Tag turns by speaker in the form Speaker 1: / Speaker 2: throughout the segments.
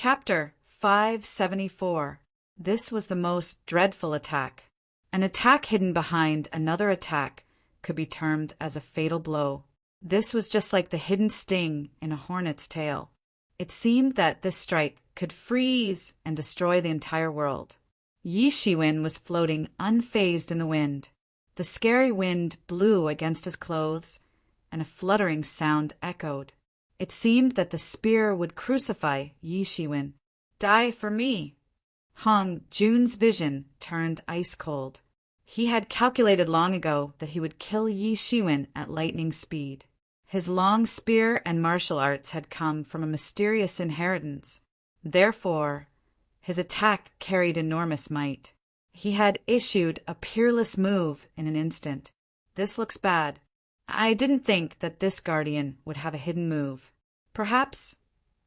Speaker 1: Chapter 574. This was the most dreadful attack. An attack hidden behind another attack could be termed as a fatal blow. This was just like the hidden sting in a hornet's tail. It seemed that this strike could freeze and destroy the entire world. Yi Shiwen was floating unfazed in the wind. The scary wind blew against his clothes, and a fluttering sound echoed. It seemed that the spear would crucify Yi Shiwen. Die for me! Hong Jun's vision turned ice cold. He had calculated long ago that he would kill Yi Shiwen at lightning speed. His long spear and martial arts had come from a mysterious inheritance. Therefore, his attack carried enormous might. He had issued a peerless move in an instant. This looks bad. I didn't think that this guardian would have a hidden move. Perhaps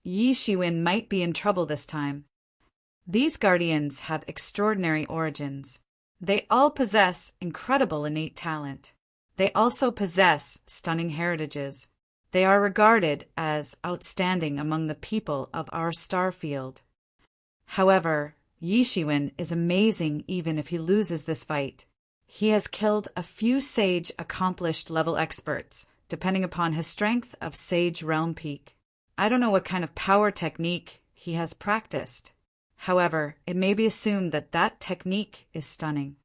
Speaker 1: Yi Shiwen might be in trouble this time. These guardians have extraordinary origins. They all possess incredible innate talent. They also possess stunning heritages. They are regarded as outstanding among the people of our star field. However, Yi Shiwen is amazing even if he loses this fight. He has killed a few Sage accomplished level experts, depending upon his strength of Sage Realm Peak. I don't know what kind of power technique he has practiced. However, it may be assumed that that technique is stunning.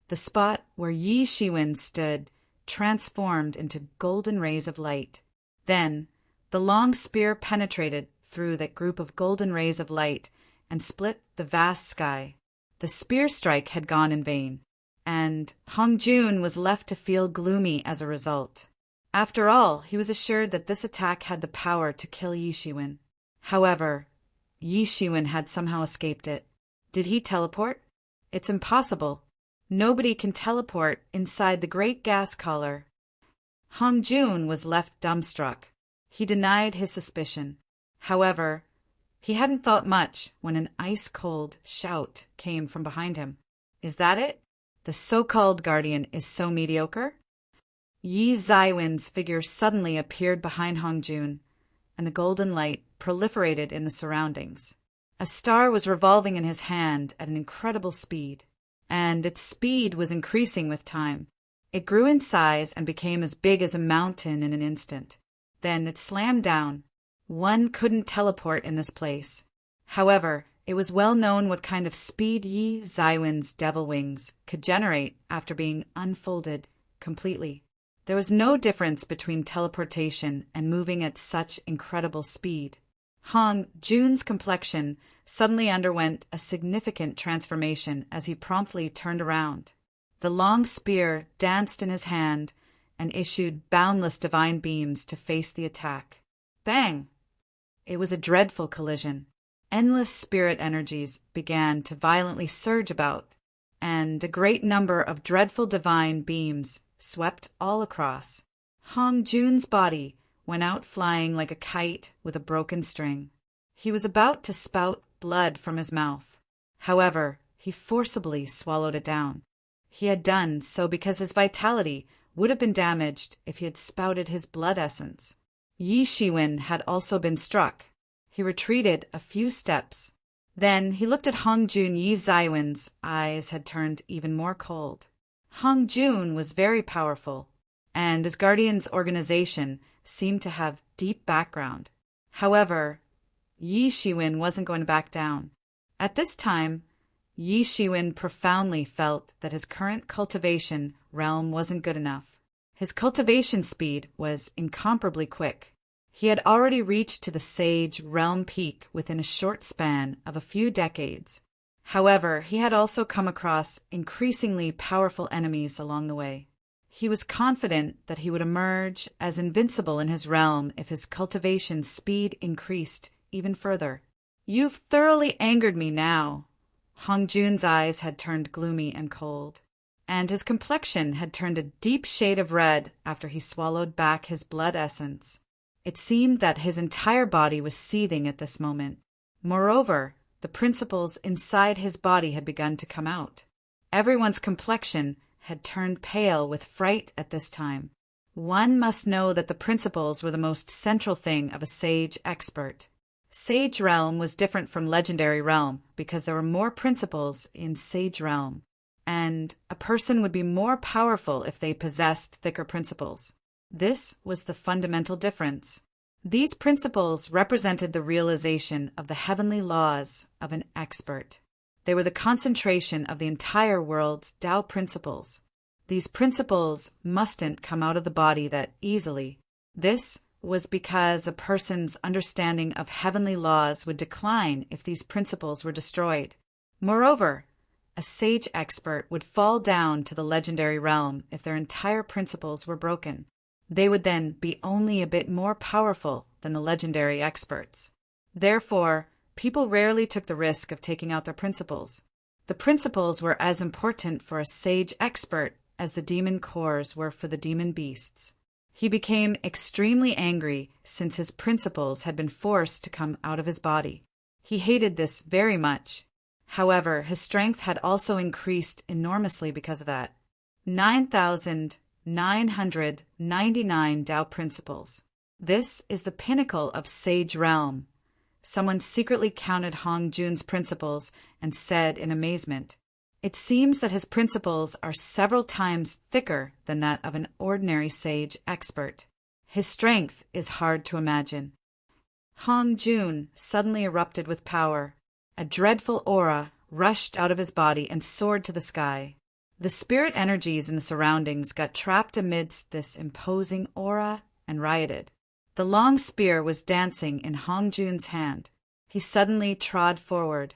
Speaker 1: The spot where Yi Shiwen stood transformed into golden rays of light. Then, the long spear penetrated through that group of golden rays of light and split the vast sky. The spear strike had gone in vain, and Hong Jun was left to feel gloomy as a result. After all, he was assured that this attack had the power to kill Yi Shiwen. However, Yi Shiwen had somehow escaped it. Did he teleport? It's impossible. Nobody can teleport inside the great gas collar. Hong Jun was left dumbstruck. He denied his suspicion. However, he hadn't thought much when an ice-cold shout came from behind him. Is that it? The so-called guardian is so mediocre? Yi Zaiwen's figure suddenly appeared behind Hong Jun, and the golden light proliferated in the surroundings. A star was revolving in his hand at an incredible speed, and its speed was increasing with time. It grew in size and became as big as a mountain in an instant. Then it slammed down. One couldn't teleport in this place. However, it was well known what kind of speed Yi Zaiwen's devil wings could generate after being unfolded completely. There was no difference between teleportation and moving at such incredible speed. Hong Jun's complexion suddenly underwent a significant transformation as he promptly turned around. The long spear danced in his hand and issued boundless divine beams to face the attack. Bang! It was a dreadful collision. Endless spirit energies began to violently surge about, and a great number of dreadful divine beams swept all across. Hong Jun's body went out flying like a kite with a broken string. He was about to spout blood from his mouth. However, he forcibly swallowed it down. He had done so because his vitality would have been damaged if he had spouted his blood essence. Yi Shiwen had also been struck. He retreated a few steps. Then he looked at Hong Jun. Yi Zaiwen's eyes had turned even more cold. Hong Jun was very powerful, and his guardian's organization seemed to have deep background. However, Yi Shiwen wasn't going to back down. At this time, Yi Shiwen profoundly felt that his current cultivation realm wasn't good enough. His cultivation speed was incomparably quick. He had already reached to the Sage Realm Peak within a short span of a few decades. However, he had also come across increasingly powerful enemies along the way. He was confident that he would emerge as invincible in his realm if his cultivation speed increased even further. You've thoroughly angered me now. Hong Jun's eyes had turned gloomy and cold, and his complexion had turned a deep shade of red after he swallowed back his blood essence. It seemed that his entire body was seething at this moment. Moreover, the principles inside his body had begun to come out. Everyone's complexion had turned pale with fright at this time. One must know that the principles were the most central thing of a sage expert. Sage Realm was different from Legendary Realm because there were more principles in Sage Realm, and a person would be more powerful if they possessed thicker principles. This was the fundamental difference. These principles represented the realization of the heavenly laws of an expert. They were the concentration of the entire world's Tao principles. These principles mustn't come out of the body that easily. This was because a person's understanding of heavenly laws would decline if these principles were destroyed. Moreover, a sage expert would fall down to the legendary realm if their entire principles were broken. They would then be only a bit more powerful than the legendary experts. Therefore, people rarely took the risk of taking out their principles. The principles were as important for a sage expert as the demon cores were for the demon beasts. He became extremely angry since his principles had been forced to come out of his body. He hated this very much. However, his strength had also increased enormously because of that. 9,999 Tao principles. This is the pinnacle of Sage Realm. Someone secretly counted Hong Jun's principles and said in amazement, "It seems that his principles are several times thicker than that of an ordinary sage expert. His strength is hard to imagine." Hong Jun suddenly erupted with power. A dreadful aura rushed out of his body and soared to the sky. The spirit energies in the surroundings got trapped amidst this imposing aura and rioted. The long spear was dancing in Hong Jun's hand. He suddenly trod forward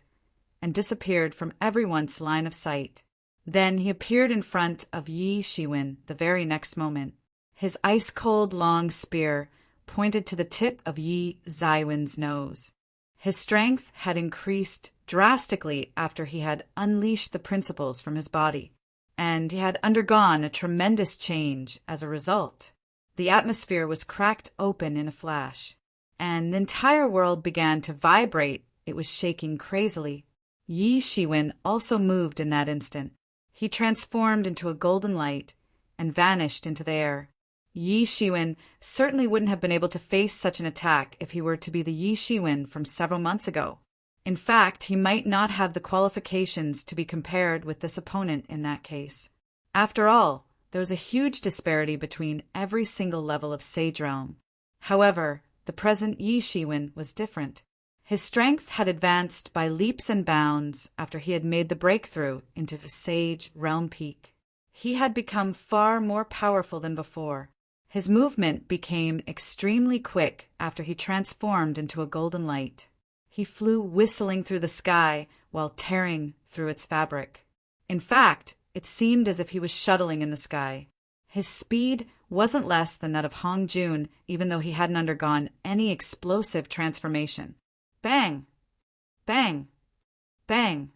Speaker 1: and disappeared from everyone's line of sight. Then he appeared in front of Yi Shiwen the very next moment. His ice-cold long spear pointed to the tip of Yi Zaiwen's nose. His strength had increased drastically after he had unleashed the principles from his body, and he had undergone a tremendous change as a result. The atmosphere was cracked open in a flash, and the entire world began to vibrate. It was shaking crazily. Yi Shiwen also moved in that instant. He transformed into a golden light and vanished into the air. Yi Shiwen certainly wouldn't have been able to face such an attack if he were to be the Yi Shiwen from several months ago. In fact, he might not have the qualifications to be compared with this opponent in that case. After all, there was a huge disparity between every single level of Sage Realm. However, the present Yi Shiwen was different. His strength had advanced by leaps and bounds after he had made the breakthrough into Sage Realm Peak. He had become far more powerful than before. His movement became extremely quick after he transformed into a golden light. He flew whistling through the sky while tearing through its fabric. In fact, it seemed as if he was shuttling in the sky. His speed wasn't less than that of Hong Jun, even though he hadn't undergone any explosive transformation. Bang! Bang! Bang!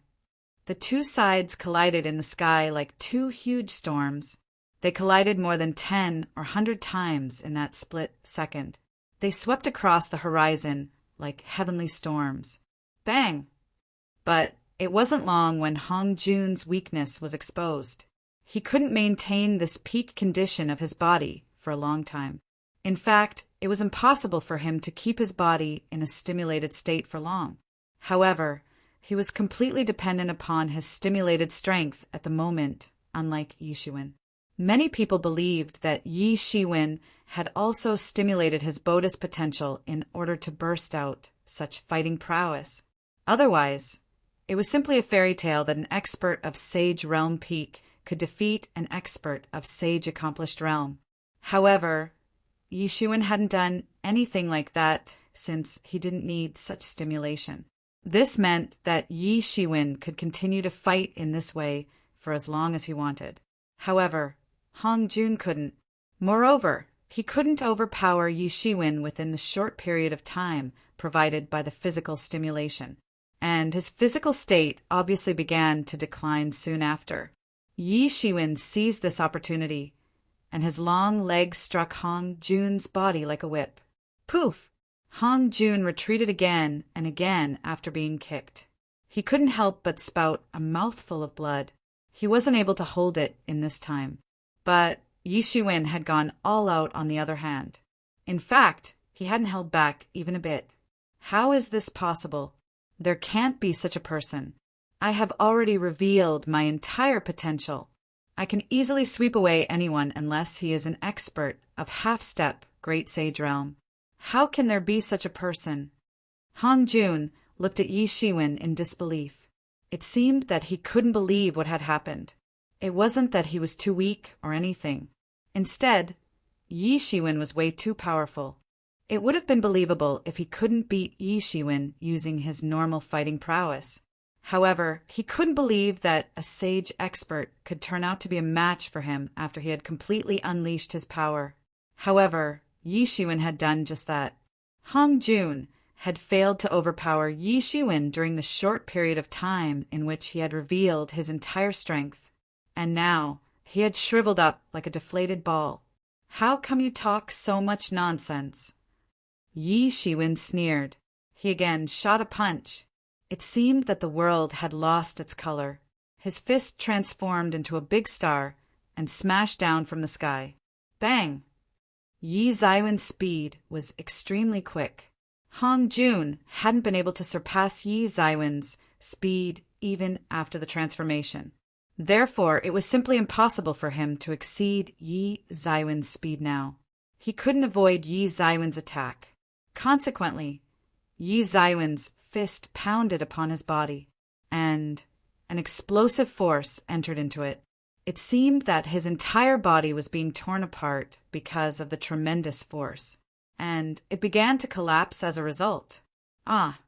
Speaker 1: The two sides collided in the sky like two huge storms. They collided more than 10 or 100 times in that split second. They swept across the horizon like heavenly storms. Bang! But it wasn't long when Hong Jun's weakness was exposed. He couldn't maintain this peak condition of his body for a long time. In fact, it was impossible for him to keep his body in a stimulated state for long. However, he was completely dependent upon his stimulated strength at the moment, unlike Yi Shiwen. Many people believed that Yi Shiwen had also stimulated his Bodhis potential in order to burst out such fighting prowess. Otherwise, it was simply a fairy tale that an expert of Sage Realm Peak could defeat an expert of Sage Accomplished Realm. However, Yi Shiwen hadn't done anything like that since he didn't need such stimulation. This meant that Yi Shiwen could continue to fight in this way for as long as he wanted. However, Hong Jun couldn't. Moreover, he couldn't overpower Yi Shiwen within the short period of time provided by the physical stimulation, and his physical state obviously began to decline soon after. Yi Shiwen seized this opportunity, and his long legs struck Hong Jun's body like a whip. Poof! Hong Jun retreated again and again after being kicked. He couldn't help but spout a mouthful of blood. He wasn't able to hold it in this time. But Yi Shiwen had gone all out on the other hand. In fact, he hadn't held back even a bit. How is this possible? There can't be such a person. I have already revealed my entire potential. I can easily sweep away anyone unless he is an expert of half-step great sage realm. How can there be such a person? Hong Jun looked at Yi Shiwen in disbelief. It seemed that he couldn't believe what had happened. It wasn't that he was too weak or anything. Instead, Yi Shiwen was way too powerful. It would have been believable if he couldn't beat Yi Shiwen using his normal fighting prowess. However, he couldn't believe that a sage expert could turn out to be a match for him after he had completely unleashed his power. However, Yi Shiwen had done just that. Hong Jun had failed to overpower Yi Shiwen during the short period of time in which he had revealed his entire strength. And now, he had shriveled up like a deflated ball. How come you talk so much nonsense? Yi Shiwen sneered. He again shot a punch. It seemed that the world had lost its color. His fist transformed into a big star and smashed down from the sky. Bang! Yi Zaiwen's speed was extremely quick. Hong Jun hadn't been able to surpass Yi Zaiwen's speed even after the transformation. Therefore, it was simply impossible for him to exceed Yi Zaiwen's speed now. He couldn't avoid Yi Zaiwen's attack. Consequently, Yi Zaiwen's fist pounded upon his body, and an explosive force entered into it. It seemed that his entire body was being torn apart because of the tremendous force, and it began to collapse as a result. Ah!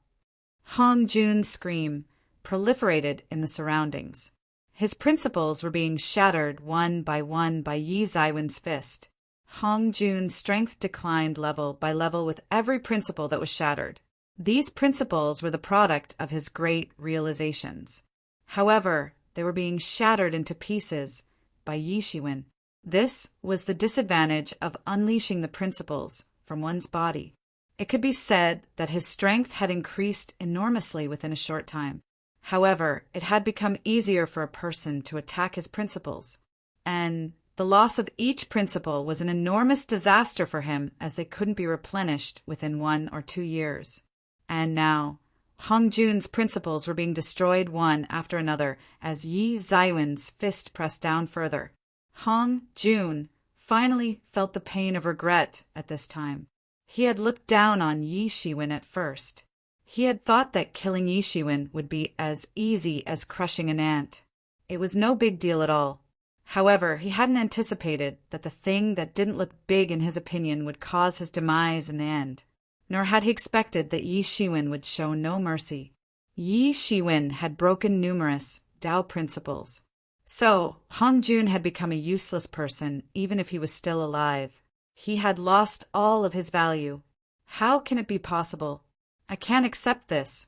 Speaker 1: Hong Jun's scream proliferated in the surroundings. His principles were being shattered one by Yi Zaiwen's fist. Hong Jun's strength declined level by level with every principle that was shattered. These principles were the product of his great realizations. However, they were being shattered into pieces by Yi Shiwen. This was the disadvantage of unleashing the principles from one's body. It could be said that his strength had increased enormously within a short time. However, it had become easier for a person to attack his principles, and the loss of each principle was an enormous disaster for him as they couldn't be replenished within 1 or 2 years. And now, Hong Jun's principles were being destroyed one after another as Yi Zaiwen's fist pressed down further. Hong Jun finally felt the pain of regret at this time. He had looked down on Yi Shiwen at first. He had thought that killing Yi Shiwen would be as easy as crushing an ant. It was no big deal at all. However, he hadn't anticipated that the thing that didn't look big in his opinion would cause his demise in the end. Nor had he expected that Yi Shiwen would show no mercy. Yi Shiwen had broken numerous Tao principles. So, Hong Jun had become a useless person even if he was still alive. He had lost all of his value. How can it be possible? I can't accept this.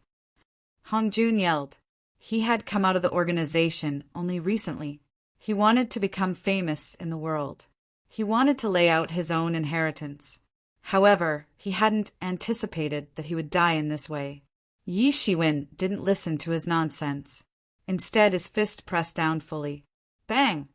Speaker 1: Hong Jun yelled. He had come out of the organization only recently. He wanted to become famous in the world. He wanted to lay out his own inheritance. However, he hadn't anticipated that he would die in this way. Yi Shiwen didn't listen to his nonsense. Instead, his fist pressed down fully. Bang!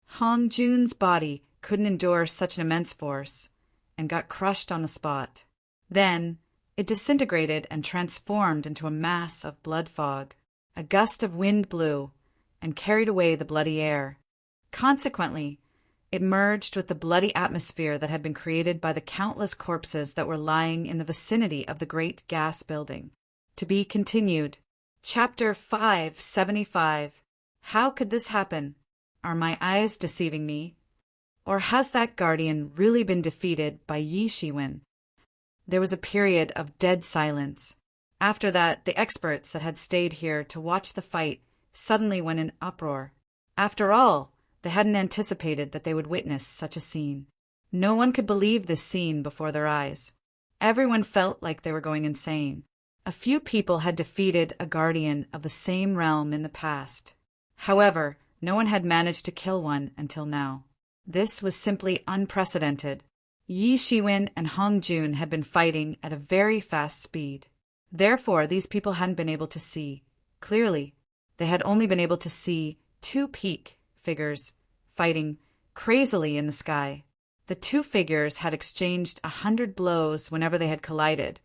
Speaker 1: Hong Jun's body couldn't endure such an immense force and got crushed on the spot. Then, it disintegrated and transformed into a mass of blood fog. A gust of wind blew and carried away the bloody air. Consequently, it merged with the bloody atmosphere that had been created by the countless corpses that were lying in the vicinity of the great gas building. To be continued. Chapter 575. How could this happen? Are my eyes deceiving me? Or has that guardian really been defeated by Yi Shiwen? There was a period of dead silence. After that, the experts that had stayed here to watch the fight suddenly went in uproar. After all, they hadn't anticipated that they would witness such a scene. No one could believe this scene before their eyes. Everyone felt like they were going insane. A few people had defeated a guardian of the same realm in the past. However, no one had managed to kill one until now. This was simply unprecedented. Yi Shiwen and Hong Jun had been fighting at a very fast speed. Therefore, these people hadn't been able to see clearly. They had only been able to see two peak figures fighting crazily in the sky. The two figures had exchanged 100 blows whenever they had collided,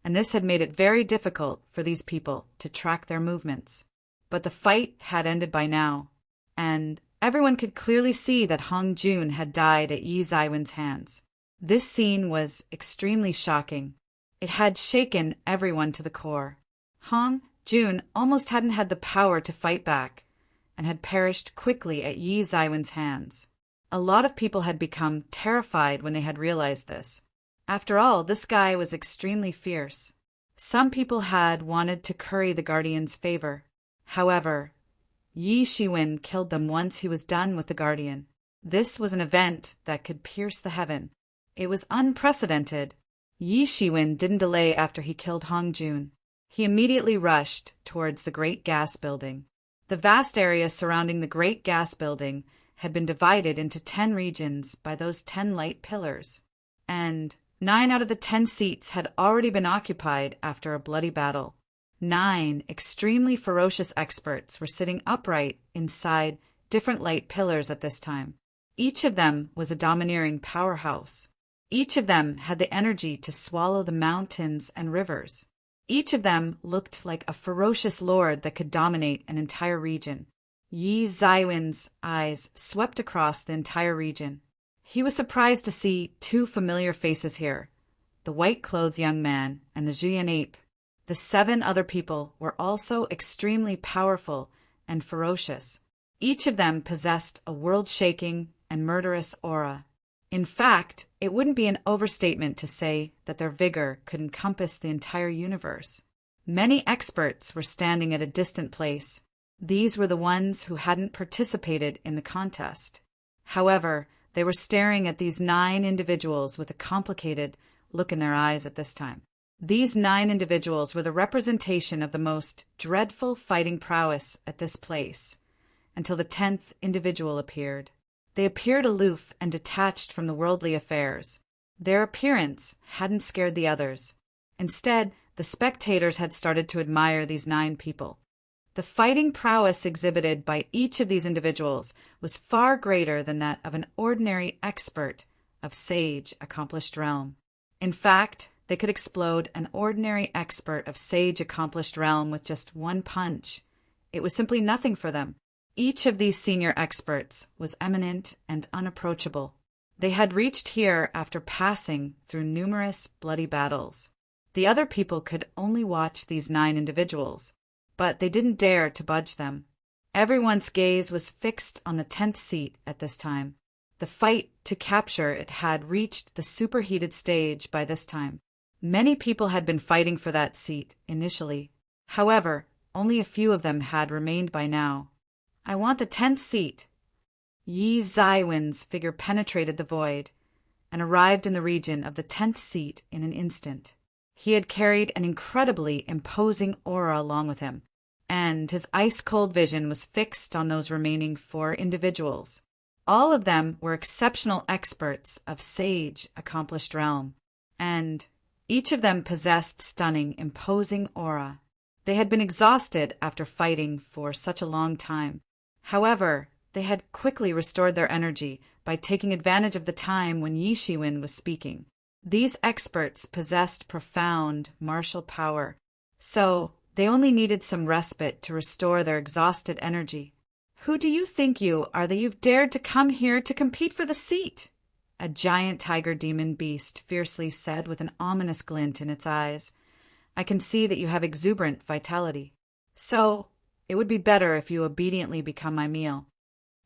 Speaker 1: and this had made it very difficult for these people to track their movements. But the fight had ended by now, and everyone could clearly see that Hong Jun had died at Yi Zaiwen's hands. This scene was extremely shocking. It had shaken everyone to the core. Hong Jun almost hadn't had the power to fight back, and had perished quickly at Yi Zaiwen's hands. A lot of people had become terrified when they had realized this. After all, this guy was extremely fierce. Some people had wanted to curry the Guardian's favor. However, Yi Shiwen killed them once he was done with the Guardian. This was an event that could pierce the heaven. It was unprecedented. Yi Shiwen didn't delay after he killed Hong Jun. He immediately rushed towards the Great Gas Building. The vast area surrounding the Great Gas Building had been divided into 10 regions by those 10 light pillars, and 9 out of the 10 seats had already been occupied after a bloody battle. 9 extremely ferocious experts were sitting upright inside different light pillars at this time. Each of them was a domineering powerhouse. Each of them had the energy to swallow the mountains and rivers. Each of them looked like a ferocious lord that could dominate an entire region. Yi Zaiwen's eyes swept across the entire region. He was surprised to see 2 familiar faces here, the white-clothed young man and the Juyan ape. The 7 other people were also extremely powerful and ferocious. Each of them possessed a world-shaking and murderous aura. In fact, it wouldn't be an overstatement to say that their vigor could encompass the entire universe. Many experts were standing at a distant place. These were the ones who hadn't participated in the contest. However, they were staring at these 9 individuals with a complicated look in their eyes at this time. These 9 individuals were the representation of the most dreadful fighting prowess at this place, until the 10th individual appeared. They appeared aloof and detached from the worldly affairs. Their appearance hadn't scared the others. Instead, the spectators had started to admire these 9 people. The fighting prowess exhibited by each of these individuals was far greater than that of an ordinary expert of sage, accomplished realm. In fact, they could explode an ordinary expert of sage, accomplished realm with just one punch. It was simply nothing for them. Each of these senior experts was eminent and unapproachable. They had reached here after passing through numerous bloody battles. The other people could only watch these 9 individuals, but they didn't dare to budge them. Everyone's gaze was fixed on the 10th seat at this time. The fight to capture it had reached the superheated stage by this time. Many people had been fighting for that seat initially. However, only a few of them had remained by now. "I want the 10th seat." Yi Zaiwen's figure penetrated the void and arrived in the region of the 10th seat in an instant. He had carried an incredibly imposing aura along with him, and his ice-cold vision was fixed on those remaining 4 individuals. All of them were exceptional experts of sage, accomplished realm, and each of them possessed stunning, imposing aura. They had been exhausted after fighting for such a long time. However, they had quickly restored their energy by taking advantage of the time when Yi Shiwen was speaking. These experts possessed profound martial power, so they only needed some respite to restore their exhausted energy. "Who do you think you are that you've dared to come here to compete for the seat?" a giant tiger demon beast fiercely said with an ominous glint in its eyes. "I can see that you have exuberant vitality. So, it would be better if you obediently become my meal."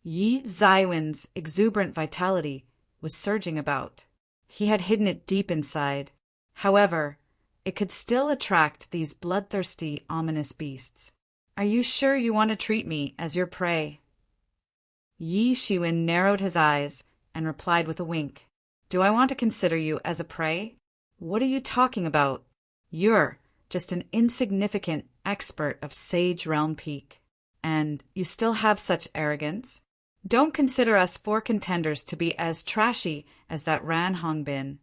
Speaker 1: Yi Zaiwen's exuberant vitality was surging about. He had hidden it deep inside. However, it could still attract these bloodthirsty, ominous beasts. "Are you sure you want to treat me as your prey?" Yi Shiwen narrowed his eyes and replied with a wink. "Do I want to consider you as a prey? What are you talking about? You're just an insignificant expert of Sage Realm Peak. And you still have such arrogance? Don't consider us 4 contenders to be as trashy as that Ran Hongbin."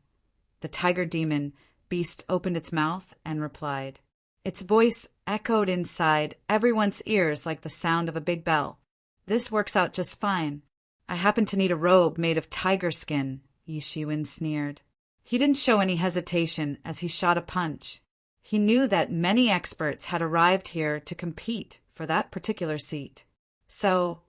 Speaker 1: The tiger demon beast opened its mouth and replied. Its voice echoed inside everyone's ears like the sound of a big bell. "This works out just fine. I happen to need a robe made of tiger skin," Yi Shiwen sneered. He didn't show any hesitation as he shot a punch. He knew that many experts had arrived here to compete for that particular seat. So,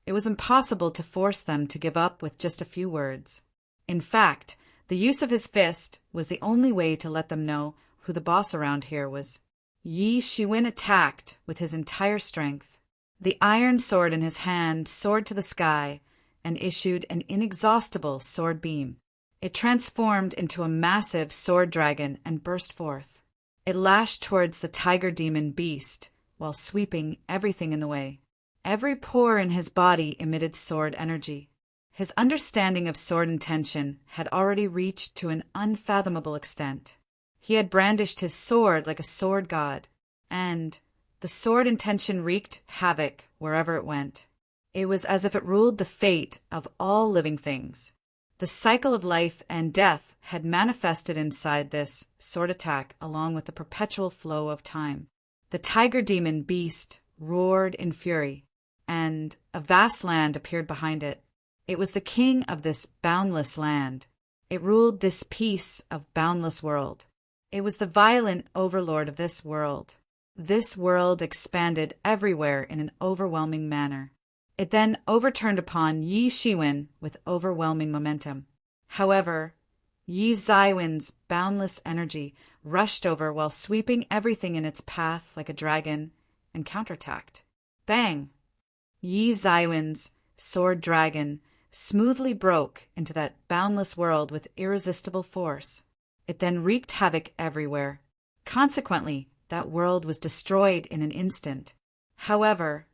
Speaker 1: it was impossible to force them to give up with just a few words. In fact, the use of his fist was the only way to let them know who the boss around here was. Yi Shiwen attacked with his entire strength. The iron sword in his hand soared to the sky and issued an inexhaustible sword beam. It transformed into a massive sword dragon and burst forth. It lashed towards the tiger demon beast while sweeping everything in the way. Every pore in his body emitted sword energy. His understanding of sword intention had already reached to an unfathomable extent. He had brandished his sword like a sword god, and the sword intention wreaked havoc wherever it went. It was as if it ruled the fate of all living things. The cycle of life and death had manifested inside this sword attack along with the perpetual flow of time. The tiger demon beast roared in fury, and a vast land appeared behind it. It was the king of this boundless land. It ruled this piece of boundless world. It was the violent overlord of this world. This world expanded everywhere in an overwhelming manner. It then overturned upon Yi Shiwen with overwhelming momentum. However, Yi Zaiwen's boundless energy rushed over while sweeping everything in its path like a dragon and counterattacked. Bang! Yi Zaiwen's sword dragon smoothly broke into that boundless world with irresistible force. It then wreaked havoc everywhere. Consequently, that world was destroyed in an instant. However,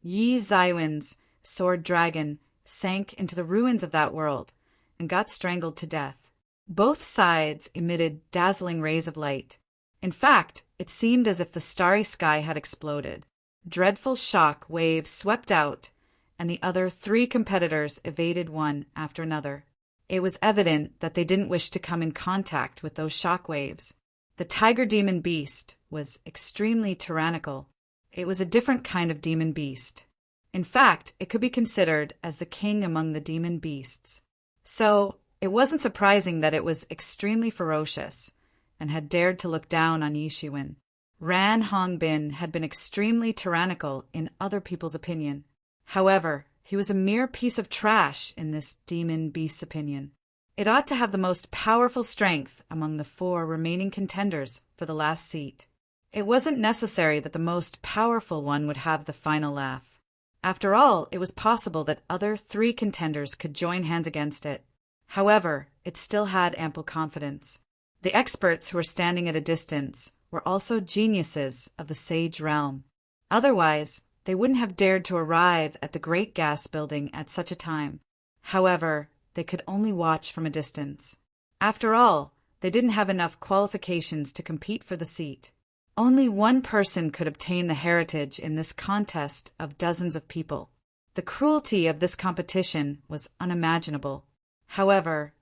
Speaker 1: Yi Zaiwen's sword dragon sank into the ruins of that world and got strangled to death. Both sides emitted dazzling rays of light. In fact, it seemed as if the starry sky had exploded. Dreadful shock waves swept out, and the other three competitors evaded one after another. It was evident that they didn't wish to come in contact with those shock waves. The tiger demon beast was extremely tyrannical. It was a different kind of demon beast. In fact, it could be considered as the king among the demon beasts. So, it wasn't surprising that it was extremely ferocious and had dared to look down on Yi Shiwen. Ran Hongbin had been extremely tyrannical in other people's opinion. However, he was a mere piece of trash in this demon beast's opinion. It ought to have the most powerful strength among the 4 remaining contenders for the last seat. It wasn't necessary that the most powerful one would have the final laugh. After all, it was possible that other 3 contenders could join hands against it. However, it still had ample confidence. The experts who were standing at a distance were also geniuses of the sage realm. Otherwise, they wouldn't have dared to arrive at the great gas building at such a time. However, they could only watch from a distance. After all, they didn't have enough qualifications to compete for the seat. Only one person could obtain the heritage in this contest of dozens of people. The cruelty of this competition was unimaginable. However,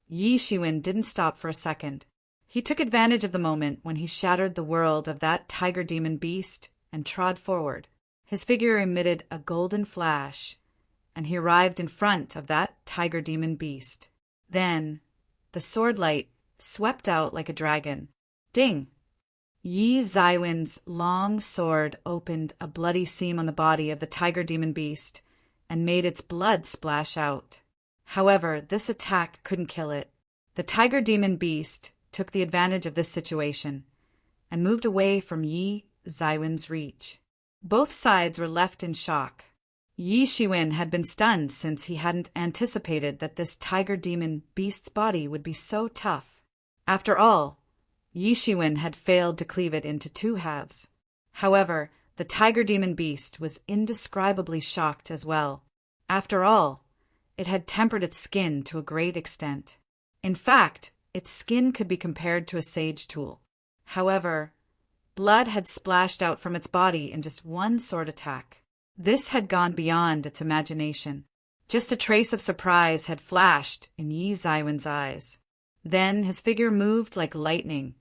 Speaker 1: Yi Shiwen didn't stop for a second. He took advantage of the moment when he shattered the world of that tiger demon beast and trod forward. His figure emitted a golden flash, and he arrived in front of that tiger demon beast. Then, the sword light swept out like a dragon. Ding! Yi Zaiwen's long sword opened a bloody seam on the body of the tiger demon beast and made its blood splash out. However, this attack couldn't kill it. The tiger demon beast took the advantage of this situation and moved away from Yi Zaiwen's reach. Both sides were left in shock. Yi Shiwen had been stunned since he hadn't anticipated that this tiger demon beast's body would be so tough. After all, Yi Shiwen had failed to cleave it into 2 halves. However, the tiger demon beast was indescribably shocked as well. After all, it had tempered its skin to a great extent. In fact, its skin could be compared to a sage tool. However, blood had splashed out from its body in just one sword attack. This had gone beyond its imagination. Just a trace of surprise had flashed in Yi Zaiwen's eyes. Then his figure moved like lightning,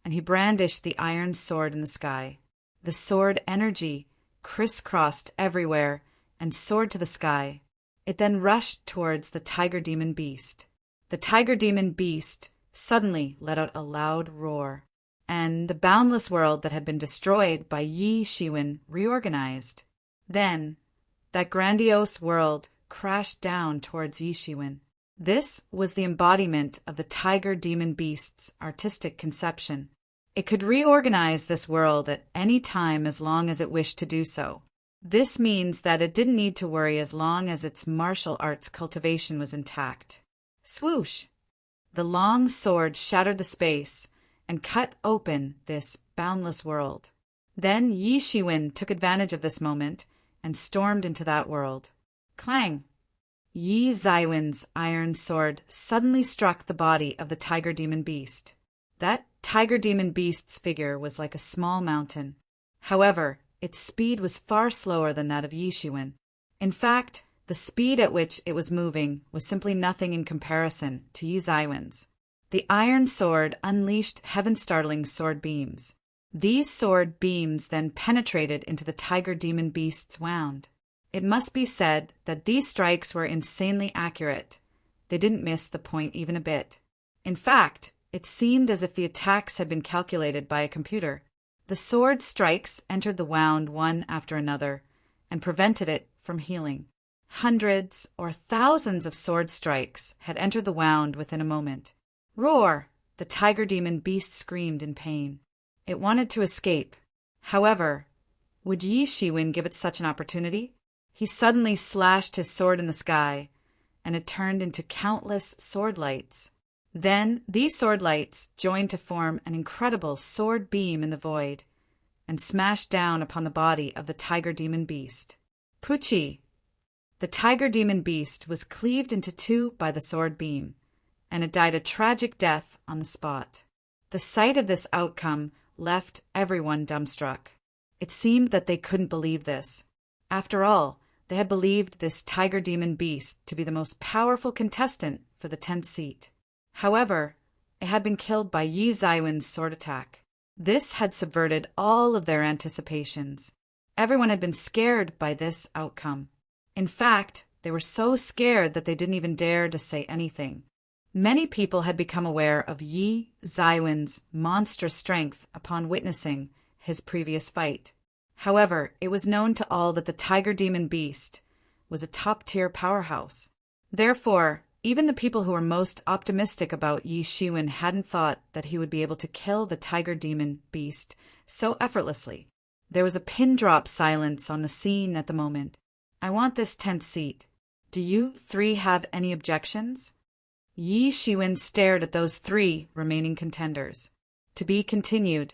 Speaker 1: and he brandished the iron sword in the sky. The sword energy crisscrossed everywhere and soared to the sky. It then rushed towards the tiger demon beast. The tiger demon beast suddenly let out a loud roar. and the boundless world that had been destroyed by Yi Shiwen reorganized. Then, that grandiose world crashed down towards Yi Shiwen. This was the embodiment of the tiger demon beast's artistic conception. It could reorganize this world at any time as long as it wished to do so. This means that it didn't need to worry as long as its martial arts cultivation was intact. Swoosh! The long sword shattered the space and cut open this boundless world. Then Yi Shiwen took advantage of this moment and stormed into that world. Clang! Yi Zaiwen's iron sword suddenly struck the body of the tiger demon beast. That tiger demon beast's figure was like a small mountain. However, its speed was far slower than that of Yi Shiwen. In fact, the speed at which it was moving was simply nothing in comparison to Yi Zaiwen's. The iron sword unleashed heaven-startling sword beams. These sword beams then penetrated into the tiger demon beast's wound. It must be said that these strikes were insanely accurate. They didn't miss the point even a bit. In fact, it seemed as if the attacks had been calculated by a computer. The sword strikes entered the wound one after another and prevented it from healing. Hundreds or thousands of sword strikes had entered the wound within a moment. Roar! The tiger demon beast screamed in pain. It wanted to escape. However, would Yi Shiwen give it such an opportunity? He suddenly slashed his sword in the sky, and it turned into countless sword lights. Then these sword lights joined to form an incredible sword beam in the void, and smashed down upon the body of the tiger demon beast. Poochie! The tiger demon beast was cleaved into two by the sword beam, and it died a tragic death on the spot. The sight of this outcome left everyone dumbstruck. It seemed that they couldn't believe this. After all, they had believed this tiger demon beast to be the most powerful contestant for the 10th seat. However, it had been killed by Yi Zaiwen's sword attack. This had subverted all of their anticipations. Everyone had been scared by this outcome. In fact, they were so scared that they didn't even dare to say anything. Many people had become aware of Yi Zaiwen's monstrous strength upon witnessing his previous fight. However, it was known to all that the tiger demon beast was a top-tier powerhouse. Therefore, even the people who were most optimistic about Yi Shiwen hadn't thought that he would be able to kill the tiger demon beast so effortlessly. There was a pin-drop silence on the scene at the moment. I want this 10th seat. Do you three have any objections? Yi Shiwen stared at those three remaining contenders. To be continued.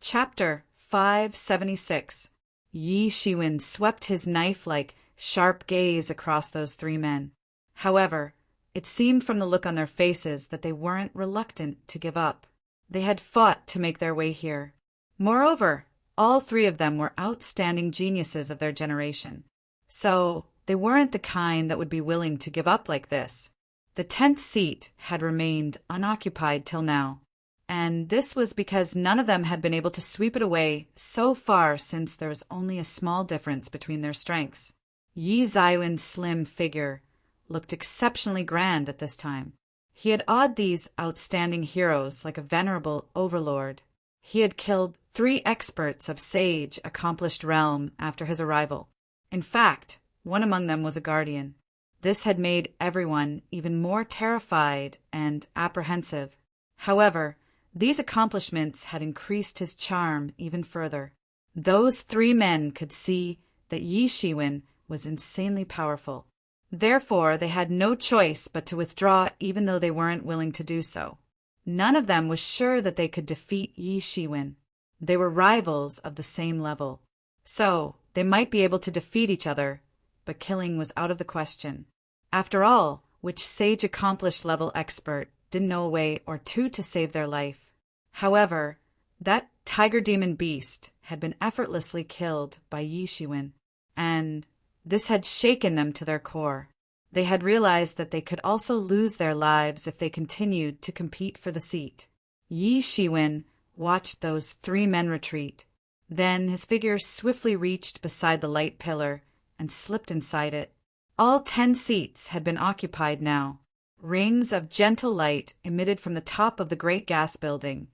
Speaker 1: Chapter 576. Yi Shiwen swept his knife-like, sharp gaze across those three men. However, it seemed from the look on their faces that they weren't reluctant to give up. They had fought to make their way here. Moreover, all three of them were outstanding geniuses of their generation. So, they weren't the kind that would be willing to give up like this. The 10th seat had remained unoccupied till now, and this was because none of them had been able to sweep it away so far since there was only a small difference between their strengths. Yi Zaiwen's slim figure looked exceptionally grand at this time. He had awed these outstanding heroes like a venerable overlord. He had killed 3 experts of sage, accomplished realm after his arrival. In fact, one among them was a guardian. This had made everyone even more terrified and apprehensive. However, these accomplishments had increased his charm even further. Those 3 men could see that Yi Shiwen was insanely powerful. Therefore, they had no choice but to withdraw even though they weren't willing to do so. None of them was sure that they could defeat Yi Shiwen. They were rivals of the same level. So, they might be able to defeat each other, but killing was out of the question. After all, which sage accomplished level expert didn't know a way or two to save their life? However, that tiger demon beast had been effortlessly killed by Yi Shiwen, and this had shaken them to their core. They had realized that they could also lose their lives if they continued to compete for the seat. Yi Shiwen watched those 3 men retreat. Then his figure swiftly reached beside the light pillar and slipped inside it. All 10 seats had been occupied now. Rings of gentle light emitted from the top of the great gas building,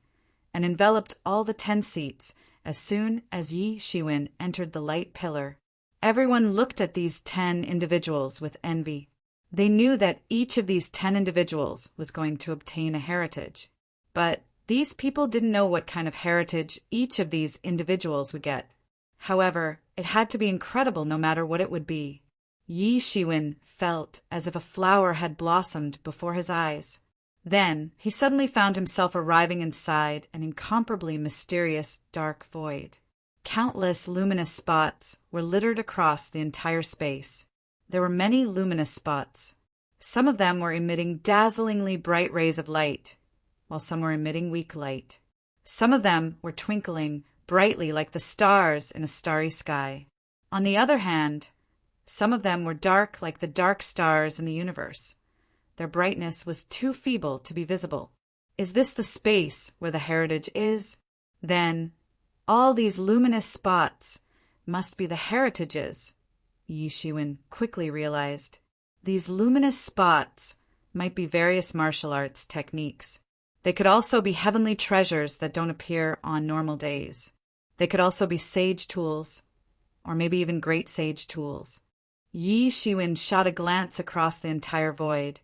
Speaker 1: and enveloped all the 10 seats as soon as Yi Shiwen entered the light pillar. Everyone looked at these 10 individuals with envy. They knew that each of these 10 individuals was going to obtain a heritage. But these people didn't know what kind of heritage each of these individuals would get. However, it had to be incredible no matter what it would be. Yi Shiwen felt as if a flower had blossomed before his eyes. Then he suddenly found himself arriving inside an incomparably mysterious dark void. Countless luminous spots were littered across the entire space. There were many luminous spots. Some of them were emitting dazzlingly bright rays of light, while some were emitting weak light. Some of them were twinkling brightly like the stars in a starry sky. On the other hand, some of them were dark like the dark stars in the universe. Their brightness was too feeble to be visible. Is this the space where the heritage is? Then all these luminous spots must be the heritages, Yi Shiwen quickly realized. These luminous spots might be various martial arts techniques. They could also be heavenly treasures that don't appear on normal days. They could also be sage tools, or maybe even great sage tools. Yi Shiwen shot a glance across the entire void.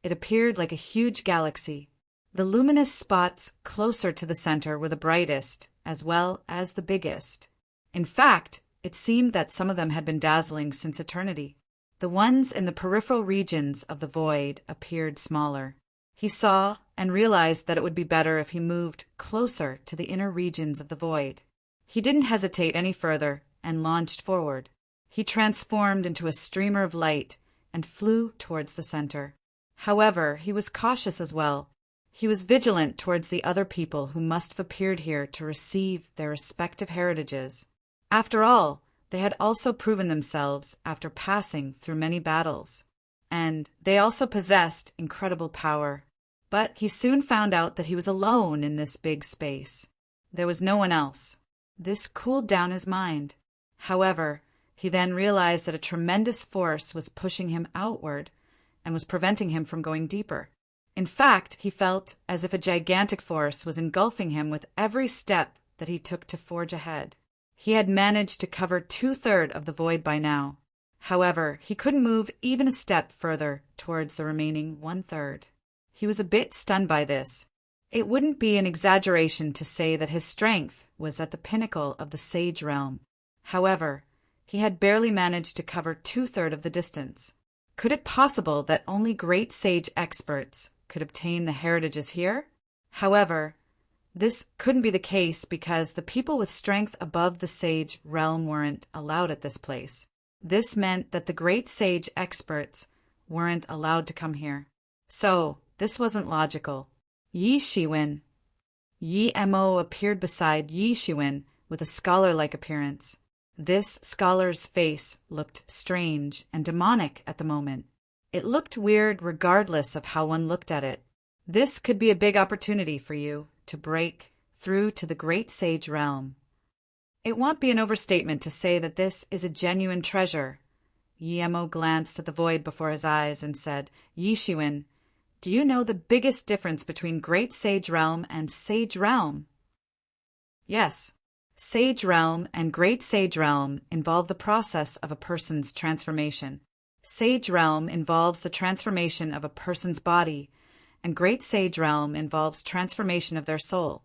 Speaker 1: It appeared like a huge galaxy. The luminous spots closer to the center were the brightest, as well as the biggest. In fact, it seemed that some of them had been dazzling since eternity. The ones in the peripheral regions of the void appeared smaller. He saw and realized that it would be better if he moved closer to the inner regions of the void. He didn't hesitate any further and launched forward. He transformed into a streamer of light and flew towards the center. However, he was cautious as well. He was vigilant towards the other people who must have appeared here to receive their respective heritages. After all, they had also proven themselves after passing through many battles, and they also possessed incredible power. But he soon found out that he was alone in this big space. There was no one else. This cooled down his mind. However, he then realized that a tremendous force was pushing him outward and was preventing him from going deeper. In fact, he felt as if a gigantic force was engulfing him with every step that he took to forge ahead. He had managed to cover 2/3 of the void by now. However, he couldn't move even a step further towards the remaining 1/3. He was a bit stunned by this. It wouldn't be an exaggeration to say that his strength was at the pinnacle of the sage realm. However, he had barely managed to cover 2/3 of the distance. Could it possible that only great sage experts could obtain the heritages here? However, this couldn't be the case because the people with strength above the sage realm weren't allowed at this place. This meant that the great sage experts weren't allowed to come here. So, this wasn't logical. Yi Shiwen. Yi Mo appeared beside Yi Shiwen with a scholar-like appearance. This scholar's face looked strange and demonic at the moment. It looked weird regardless of how one looked at it. This could be a big opportunity for you to break through to the great sage realm. It won't be an overstatement to say that this is a genuine treasure. Yi Mo glanced at the void before his eyes and said, Yi Shiwen, do you know the biggest difference between great sage realm and sage realm? Yes. Sage realm and great sage realm involve the process of a person's transformation. Sage realm involves the transformation of a person's body, and great sage realm involves transformation of their soul,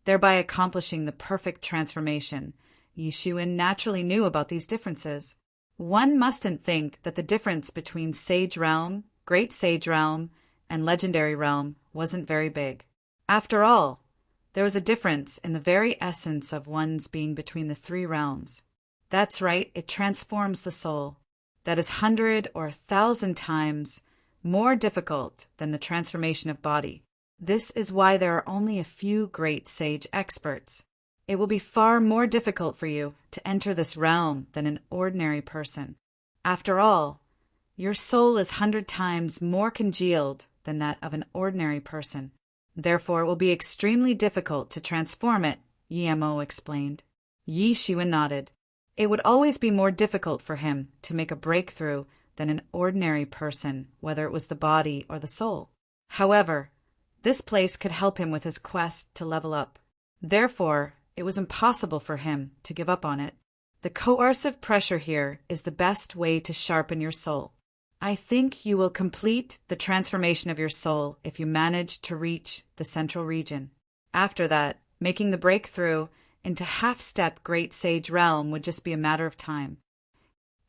Speaker 1: thereby accomplishing the perfect transformation. Yi Shiwen naturally knew about these differences. One mustn't think that the difference between sage realm, great sage realm, and legendary realm wasn't very big. After all, there was a difference in the very essence of one's being between the 3 realms. That's right, it transforms the soul. That is 100 or 1,000 times more difficult than the transformation of body. This is why there are only a few great sage experts. It will be far more difficult for you to enter this realm than an ordinary person. After all, your soul is 100 times more congealed than that of an ordinary person. Therefore, it will be extremely difficult to transform it, Yi Mo explained. Yi Shiwen nodded. It would always be more difficult for him to make a breakthrough than an ordinary person, whether it was the body or the soul. However, This place could help him with his quest to level up. Therefore, it was impossible for him to give up on it. The coercive pressure here is the best way to sharpen your soul. I think you will complete the transformation of your soul if you manage to reach the central region. After that, making the breakthrough into half-step Great Sage Realm would just be a matter of time.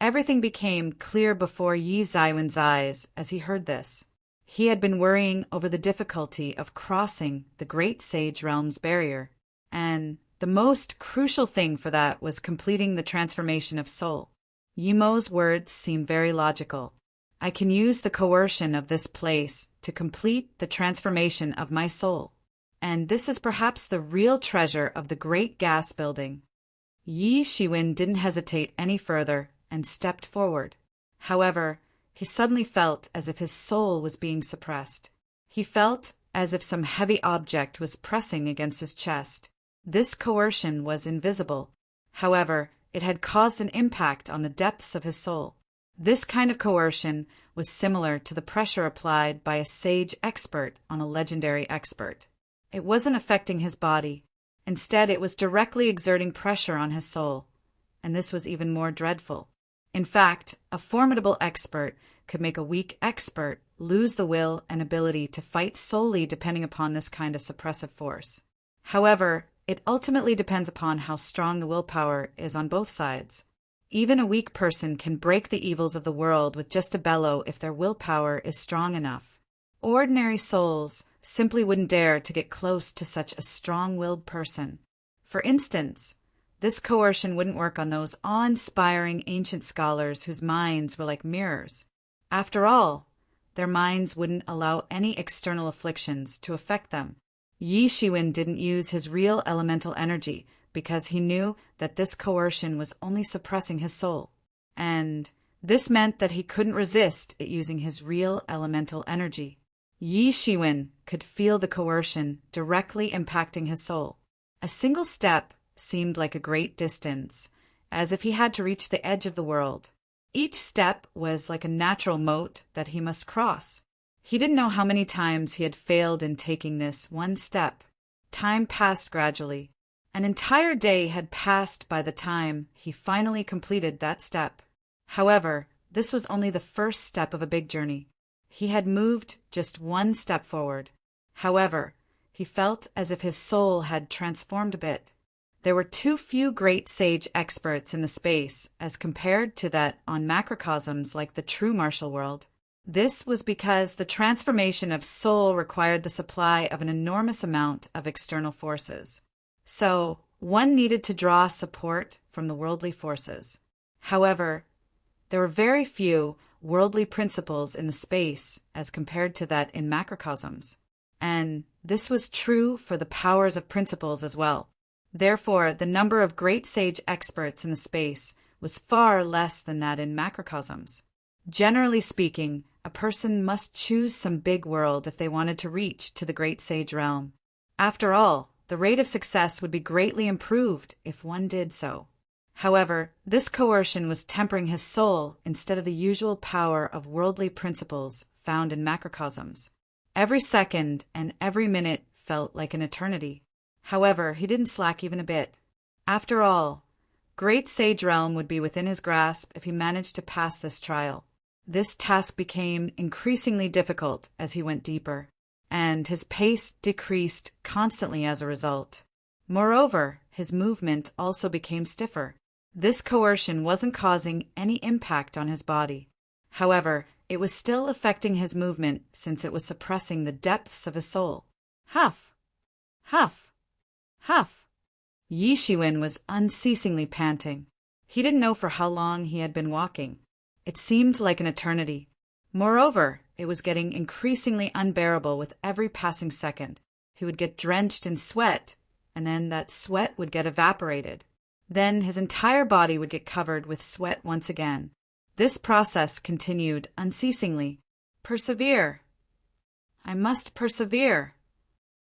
Speaker 1: Everything became clear before Yi Zaiwen's eyes as he heard this. He had been worrying over the difficulty of crossing the Great Sage Realm's barrier, and the most crucial thing for that was completing the transformation of soul. Yimo's words seem very logical. I can use the coercion of this place to complete the transformation of my soul. And this is perhaps the real treasure of the great gas building. Yi Shiwen didn't hesitate any further and stepped forward. However, he suddenly felt as if his soul was being suppressed. He felt as if some heavy object was pressing against his chest. This coercion was invisible. However, it had caused an impact on the depths of his soul. This kind of coercion was similar to the pressure applied by a sage expert on a legendary expert. It wasn't affecting his body. Instead, it was directly exerting pressure on his soul. And this was even more dreadful. In fact, a formidable expert could make a weak expert lose the will and ability to fight solely depending upon this kind of suppressive force. However, it ultimately depends upon how strong the willpower is on both sides. Even a weak person can break the evils of the world with just a bellow if their willpower is strong enough. Ordinary souls simply wouldn't dare to get close to such a strong-willed person. For instance, this coercion wouldn't work on those awe-inspiring ancient scholars whose minds were like mirrors. After all, their minds wouldn't allow any external afflictions to affect them. Yi Shiwen didn't use his real elemental energy because he knew that this coercion was only suppressing his soul. And this meant that he couldn't resist it using his real elemental energy. Yi Shiwen could feel the coercion directly impacting his soul. A single step seemed like a great distance, as if he had to reach the edge of the world. Each step was like a natural moat that he must cross. He didn't know how many times he had failed in taking this one step. Time passed gradually. An entire day had passed by the time he finally completed that step. However, this was only the first step of a big journey. He had moved just one step forward. However, he felt as if his soul had transformed a bit. There were too few great sage experts in the space as compared to that on macrocosms like the true martial world. This was because the transformation of soul required the supply of an enormous amount of external forces. So, one needed to draw support from the worldly forces. However, there were very few worldly principles in the space as compared to that in macrocosms. And this was true for the powers of principles as well. Therefore, the number of great sage experts in the space was far less than that in macrocosms. Generally speaking, a person must choose some big world if they wanted to reach to the great sage realm. After all, the rate of success would be greatly improved if one did so. However, this coercion was tempering his soul instead of the usual power of worldly principles found in macrocosms. Every second and every minute felt like an eternity. However, he didn't slack even a bit. After all, Great Sage Realm would be within his grasp if he managed to pass this trial. This task became increasingly difficult as he went deeper, and his pace decreased constantly as a result. Moreover, his movement also became stiffer. This coercion wasn't causing any impact on his body. However, it was still affecting his movement since it was suppressing the depths of his soul. Huff! Huff! Huff! Yi Shiwen was unceasingly panting. He didn't know for how long he had been walking. It seemed like an eternity. Moreover, it was getting increasingly unbearable with every passing second. He would get drenched in sweat, and then that sweat would get evaporated. Then his entire body would get covered with sweat once again. This process continued unceasingly. Persevere! I must persevere!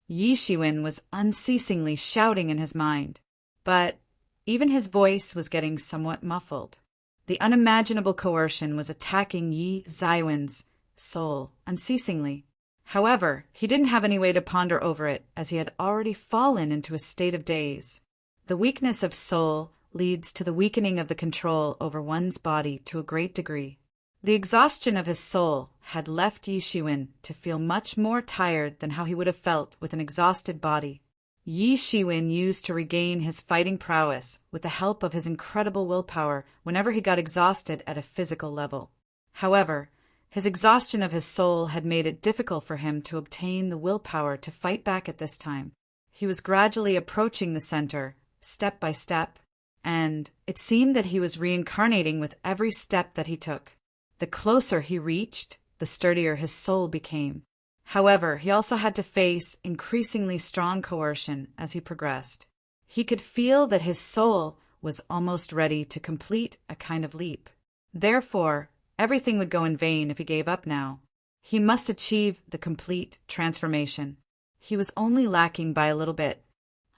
Speaker 1: Yi Shiwen was unceasingly shouting in his mind, but even his voice was getting somewhat muffled. The unimaginable coercion was attacking Yi Zaiwen's soul unceasingly. However, he didn't have any way to ponder over it, as he had already fallen into a state of daze. The weakness of soul leads to the weakening of the control over one's body to a great degree. The exhaustion of his soul had left Yi Shiwen to feel much more tired than how he would have felt with an exhausted body. Yi Shiwen used to regain his fighting prowess with the help of his incredible willpower whenever he got exhausted at a physical level. However, his exhaustion of his soul had made it difficult for him to obtain the willpower to fight back at this time. He was gradually approaching the center, step by step, and it seemed that he was reincarnating with every step that he took. The closer he reached, the sturdier his soul became. However, he also had to face increasingly strong coercion as he progressed. He could feel that his soul was almost ready to complete a kind of leap. Therefore, everything would go in vain if he gave up now. He must achieve the complete transformation. He was only lacking by a little bit.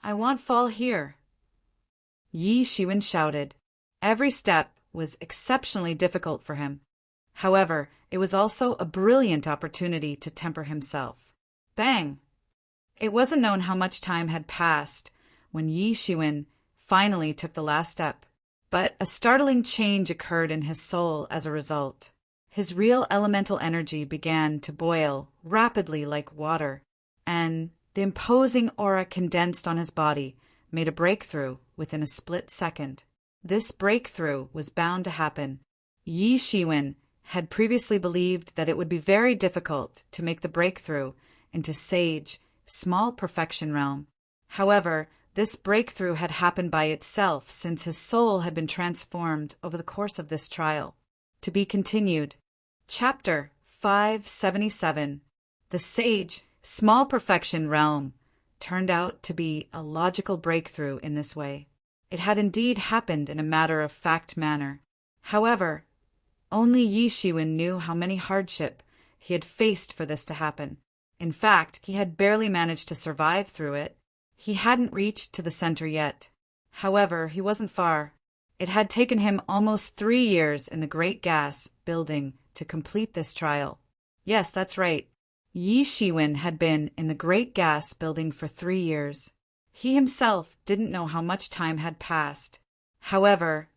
Speaker 1: "I won't fall here," Yi Shiwen shouted. Every step was exceptionally difficult for him. However, it was also a brilliant opportunity to temper himself. Bang! It wasn't known how much time had passed when Yi Shiwen finally took the last step, but a startling change occurred in his soul as a result. His real elemental energy began to boil rapidly like water, and the imposing aura condensed on his body made a breakthrough within a split second. This breakthrough was bound to happen. Yi Shiwen had previously believed that it would be very difficult to make the breakthrough into sage, small perfection realm. However, this breakthrough had happened by itself since his soul had been transformed over the course of this trial. To be continued. Chapter 577. The sage, small perfection realm turned out to be a logical breakthrough in this way. It had indeed happened in a matter-of-fact manner. However, only Yi Shiwen knew how many hardships he had faced for this to happen. In fact, he had barely managed to survive through it. He hadn't reached to the center yet. However, he wasn't far. It had taken him almost 3 years in the Great Gas building to complete this trial. Yes, that's right. Yi Shiwen had been in the Great Gas building for 3 years. He himself didn't know how much time had passed. However,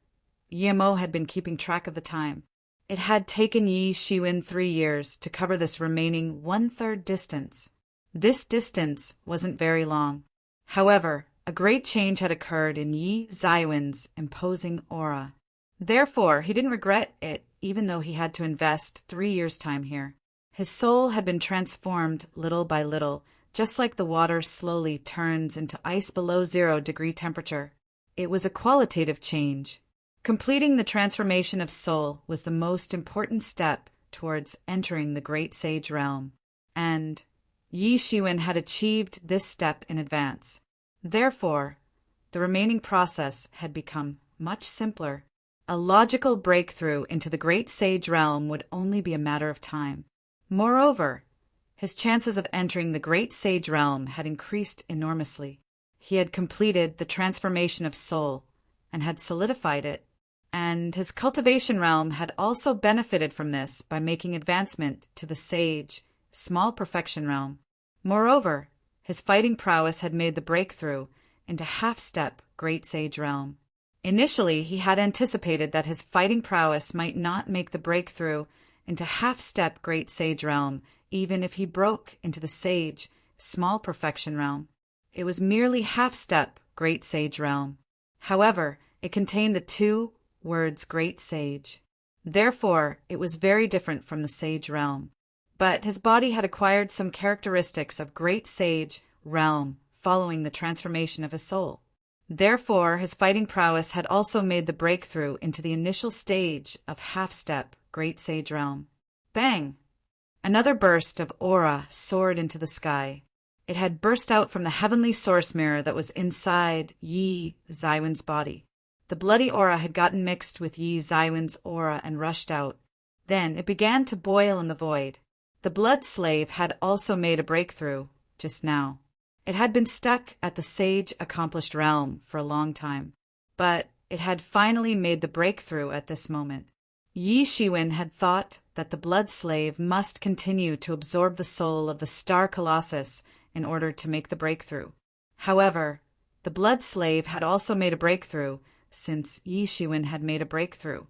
Speaker 1: Yimo had been keeping track of the time. It had taken Yi Shiwen 3 years to cover this remaining 1/3 distance. This distance wasn't very long. However, a great change had occurred in Yi Shiwen's imposing aura. Therefore, he didn't regret it even though he had to invest 3 years' time here. His soul had been transformed little by little, just like the water slowly turns into ice below 0-degree temperature. It was a qualitative change. Completing the transformation of soul was the most important step towards entering the Great Sage realm, and Yi Shiwen had achieved this step in advance. Therefore, the remaining process had become much simpler. A logical breakthrough into the Great Sage realm would only be a matter of time. Moreover, his chances of entering the Great Sage realm had increased enormously. He had completed the transformation of soul and had solidified it, and his cultivation realm had also benefited from this by making advancement to the sage, small perfection realm. Moreover, his fighting prowess had made the breakthrough into half-step Great Sage realm. Initially, he had anticipated that his fighting prowess might not make the breakthrough into half-step Great Sage realm, even if he broke into the sage, small perfection realm. It was merely half-step Great Sage realm. However, it contained the 2 words Great Sage. Therefore, it was very different from the Sage realm. But his body had acquired some characteristics of Great Sage realm following the transformation of his soul. Therefore, his fighting prowess had also made the breakthrough into the initial stage of half-step Great Sage realm. Bang! Another burst of aura soared into the sky. It had burst out from the heavenly source mirror that was inside Yi Shiwen's body. The bloody aura had gotten mixed with Yi Shiwen's aura and rushed out. Then it began to boil in the void. The blood slave had also made a breakthrough just now. It had been stuck at the sage accomplished realm for a long time, but it had finally made the breakthrough at this moment. Yi Shiwen had thought that the blood slave must continue to absorb the soul of the star colossus in order to make the breakthrough. However, the blood slave had also made a breakthrough, since Yi Shiwen had made a breakthrough.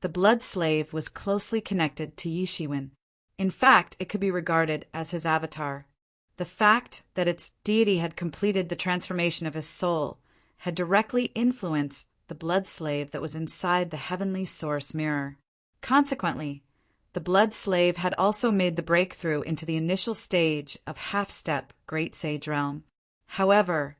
Speaker 1: The blood slave was closely connected to Yi Shiwen. In fact, it could be regarded as his avatar. The fact that its deity had completed the transformation of his soul had directly influenced the blood slave that was inside the heavenly source mirror. Consequently, the blood slave had also made the breakthrough into the initial stage of half-step Great Sage Realm. However,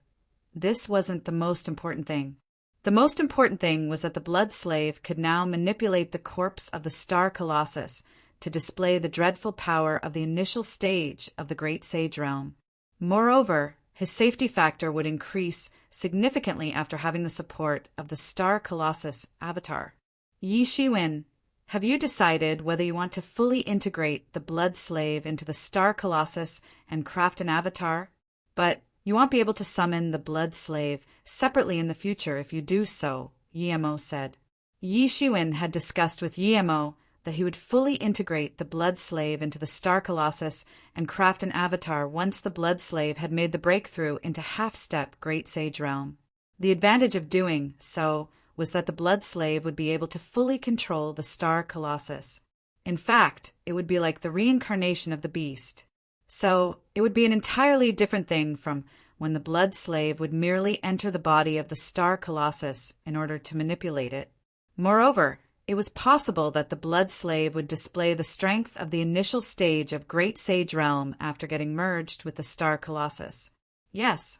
Speaker 1: this wasn't the most important thing. The most important thing was that the blood slave could now manipulate the corpse of the star colossus to display the dreadful power of the initial stage of the Great Sage Realm. Moreover, his safety factor would increase significantly after having the support of the Star Colossus avatar. Yi Shiwen, have you decided whether you want to fully integrate the blood slave into the Star Colossus and craft an avatar? But you won't be able to summon the blood slave separately in the future if you do so, Yemo said. Yi Shiwen had discussed with Yemo that he would fully integrate the blood slave into the Star Colossus and craft an avatar once the blood slave had made the breakthrough into half-step Great Sage Realm. The advantage of doing so was that the blood slave would be able to fully control the Star Colossus. In fact, it would be like the reincarnation of the beast. So, it would be an entirely different thing from when the blood slave would merely enter the body of the Star Colossus in order to manipulate it. Moreover, it was possible that the blood slave would display the strength of the initial stage of Great Sage Realm after getting merged with the Star Colossus. Yes.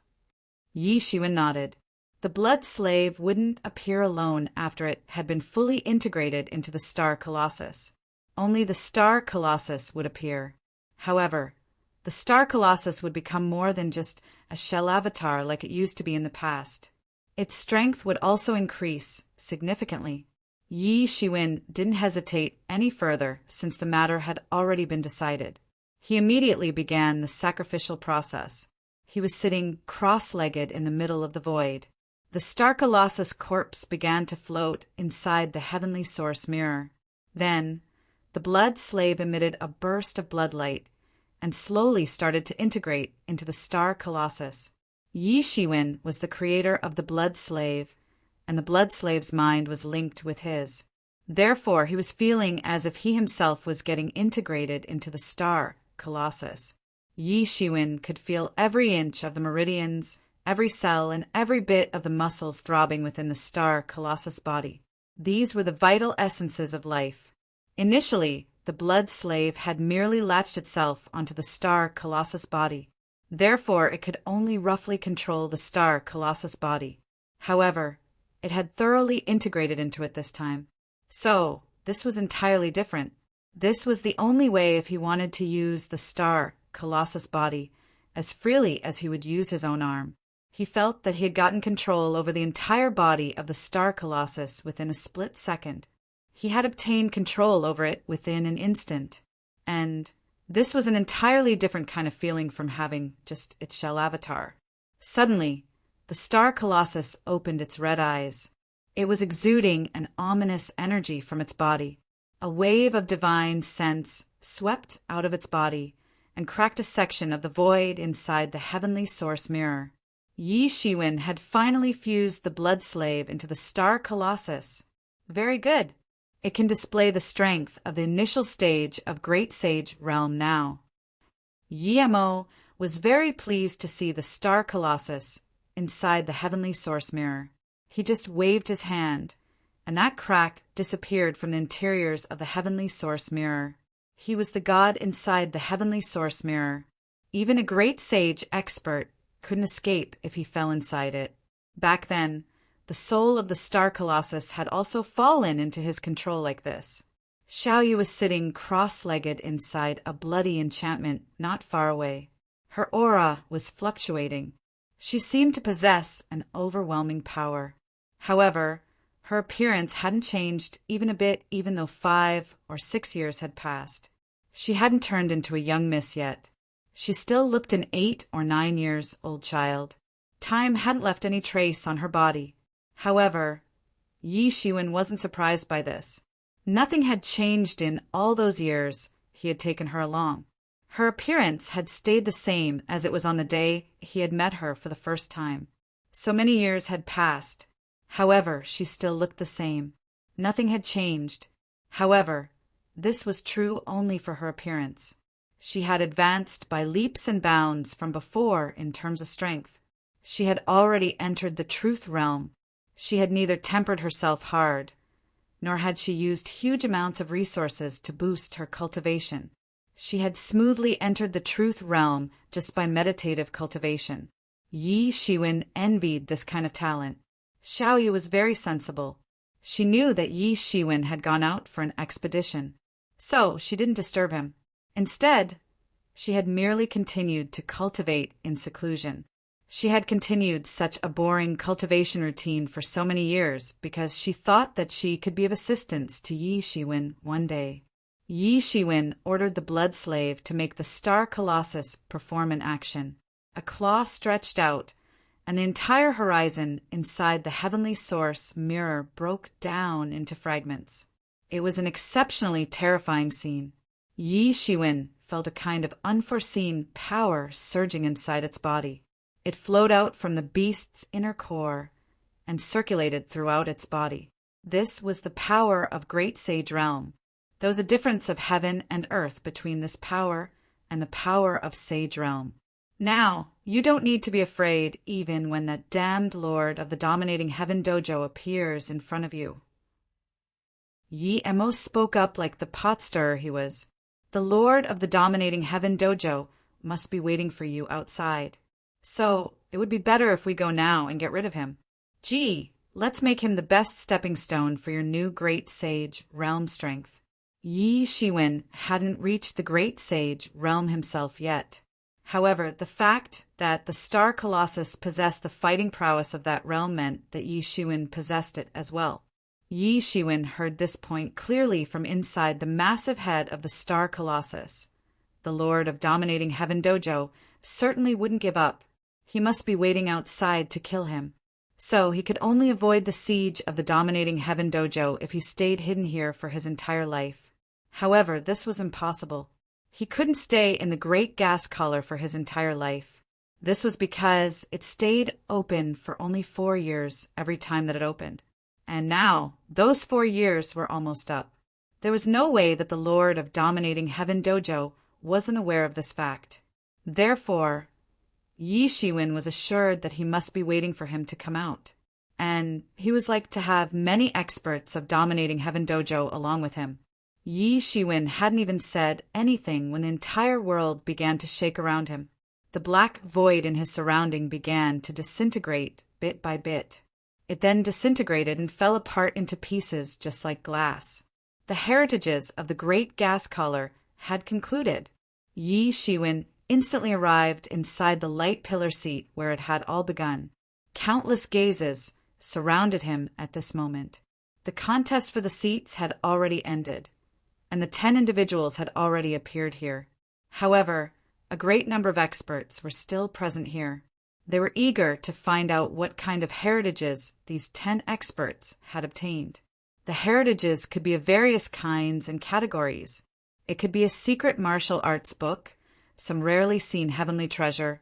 Speaker 1: Yi Shiwen nodded. The blood slave wouldn't appear alone after it had been fully integrated into the Star Colossus. Only the Star Colossus would appear. However, the Star Colossus would become more than just a shell avatar like it used to be in the past. Its strength would also increase significantly. Yi Shiwen didn't hesitate any further since the matter had already been decided. He immediately began the sacrificial process. He was sitting cross-legged in the middle of the void. The Star Colossus corpse began to float inside the heavenly source mirror. Then, the blood slave emitted a burst of blood light and slowly started to integrate into the Star Colossus. Yi Shiwen was the creator of the blood slave, and the blood slave's mind was linked with his. Therefore, he was feeling as if he himself was getting integrated into the Star Colossus. Yi Shiwen could feel every inch of the meridians, every cell, and every bit of the muscles throbbing within the Star Colossus body. These were the vital essences of life. Initially, the blood slave had merely latched itself onto the Star Colossus body. Therefore, it could only roughly control the Star Colossus body. However, it had thoroughly integrated into it this time. So, this was entirely different. This was the only way if he wanted to use the Star Colossus body as freely as he would use his own arm. He felt that he had gotten control over the entire body of the Star Colossus within a split second. He had obtained control over it within an instant. And this was an entirely different kind of feeling from having just its shell avatar. Suddenly, the Star Colossus opened its red eyes. It was exuding an ominous energy from its body. A wave of divine sense swept out of its body and cracked a section of the void inside the heavenly source mirror. Yi Shiwen had finally fused the blood slave into the Star Colossus. Very good. It can display the strength of the initial stage of Great Sage Realm now. Yemo was very pleased to see the Star Colossus inside the heavenly source mirror. He just waved his hand, and that crack disappeared from the interiors of the heavenly source mirror. He was the god inside the heavenly source mirror. Even a great sage expert couldn't escape if he fell inside it. Back then, the soul of the Star Colossus had also fallen into his control like this. Xiaoyu was sitting cross-legged inside a bloody enchantment not far away. Her aura was fluctuating. She seemed to possess an overwhelming power. However, her appearance hadn't changed even a bit, even though 5 or 6 years had passed. She hadn't turned into a young miss yet. She still looked an 8 or 9 years old child. Time hadn't left any trace on her body. However, Yi Shiwen wasn't surprised by this. Nothing had changed in all those years he had taken her along. Her appearance had stayed the same as it was on the day he had met her for the first time. So many years had passed. However, she still looked the same. Nothing had changed. However, this was true only for her appearance. She had advanced by leaps and bounds from before in terms of strength. She had already entered the truth realm. She had neither tempered herself hard, nor had she used huge amounts of resources to boost her cultivation. She had smoothly entered the truth realm just by meditative cultivation. Yi Shiwen envied this kind of talent. Xiaoyu was very sensible. She knew that Yi Shiwen had gone out for an expedition, so she didn't disturb him. Instead, she had merely continued to cultivate in seclusion. She had continued such a boring cultivation routine for so many years because she thought that she could be of assistance to Yi Shiwen one day. Yi Shiwen ordered the blood slave to make the star colossus perform an action. A claw stretched out, and the entire horizon inside the heavenly source mirror broke down into fragments. It was an exceptionally terrifying scene. Yi Shiwen felt a kind of unforeseen power surging inside its body. It flowed out from the beast's inner core and circulated throughout its body. This was the power of Great Sage Realm. There was a difference of heaven and earth between this power and the power of Sage Realm. Now, you don't need to be afraid even when that damned lord of the dominating heaven dojo appears in front of you. Yi Emo spoke up like the pot stirrer he was. The lord of the dominating heaven dojo must be waiting for you outside. So, it would be better if we go now and get rid of him. Gee, let's make him the best stepping stone for your new great sage realm strength. Yi Shiwen hadn't reached the great sage realm himself yet. However, the fact that the star colossus possessed the fighting prowess of that realm meant that Yi Shiwen possessed it as well. Yi Shiwen heard this point clearly from inside the massive head of the star colossus. The lord of dominating heaven dojo certainly wouldn't give up. He must be waiting outside to kill him. So he could only avoid the siege of the dominating heaven dojo if he stayed hidden here for his entire life. However, this was impossible. He couldn't stay in the great gas collar for his entire life. This was because it stayed open for only 4 years every time that it opened. And now, those 4 years were almost up. There was no way that the lord of dominating heaven dojo wasn't aware of this fact. Therefore, Yi Shiwen was assured that he must be waiting for him to come out. And he was like to have many experts of dominating heaven dojo along with him. Yi Shiwen hadn't even said anything when the entire world began to shake around him. The black void in his surrounding began to disintegrate bit by bit. It then disintegrated and fell apart into pieces just like glass. The heritages of the great gas collar had concluded. Yi Shiwen instantly arrived inside the light pillar seat where it had all begun. Countless gazes surrounded him at this moment. The contest for the seats had already ended, and the 10 individuals had already appeared here. However, a great number of experts were still present here. They were eager to find out what kind of heritages these 10 experts had obtained. The heritages could be of various kinds and categories. It could be a secret martial arts book, some rarely seen heavenly treasure,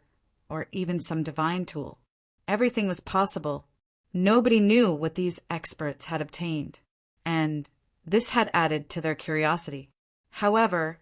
Speaker 1: or even some divine tool. Everything was possible. Nobody knew what these experts had obtained, and this had added to their curiosity. However,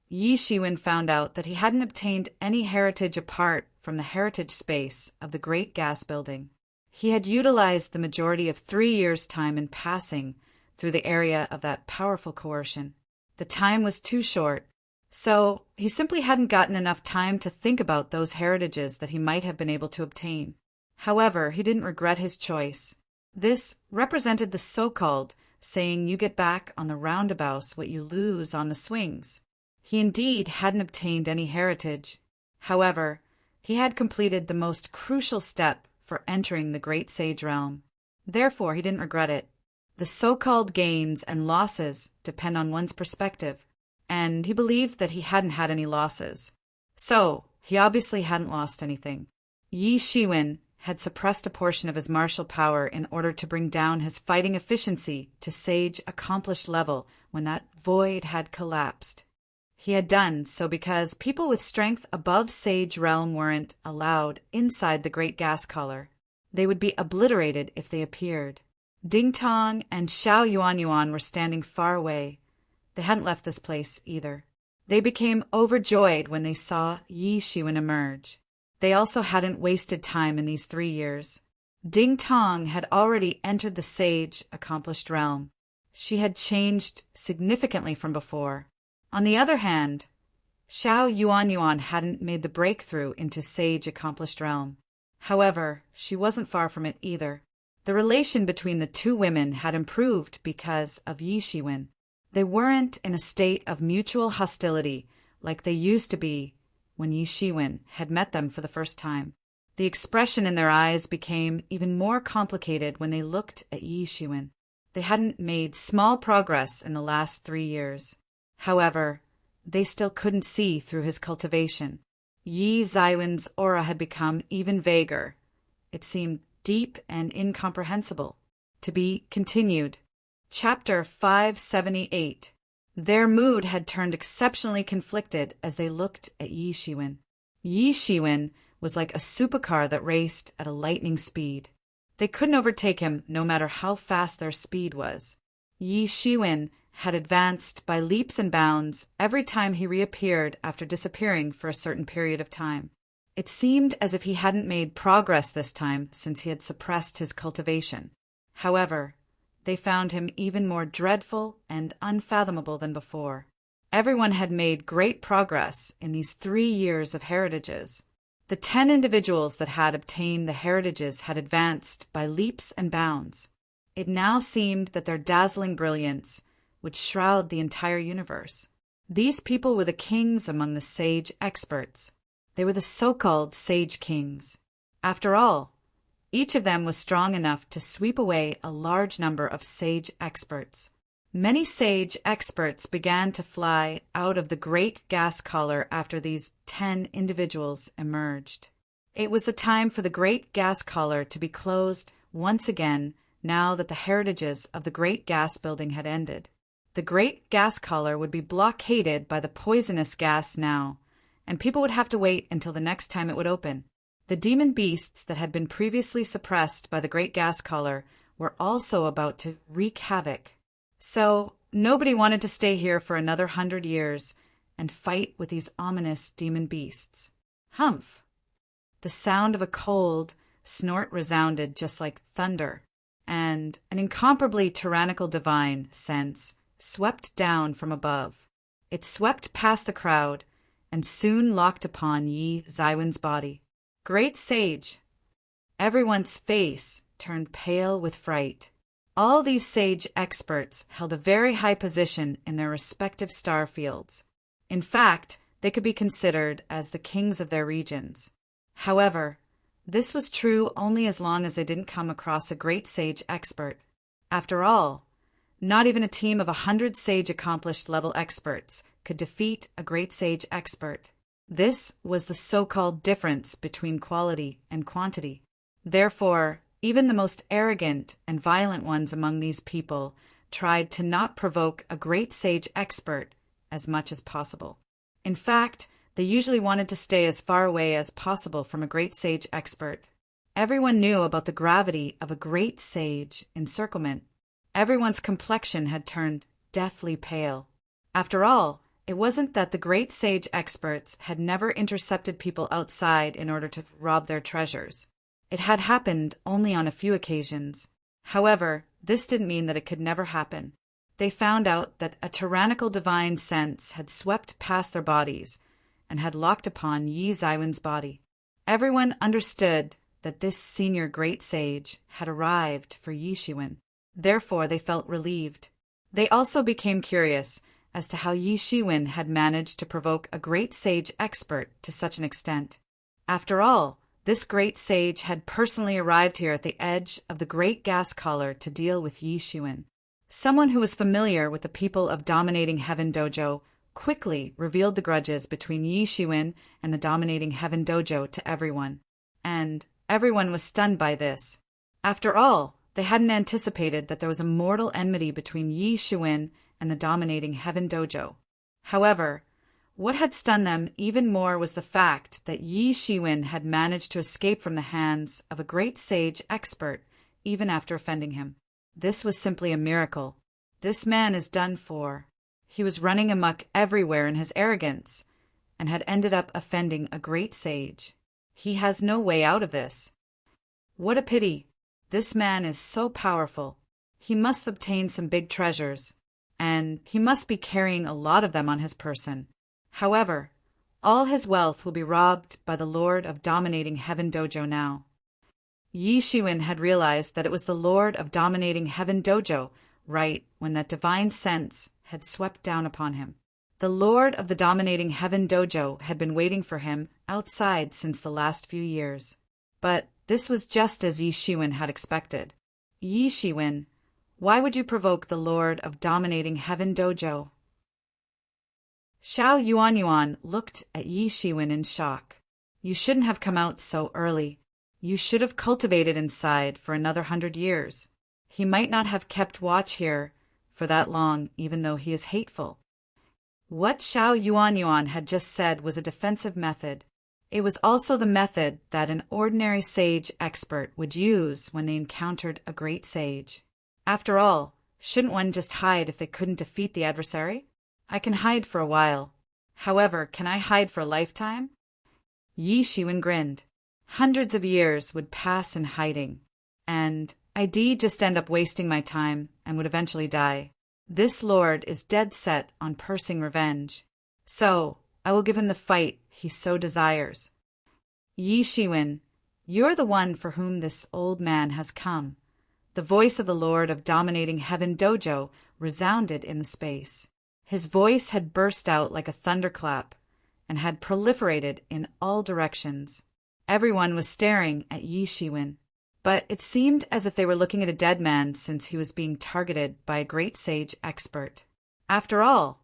Speaker 1: Yi Shiwen found out that he hadn't obtained any heritage apart from the heritage space of the Great Gas Building. He had utilized the majority of 3 years' time in passing through the area of that powerful coercion. The time was too short, so he simply hadn't gotten enough time to think about those heritages that he might have been able to obtain. However, he didn't regret his choice. This represented the so-called saying you get back on the roundabouts what you lose on the swings. He indeed hadn't obtained any heritage. However, he had completed the most crucial step for entering the Great Sage Realm. Therefore, he didn't regret it. The so-called gains and losses depend on one's perspective, and he believed that he hadn't had any losses. So, he obviously hadn't lost anything. Yi Shiwen had suppressed a portion of his martial power in order to bring down his fighting efficiency to sage accomplished level when that void had collapsed. He had done so because people with strength above sage realm weren't allowed inside the great gas collar. They would be obliterated if they appeared. Ding Tong and Xiao Yuan were standing far away. They hadn't left this place either. They became overjoyed when they saw Yi Shiwen emerge. They also hadn't wasted time in these 3 years. Ding Tong had already entered the sage accomplished realm. She had changed significantly from before. On the other hand, Xiao Yuan hadn't made the breakthrough into sage accomplished realm. However, she wasn't far from it either. The relation between the two women had improved because of Yi Shiwen. They weren't in a state of mutual hostility like they used to be when Yi Shiwen had met them for the first time. The expression in their eyes became even more complicated when they looked at Yi Shiwen. They hadn't made small progress in the last 3 years. However, they still couldn't see through his cultivation. Yi Zaiwen's aura had become even vaguer. It seemed deep and incomprehensible. To be continued. Chapter 578. Their mood had turned exceptionally conflicted as they looked at Yi Shiwen. Yi Shiwen was like a supercar that raced at a lightning speed. They couldn't overtake him no matter how fast their speed was. Yi Shiwen had advanced by leaps and bounds every time he reappeared after disappearing for a certain period of time. It seemed as if he hadn't made progress this time since he had suppressed his cultivation. However, they found him even more dreadful and unfathomable than before. Everyone had made great progress in these 3 years of heritages. The 10 individuals that had obtained the heritages had advanced by leaps and bounds. It now seemed that their dazzling brilliance would shroud the entire universe. These people were the kings among the sage experts. They were the so-called sage kings. After all, each of them was strong enough to sweep away a large number of sage experts. Many sage experts began to fly out of the great gas collar after these 10 individuals emerged. It was the time for the great gas collar to be closed once again now that the heritages of the great gas building had ended. The great gas collar would be blockaded by the poisonous gas now, and people would have to wait until the next time it would open. The demon beasts that had been previously suppressed by the great gas collar were also about to wreak havoc. So nobody wanted to stay here for another 100 years and fight with these ominous demon beasts. Humph! The sound of a cold snort resounded just like thunder, and an incomparably tyrannical divine sense swept down from above. It swept past the crowd and soon locked upon Yi Zaiwen's body. Great sage! Everyone's face turned pale with fright. All these sage experts held a very high position in their respective star fields. In fact, they could be considered as the kings of their regions. However, this was true only as long as they didn't come across a great sage expert. After all, not even a team of 100 sage accomplished level experts could defeat a great sage expert. This was the so-called difference between quality and quantity. Therefore, even the most arrogant and violent ones among these people tried to not provoke a great sage expert as much as possible. In fact, they usually wanted to stay as far away as possible from a great sage expert. Everyone knew about the gravity of a great sage encirclement. Everyone's complexion had turned deathly pale. After all, it wasn't that the great sage experts had never intercepted people outside in order to rob their treasures. It had happened only on a few occasions. However, this didn't mean that it could never happen. They found out that a tyrannical divine sense had swept past their bodies and had locked upon Yi Zaiwen's body. Everyone understood that this senior great sage had arrived for Yi Shiwen. Therefore, they felt relieved. They also became curious as to how Yi Shiwen had managed to provoke a great sage expert to such an extent. After all, this great sage had personally arrived here at the edge of the great gas collar to deal with Yi Shiwen. Someone who was familiar with the people of Dominating Heaven Dojo quickly revealed the grudges between Yi Shiwen and the Dominating Heaven Dojo to everyone. And Everyone was stunned by this. After all, they hadn't anticipated that there was a mortal enmity between Yi Shiwen and the dominating Heaven Dojo. However, what had stunned them even more was the fact that Yi Shiwen had managed to escape from the hands of a great sage expert even after offending him. This was simply a miracle. This man is done for. He was running amok everywhere in his arrogance and had ended up offending a great sage. He has no way out of this. What a pity. This man is so powerful. He must have obtained some big treasures, and he must be carrying a lot of them on his person. However, all his wealth will be robbed by the Lord of Dominating Heaven Dojo now. Yi Shiwen had realized that it was the Lord of Dominating Heaven Dojo right when that divine sense had swept down upon him. The Lord of the Dominating Heaven Dojo had been waiting for him outside since the last few years. But this was just as Yi Shiwen had expected. Yi Shiwen, why would you provoke the Lord of Dominating Heaven Dojo? Xiao Yuanyuan looked at Yi Shiwen in shock. You shouldn't have come out so early. You should have cultivated inside for another 100 years. He might not have kept watch here for that long, even though he is hateful. What Xiao Yuanyuan had just said was a defensive method. It was also the method that an ordinary sage expert would use when they encountered a great sage. After all, shouldn't one just hide if they couldn't defeat the adversary? I can hide for a while. However, can I hide for a lifetime? Yi Shiwen grinned. Hundreds of years would pass in hiding, and I'd just end up wasting my time and would eventually die. This lord is dead set on pursing revenge. So, I will give him the fight he so desires. Yi Shiwen, you're the one for whom this old man has come. The voice of the Lord of Dominating Heaven Dojo resounded in the space. His voice had burst out like a thunderclap and had proliferated in all directions. Everyone was staring at Yi Shiwen, but it seemed as if they were looking at a dead man since he was being targeted by a great sage expert. After all,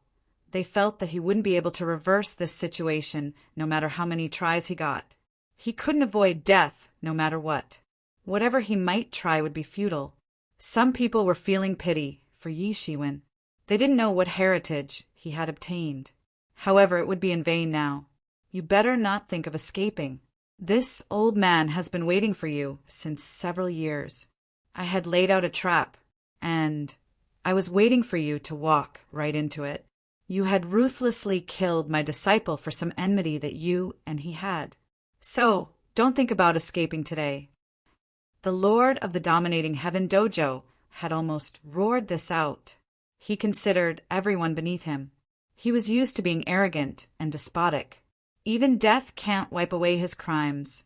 Speaker 1: they felt that he wouldn't be able to reverse this situation no matter how many tries he got. He couldn't avoid death no matter what. Whatever he might try would be futile. Some people were feeling pity for Yi Shiwen. They didn't know what heritage he had obtained. However, it would be in vain now. You better not think of escaping. This old man has been waiting for you since several years. I had laid out a trap, and I was waiting for you to walk right into it. You had ruthlessly killed my disciple for some enmity that you and he had. So, don't think about escaping today. The Lord of the Dominating Heaven Dojo had almost roared this out. He considered everyone beneath him. He was used to being arrogant and despotic. Even death can't wipe away his crimes.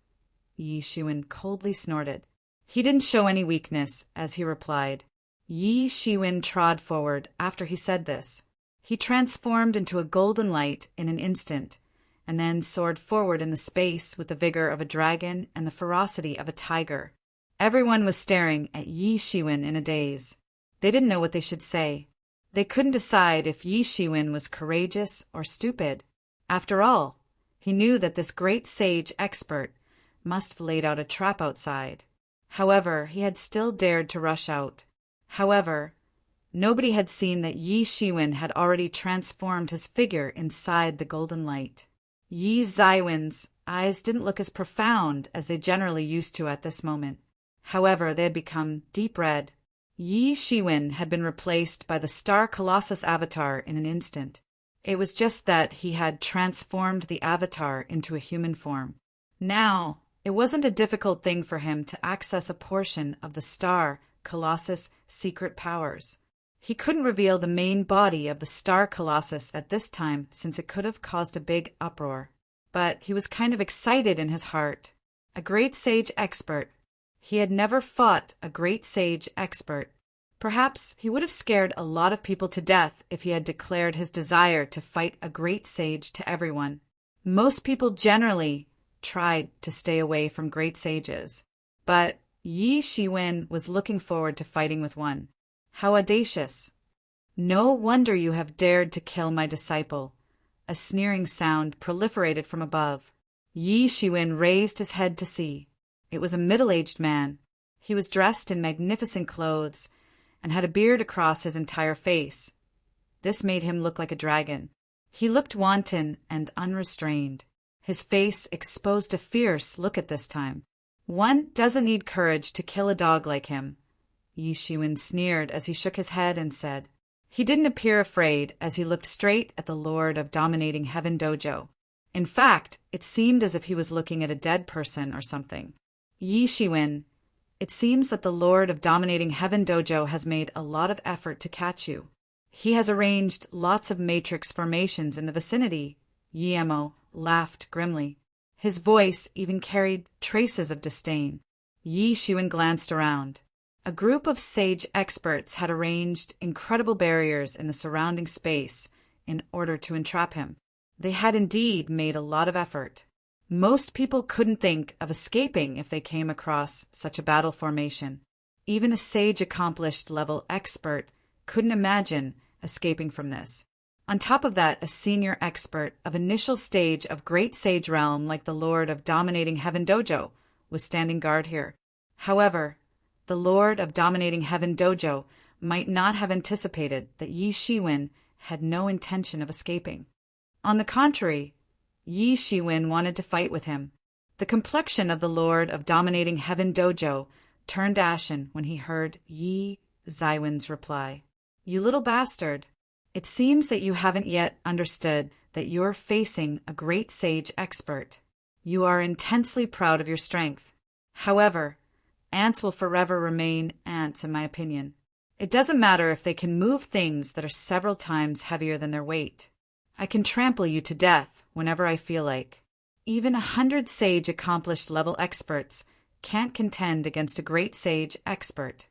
Speaker 1: Yi Shiwen coldly snorted. He didn't show any weakness as he replied. Yi Shiwen trod forward after he said this. He transformed into a golden light in an instant, and then soared forward in the space with the vigor of a dragon and the ferocity of a tiger. Everyone was staring at Yi Shiwen in a daze. They didn't know what they should say. They couldn't decide if Yi Shiwen was courageous or stupid. After all, he knew that this great sage expert must have laid out a trap outside. However, he had still dared to rush out. However, nobody had seen that Yi Shiwen had already transformed his figure inside the golden light. Yi Shiwen's eyes didn't look as profound as they generally used to at this moment. However, they had become deep red. Yi Shiwen had been replaced by the Star Colossus avatar in an instant. It was just that he had transformed the avatar into a human form. Now, it wasn't a difficult thing for him to access a portion of the Star Colossus' secret powers. He couldn't reveal the main body of the Star Colossus at this time since it could have caused a big uproar. But he was kind of excited in his heart. A great sage expert. He had never fought a great sage expert. Perhaps he would have scared a lot of people to death if he had declared his desire to fight a great sage to everyone. Most people generally tried to stay away from great sages, but Yi Shiwen was looking forward to fighting with one. How audacious! No wonder you have dared to kill my disciple. A sneering sound proliferated from above. Yi Shiwen raised his head to see. It was a middle-aged man. He was dressed in magnificent clothes and had a beard across his entire face. This made him look like a dragon. He looked wanton and unrestrained. His face exposed a fierce look at this time. One doesn't need courage to kill a dog like him. Yi Shiwen sneered as he shook his head and said. He didn't appear afraid as he looked straight at the Lord of Dominating Heaven Dojo. In fact, it seemed as if he was looking at a dead person or something. Yi Shiwen, it seems that the Lord of Dominating Heaven Dojo has made a lot of effort to catch you. He has arranged lots of matrix formations in the vicinity. Yi laughed grimly. His voice even carried traces of disdain. Yi Shiwen glanced around. A group of sage experts had arranged incredible barriers in the surrounding space in order to entrap him. They had indeed made a lot of effort. Most people couldn't think of escaping if they came across such a battle formation. Even a sage accomplished level expert couldn't imagine escaping from this. On top of that, a senior expert of initial stage of Great Sage Realm like the Lord of Dominating Heaven Dojo was standing guard here. However, the Lord of Dominating Heaven Dojo might not have anticipated that Yi Shiwen had no intention of escaping. On the contrary, Yi Shiwen wanted to fight with him. The complexion of the Lord of Dominating Heaven Dojo turned ashen when he heard Yi Zaiwen's reply. You little bastard. It seems that you haven't yet understood that you're facing a great sage expert. You are intensely proud of your strength. However, ants will forever remain ants, in my opinion. It doesn't matter if they can move things that are several times heavier than their weight. I can trample you to death whenever I feel like. Even 100 sage accomplished level experts can't contend against a great sage expert.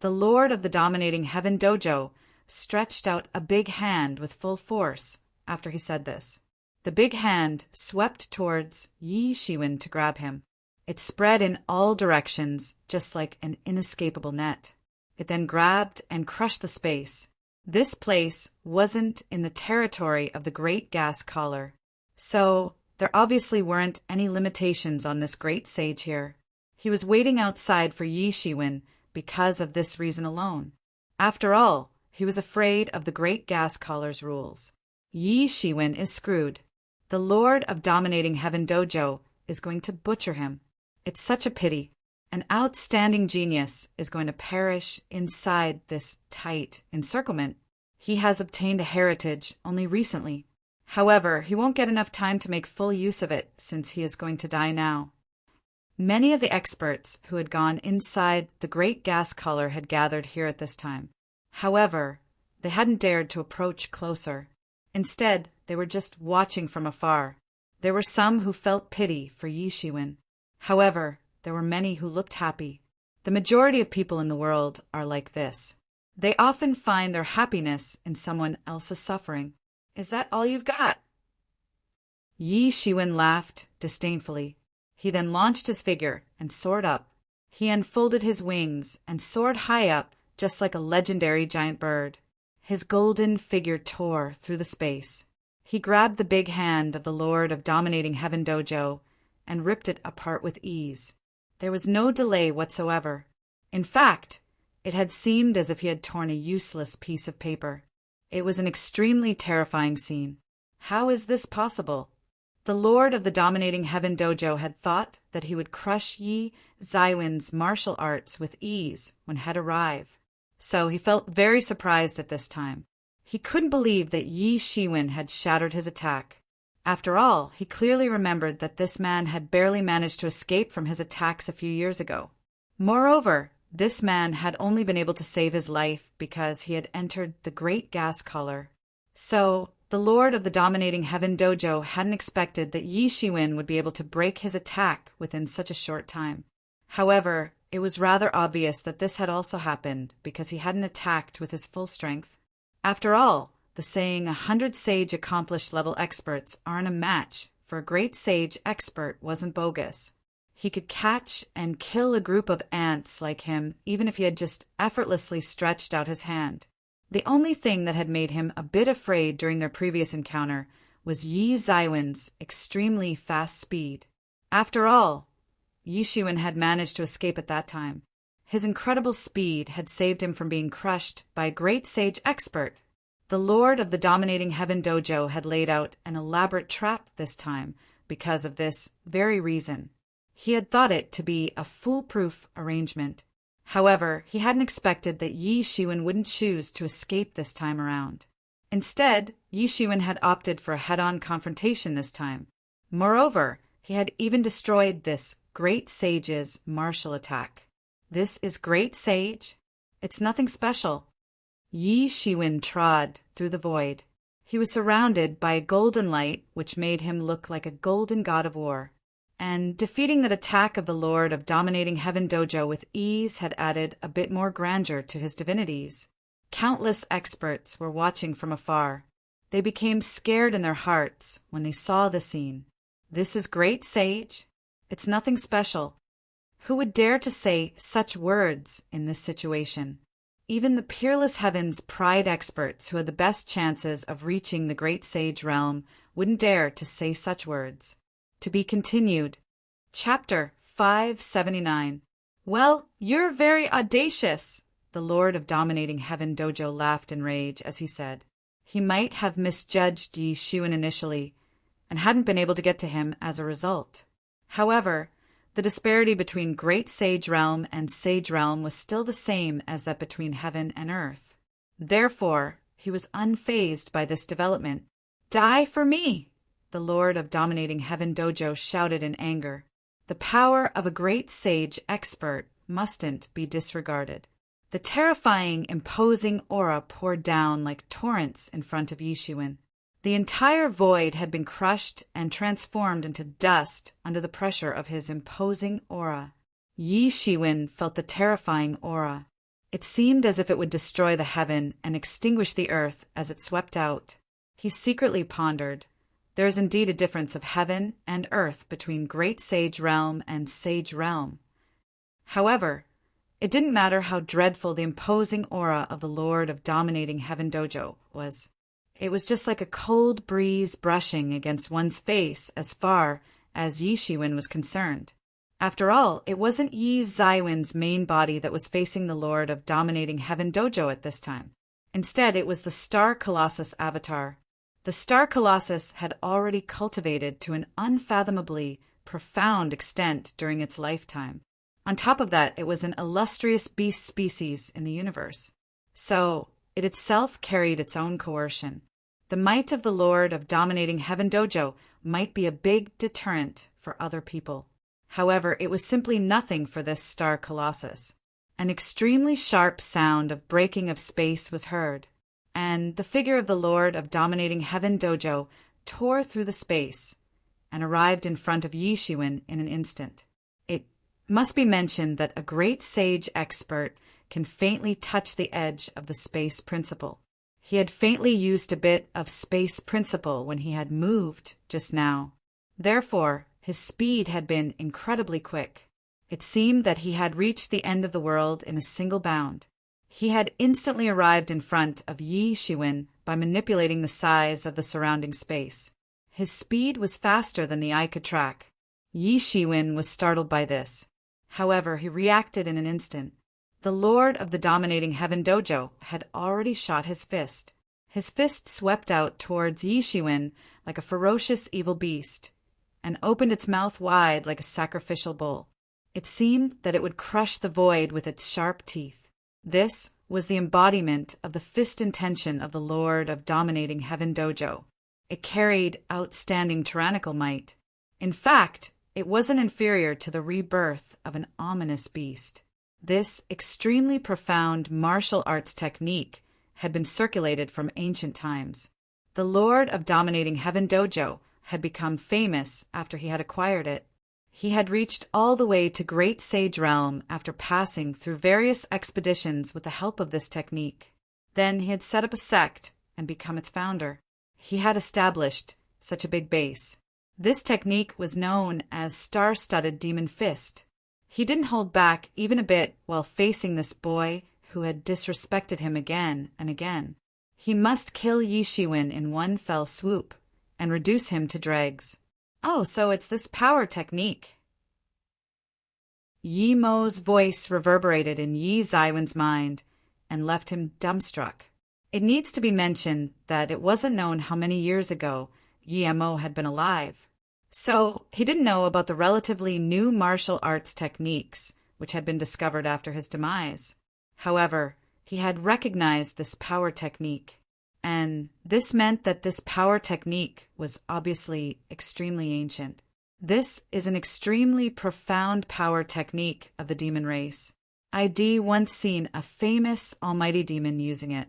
Speaker 1: The Lord of the Dominating Heaven Dojo stretched out a big hand with full force after he said this. The big hand swept towards Yi Shiwen to grab him. It spread in all directions, just like an inescapable net. It then grabbed and crushed the space. This place wasn't in the territory of the Great Gas Collar, so there obviously weren't any limitations on this great sage here. He was waiting outside for Yi Shiwen because of this reason alone. After all, he was afraid of the Great Gas Collar's rules. Yi Shiwen is screwed. The Lord of Dominating Heaven Dojo is going to butcher him. It's such a pity. An outstanding genius is going to perish inside this tight encirclement. He has obtained a heritage only recently. However, he won't get enough time to make full use of it since he is going to die now. Many of the experts who had gone inside the Great Gas Collar had gathered here at this time. However, they hadn't dared to approach closer. Instead, they were just watching from afar. There were some who felt pity for Yi Shiwen. However, there were many who looked happy. The majority of people in the world are like this. They often find their happiness in someone else's suffering. Is that all you've got? Yi Shiwen laughed disdainfully. He then launched his figure and soared up. He unfolded his wings and soared high up, just like a legendary giant bird. His golden figure tore through the space. He grabbed the big hand of the Lord of Dominating Heaven Dojo and ripped it apart with ease. There was no delay whatsoever. In fact, it had seemed as if he had torn a useless piece of paper. It was an extremely terrifying scene. How is this possible? The Lord of the Dominating Heaven Dojo had thought that he would crush Yi Zaiwen's martial arts with ease when he'd arrive. So he felt very surprised at this time. He couldn't believe that Yi Shiwen had shattered his attack. After all, he clearly remembered that this man had barely managed to escape from his attacks a few years ago. Moreover, this man had only been able to save his life because he had entered the Great Gas Collar. So, the Lord of the Dominating Heaven Dojo hadn't expected that Yi Shiwen would be able to break his attack within such a short time. However, it was rather obvious that this had also happened because he hadn't attacked with his full strength. After all, the saying 100 sage accomplished level experts aren't a match for a great sage expert wasn't bogus. He could catch and kill a group of ants like him even if he had just effortlessly stretched out his hand. The only thing that had made him a bit afraid during their previous encounter was Yi Zaiwen's extremely fast speed. After all, Yishuan had managed to escape at that time. His incredible speed had saved him from being crushed by a great sage expert. The Lord of the Dominating Heaven Dojo had laid out an elaborate trap this time because of this very reason. He had thought it to be a foolproof arrangement. However, he hadn't expected that Yishuan wouldn't choose to escape this time around. Instead, Yishuan had opted for a head-on confrontation this time. Moreover, he had even destroyed this great sage's martial attack. This is great sage? It's nothing special. Yishuan trod through the void. He was surrounded by a golden light which made him look like a golden god of war. And defeating that attack of the Lord of Dominating Heaven Dojo with ease had added a bit more grandeur to his divinities. Countless experts were watching from afar. They became scared in their hearts when they saw the scene. This is great sage? It's nothing special. Who would dare to say such words in this situation? Even the peerless heaven's pride experts who had the best chances of reaching the great sage realm wouldn't dare to say such words. To be continued. Chapter 579. Well, you're very audacious, the Lord of Dominating Heaven Dojo laughed in rage as he said. He might have misjudged Yishuan initially, and hadn't been able to get to him as a result. However, the disparity between Great Sage Realm and Sage Realm was still the same as that between heaven and earth. Therefore, he was unfazed by this development. Die for me! The Lord of Dominating Heaven Dojo shouted in anger. The power of a great sage expert mustn't be disregarded. The terrifying, imposing aura poured down like torrents in front of Yishuan. The entire void had been crushed and transformed into dust under the pressure of his imposing aura. Yishuan felt the terrifying aura. It seemed as if it would destroy the heaven and extinguish the earth as it swept out. He secretly pondered. There is indeed a difference of heaven and earth between Great Sage Realm and Sage Realm. However, it didn't matter how dreadful the imposing aura of the Lord of Dominating Heaven Dojo was. It was just like a cold breeze brushing against one's face as far as Yishuan was concerned. After all, it wasn't Yi Zaiwen's main body that was facing the Lord of Dominating Heaven Dojo at this time. Instead, it was the Star Colossus avatar. The Star Colossus had already cultivated to an unfathomably profound extent during its lifetime. On top of that, it was an illustrious beast species in the universe. So, it itself carried its own coercion. The might of the Lord of Dominating Heaven Dojo might be a big deterrent for other people. However, it was simply nothing for this Star Colossus. An extremely sharp sound of breaking of space was heard, and the figure of the Lord of Dominating Heaven Dojo tore through the space and arrived in front of Yishuan in an instant. It must be mentioned that a great sage expert can faintly touch the edge of the space principle. He had faintly used a bit of space principle when he had moved just now. Therefore, his speed had been incredibly quick. It seemed that he had reached the end of the world in a single bound. He had instantly arrived in front of Yishuan by manipulating the size of the surrounding space. His speed was faster than the eye could track. Yishuan was startled by this. However, he reacted in an instant. The Lord of the Dominating Heaven Dojo had already shot his fist. His fist swept out towards Yishuan like a ferocious evil beast, and opened its mouth wide like a sacrificial bull. It seemed that it would crush the void with its sharp teeth. This was the embodiment of the fist intention of the Lord of Dominating Heaven Dojo. It carried outstanding tyrannical might. In fact, it wasn't inferior to the rebirth of an ominous beast. This extremely profound martial arts technique had been circulated from ancient times. The Lord of Dominating Heaven Dojo had become famous after he had acquired it. He had reached all the way to Great Sage Realm after passing through various expeditions with the help of this technique. Then he had set up a sect and become its founder. He had established such a big base. This technique was known as Star-Studded Demon Fist. He didn't hold back even a bit while facing this boy who had disrespected him again and again. He must kill Yishuan in one fell swoop and reduce him to dregs. Oh, so it's this power technique. Yi Mo's voice reverberated in Yi Zaiwen's mind and left him dumbstruck. It needs to be mentioned that it wasn't known how many years ago Yi Mo had been alive. So he didn't know about the relatively new martial arts techniques which had been discovered after his demise. However, he had recognized this power technique, and this meant that this power technique was obviously extremely ancient. This is an extremely profound power technique of the demon race. I'd once seen a famous almighty demon using it.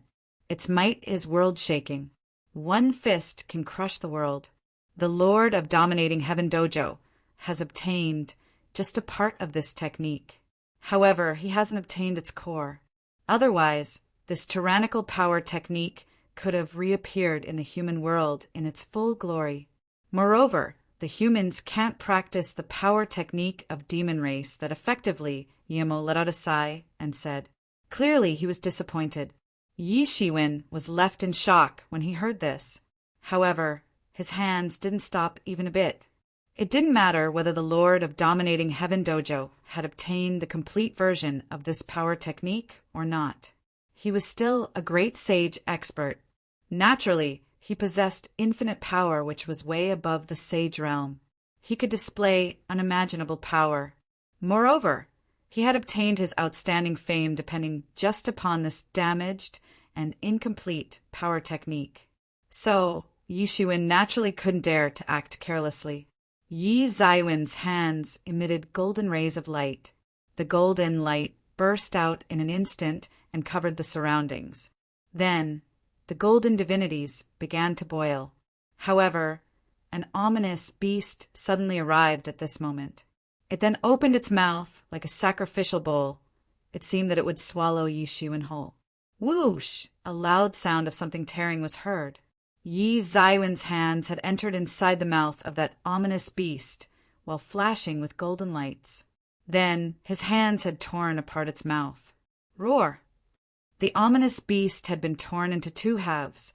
Speaker 1: Its might is world-shaking. One fist can crush the world. The Lord of Dominating Heaven Dojo has obtained just a part of this technique. However, he hasn't obtained its core. Otherwise, this tyrannical power technique could have reappeared in the human world in its full glory. Moreover, the humans can't practice the power technique of demon race that effectively. Yimo let out a sigh and said. Clearly he was disappointed. Yi Shiwen was left in shock when he heard this. However, his hands didn't stop even a bit. It didn't matter whether the Lord of Dominating Heaven Dojo had obtained the complete version of this power technique or not. He was still a great sage expert. Naturally, he possessed infinite power which was way above the sage realm. He could display unimaginable power. Moreover, he had obtained his outstanding fame depending just upon this damaged and incomplete power technique. So, Yi Shiwen naturally couldn't dare to act carelessly. Yi Zaiwen's hands emitted golden rays of light. The golden light burst out in an instant and covered the surroundings. Then, the golden divinities began to boil. However, an ominous beast suddenly arrived at this moment. It then opened its mouth like a sacrificial bowl. It seemed that it would swallow Yi Shiwen whole. Whoosh! A loud sound of something tearing was heard. Yi Zaiwen's hands had entered inside the mouth of that ominous beast while flashing with golden lights. Then his hands had torn apart its mouth. Roar! The ominous beast had been torn into two halves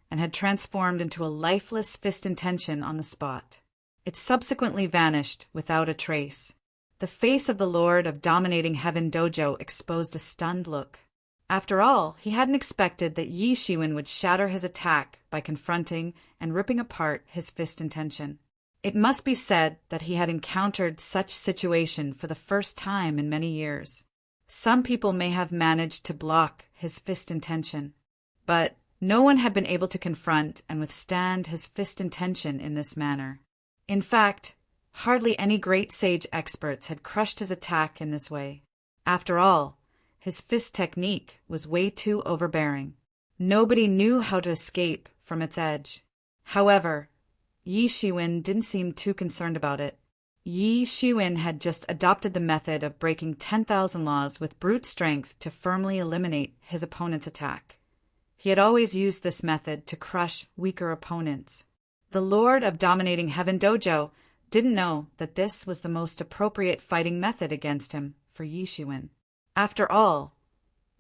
Speaker 1: and had transformed into a lifeless fist intention on the spot. It subsequently vanished without a trace. The face of the Lord of Dominating Heaven Dojo exposed a stunned look. After all, he hadn't expected that Yi Shiwen would shatter his attack by confronting and ripping apart his fist intention. It must be said that he had encountered such situation for the first time in many years. Some people may have managed to block his fist intention, but no one had been able to confront and withstand his fist intention in this manner. In fact, hardly any great sage experts had crushed his attack in this way. After all, his fist technique was way too overbearing. Nobody knew how to escape from its edge. However, Yi Shiwen didn't seem too concerned about it. Yi Shiwen had just adopted the method of breaking 10,000 laws with brute strength to firmly eliminate his opponent's attack. He had always used this method to crush weaker opponents. The Lord of Dominating Heaven Dojo didn't know that this was the most appropriate fighting method against him for Yi Shiwen. After all,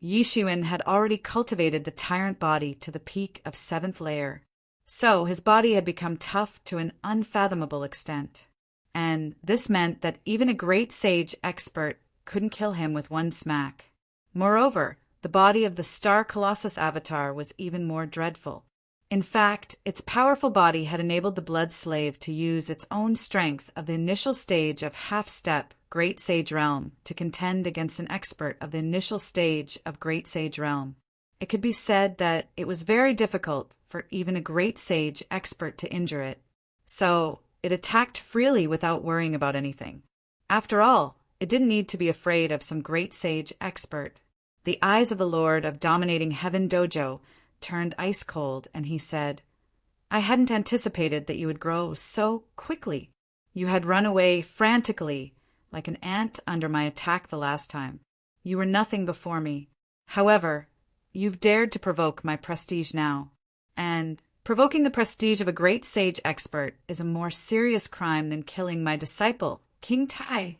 Speaker 1: Yi Shiwen had already cultivated the tyrant body to the peak of 7th layer, so his body had become tough to an unfathomable extent. And this meant that even a great sage expert couldn't kill him with one smack. Moreover, the body of the Star Colossus avatar was even more dreadful. In fact, its powerful body had enabled the Blood Slave to use its own strength of the initial stage of half-step Great Sage Realm to contend against an expert of the initial stage of Great Sage Realm. It could be said that it was very difficult for even a great sage expert to injure it. So, it attacked freely without worrying about anything. After all, it didn't need to be afraid of some great sage expert. The eyes of the Lord of Dominating Heaven Dojo turned ice cold, and he said, I hadn't anticipated that you would grow so quickly. You had run away frantically, like an ant under my attack the last time. You were nothing before me. However, you've dared to provoke my prestige now. And provoking the prestige of a great sage expert is a more serious crime than killing my disciple, King Tai.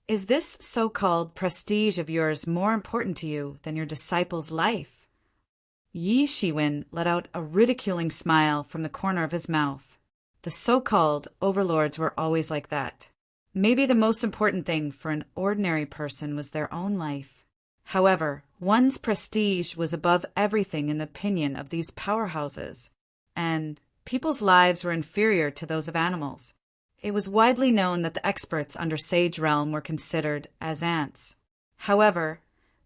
Speaker 1: Is this so-called prestige of yours more important to you than your disciple's life? Yi Shiwen let out a ridiculing smile from the corner of his mouth. The so-called overlords were always like that. Maybe the most important thing for an ordinary person was their own life. However, one's prestige was above everything in the opinion of these powerhouses, and people's lives were inferior to those of animals. It was widely known that the experts under Sage Realm were considered as ants. However,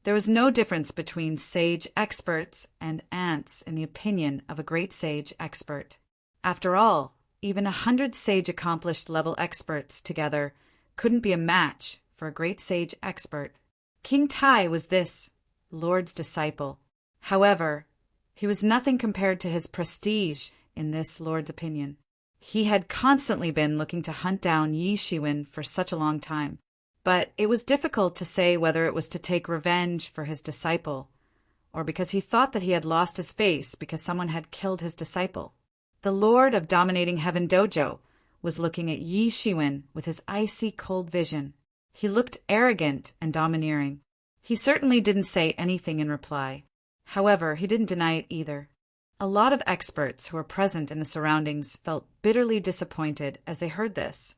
Speaker 1: there was no difference between sage experts and ants in the opinion of a great sage expert. After all, even 100 sage accomplished level experts together couldn't be a match for a great sage expert. King Tai was this Lord's disciple. However, he was nothing compared to his prestige in this Lord's opinion. He had constantly been looking to hunt down Yi Shiwen for such a long time, but it was difficult to say whether it was to take revenge for his disciple, or because he thought that he had lost his face because someone had killed his disciple. The Lord of Dominating Heaven Dojo was looking at Yi Shiwen with his icy cold vision. He looked arrogant and domineering. He certainly didn't say anything in reply. However, he didn't deny it either. A lot of experts who were present in the surroundings felt bitterly disappointed as they heard this,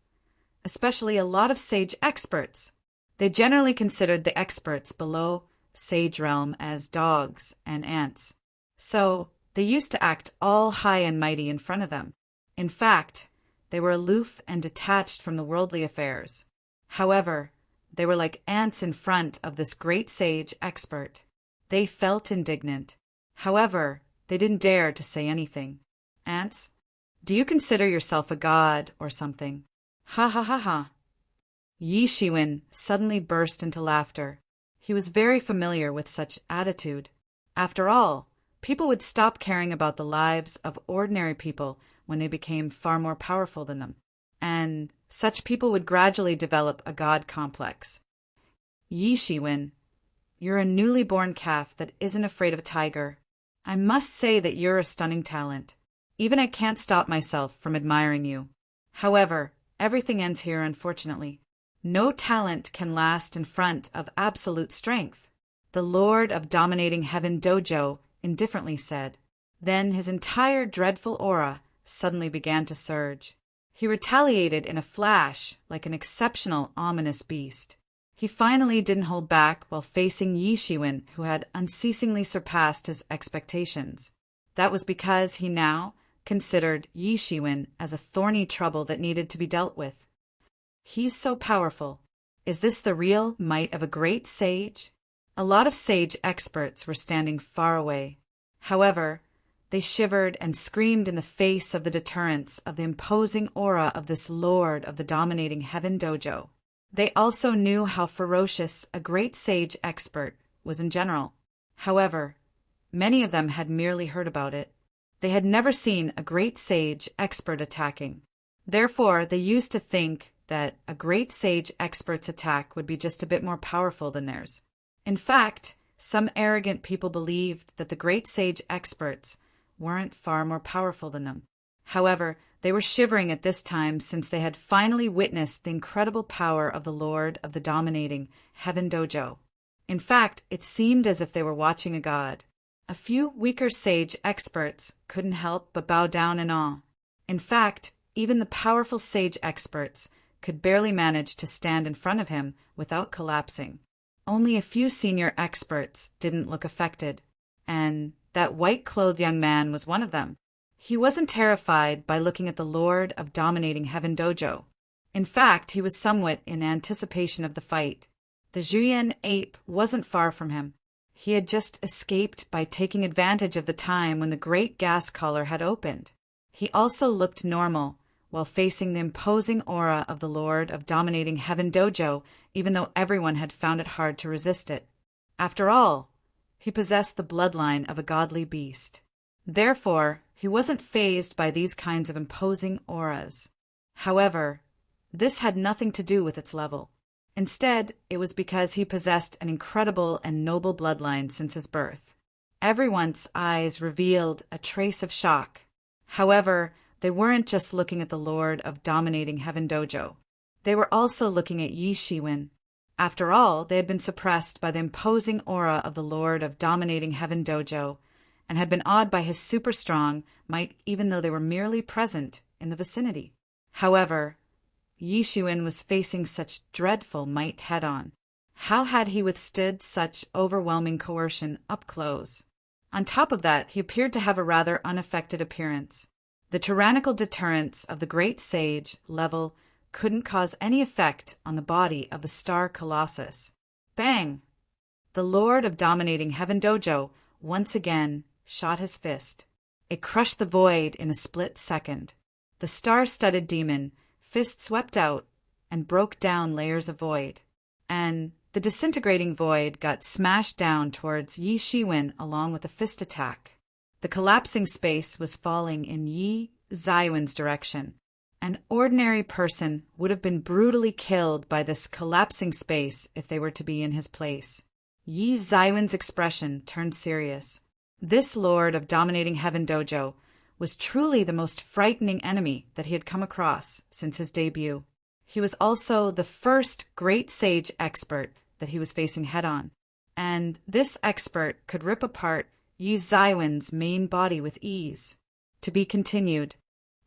Speaker 1: especially a lot of sage experts. They generally considered the experts below Sage Realm as dogs and ants. So they used to act all high and mighty in front of them. In fact, they were aloof and detached from the worldly affairs. However, they were like ants in front of this great sage expert. They felt indignant. However, they didn't dare to say anything. Ants, do you consider yourself a god or something? Ha ha ha ha. Yi Shiwen suddenly burst into laughter. He was very familiar with such attitude. After all, people would stop caring about the lives of ordinary people when they became far more powerful than them, and such people would gradually develop a god complex. Yi Shiwen, you're a newly born calf that isn't afraid of a tiger. I must say that you're a stunning talent. Even I can't stop myself from admiring you. However, everything ends here, unfortunately. No talent can last in front of absolute strength. The Lord of Dominating Heaven Dojo indifferently said. Then his entire dreadful aura suddenly began to surge. He retaliated in a flash like an exceptional, ominous beast. He finally didn't hold back while facing Yi Shiwen, who had unceasingly surpassed his expectations. That was because he now considered Yi Shiwen as a thorny trouble that needed to be dealt with. He's so powerful. Is this the real might of a great sage? A lot of sage experts were standing far away. However, they shivered and screamed in the face of the deterrence of the imposing aura of this Lord of the Dominating Heaven Dojo. They also knew how ferocious a great sage expert was in general. However, many of them had merely heard about it. They had never seen a great sage expert attacking. Therefore, they used to think that a great sage expert's attack would be just a bit more powerful than theirs. In fact, some arrogant people believed that the great sage experts weren't far more powerful than them. However, they were shivering at this time since they had finally witnessed the incredible power of the Lord of the Dominating Heaven Dojo. In fact, it seemed as if they were watching a god. A few weaker sage experts couldn't help but bow down in awe. In fact, even the powerful sage experts could barely manage to stand in front of him without collapsing. Only a few senior experts didn't look affected, and that white-clothed young man was one of them. He wasn't terrified by looking at the Lord of Dominating Heaven Dojo. In fact, he was somewhat in anticipation of the fight. The Juyen ape wasn't far from him. He had just escaped by taking advantage of the time when the great gas collar had opened. He also looked normal while facing the imposing aura of the Lord of Dominating Heaven Dojo, even though everyone had found it hard to resist it. After all, he possessed the bloodline of a godly beast. Therefore, he wasn't fazed by these kinds of imposing auras. However, this had nothing to do with its level. Instead, it was because he possessed an incredible and noble bloodline since his birth. Everyone's eyes revealed a trace of shock. However, they weren't just looking at the Lord of Dominating Heaven Dojo. They were also looking at Yi Shiwen. After all, they had been suppressed by the imposing aura of the Lord of Dominating Heaven Dojo, and had been awed by his super-strong might even though they were merely present in the vicinity. However, Yi Shiwen was facing such dreadful might head-on. How had he withstood such overwhelming coercion up close? On top of that, he appeared to have a rather unaffected appearance. The tyrannical deterrence of the great sage level couldn't cause any effect on the body of the star colossus. Bang! The Lord of Dominating Heaven Dojo once again shot his fist. It crushed the void in a split second. The star-studded demon fist swept out and broke down layers of void. And the disintegrating void got smashed down towards Yi Shiwen along with a fist attack. The collapsing space was falling in Yi Zaiwen's direction. An ordinary person would have been brutally killed by this collapsing space if they were to be in his place. Yi Zaiwen's expression turned serious. This Lord of Dominating Heaven Dojo was truly the most frightening enemy that he had come across since his debut. He was also the first great sage expert that he was facing head-on, and this expert could rip apart Yi Zaiwen's main body with ease. To be continued.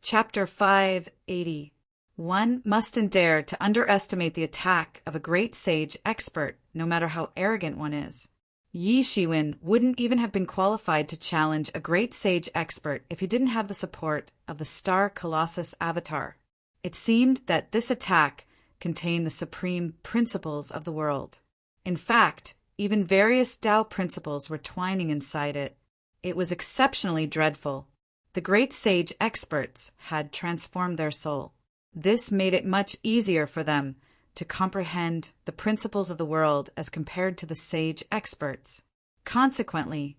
Speaker 1: Chapter 580. One mustn't dare to underestimate the attack of a great sage expert, no matter how arrogant one is. Yi Shiwen wouldn't even have been qualified to challenge a great sage expert if he didn't have the support of the Star Colossus avatar. It seemed that this attack contained the supreme principles of the world. In fact, even various Tao principles were twining inside it. It was exceptionally dreadful. The great sage experts had transformed their soul. This made it much easier for them to comprehend the principles of the world as compared to the sage experts. Consequently,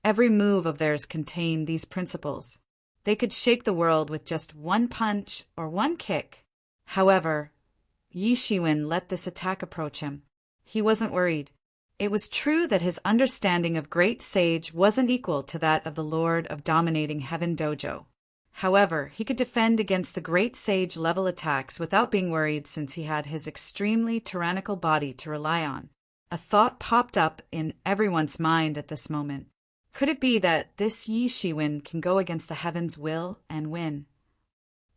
Speaker 1: every move of theirs contained these principles. They could shake the world with just one punch or one kick. However, Yi Shiwen let this attack approach him. He wasn't worried. It was true that his understanding of great sage wasn't equal to that of the Lord of Dominating Heaven Dojo. However, he could defend against the great sage level attacks without being worried since he had his extremely tyrannical body to rely on. A thought popped up in everyone's mind at this moment. Could it be that this Yi Shiwen can go against the heavens' will and win?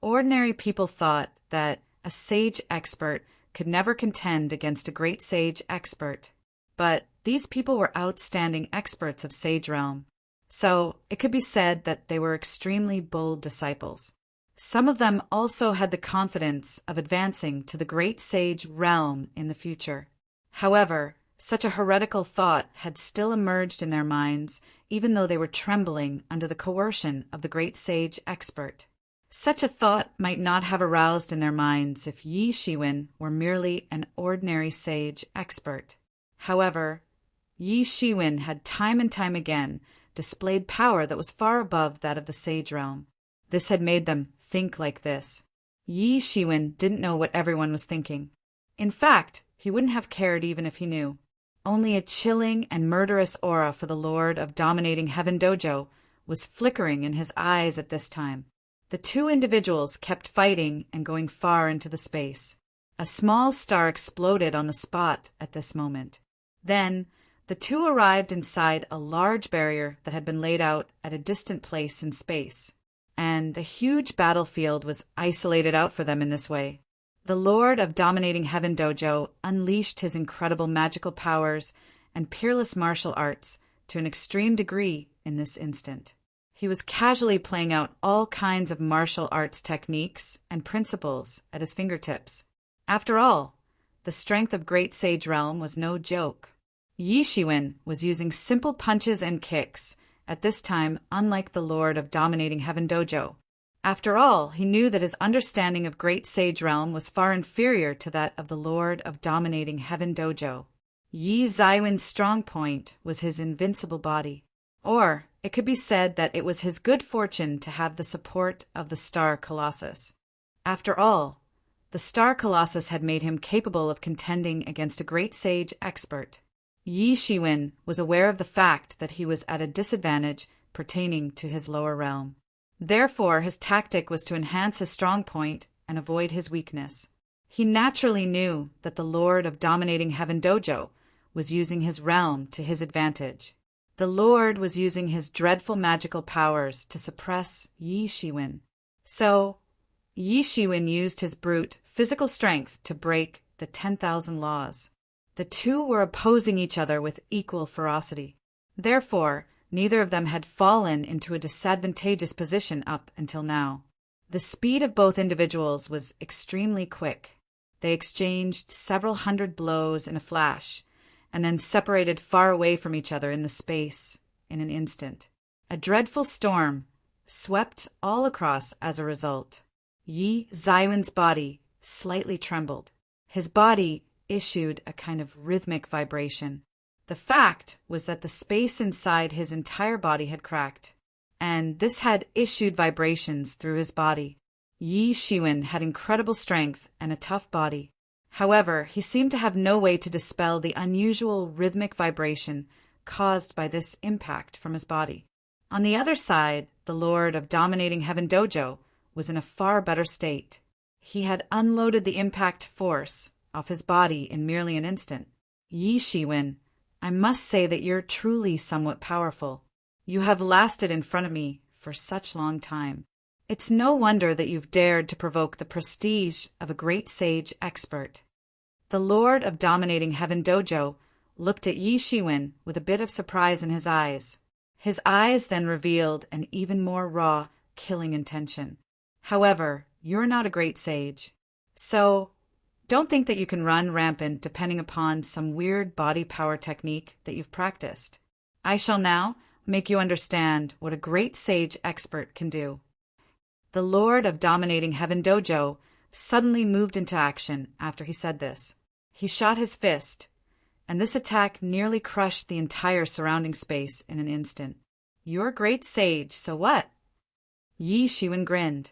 Speaker 1: Ordinary people thought that a sage expert could never contend against a great sage expert. But these people were outstanding experts of Sage Realm, so it could be said that they were extremely bold disciples. Some of them also had the confidence of advancing to the great Sage Realm in the future. However, such a heretical thought had still emerged in their minds, even though they were trembling under the coercion of the great sage expert. Such a thought might not have aroused in their minds if Yi Shiwen were merely an ordinary sage expert. However, Yi Shiwen had time and time again displayed power that was far above that of the sage realm. This had made them think like this. Yi Shiwen didn't know what everyone was thinking. In fact, he wouldn't have cared even if he knew. Only a chilling and murderous aura for the Lord of Dominating Heaven Dojo was flickering in his eyes at this time. The two individuals kept fighting and going far into the space. A small star exploded on the spot at this moment. Then, the two arrived inside a large barrier that had been laid out at a distant place in space, and a huge battlefield was isolated out for them in this way. The Lord of Dominating Heaven Dojo unleashed his incredible magical powers and peerless martial arts to an extreme degree in this instant. He was casually playing out all kinds of martial arts techniques and principles at his fingertips. After all, the strength of Great Sage Realm was no joke. Yi Shiwen was using simple punches and kicks, at this time unlike the Lord of Dominating Heaven Dojo. After all, he knew that his understanding of Great Sage Realm was far inferior to that of the Lord of Dominating Heaven Dojo. Yi Zaiwen's strong point was his invincible body. Or, it could be said that it was his good fortune to have the support of the Star Colossus. After all, the Star Colossus had made him capable of contending against a great sage expert. Yi Shiwen was aware of the fact that he was at a disadvantage pertaining to his lower realm. Therefore, his tactic was to enhance his strong point and avoid his weakness. He naturally knew that the Lord of Dominating Heaven Dojo was using his realm to his advantage. The Lord was using his dreadful magical powers to suppress Yi Shiwen. So, Yi Shiwen used his brute physical strength to break the 10,000 laws. The two were opposing each other with equal ferocity. Therefore, neither of them had fallen into a disadvantageous position up until now. The speed of both individuals was extremely quick. They exchanged several hundred blows in a flash, and then separated far away from each other in the space in an instant. A dreadful storm swept all across as a result. Yi Zaiwen's body slightly trembled. His body issued a kind of rhythmic vibration. The fact was that the space inside his entire body had cracked, and this had issued vibrations through his body. Yi Shiwen had incredible strength and a tough body. However, he seemed to have no way to dispel the unusual rhythmic vibration caused by this impact from his body. On the other side, the Lord of Dominating Heaven Dojo was in a far better state. He had unloaded the impact force off his body in merely an instant. Yi Shiwen, I must say that you're truly somewhat powerful. You have lasted in front of me for such long time. It's no wonder that you've dared to provoke the prestige of a great sage expert. The Lord of Dominating Heaven Dojo looked at Yi Shiwen with a bit of surprise in his eyes. His eyes then revealed an even more raw, killing intention. However, you're not a great sage. So, don't think that you can run rampant depending upon some weird body power technique that you've practiced. I shall now make you understand what a great sage expert can do. The Lord of Dominating Heaven Dojo suddenly moved into action after he said this. He shot his fist, and this attack nearly crushed the entire surrounding space in an instant. You're a great sage, so what? Yi Shiwen grinned.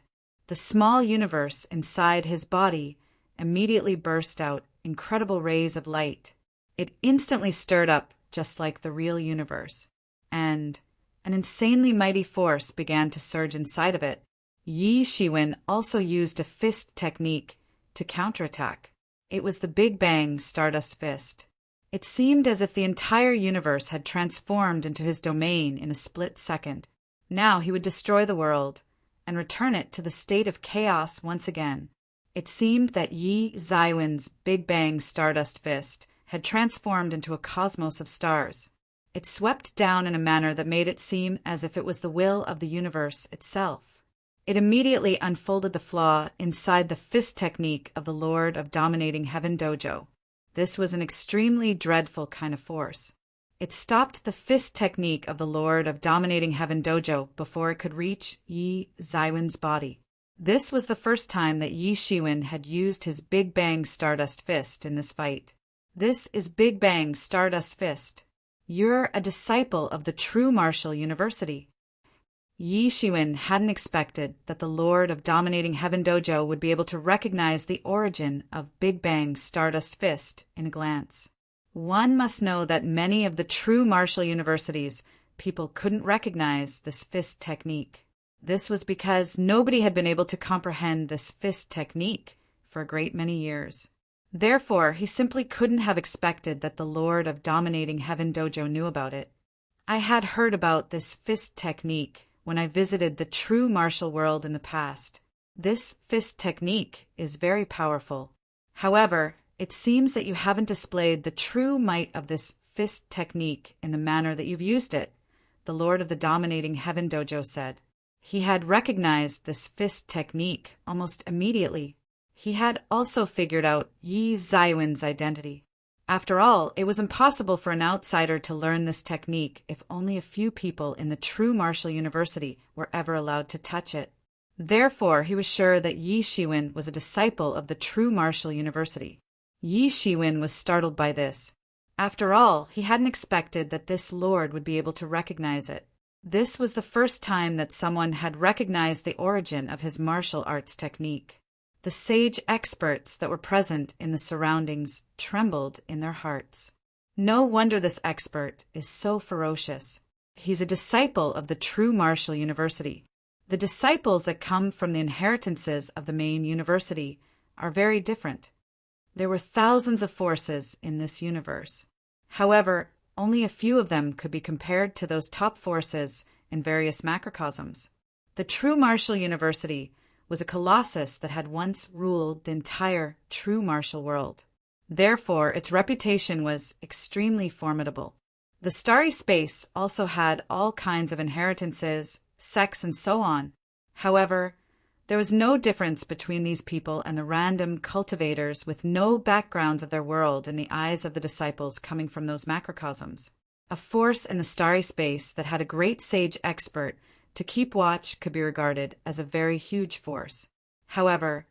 Speaker 1: The small universe inside his body immediately burst out incredible rays of light. It instantly stirred up just like the real universe, and an insanely mighty force began to surge inside of it. Yi Shiwen also used a fist technique to counterattack. It was the Big Bang Stardust Fist. It seemed as if the entire universe had transformed into his domain in a split second. Now he would destroy the world and return it to the state of chaos once again. It seemed that Yi Zaiwen's Big Bang Stardust Fist had transformed into a cosmos of stars. It swept down in a manner that made it seem as if it was the will of the universe itself. It immediately unfolded the flaw inside the fist technique of the Lord of Dominating Heaven Dojo. This was an extremely dreadful kind of force. It stopped the fist technique of the Lord of Dominating Heaven Dojo before it could reach Yi Zaiwen's body. This was the first time that Yi Shiwen had used his Big Bang Stardust Fist in this fight. This is Big Bang Stardust Fist. You're a disciple of the true martial university. Yi Shiwen hadn't expected that the Lord of Dominating Heaven Dojo would be able to recognize the origin of Big Bang Stardust Fist in a glance. One must know that many of the true martial universities, people couldn't recognize this fist technique. This was because nobody had been able to comprehend this fist technique for a great many years. Therefore, he simply couldn't have expected that the Lord of Dominating Heaven Dojo knew about it. I had heard about this fist technique when I visited the true martial world in the past. This fist technique is very powerful. However, it seems that you haven't displayed the true might of this fist technique in the manner that you've used it, the Lord of the Dominating Heaven Dojo said. He had recognized this fist technique almost immediately. He had also figured out Yi Zaiwen's identity. After all, it was impossible for an outsider to learn this technique if only a few people in the true martial university were ever allowed to touch it. Therefore, he was sure that Yi Shiwen was a disciple of the true martial university. Yi Shiwen was startled by this. After all, he hadn't expected that this lord would be able to recognize it. This was the first time that someone had recognized the origin of his martial arts technique. The sage experts that were present in the surroundings trembled in their hearts. No wonder this expert is so ferocious. He's a disciple of the true martial university. The disciples that come from the inheritances of the main university are very different. There were thousands of forces in this universe. However, only a few of them could be compared to those top forces in various macrocosms. The true martial university was a colossus that had once ruled the entire true martial world. Therefore, its reputation was extremely formidable. The starry space also had all kinds of inheritances, sects, and so on. However, there was no difference between these people and the random cultivators with no backgrounds of their world in the eyes of the disciples coming from those macrocosms. A force in the starry space that had a great sage expert to keep watch could be regarded as a very huge force. However,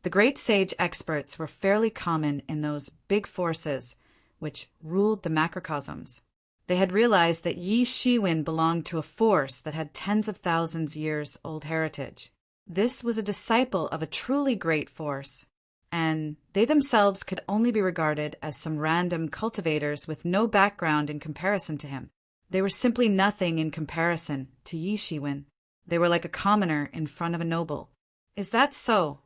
Speaker 1: the great sage experts were fairly common in those big forces which ruled the macrocosms. They had realized that Yi Shiwen belonged to a force that had tens of thousands years old heritage. This was a disciple of a truly great force, and they themselves could only be regarded as some random cultivators with no background in comparison to him. They were simply nothing in comparison to Yi Shiwen. They were like a commoner in front of a noble. Is that so?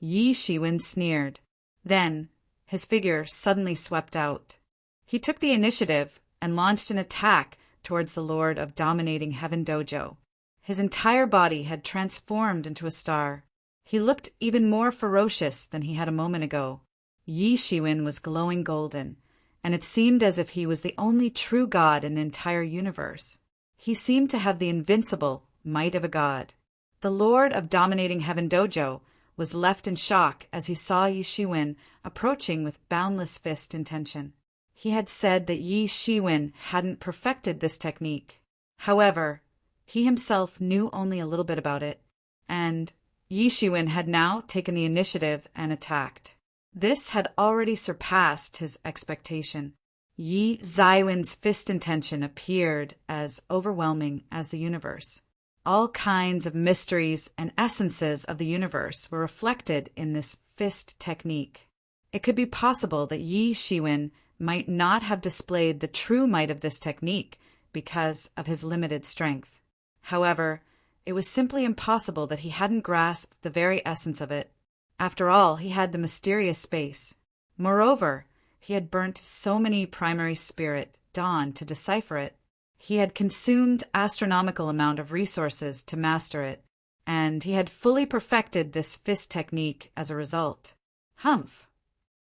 Speaker 1: Yi Shiwen sneered. Then, his figure suddenly swept out. He took the initiative and launched an attack towards the Lord of Dominating Heaven Dojo. His entire body had transformed into a star. He looked even more ferocious than he had a moment ago. Yi Shiwen was glowing golden, and it seemed as if he was the only true god in the entire universe. He seemed to have the invincible might of a god. The Lord of Dominating Heaven Dojo was left in shock as he saw Yi Shiwen approaching with boundless fist intention. He had said that Yi Shiwen hadn't perfected this technique. However, he himself knew only a little bit about it, and Yi Shiwen had now taken the initiative and attacked. This had already surpassed his expectation. Yi Shiwen's fist intention appeared as overwhelming as the universe. All kinds of mysteries and essences of the universe were reflected in this fist technique. It could be possible that Yi Shiwen might not have displayed the true might of this technique because of his limited strength. However, it was simply impossible that he hadn't grasped the very essence of it. After all, he had the mysterious space. Moreover, he had burnt so many primary spirit dawn to decipher it. He had consumed astronomical amount of resources to master it, and he had fully perfected this fist technique as a result. Humph!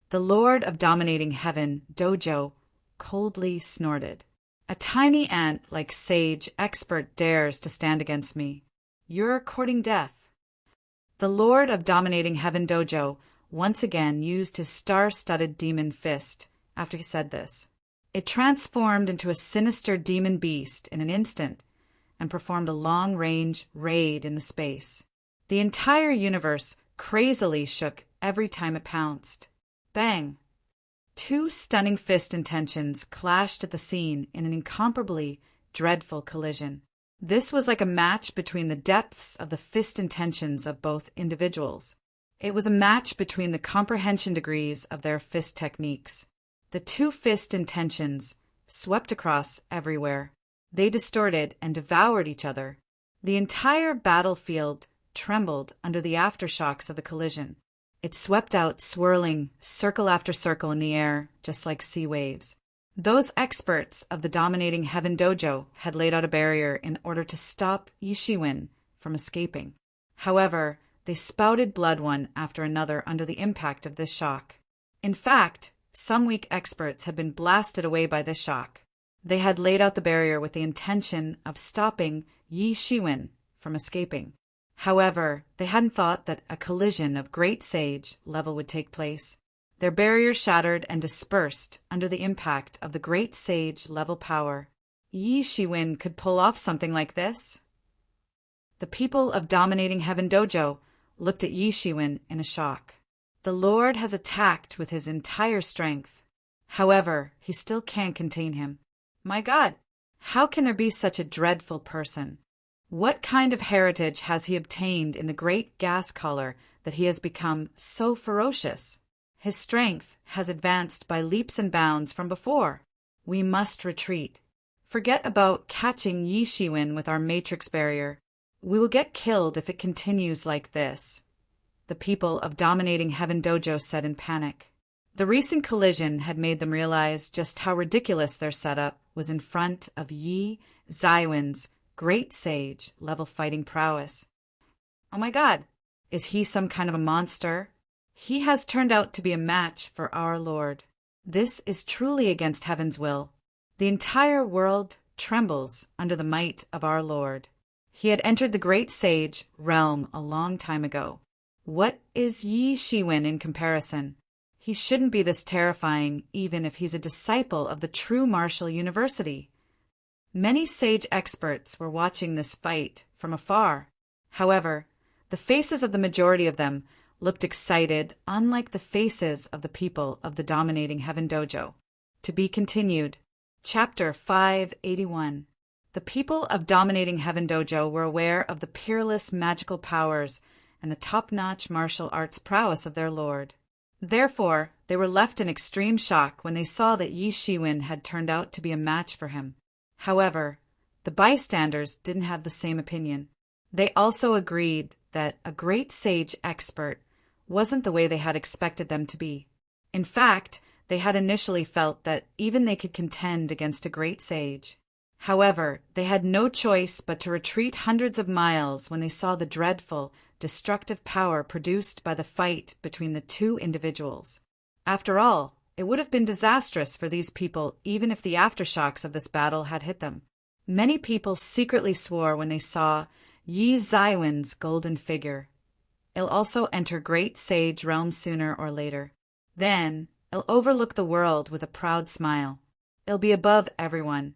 Speaker 1: The Lord of Dominating Heaven Dojo coldly snorted. A tiny ant like sage expert dares to stand against me. You're courting death. The Lord of Dominating Heaven Dojo once again used his star-studded demon fist after he said this. It transformed into a sinister demon beast in an instant and performed a long-range raid in the space. The entire universe crazily shook every time it pounced. Bang! Two stunning fist intentions clashed at the scene in an incomparably dreadful collision. This was like a match between the depths of the fist intentions of both individuals. It was a match between the comprehension degrees of their fist techniques. The two fist intentions swept across everywhere. They distorted and devoured each other. The entire battlefield trembled under the aftershocks of the collision. It swept out, swirling circle after circle in the air, just like sea waves. Those experts of the Dominating Heaven Dojo had laid out a barrier in order to stop Yi Shiwen from escaping. However, they spouted blood one after another under the impact of this shock. In fact, some weak experts had been blasted away by this shock. They had laid out the barrier with the intention of stopping Yi Shiwen from escaping. However, they hadn't thought that a collision of great sage level would take place. Their barrier shattered and dispersed under the impact of the great sage level power. Yi Shiwen could pull off something like this? The people of Dominating Heaven Dojo looked at Yi Shiwen in a shock. The Lord has attacked with his entire strength. However, he still can't contain him. My God, how can there be such a dreadful person? What kind of heritage has he obtained in the great gas collar that he has become so ferocious? His strength has advanced by leaps and bounds from before. We must retreat. Forget about catching Yi Shiwen with our matrix barrier. We will get killed if it continues like this, the people of Dominating Heaven Dojo said in panic. The recent collision had made them realize just how ridiculous their setup was in front of Yi Shiwen's great sage level fighting prowess. Oh my God, Is he some kind of a monster? He has turned out to be a match for our Lord. This is truly against heaven's will. The entire world trembles under the might of our Lord. He had entered the great sage realm a long time ago. What is Yi Shiwen in comparison? He shouldn't be this terrifying even if he's a disciple of the true martial university. Many sage experts were watching this fight from afar. However, the faces of the majority of them looked excited, unlike the faces of the people of the dominating Heaven Dojo. To be continued. Chapter 581. The people of dominating Heaven Dojo were aware of the peerless magical powers and the top-notch martial arts prowess of their lord. Therefore, they were left in extreme shock when they saw that Yi Shiwen had turned out to be a match for him. However, the bystanders didn't have the same opinion. They also agreed that a great sage expert wasn't the way they had expected them to be. In fact, they had initially felt that even they could contend against a great sage. However, they had no choice but to retreat hundreds of miles when they saw the dreadful, destructive power produced by the fight between the two individuals. After all, it would have been disastrous for these people even if the aftershocks of this battle had hit them. Many people secretly swore when they saw Yi Zaiwen's golden figure. It'll also enter great sage realm sooner or later. Then, it'll overlook the world with a proud smile. It'll be above everyone.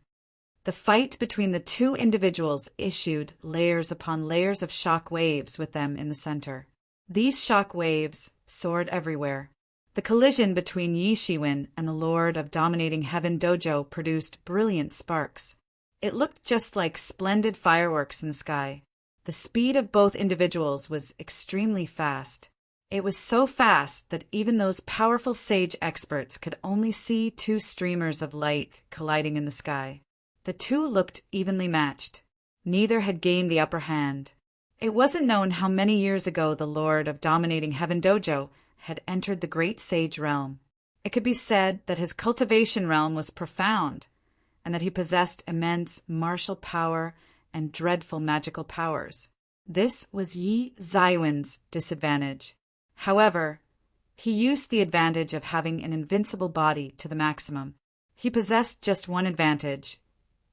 Speaker 1: The fight between the two individuals issued layers upon layers of shock waves with them in the center. These shock waves soared everywhere. The collision between Yi Shiwen and the Lord of Dominating Heaven Dojo produced brilliant sparks. It looked just like splendid fireworks in the sky. The speed of both individuals was extremely fast. It was so fast that even those powerful sage experts could only see two streamers of light colliding in the sky. The two looked evenly matched. Neither had gained the upper hand. It wasn't known how many years ago the Lord of Dominating Heaven Dojo had entered the great sage realm. It could be said that his cultivation realm was profound, and that he possessed immense martial power and dreadful magical powers. This was Yi Zaiwen's disadvantage. However, he used the advantage of having an invincible body to the maximum. He possessed just one advantage,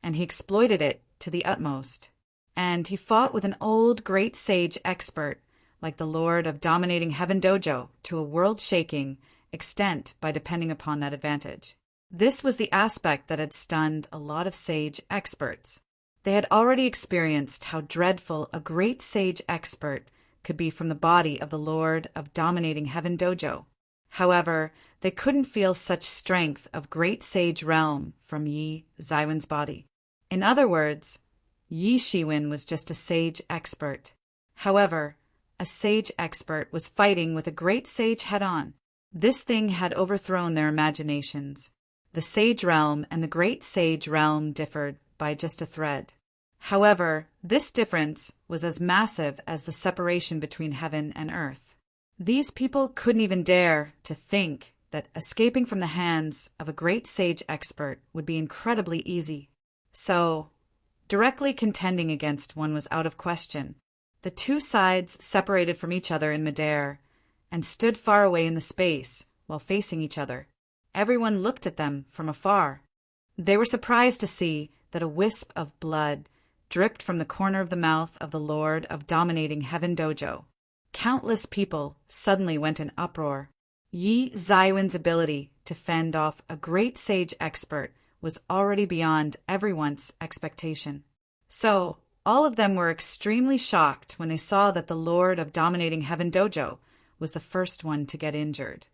Speaker 1: and he exploited it to the utmost. And he fought with an old great sage expert like the Lord of Dominating Heaven Dojo to a world-shaking extent by depending upon that advantage. This was the aspect that had stunned a lot of sage experts. They had already experienced how dreadful a great sage expert could be from the body of the Lord of Dominating Heaven Dojo. However, they couldn't feel such strength of great sage realm from Yi Zaiwen's body. In other words, Yi Shiwen was just a sage expert. However, a sage expert was fighting with a great sage head-on. This thing had overthrown their imaginations. The sage realm and the great sage realm differed by just a thread. However, this difference was as massive as the separation between heaven and earth. These people couldn't even dare to think that escaping from the hands of a great sage expert would be incredibly easy. So, directly contending against one was out of question. The two sides separated from each other in midair and stood far away in the space while facing each other. Everyone looked at them from afar. They were surprised to see that a wisp of blood dripped from the corner of the mouth of the Lord of Dominating Heaven Dojo. Countless people suddenly went in uproar. Yi Zaiwen's ability to fend off a great sage expert was already beyond everyone's expectation. So, all of them were extremely shocked when they saw that the Lord of Dominating Heaven Dojo was the first one to get injured.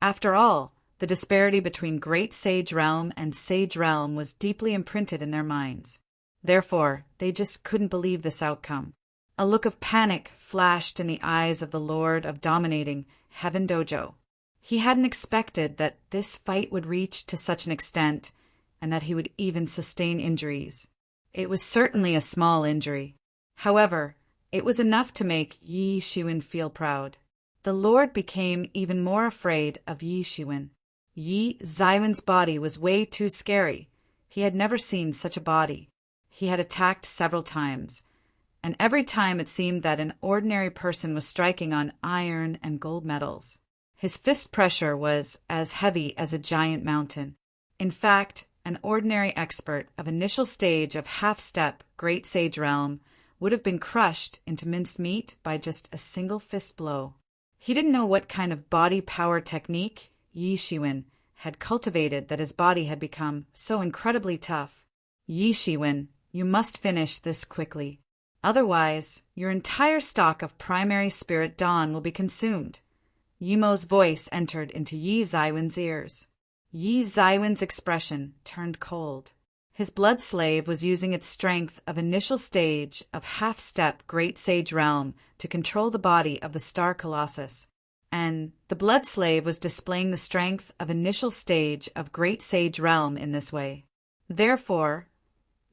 Speaker 1: After all, the disparity between Great Sage Realm and Sage Realm was deeply imprinted in their minds. Therefore, they just couldn't believe this outcome. A look of panic flashed in the eyes of the Lord of Dominating Heaven Dojo. He hadn't expected that this fight would reach to such an extent and that he would even sustain injuries. It was certainly a small injury. However, it was enough to make Yi Shiwen feel proud. The Lord became even more afraid of Yi Shiwen. Yi Zaiwen's body was way too scary. He had never seen such a body. He had attacked several times, and every time it seemed that an ordinary person was striking on iron and gold medals. His fist pressure was as heavy as a giant mountain. In fact, an ordinary expert of initial stage of half-step great sage realm would have been crushed into minced meat by just a single fist blow. He didn't know what kind of body power technique Yi Shiwen had cultivated that his body had become so incredibly tough. Yi Shiwen, you must finish this quickly. Otherwise, your entire stock of primary spirit dawn will be consumed. Yimo's voice entered into Yi Zaiwen's ears. Yi Zaiwen's expression turned cold. His blood slave was using its strength of initial stage of half-step great sage realm to control the body of the star colossus, and the blood slave was displaying the strength of initial stage of great sage realm in this way. Therefore,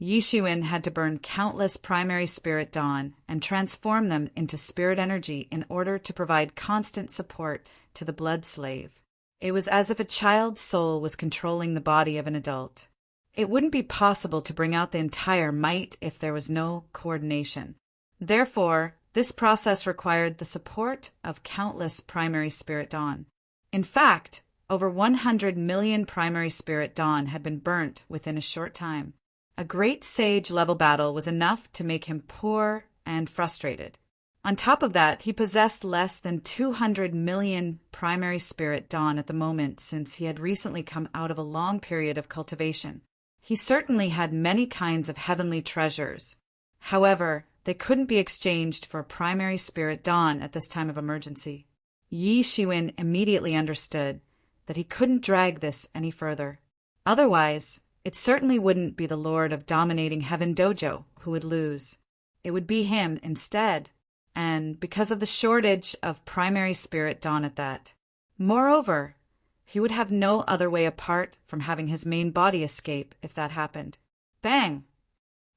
Speaker 1: Yi Shiwen had to burn countless primary spirit dawn and transform them into spirit energy in order to provide constant support to the blood slave. It was as if a child's soul was controlling the body of an adult. It wouldn't be possible to bring out the entire might if there was no coordination. Therefore, this process required the support of countless primary spirit dawn. In fact, over 100 million primary spirit dawn had been burnt within a short time. A great sage level battle was enough to make him poor and frustrated. On top of that, he possessed less than 200 million primary spirit dawn at the moment, since he had recently come out of a long period of cultivation. He certainly had many kinds of heavenly treasures. However, they couldn't be exchanged for primary spirit dawn at this time of emergency. Yi Shiwen immediately understood that he couldn't drag this any further. Otherwise, it certainly wouldn't be the Lord of Dominating Heaven Dojo who would lose. It would be him instead, and because of the shortage of primary spirit dawn at that. Moreover, he would have no other way apart from having his main body escape if that happened. Bang!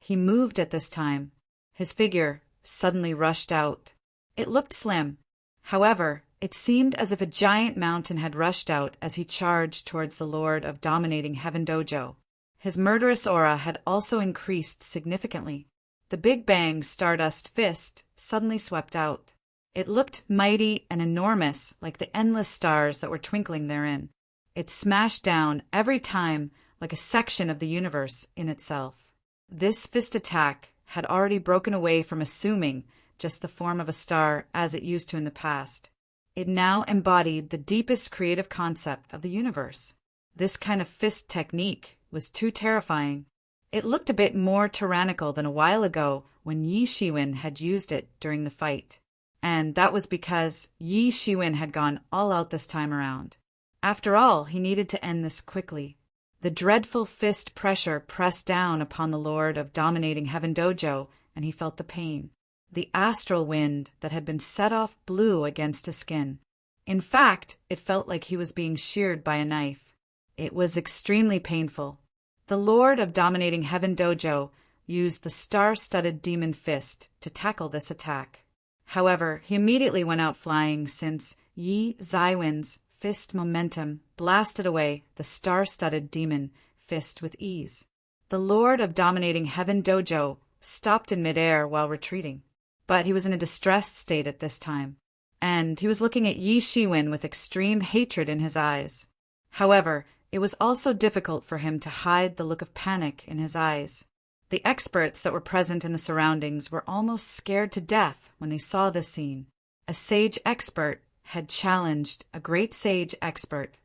Speaker 1: He moved at this time. His figure suddenly rushed out. It looked slim. However, it seemed as if a giant mountain had rushed out as he charged towards the Lord of Dominating Heaven Dojo. His murderous aura had also increased significantly. The Big Bang Stardust Fist suddenly swept out. It looked mighty and enormous, like the endless stars that were twinkling therein. It smashed down every time like a section of the universe in itself. This fist attack had already broken away from assuming just the form of a star as it used to in the past. It now embodied the deepest creative concept of the universe. This kind of fist technique was too terrifying. It looked a bit more tyrannical than a while ago when Yi Shiwen had used it during the fight. And that was because Yi Shiwen had gone all out this time around. After all, he needed to end this quickly. The dreadful fist pressure pressed down upon the Lord of Dominating Heaven Dojo, and he felt the pain. The astral wind that had been set off blew against his skin. In fact, it felt like he was being sheared by a knife. It was extremely painful. The Lord of Dominating Heaven Dojo used the star-studded demon fist to tackle this attack. However, he immediately went out flying since Yi Zaiwen's fist momentum blasted away the star-studded demon fist with ease. The Lord of Dominating Heaven Dojo stopped in midair while retreating, but he was in a distressed state at this time, and he was looking at Yi Shiwen with extreme hatred in his eyes. However, it was also difficult for him to hide the look of panic in his eyes. The experts that were present in the surroundings were almost scared to death when they saw this scene. A sage expert had challenged a great sage expert,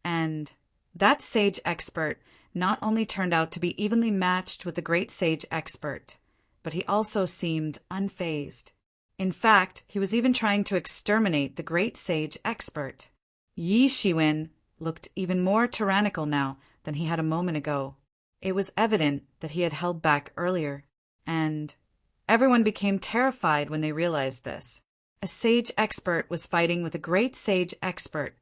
Speaker 1: and that sage expert not only turned out to be evenly matched with the great sage expert, but he also seemed unfazed. In fact, he was even trying to exterminate the great sage expert. Yi Shiwen looked even more tyrannical now than he had a moment ago. It was evident that he had held back earlier, and everyone became terrified when they realized this. A sage expert was fighting with a great sage expert,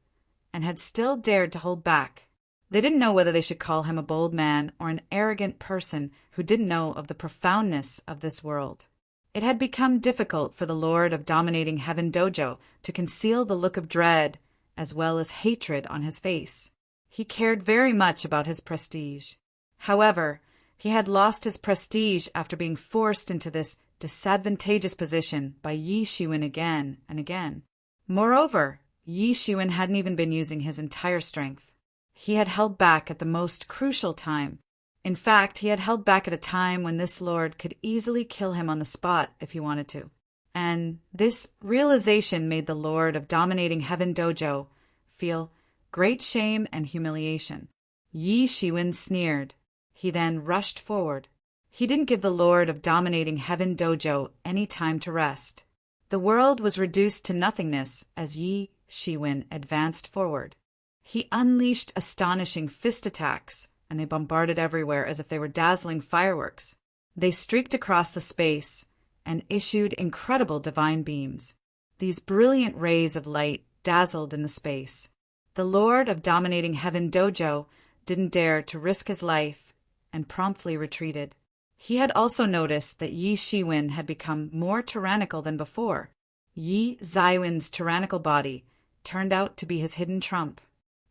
Speaker 1: and had still dared to hold back. They didn't know whether they should call him a bold man or an arrogant person who didn't know of the profoundness of this world. It had become difficult for the Lord of Dominating Heaven Dojo to conceal the look of dread as well as hatred on his face. He cared very much about his prestige. However, he had lost his prestige after being forced into this disadvantageous position by Yi Shiwen again and again. Moreover, Yi Shiwen hadn't even been using his entire strength. He had held back at the most crucial time. In fact, he had held back at a time when this lord could easily kill him on the spot if he wanted to. And this realization made the Lord of Dominating Heaven Dojo feel great shame and humiliation. Yi Shiwen sneered. He then rushed forward. He didn't give the Lord of Dominating Heaven Dojo any time to rest. The world was reduced to nothingness as Yi Shiwen advanced forward. He unleashed astonishing fist attacks, and they bombarded everywhere as if they were dazzling fireworks. They streaked across the space and issued incredible divine beams. These brilliant rays of light dazzled in the space. The Lord of Dominating Heaven Dojo didn't dare to risk his life and promptly retreated. He had also noticed that Yi Shiwen had become more tyrannical than before. Yi Zaiwen's tyrannical body turned out to be his hidden trump.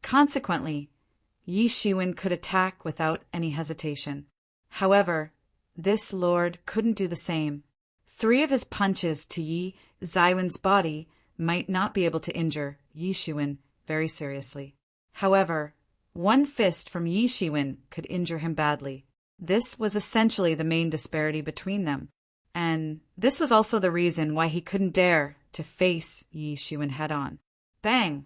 Speaker 1: Consequently, Yi Shiwen could attack without any hesitation. However, this lord couldn't do the same. 3 of his punches to Yi Zaiwen's body might not be able to injure Yi Shiwen very seriously. However, 1 fist from Yi Shiwen could injure him badly. This was essentially the main disparity between them, and this was also the reason why he couldn't dare to face Yi Shiwen head-on. Bang!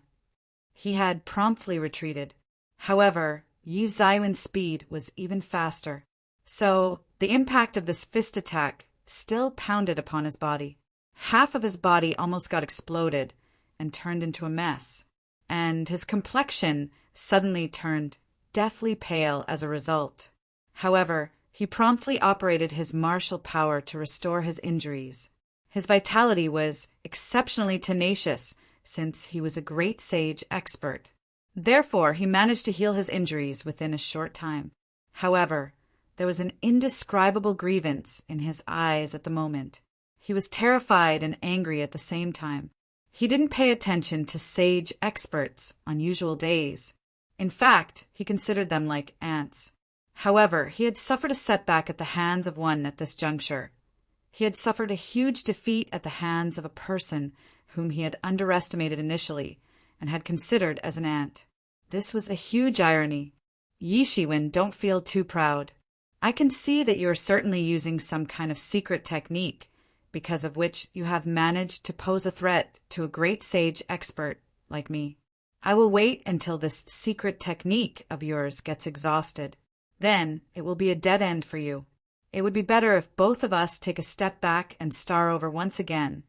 Speaker 1: He had promptly retreated. However, Yi Zaiwen's speed was even faster, so the impact of this fist attack still pounded upon his body. Half of his body almost got exploded and turned into a mess, and his complexion suddenly turned deathly pale as a result. However, he promptly operated his martial power to restore his injuries. His vitality was exceptionally tenacious since he was a great sage expert. Therefore, he managed to heal his injuries within a short time. However, there was an indescribable grievance in his eyes at the moment. He was terrified and angry at the same time. He didn't pay attention to sage experts on usual days. In fact, he considered them like ants. However, he had suffered a setback at the hands of one at this juncture. He had suffered a huge defeat at the hands of a person whom he had underestimated initially and had considered as an ant. This was a huge irony. Yi Shiwen, don't feel too proud. I can see that you are certainly using some kind of secret technique, because of which you have managed to pose a threat to a great sage expert like me. I will wait until this secret technique of yours gets exhausted. Then it will be a dead end for you. It would be better if both of us take a step back and start over once again.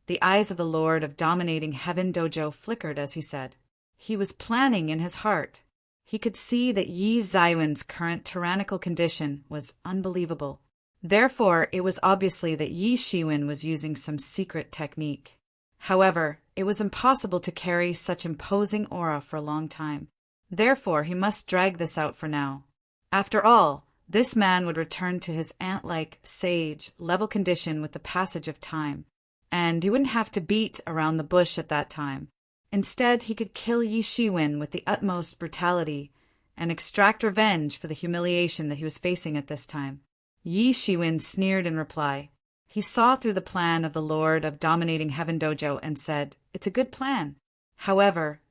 Speaker 1: The eyes of the Lord of Dominating Heaven Dojo flickered as he said. He was planning in his heart. He could see that Yi Zaiwen's current tyrannical condition was unbelievable. Therefore, it was obviously that Yi Shiwen was using some secret technique. However, it was impossible to carry such imposing aura for a long time. Therefore, he must drag this out for now. After all, this man would return to his ant-like, sage-level condition with the passage of time, and he wouldn't have to beat around the bush at that time. Instead, he could kill Yi Shiwen with the utmost brutality and extract revenge for the humiliation that he was facing at this time. Yi Shiwen sneered in reply. He saw through the plan of the Lord of Dominating Heaven Dojo and said, "It's a good plan. However,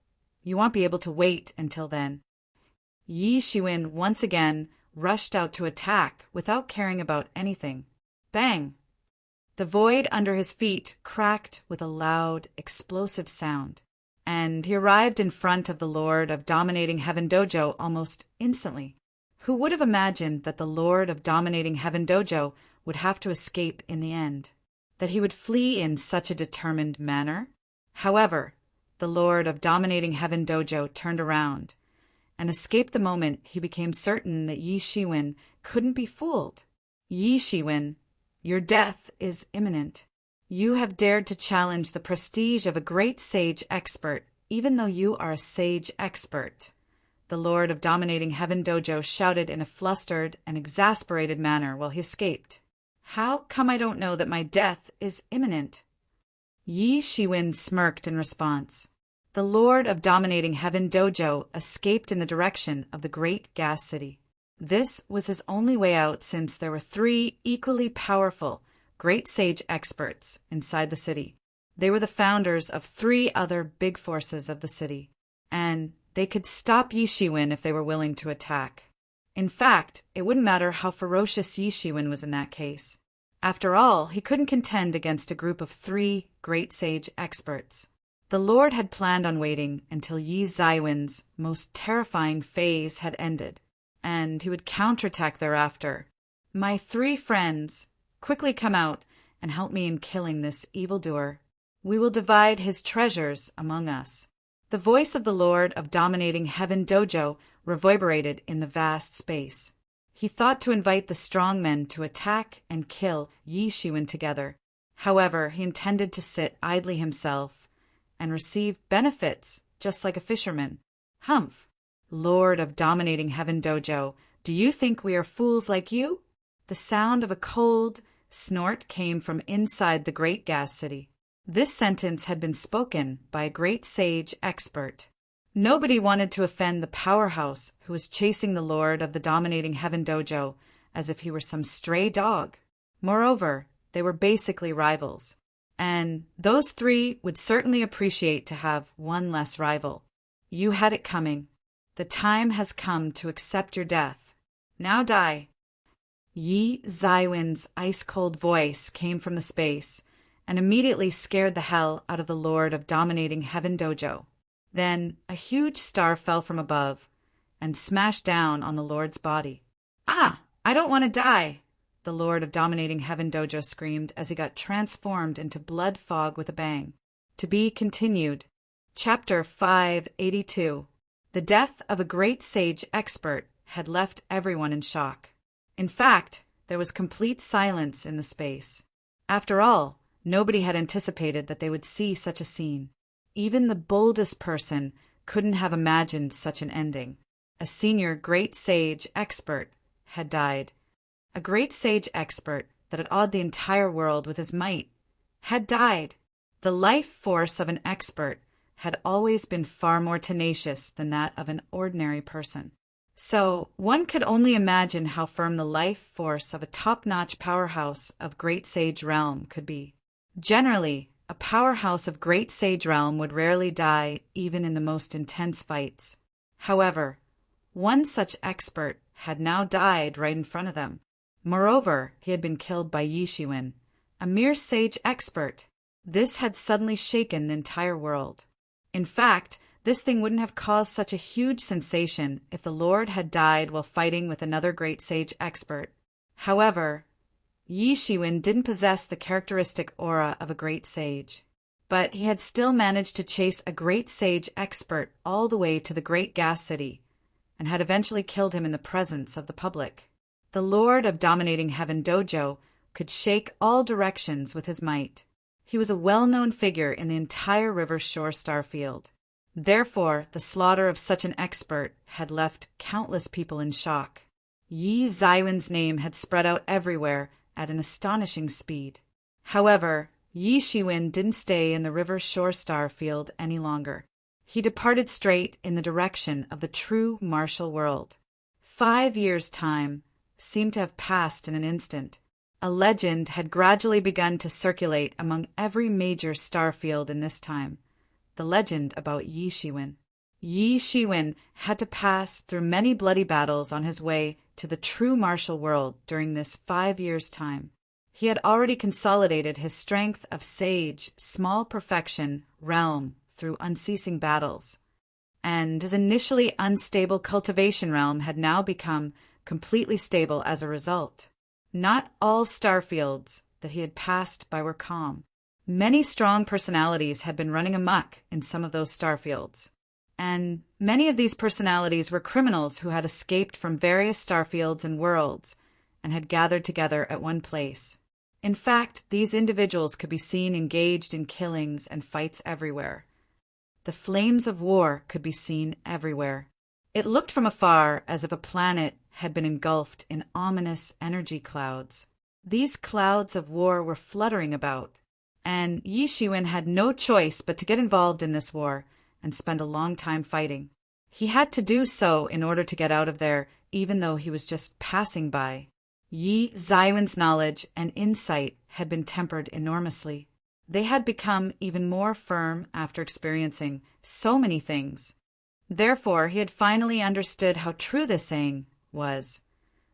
Speaker 1: you won't be able to wait until then." Yi Shiwen once again rushed out to attack without caring about anything. Bang! The void under his feet cracked with a loud, explosive sound, and he arrived in front of the Lord of Dominating Heaven Dojo almost instantly. Who would have imagined that the Lord of Dominating Heaven Dojo would have to escape in the end? That he would flee in such a determined manner? However, the Lord of Dominating Heaven Dojo turned around and escaped the moment he became certain that Yi Shiwen couldn't be fooled. Yi Shiwen, your death is imminent. You have dared to challenge the prestige of a great sage expert, even though you are a sage expert. The Lord of Dominating Heaven Dojo shouted in a flustered and exasperated manner while he escaped. How come I don't know that my death is imminent? Yi Shiwen smirked in response. The Lord of Dominating Heaven Dojo escaped in the direction of the great gas city. This was his only way out since there were 3 equally powerful, great sage experts inside the city. They were the founders of 3 other big forces of the city, and they could stop Yi Shiwen if they were willing to attack. In fact, it wouldn't matter how ferocious Yi Shiwen was in that case. After all, he couldn't contend against a group of 3 great sage experts. The Lord had planned on waiting until Yi Zaiwen's most terrifying phase had ended, and he would counterattack thereafter. My 3 friends, quickly come out and help me in killing this evildoer. We will divide his treasures among us. The voice of the Lord of Dominating Heaven Dojo reverberated in the vast space. He thought to invite the strong men to attack and kill Yi Shiwen together. However, he intended to sit idly himself and receive benefits just like a fisherman. Humph! Lord of Dominating Heaven Dojo, do you think we are fools like you? The sound of a cold snort came from inside the great gas city. This sentence had been spoken by a great sage expert. Nobody wanted to offend the powerhouse who was chasing the Lord of the Dominating Heaven Dojo as if he were some stray dog. Moreover, they were basically rivals. And those 3 would certainly appreciate to have one less rival. You had it coming. The time has come to accept your death. Now die. Yi Zaiwen's ice-cold voice came from the space and immediately scared the hell out of the Lord of Dominating Heaven Dojo. Then a huge star fell from above and smashed down on the Lord's body. Ah, I don't want to die, the Lord of Dominating Heaven Dojo screamed as he got transformed into blood fog with a bang. To be continued. Chapter 582. The death of a great sage expert had left everyone in shock. In fact, there was complete silence in the space. After all, nobody had anticipated that they would see such a scene. Even the boldest person couldn't have imagined such an ending. A senior great sage expert had died. A great sage expert that had awed the entire world with his might had died. The life force of an expert had always been far more tenacious than that of an ordinary person. So one could only imagine how firm the life force of a top-notch powerhouse of great sage realm could be. Generally, a powerhouse of great sage realm would rarely die even in the most intense fights. However, one such expert had now died right in front of them. Moreover, he had been killed by Yi Shiwen, a mere sage expert. This had suddenly shaken the entire world. In fact, this thing wouldn't have caused such a huge sensation if the Lord had died while fighting with another great sage expert. However, Yi Shiwen didn't possess the characteristic aura of a great sage, but he had still managed to chase a great sage expert all the way to the great gas city, and had eventually killed him in the presence of the public. The Lord of Dominating Heaven Dojo could shake all directions with his might. He was a well-known figure in the entire River Shore Starfield. Therefore, the slaughter of such an expert had left countless people in shock. Yi Zaiwen's name had spread out everywhere at an astonishing speed. However, Yi Shiwen didn't stay in the River Shore Starfield any longer. He departed straight in the direction of the true martial world. 5 years' time seemed to have passed in an instant. A legend had gradually begun to circulate among every major starfield in this time. The legend about Yi Shiwen. Yi Shiwen had to pass through many bloody battles on his way to the true martial world during this 5 years' time. He had already consolidated his strength of sage, small perfection, realm through unceasing battles, and his initially unstable cultivation realm had now become completely stable as a result. Not all starfields that he had passed by were calm. Many strong personalities had been running amok in some of those starfields, and many of these personalities were criminals who had escaped from various starfields and worlds and had gathered together at one place. In fact, these individuals could be seen engaged in killings and fights everywhere. The flames of war could be seen everywhere. It looked from afar as if a planet had been engulfed in ominous energy clouds. These clouds of war were fluttering about, and Yi Shiwen had no choice but to get involved in this war and spend a long time fighting. He had to do so in order to get out of there, even though he was just passing by. Yi Zaiwen's knowledge and insight had been tempered enormously. They had become even more firm after experiencing so many things. Therefore, he had finally understood how true this saying was.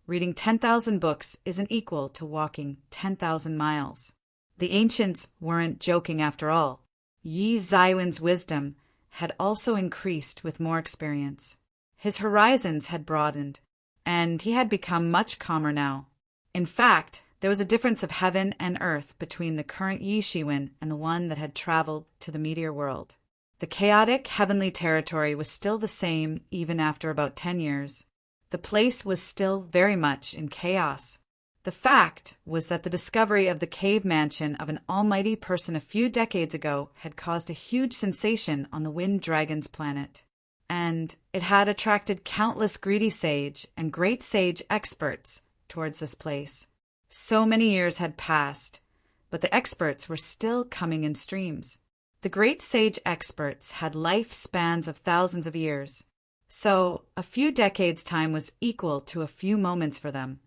Speaker 1: Reading 10,000 books isn't equal to walking 10,000 miles. The ancients weren't joking after all. Yi Zaiwen's wisdom had also increased with more experience. His horizons had broadened, and he had become much calmer now. In fact, there was a difference of heaven and earth between the current Yi Shiwen and the one that had traveled to the meteor world. The chaotic heavenly territory was still the same even after about 10 years. The place was still very much in chaos. The fact was that the discovery of the cave mansion of an almighty person a few decades ago had caused a huge sensation on the Wind Dragon's planet. And it had attracted countless greedy sage and great sage experts towards this place. So many years had passed, but the experts were still coming in streams. The great sage experts had lifespans of thousands of years, so a few decades' time was equal to a few moments for them.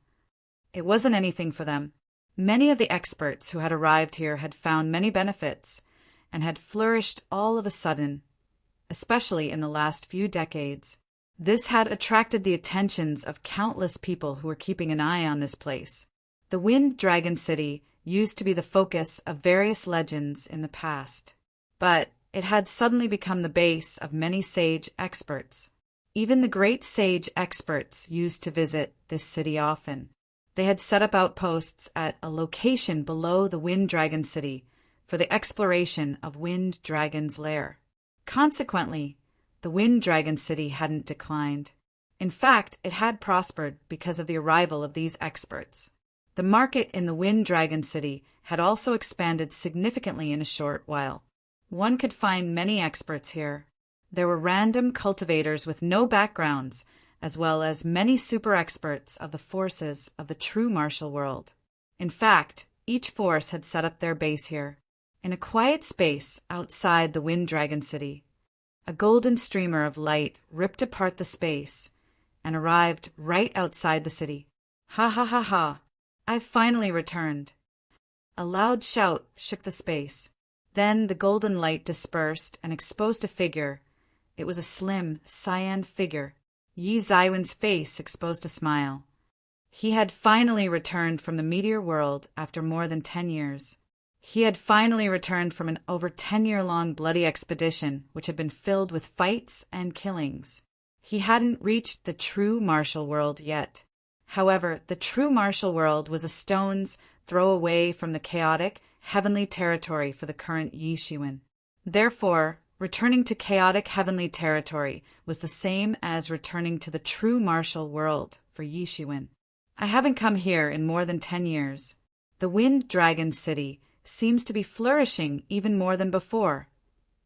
Speaker 1: It wasn't anything for them. Many of the experts who had arrived here had found many benefits and had flourished all of a sudden, especially in the last few decades. This had attracted the attentions of countless people who were keeping an eye on this place. The Wind Dragon City used to be the focus of various legends in the past, but it had suddenly become the base of many sage experts. Even the great sage experts used to visit this city often. They had set up outposts at a location below the Wind Dragon City for the exploration of Wind Dragon's lair. Consequently, the Wind Dragon City hadn't declined. In fact, it had prospered because of the arrival of these experts. The market in the Wind Dragon City had also expanded significantly in a short while. One could find many experts here. There were random cultivators with no backgrounds, as well as many super experts of the forces of the true martial world. In fact, each force had set up their base here, in a quiet space outside the Wind Dragon City. A golden streamer of light ripped apart the space and arrived right outside the city. Ha ha ha ha! I've finally returned. A loud shout shook the space. Then the golden light dispersed and exposed a figure. It was a slim, cyan figure. Yi Zaiwen's face exposed a smile. He had finally returned from the meteor world after more than 10 years. He had finally returned from an over 10-year-long bloody expedition which had been filled with fights and killings. He hadn't reached the true martial world yet. However, the true martial world was a stone's throw away from the chaotic, heavenly territory for the current Yi Shiwen. Therefore, returning to chaotic heavenly territory was the same as returning to the true martial world for Yi Shiwen. I haven't come here in more than 10 years. The Wind Dragon City seems to be flourishing even more than before.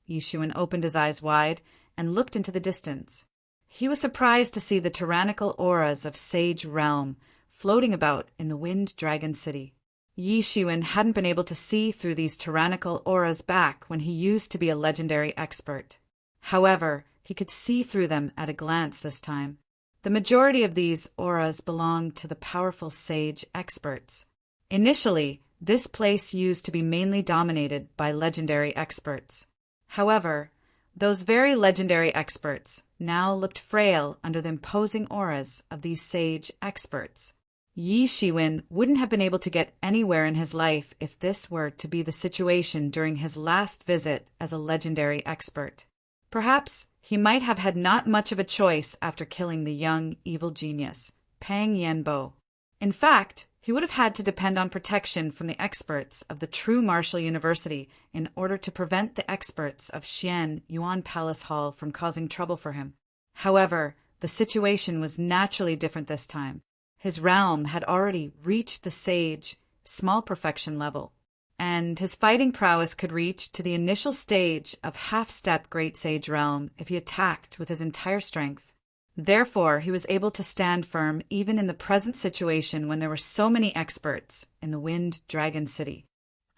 Speaker 1: Yi Shiwen opened his eyes wide and looked into the distance. He was surprised to see the tyrannical auras of Sage Realm floating about in the Wind Dragon City. Yi Shiwen hadn't been able to see through these tyrannical auras back when he used to be a legendary expert. However, he could see through them at a glance this time. The majority of these auras belonged to the powerful sage experts. Initially, this place used to be mainly dominated by legendary experts. However, those very legendary experts now looked frail under the imposing auras of these sage experts. Yi Shiwen wouldn't have been able to get anywhere in his life if this were to be the situation during his last visit as a legendary expert. Perhaps he might have had not much of a choice after killing the young evil genius, Pang Yanbo. In fact, he would have had to depend on protection from the experts of the True Martial University in order to prevent the experts of Xian Yuan Palace Hall from causing trouble for him. However, the situation was naturally different this time. His realm had already reached the sage, small perfection level, and his fighting prowess could reach to the initial stage of half-step great sage realm if he attacked with his entire strength. Therefore, he was able to stand firm even in the present situation when there were so many experts in the Wind Dragon City.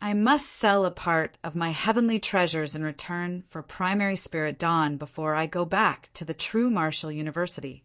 Speaker 1: I must sell a part of my heavenly treasures in return for primary spirit dawn before I go back to the True Martial University.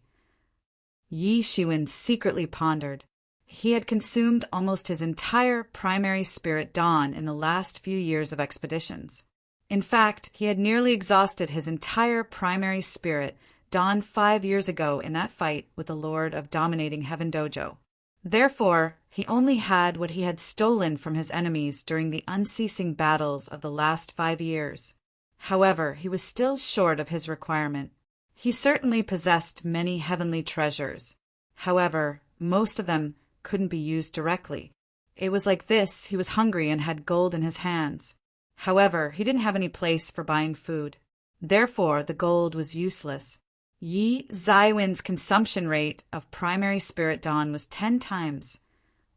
Speaker 1: Yi Shiwen secretly pondered. he had consumed almost his entire primary spirit dawn in the last few years of expeditions. In fact, he had nearly exhausted his entire primary spirit dawn 5 years ago in that fight with the Lord of Dominating Heaven Dojo. Therefore, he only had what he had stolen from his enemies during the unceasing battles of the last 5 years. However, he was still short of his requirement. He certainly possessed many heavenly treasures. However, most of them couldn't be used directly. It was like this: he was hungry and had gold in his hands. However, he didn't have any place for buying food. Therefore, the gold was useless. Yi Zaiwen's consumption rate of primary spirit dawn was 10 times,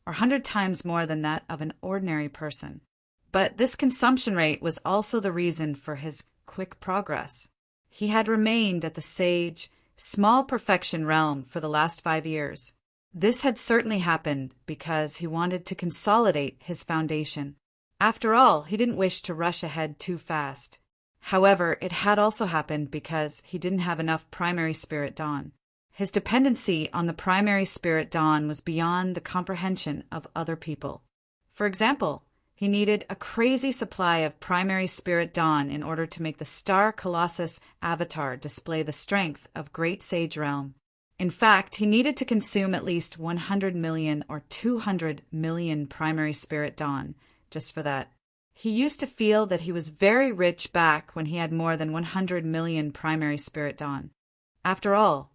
Speaker 1: or 100 times more than that of an ordinary person. But this consumption rate was also the reason for his quick progress. He had remained at the sage, small perfection realm for the last 5 years. This had certainly happened because he wanted to consolidate his foundation. After all, he didn't wish to rush ahead too fast. However, it had also happened because he didn't have enough primary spirit dawn. His dependency on the primary spirit dawn was beyond the comprehension of other people. For example, he needed a crazy supply of primary spirit dawn in order to make the Star Colossus avatar display the strength of Great Sage Realm. In fact, he needed to consume at least 100 million or 200 million primary spirit dawn just for that. He used to feel that he was very rich back when he had more than 100 million primary spirit dawn. After all,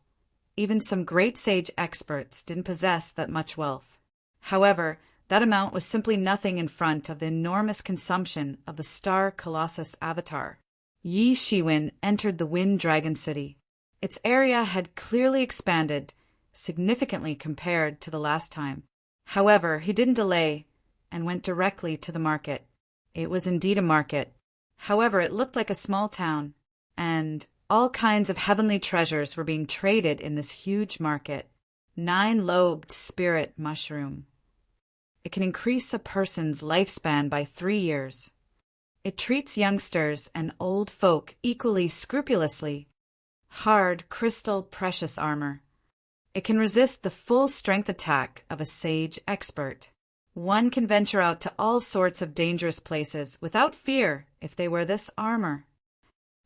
Speaker 1: even some great sage experts didn't possess that much wealth. However, that amount was simply nothing in front of the enormous consumption of the Star Colossus avatar. Yi Shiwen entered the Wind Dragon City. Its area had clearly expanded significantly compared to the last time. However, he didn't delay and went directly to the market. It was indeed a market. However, it looked like a small town, and all kinds of heavenly treasures were being traded in this huge market. 9-lobed spirit mushroom. It can increase a person's lifespan by 3 years. It treats youngsters and old folk equally scrupulously. Hard, crystal, precious armor. It can resist the full strength attack of a sage expert. One can venture out to all sorts of dangerous places without fear if they wear this armor.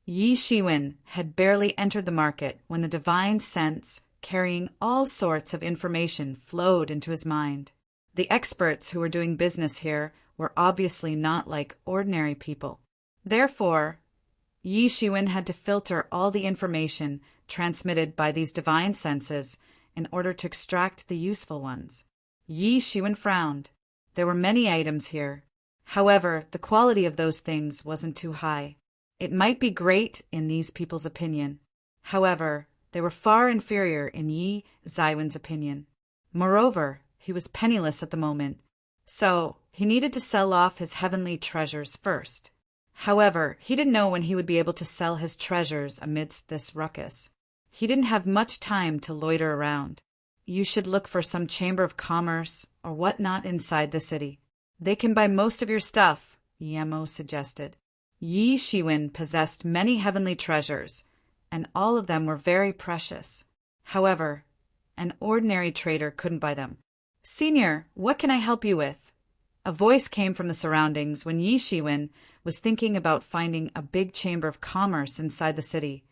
Speaker 1: Yi Shiwen had barely entered the market when the divine sense carrying all sorts of information flowed into his mind. The experts who were doing business here were obviously not like ordinary people. Therefore, Yi Shiwen had to filter all the information transmitted by these divine senses in order to extract the useful ones. Yi Shiwen frowned. There were many items here. However, the quality of those things wasn't too high. It might be great in these people's opinion. However, they were far inferior in Yi Zaiwen's opinion. Moreover, he was penniless at the moment, so he needed to sell off his heavenly treasures first. However, he didn't know when he would be able to sell his treasures amidst this ruckus. He didn't have much time to loiter around. You should look for some chamber of commerce or whatnot inside the city. They can buy most of your stuff, Yemo suggested. Yi Shiwen possessed many heavenly treasures, and all of them were very precious. However, an ordinary trader couldn't buy them. Senior, what can I help you with? A voice came from the surroundings when Yi Shiwen was thinking about finding a big chamber of commerce inside the city.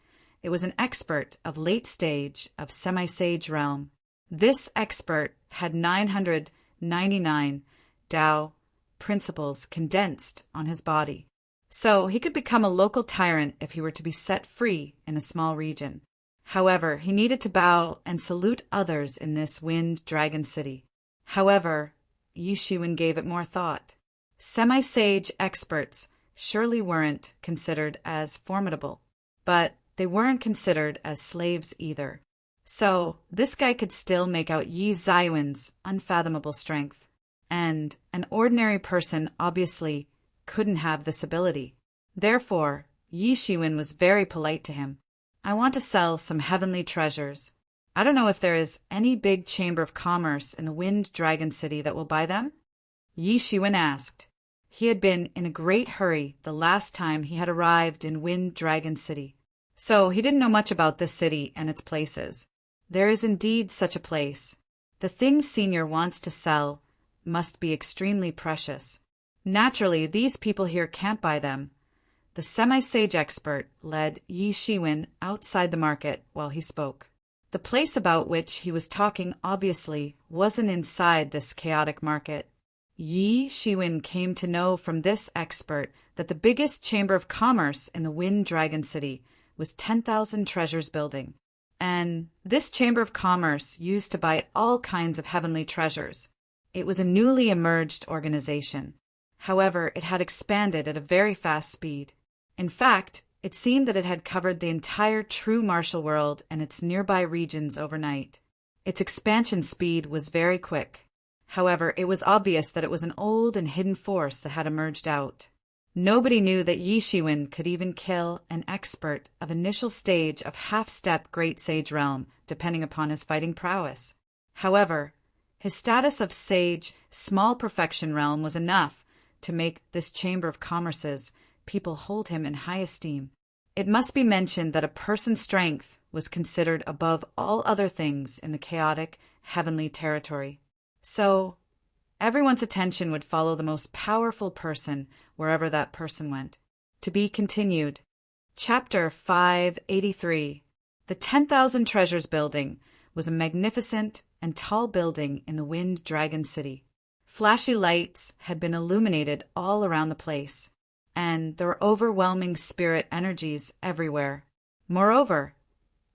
Speaker 1: It was an expert of late stage of semi-sage realm. This expert had 999 Tao principles condensed on his body, so he could become a local tyrant if he were to be set free in a small region. However, he needed to bow and salute others in this Wind Dragon City. However, Yi Shiwen gave it more thought. Semi-sage experts surely weren't considered as formidable, but they weren't considered as slaves either. So, this guy could still make out Yi Zaiwen's unfathomable strength, and an ordinary person obviously couldn't have this ability. Therefore, Yi Shiwen was very polite to him. I want to sell some heavenly treasures. I don't know if there is any big chamber of commerce in the Wind Dragon City that will buy them? Yi Shiwen asked. He had been in a great hurry the last time he had arrived in Wind Dragon City, so he didn't know much about this city and its places. There is indeed such a place. The things Senior wants to sell must be extremely precious. Naturally, these people here can't buy them. The semi-sage expert led Yi Shiwen outside the market while he spoke. The place about which he was talking obviously wasn't inside this chaotic market. Yi Shiwen came to know from this expert that the biggest chamber of commerce in the Wind Dragon City was 10,000 Treasures Building. And this chamber of commerce used to buy all kinds of heavenly treasures. It was a newly emerged organization. However, it had expanded at a very fast speed. In fact, it seemed that it had covered the entire true martial world and its nearby regions overnight. Its expansion speed was very quick. However, it was obvious that it was an old and hidden force that had emerged out. Nobody knew that Yi Shiwen could even kill an expert of initial stage of half-step Great Sage realm, depending upon his fighting prowess. However, his status of Sage Small Perfection realm was enough to make this Chamber of Commerce's people hold him in high esteem. It must be mentioned that a person's strength was considered above all other things in the chaotic, heavenly territory. So, everyone's attention would follow the most powerful person wherever that person went. To be continued. Chapter 583. The 10,000 Treasures Building was a magnificent and tall building in the Wind Dragon City. Flashy lights had been illuminated all around the place, and there were overwhelming spirit energies everywhere. Moreover,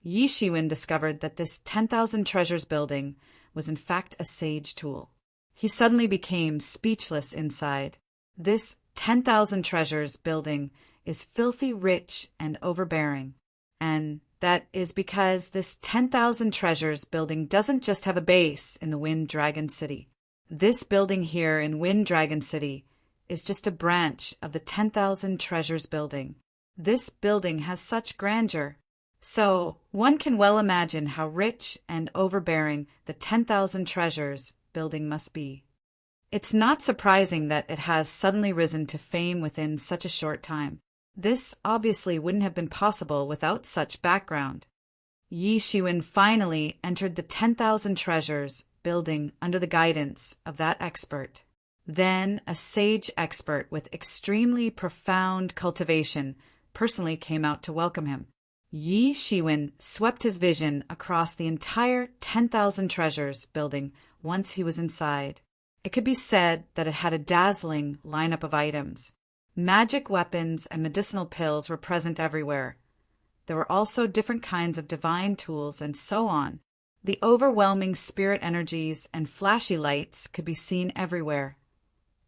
Speaker 1: Yi Shiwen discovered that this 10,000 Treasures Building was in fact a sage tool. He suddenly became speechless inside. This 10,000 Treasures Building is filthy rich and overbearing, and that is because this 10,000 Treasures Building doesn't just have a base in the Wind Dragon City. This building here in Wind Dragon City is just a branch of the 10,000 Treasures Building. This building has such grandeur, so one can well imagine how rich and overbearing the 10,000 Treasures Building must be. It's not surprising that it has suddenly risen to fame within such a short time. This obviously wouldn't have been possible without such background. Yi Shiwen finally entered the 10,000 Treasures Building under the guidance of that expert. Then a sage expert with extremely profound cultivation personally came out to welcome him. Yi Shiwen swept his vision across the entire 10,000 Treasures Building once he was inside. It could be said that it had a dazzling lineup of items. Magic weapons and medicinal pills were present everywhere. There were also different kinds of divine tools and so on. The overwhelming spirit energies and flashy lights could be seen everywhere.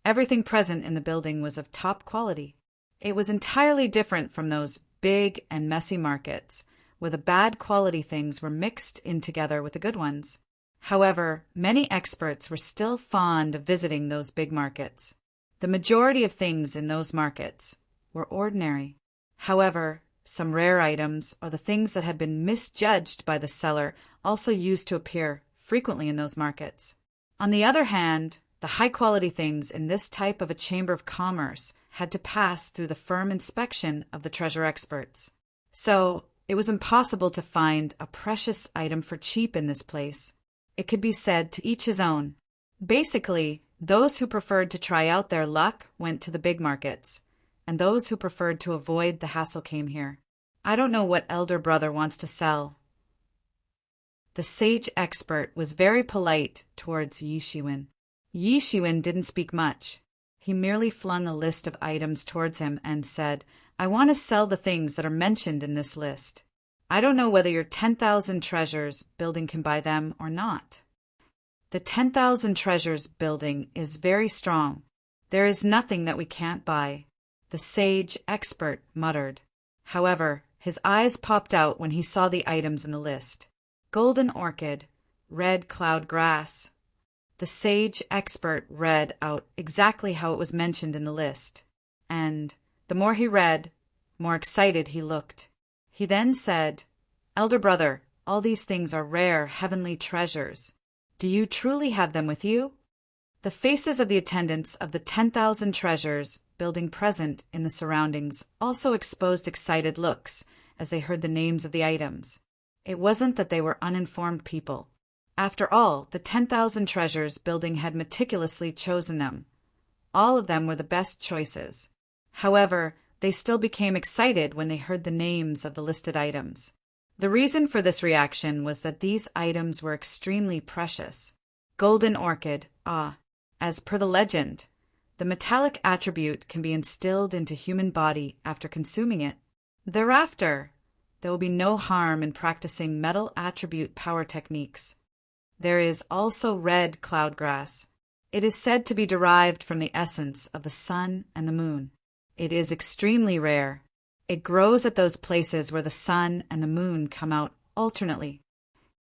Speaker 1: Everything present in the building was of top quality. It was entirely different from those big and messy markets, where the bad quality things were mixed in together with the good ones. However, many experts were still fond of visiting those big markets. The majority of things in those markets were ordinary. However, some rare items or the things that had been misjudged by the seller also used to appear frequently in those markets. On the other hand, the high-quality things in this type of a chamber of commerce had to pass through the firm inspection of the treasure experts. So, it was impossible to find a precious item for cheap in this place. It could be said to each his own. Basically, those who preferred to try out their luck went to the big markets, and those who preferred to avoid the hassle came here. I don't know what elder brother wants to sell. The sage expert was very polite towards Yi Shiwen. Yi Shiwen didn't speak much. He merely flung a list of items towards him and said, "I want to sell the things that are mentioned in this list. I don't know whether your 10,000 Treasures Building can buy them or not." The 10,000 Treasures Building is very strong. There is nothing that we can't buy, the sage expert muttered. However, his eyes popped out when he saw the items in the list. Golden orchid, red cloud grass. The sage expert read out exactly how it was mentioned in the list, and the more he read, more excited he looked. He then said, "Elder brother, all these things are rare heavenly treasures. Do you truly have them with you?" The faces of the attendants of the 10,000 Treasures Building present in the surroundings also exposed excited looks as they heard the names of the items. It wasn't that they were uninformed people. After all, the 10,000 treasures building had meticulously chosen them. All of them were the best choices. However, they still became excited when they heard the names of the listed items. The reason for this reaction was that these items were extremely precious. Golden orchid, as per the legend, the metallic attribute can be instilled into human body after consuming it. Thereafter, there will be no harm in practicing metal attribute power techniques. There is also red cloudgrass. It is said to be derived from the essence of the sun and the moon. It is extremely rare. It grows at those places where the sun and the moon come out alternately.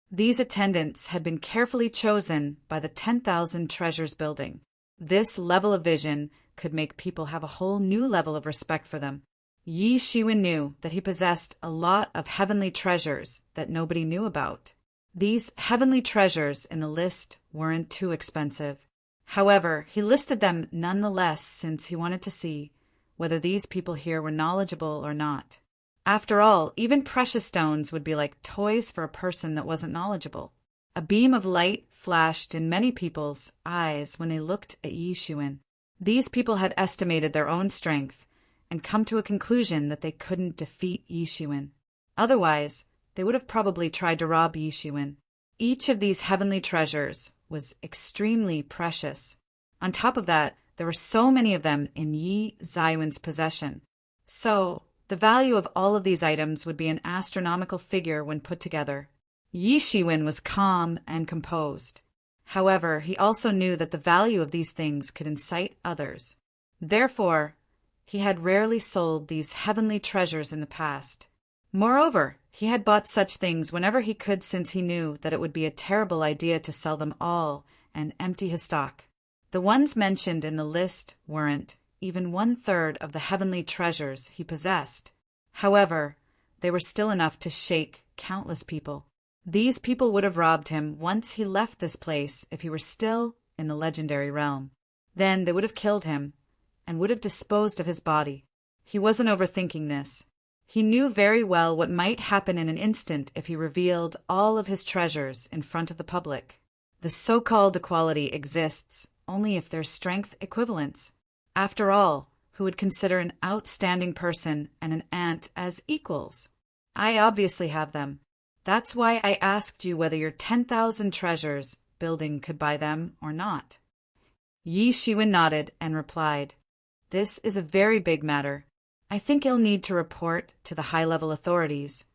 Speaker 1: These attendants had been carefully chosen by the 10,000 treasures building. This level of vision could make people have a whole new level of respect for them. Yi Shiwen knew that he possessed a lot of heavenly treasures that nobody knew about. These heavenly treasures in the list weren't too expensive. However, he listed them nonetheless since he wanted to see whether these people here were knowledgeable or not. After all, even precious stones would be like toys for a person that wasn't knowledgeable. A beam of light flashed in many people's eyes when they looked at Yi Shiwen. These people had estimated their own strength and come to a conclusion that they couldn't defeat Yi Shiwen. Otherwise, they would have probably tried to rob Yi Shiwen. Each of these heavenly treasures was extremely precious. On top of that, there were so many of them in Yi Zaiwen's possession. So, the value of all of these items would be an astronomical figure when put together. Yi Shiwen was calm and composed. However, he also knew that the value of these things could incite others. Therefore, he had rarely sold these heavenly treasures in the past. Moreover, he had bought such things whenever he could since he knew that it would be a terrible idea to sell them all and empty his stock. The ones mentioned in the list weren't even 1/3 of the heavenly treasures he possessed. However, they were still enough to shake countless people. These people would have robbed him once he left this place if he were still in the legendary realm. Then they would have killed him and would have disposed of his body. He wasn't overthinking this. He knew very well what might happen in an instant if he revealed all of his treasures in front of the public. The so-called equality exists only if there's strength equivalence. After all, who would consider an outstanding person and an ant as equals? I obviously have them. That's why I asked you whether your 10,000 treasures building could buy them or not. Yi Shiwen nodded and replied, "This is a very big matter. I think you'll need to report to the high-level authorities.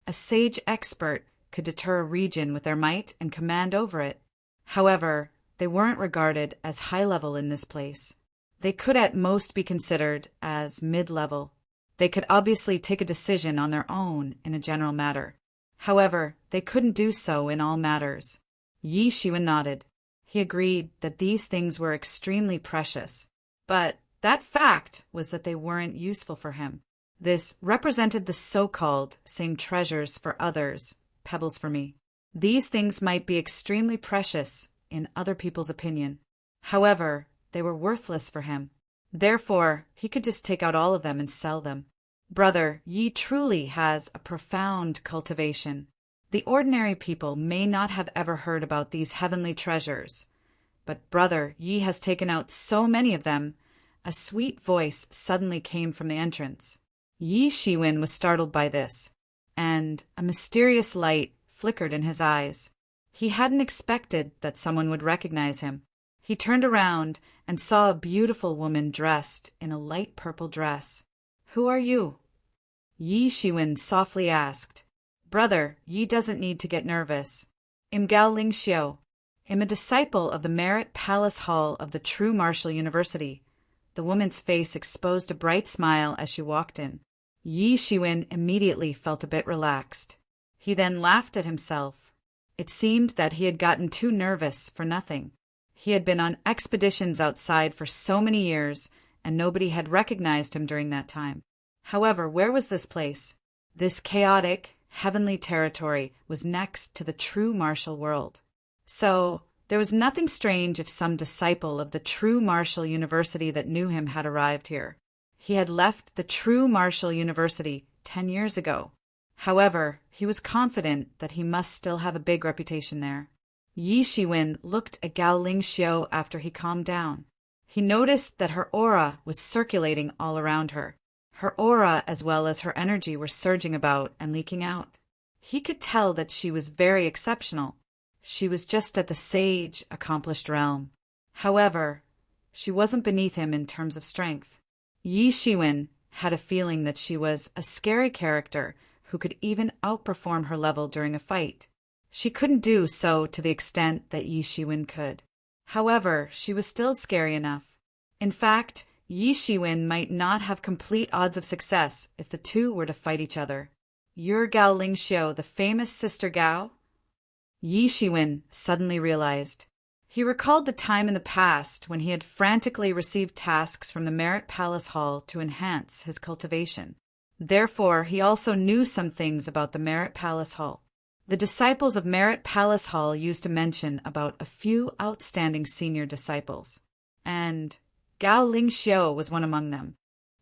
Speaker 1: A sage expert could deter a region with their might and command over it. However, they weren't regarded as high-level in this place. They could at most be considered as mid-level. They could obviously take a decision on their own in a general matter. However, they couldn't do so in all matters." Yi Shiwen nodded. He agreed that these things were extremely precious, but that fact was that they weren't useful for him. This represented the so-called same treasures for others, pebbles for me. These things might be extremely precious in other people's opinion. However, they were worthless for him. Therefore, he could just take out all of them and sell them. Brother, Yi truly has a profound cultivation. The ordinary people may not have ever heard about these heavenly treasures. But brother, Yi has taken out so many of them. A sweet voice suddenly came from the entrance. Yi Shiwen was startled by this, and a mysterious light flickered in his eyes. He hadn't expected that someone would recognize him. He turned around and saw a beautiful woman dressed in a light purple dress. "Who are you?" Yi Shiwen softly asked. "Brother, Yi doesn't need to get nervous. I'm Gao Lingxiu. I'm a disciple of the Merit Palace Hall of the True Martial University." The woman's face exposed a bright smile as she walked in. Yi Shiwen immediately felt a bit relaxed. He then laughed at himself. It seemed that he had gotten too nervous for nothing. He had been on expeditions outside for so many years, and nobody had recognized him during that time. However, where was this place? This chaotic, heavenly territory was next to the true martial world. So, there was nothing strange if some disciple of the True Martial University that knew him had arrived here. He had left the True Martial University 10 years ago. However, he was confident that he must still have a big reputation there. Yi Shiwen looked at Gao Lingxiu after he calmed down. He noticed that her aura was circulating all around her. Her aura as well as her energy were surging about and leaking out. He could tell that she was very exceptional. She was just at the sage, accomplished realm. However, she wasn't beneath him in terms of strength. Yi Shiwen had a feeling that she was a scary character who could even outperform her level during a fight. She couldn't do so to the extent that Yi Shiwen could. However, she was still scary enough. In fact, Yi Shiwen might not have complete odds of success if the two were to fight each other. "You're Gao Lingxiu, the famous Sister Gao?" Yi Shiwen suddenly realized. He recalled the time in the past when he had frantically received tasks from the Merit Palace Hall to enhance his cultivation. Therefore, he also knew some things about the Merit Palace Hall. The disciples of Merit Palace Hall used to mention about a few outstanding senior disciples, and Gao Lingxiu was one among them.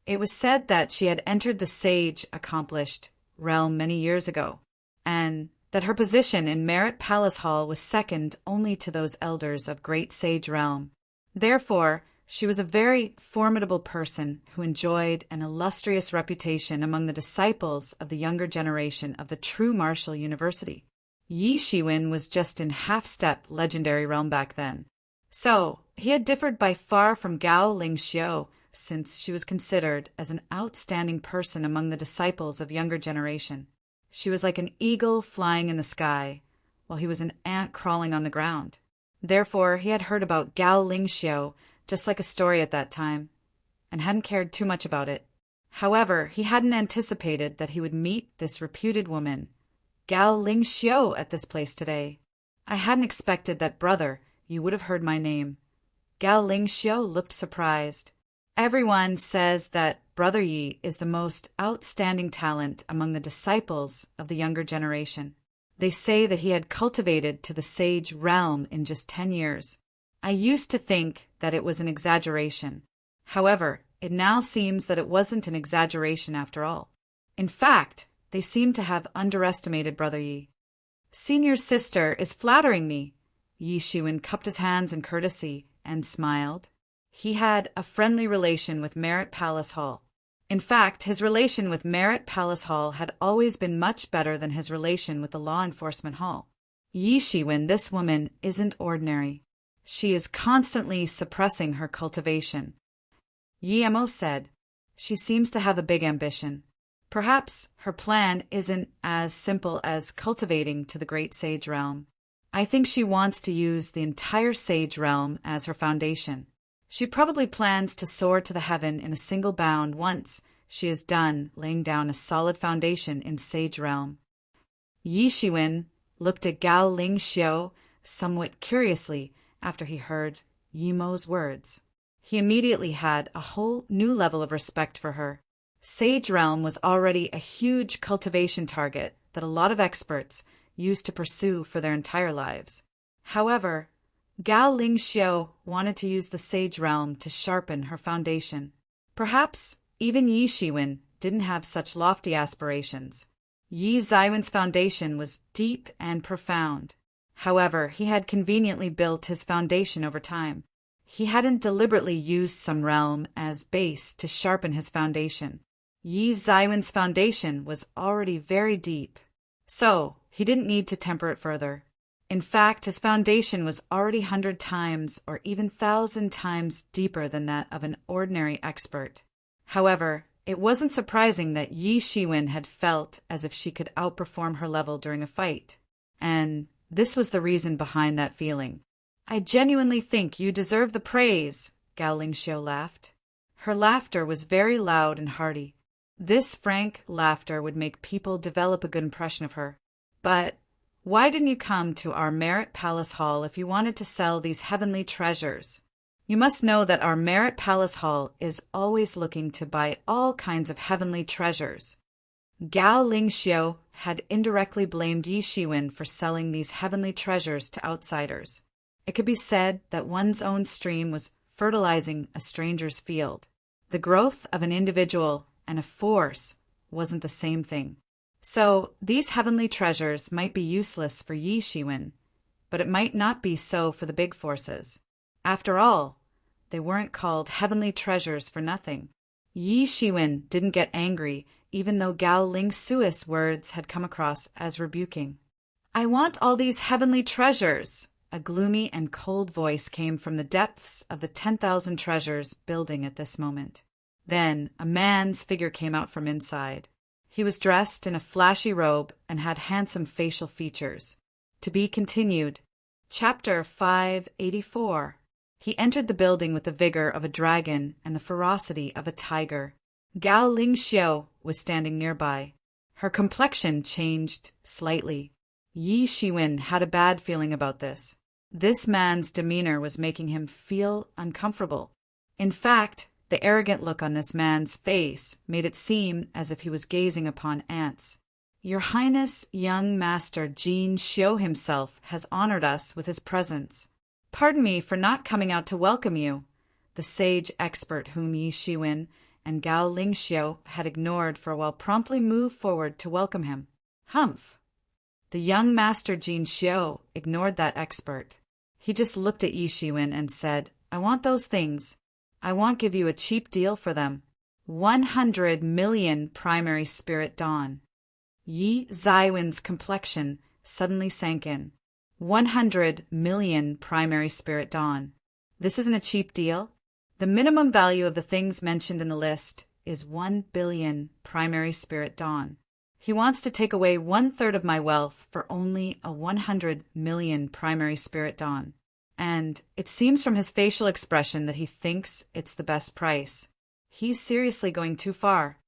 Speaker 1: It was said that she had entered the sage accomplished realm many years ago, and that her position in Merit Palace Hall was second only to those elders of Great Sage Realm. Therefore, she was a very formidable person who enjoyed an illustrious reputation among the disciples of the younger generation of the true martial university. Yi Shiwen was just in half-step legendary realm back then. So, he had differed by far from Gao Lingxiu, since she was considered as an outstanding person among the disciples of younger generation. She was like an eagle flying in the sky, while he was an ant crawling on the ground. Therefore, he had heard about Gao Lingxiu just like a story at that time, and hadn't cared too much about it. However, he hadn't anticipated that he would meet this reputed woman, Gao Lingxiu, at this place today. "I hadn't expected that, brother, you would have heard my name." Gao Lingxiu looked surprised. "Everyone says that Brother Yi is the most outstanding talent among the disciples of the younger generation. They say that he had cultivated to the sage realm in just 10 years. I used to think that it was an exaggeration. However, it now seems that it wasn't an exaggeration after all. In fact, they seem to have underestimated Brother Yi." "Senior sister is flattering me." Yi Shiwen cupped his hands in courtesy and smiled. He had a friendly relation with Merit Palace Hall. In fact, his relation with Merit Palace Hall had always been much better than his relation with the Law Enforcement Hall. "Yi Shiwen, this woman isn't ordinary. She is constantly suppressing her cultivation," Yi Mo said. "She seems to have a big ambition. Perhaps her plan isn't as simple as cultivating to the Great Sage Realm. I think she wants to use the entire Sage Realm as her foundation. She probably plans to soar to the heaven in a single bound once she is done laying down a solid foundation in Sage Realm." Yi Shiwen looked at Gao Lingxiu somewhat curiously after he heard Yi Mo's words. He immediately had a whole new level of respect for her. Sage Realm was already a huge cultivation target that a lot of experts used to pursue for their entire lives. However, Gao Lingxiu wanted to use the Sage Realm to sharpen her foundation. Perhaps even Yi Shiwen didn't have such lofty aspirations. Yi Ziwen's foundation was deep and profound. However, he had conveniently built his foundation over time. He hadn't deliberately used some realm as base to sharpen his foundation. Yi Ziwen's foundation was already very deep, so he didn't need to temper it further. In fact, his foundation was already 100 times or even 1,000 times deeper than that of an ordinary expert. However, it wasn't surprising that Yi Shiwen had felt as if she could outperform her level during a fight, and this was the reason behind that feeling. "I genuinely think you deserve the praise," Gao Lingxiu laughed. Her laughter was very loud and hearty. This frank laughter would make people develop a good impression of her. "But why didn't you come to our Merit Palace Hall if you wanted to sell these heavenly treasures? You must know that our Merit Palace Hall is always looking to buy all kinds of heavenly treasures." Gao Lingxiu had indirectly blamed Yi Shiwen for selling these heavenly treasures to outsiders. It could be said that one's own stream was fertilizing a stranger's field. The growth of an individual and a force wasn't the same thing. So, these heavenly treasures might be useless for Yi Shiwen, but it might not be so for the big forces. After all, they weren't called heavenly treasures for nothing. Yi Shiwen didn't get angry, even though Gao Ling Sui's words had come across as rebuking. "I want all these heavenly treasures!" A gloomy and cold voice came from the depths of the 10,000 treasures building at this moment. Then a man's figure came out from inside. He was dressed in a flashy robe and had handsome facial features. To be continued. Chapter 584. He entered the building with the vigor of a dragon and the ferocity of a tiger. Gao Lingxiu was standing nearby. Her complexion changed slightly. Yi Shiwen had a bad feeling about this. This man's demeanor was making him feel uncomfortable. In fact, the arrogant look on this man's face made it seem as if he was gazing upon ants. "Your Highness, young Master Jin Xiu himself has honored us with his presence. Pardon me for not coming out to welcome you." The sage expert whom Yi Shiwen and Gao Lingxiu had ignored for a while promptly moved forward to welcome him. Humph! The young Master Jin Xiu ignored that expert. He just looked at Yi Shiwen and said, "I want those things. I won't give you a cheap deal for them. 100 million primary spirit dawn." Yi Zaiwen's complexion suddenly sank in. 100 million primary spirit dawn. This isn't a cheap deal. The minimum value of the things mentioned in the list is 1 billion primary spirit dawn. He wants to take away 1/3 of my wealth for only a 100 million primary spirit dawn. And it seems from his facial expression that he thinks it's the best price. He's seriously going too far.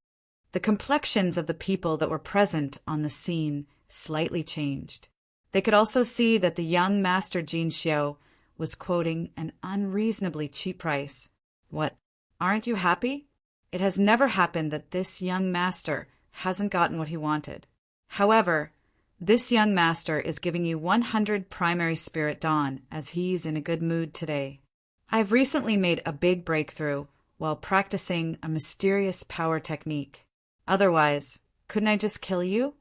Speaker 1: The complexions of the people that were present on the scene slightly changed. They could also see that the young Master Jin Xiu was quoting an unreasonably cheap price. What, aren't you happy? It has never happened that this young master hasn't gotten what he wanted. However, this young master is giving you 100 primary spirit dawn as he's in a good mood today. I've recently made a big breakthrough while practicing a mysterious power technique. Otherwise, couldn't I just kill you?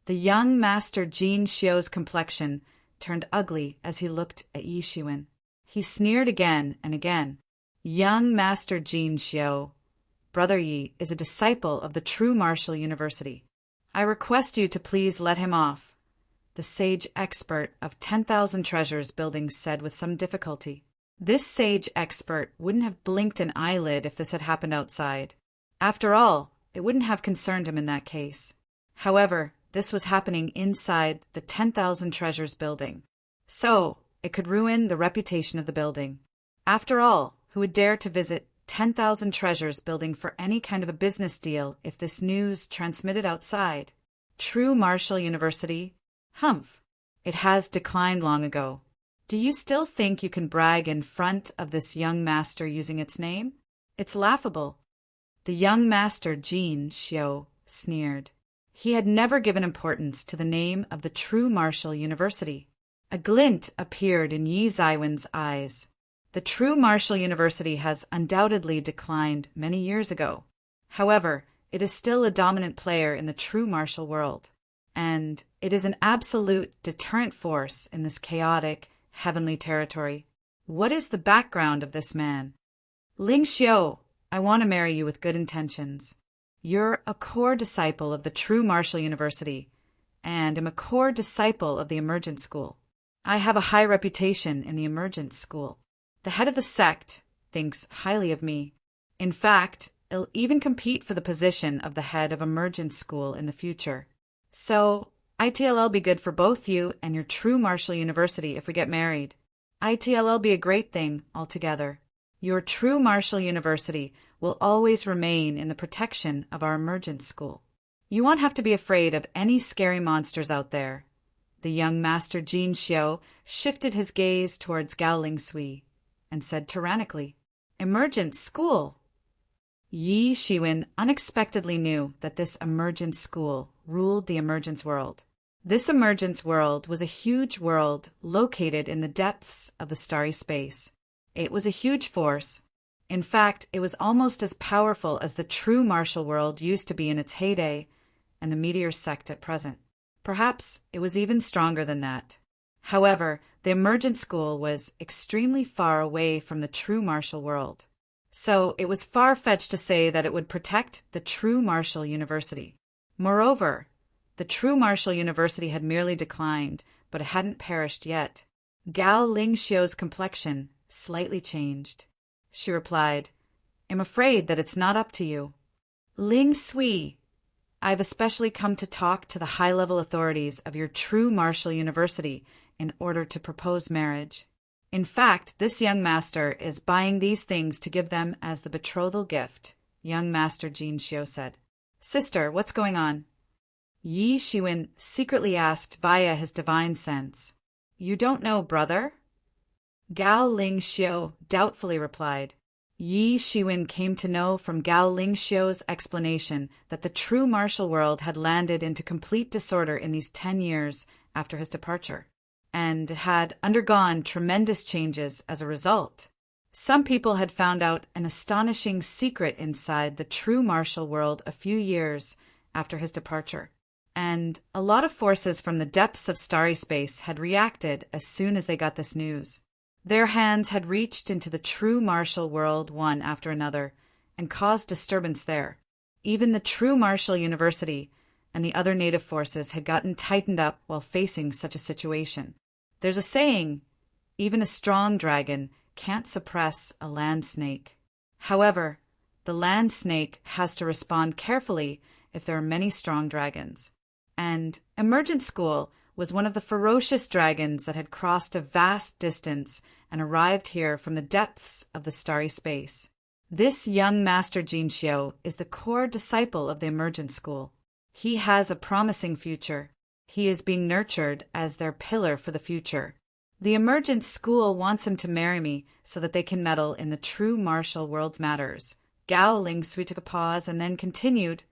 Speaker 1: The young Master Jin Xiu's complexion turned ugly as he looked at Yi Shiwen. He sneered again and again. Young Master Jin Xiu, Brother Yi is a disciple of the true martial university. I request you to please let him off, the sage expert of 10,000 treasures building said with some difficulty. This sage expert wouldn't have blinked an eyelid if this had happened outside. After all, it wouldn't have concerned him in that case. However, this was happening inside the 10,000 treasures building. So, it could ruin the reputation of the building. After all, who would dare to visit 10,000 treasures building for any kind of a business deal if this news transmitted outside? True Martial University? Humph! It has declined long ago. Do you still think you can brag in front of this young master using its name? It's laughable. The young Master Jin Xiu sneered. He had never given importance to the name of the True Martial University. A glint appeared in Yi Zaiwen's eyes. The True Martial University has undoubtedly declined many years ago. However, it is still a dominant player in the true martial world, and it is an absolute deterrent force in this chaotic, heavenly territory. What is the background of this man? Ling Xiu, I want to marry you with good intentions. You're a core disciple of the True Martial University, and am a core disciple of the Emergent School. I have a high reputation in the Emergent School. The head of the sect thinks highly of me. In fact, it'll even compete for the position of the head of Emergent School in the future. So, ITLL be good for both you and your True Martial University if we get married. ITLL be a great thing altogether. Your True Martial University will always remain in the protection of our Emergent School. You won't have to be afraid of any scary monsters out there. The young Master Jin Xiu shifted his gaze towards Gao Lingsui and said tyrannically, "Emergent School!" Yi Shiwen unexpectedly knew that this Emergent School ruled the Emergence world. This Emergence world was a huge world located in the depths of the starry space. It was a huge force. In fact, it was almost as powerful as the true martial world used to be in its heyday, and the meteor sect at present. Perhaps it was even stronger than that. However, the emergent school was extremely far away from the true martial world. So it was far-fetched to say that it would protect the true martial university. Moreover, the true martial university had merely declined, but it hadn't perished yet. Gao Lingxiu's complexion slightly changed. She replied, "I'm afraid that it's not up to you. Ling Sui, I've especially come to talk to the high-level authorities of your true martial university in order to propose marriage. In fact, this young master is buying these things to give them as the betrothal gift," young master Jin Xiu said. "Sister, what's going on?" Yi Shiwen secretly asked via his divine sense. "You don't know, brother?" Gao Lingxiu doubtfully replied. Yi Shiwen came to know from Gao Lingxiu's explanation that the true martial world had landed into complete disorder in these 10 years after his departure, and had undergone tremendous changes as a result. Some people had found out an astonishing secret inside the true martial world a few years after his departure, and a lot of forces from the depths of starry space had reacted as soon as they got this news. Their hands had reached into the true martial world one after another and caused disturbance there. Even the true martial university and the other native forces had gotten tightened up while facing such a situation. There's a saying, even a strong dragon can't suppress a land snake. However, the land snake has to respond carefully if there are many strong dragons. And Emergent School was one of the ferocious dragons that had crossed a vast distance and arrived here from the depths of the starry space. This young master Jin Xiu is the core disciple of the Emergent School. He has a promising future. He is being nurtured as their pillar for the future. The Emergent School wants him to marry me so that they can meddle in the true martial world's matters. Gao Lingsui took a pause and then continued,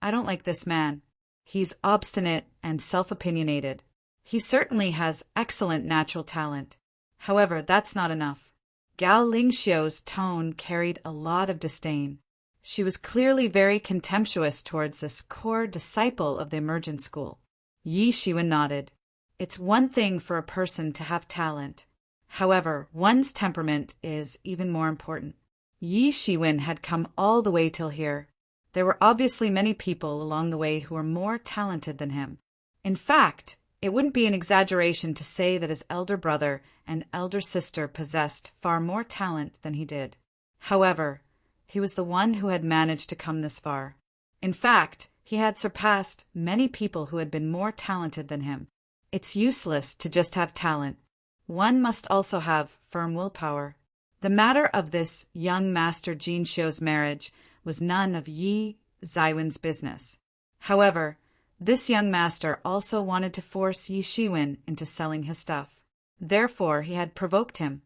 Speaker 1: "I don't like this man. He's obstinate and self-opinionated. He certainly has excellent natural talent. However, that's not enough." Gao Lingxiu's tone carried a lot of disdain. She was clearly very contemptuous towards this core disciple of the Emergent School. Yi Shiwen nodded. It's one thing for a person to have talent. However, one's temperament is even more important. Yi Shiwen had come all the way till here. There were obviously many people along the way who were more talented than him. In fact, it wouldn't be an exaggeration to say that his elder brother and elder sister possessed far more talent than he did. However, he was the one who had managed to come this far. In fact, he had surpassed many people who had been more talented than him. It's useless to just have talent. One must also have firm willpower. The matter of this young master Jin Xiu's marriage was none of Yi Zaiwen's business. However, this young master also wanted to force Yi Shiwen into selling his stuff. Therefore, he had provoked him.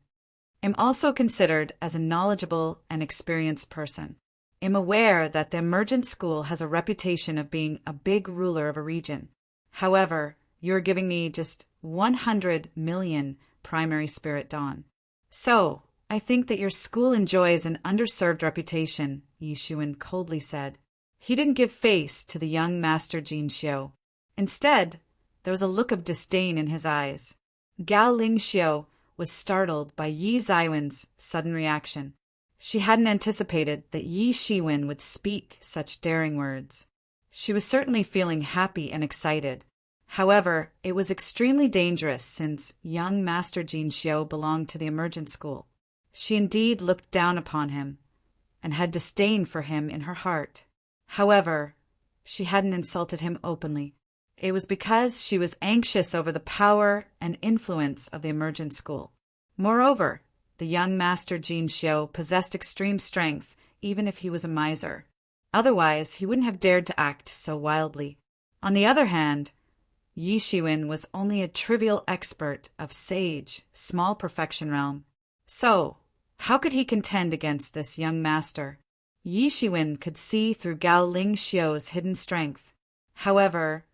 Speaker 1: I'm also considered as a knowledgeable and experienced person. I'm aware that the Emergent School has a reputation of being a big ruler of a region. However, you're giving me just 100 million primary spirit dawn. So, I think that your school enjoys an underserved reputation, Yi Shiwen coldly said. He didn't give face to the young master Jin Xiu. Instead, there was a look of disdain in his eyes. Gao Lingxiu was startled by Yi Zaiwen's sudden reaction. She hadn't anticipated that Yi Shiwen would speak such daring words. She was certainly feeling happy and excited. However, it was extremely dangerous since young Master Jin Xiu belonged to the Emergent School. She indeed looked down upon him and had disdain for him in her heart. However, she hadn't insulted him openly. It was because she was anxious over the power and influence of the Emergent School. Moreover, the young Master Jin Xiu possessed extreme strength, even if he was a miser. Otherwise, he wouldn't have dared to act so wildly. On the other hand, Yi Shiwen was only a trivial expert of sage, small perfection realm. So, how could he contend against this young master? Yi Shiwen could see through Gao Lingxiu's hidden strength. However,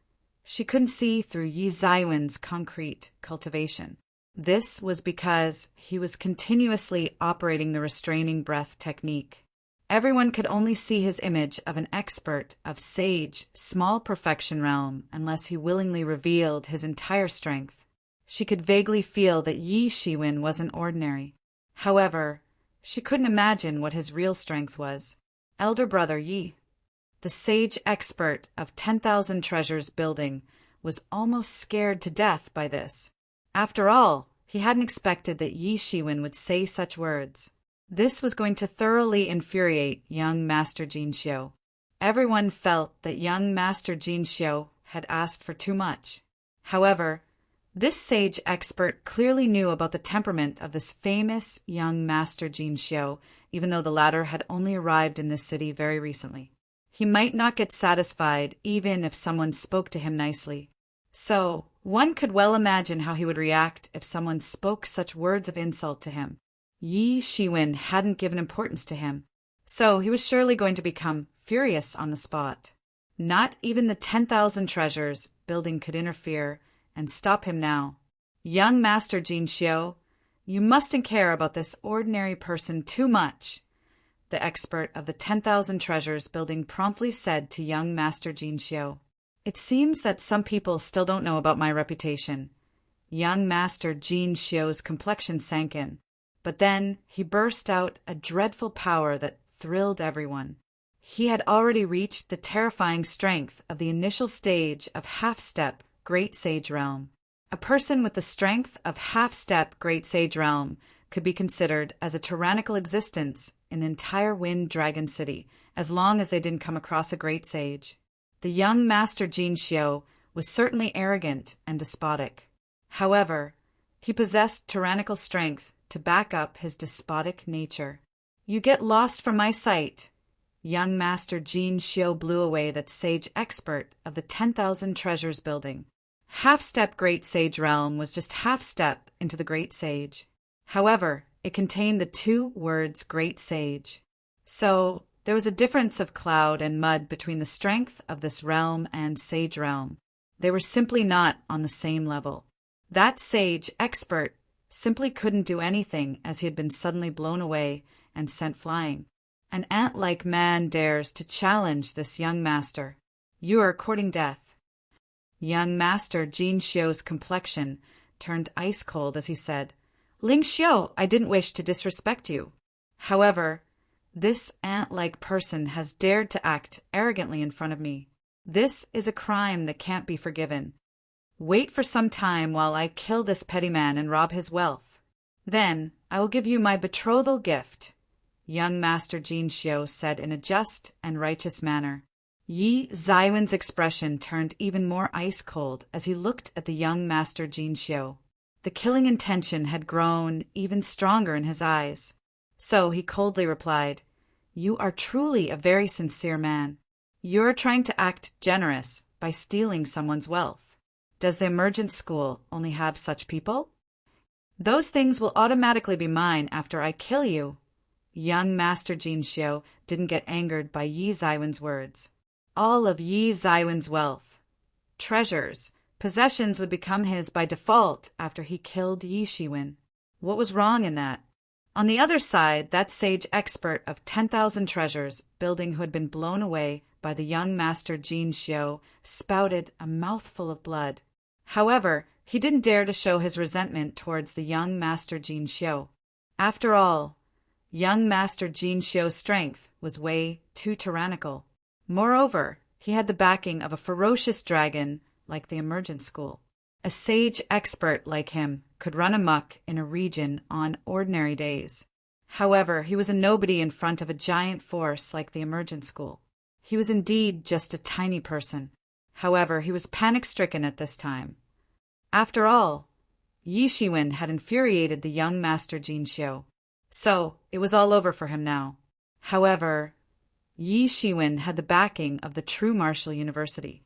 Speaker 1: she couldn't see through Yi Zaiwen's concrete cultivation. This was because he was continuously operating the restraining breath technique. Everyone could only see his image of an expert, of sage, small perfection realm, unless he willingly revealed his entire strength. She could vaguely feel that Yi Shiwen wasn't ordinary. However, she couldn't imagine what his real strength was. Elder brother Yi, the sage expert of 10,000 treasures building, was almost scared to death by this. After all, he hadn't expected that Yi Shiwen would say such words. This was going to thoroughly infuriate young Master Jinxiu. Everyone felt that young Master Jinxiu had asked for too much. However, this sage expert clearly knew about the temperament of this famous young Master Jinxiu, even though the latter had only arrived in this city very recently. He might not get satisfied even if someone spoke to him nicely. So, one could well imagine how he would react if someone spoke such words of insult to him. Yi Shiwen hadn't given importance to him, so he was surely going to become furious on the spot. Not even the 10,000 treasures building could interfere and stop him now. Young Master Jinxiu, you mustn't care about this ordinary person too much, the expert of the 10,000 treasures building promptly said to young Master Jinxiu. It seems that some people still don't know about my reputation. Young Master Jinxiu's complexion sank in. But then he burst out a dreadful power that thrilled everyone. He had already reached the terrifying strength of the initial stage of half-step Great Sage Realm. A person with the strength of half-step Great Sage Realm could be considered as a tyrannical existence in the entire Wind Dragon City, as long as they didn't come across a Great Sage. The young Master Jinxiu was certainly arrogant and despotic. However, he possessed tyrannical strength to back up his despotic nature. You get lost from my sight. Young Master Jinxiu blew away that sage expert of the 10,000 treasures building. Half-step Great Sage Realm was just half-step into the Great Sage. However, it contained the two words Great Sage. So, there was a difference of cloud and mud between the strength of this realm and Sage Realm. They were simply not on the same level. That sage expert simply couldn't do anything as he had been suddenly blown away and sent flying. An ant-like man dares to challenge this young master. You are courting death. Young Master Jinxiu's complexion turned ice-cold as he said, Ling Xiu, I didn't wish to disrespect you. However, this ant-like person has dared to act arrogantly in front of me. This is a crime that can't be forgiven. Wait for some time while I kill this petty man and rob his wealth. Then I will give you my betrothal gift, young Master Jinxiu said in a just and righteous manner. Yi Zaiwen's expression turned even more ice-cold as he looked at the young Master Jinxiu. The killing intention had grown even stronger in his eyes. So he coldly replied, You are truly a very sincere man. You're trying to act generous by stealing someone's wealth. Does the emergent school only have such people? Those things will automatically be mine after I kill you. Young Master Jinxiu didn't get angered by Yi Zaiwen's words. All of Yi Zaiwen's wealth, treasures, possessions would become his by default after he killed Yi Shiwen. What was wrong in that? On the other side, that sage expert of 10,000 treasures building who had been blown away by the young Master Jinxiu spouted a mouthful of blood. However, he didn't dare to show his resentment towards the young Master Jinxiu. After all, young Master Jinxiu's strength was way too tyrannical. Moreover, he had the backing of a ferocious dragon like the Emergent School. A sage expert like him could run amok in a region on ordinary days. However, he was a nobody in front of a giant force like the Emergent School. He was indeed just a tiny person. However, he was panic-stricken at this time. After all, Yi Shiwen had infuriated the young Master Jinxiu, so it was all over for him now. However, Yi Shiwen had the backing of the true martial university.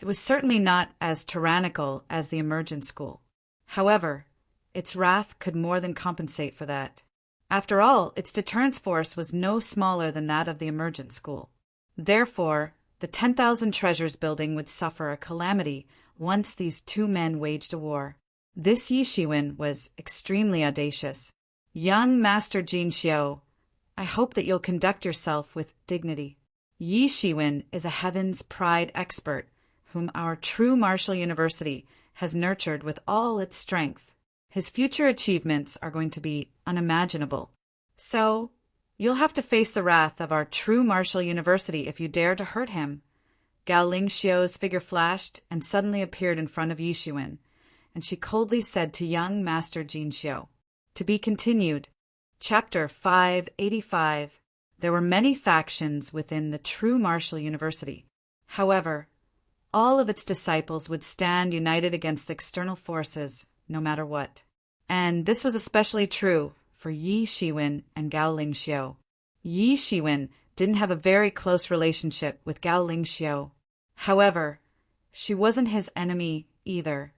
Speaker 1: It was certainly not as tyrannical as the Emergent School. However, its wrath could more than compensate for that. After all, its deterrence force was no smaller than that of the Emergent School. Therefore, the 10,000 treasures building would suffer a calamity once these two men waged a war. This Yi Shiwen was extremely audacious. Young Master Jinxiu, I hope that you'll conduct yourself with dignity. Yi Shiwen is a Heaven's Pride expert whom our true Martial University has nurtured with all its strength. His future achievements are going to be unimaginable. So, you'll have to face the wrath of our true Martial University if you dare to hurt him. Gao Lingxiu's figure flashed and suddenly appeared in front of Yi Shiwen, and she coldly said to young Master Jinxiu, "To be continued." Chapter 585. There were many factions within the true Martial University. However, all of its disciples would stand united against external forces, no matter what. And this was especially true for Yi Shiwen and Gao Lingxiu. Yi Shiwen didn't have a very close relationship with Gao Lingxiu. However, she wasn't his enemy either,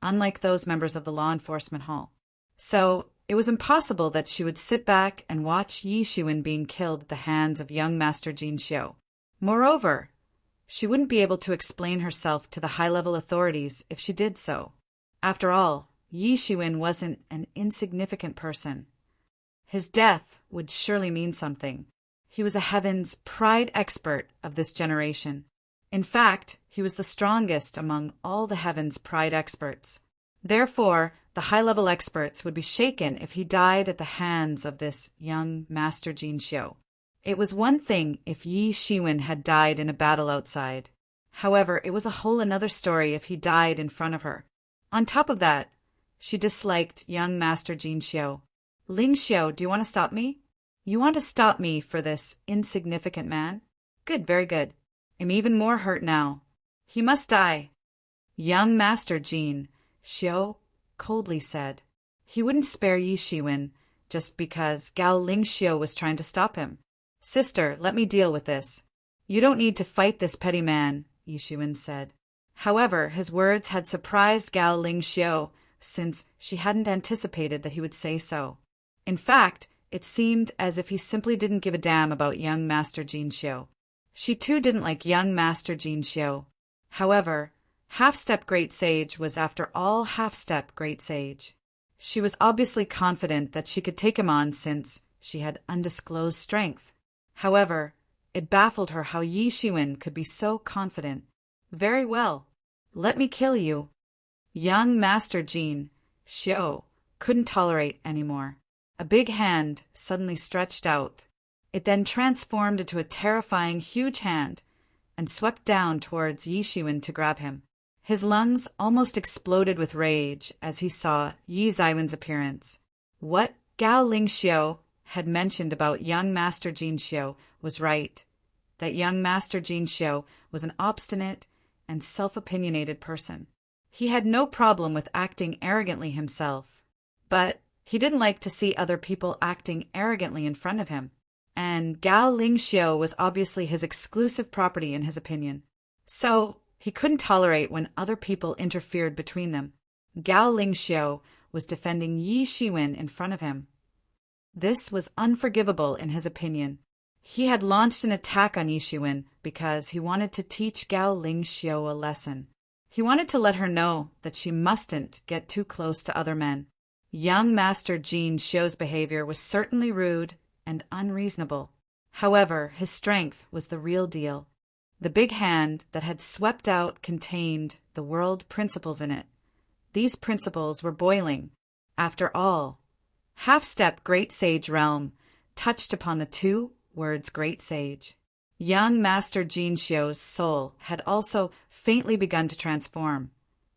Speaker 1: unlike those members of the law enforcement hall. So, it was impossible that she would sit back and watch Yi Shiwen being killed at the hands of young Master Jinxiu. Moreover, she wouldn't be able to explain herself to the high-level authorities if she did so. After all, Yi Shiwen wasn't an insignificant person. His death would surely mean something. He was a Heaven's Pride expert of this generation. In fact, he was the strongest among all the Heaven's Pride experts. Therefore, the high-level experts would be shaken if he died at the hands of this young Master Jinxiu. It was one thing if Yi Shiwen had died in a battle outside. However, it was a whole another story if he died in front of her. On top of that, she disliked young Master Jinxiu. "Lingxiu, do you want to stop me?" "You want to stop me for this insignificant man? Good, very good. I'm even more hurt now. He must die." Young Master Jinxiu coldly said. He wouldn't spare Yi Shiwen just because Gao Lingxiu was trying to stop him. "Sister, let me deal with this." "You don't need to fight this petty man," Yi Shiwen said. However, his words had surprised Gao Lingxiu since she hadn't anticipated that he would say so. In fact, it seemed as if he simply didn't give a damn about young Master Jinxiu. She too didn't like young Master Jinxiu. However, Half-Step Great Sage was after all Half-Step Great Sage. She was obviously confident that she could take him on since she had undisclosed strength. However, it baffled her how Yi Shiwen could be so confident. "Very well. Let me kill you." Young Master Jinxiu couldn't tolerate any more. A big hand suddenly stretched out. It then transformed into a terrifying huge hand and swept down towards Yi Shiwen to grab him. His lungs almost exploded with rage as he saw Yi Ziwen's appearance. What Gao Lingxiu had mentioned about young Master Jinxiu was right, that young Master Jinxiu was an obstinate and self-opinionated person. He had no problem with acting arrogantly himself, but he didn't like to see other people acting arrogantly in front of him. And Gao Lingxiu was obviously his exclusive property in his opinion. So, he couldn't tolerate when other people interfered between them. Gao Lingxiu was defending Yi Shiwen in front of him. This was unforgivable in his opinion. He had launched an attack on Yi Shiwen because he wanted to teach Gao Lingxiu a lesson. He wanted to let her know that she mustn't get too close to other men. Young Master Jinxiu's behavior was certainly rude and unreasonable. However, his strength was the real deal. The big hand that had swept out contained the world principles in it. These principles were boiling. After all, Half-Step Great Sage Realm touched upon the two words Great Sage. Young Master Jinxiu's soul had also faintly begun to transform,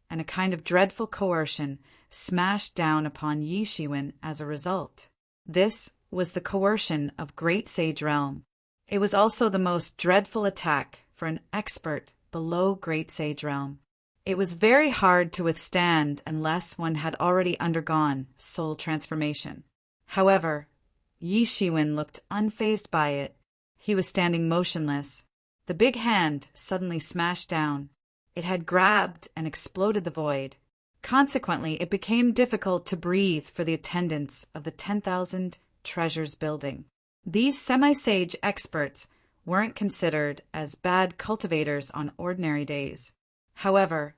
Speaker 1: and a kind of dreadful coercion smashed down upon Yi Shiwen as a result. This was the coercion of Great Sage Realm. It was also the most dreadful attack for an expert below Great Sage Realm. It was very hard to withstand unless one had already undergone soul transformation. However, Yi Shiwen looked unfazed by it. He was standing motionless. The big hand suddenly smashed down. It had grabbed and exploded the void. Consequently, it became difficult to breathe for the attendants of the 10,000 Treasures building. These semi-sage experts weren't considered as bad cultivators on ordinary days. However,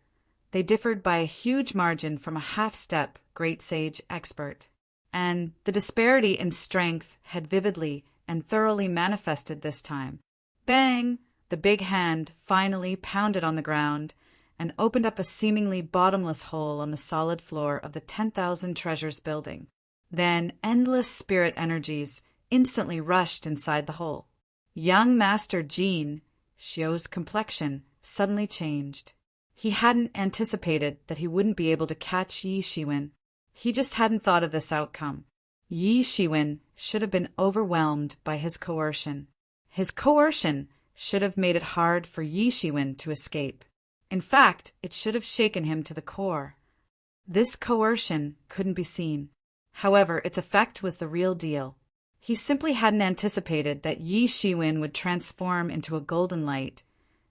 Speaker 1: they differed by a huge margin from a half-step Great Sage expert, and the disparity in strength had vividly and thoroughly manifested this time. Bang! The big hand finally pounded on the ground and opened up a seemingly bottomless hole on the solid floor of the 10,000 Treasures building. Then endless spirit energies instantly rushed inside the hole. Young Master Jean Xiao's complexion suddenly changed. He hadn't anticipated that he wouldn't be able to catch Yi Shiwen. He just hadn't thought of this outcome. Yi Shiwen should have been overwhelmed by his coercion. His coercion should have made it hard for Yi Shiwen to escape. In fact, it should have shaken him to the core. This coercion couldn't be seen. However, its effect was the real deal. He simply hadn't anticipated that Yi Shiwen would transform into a golden light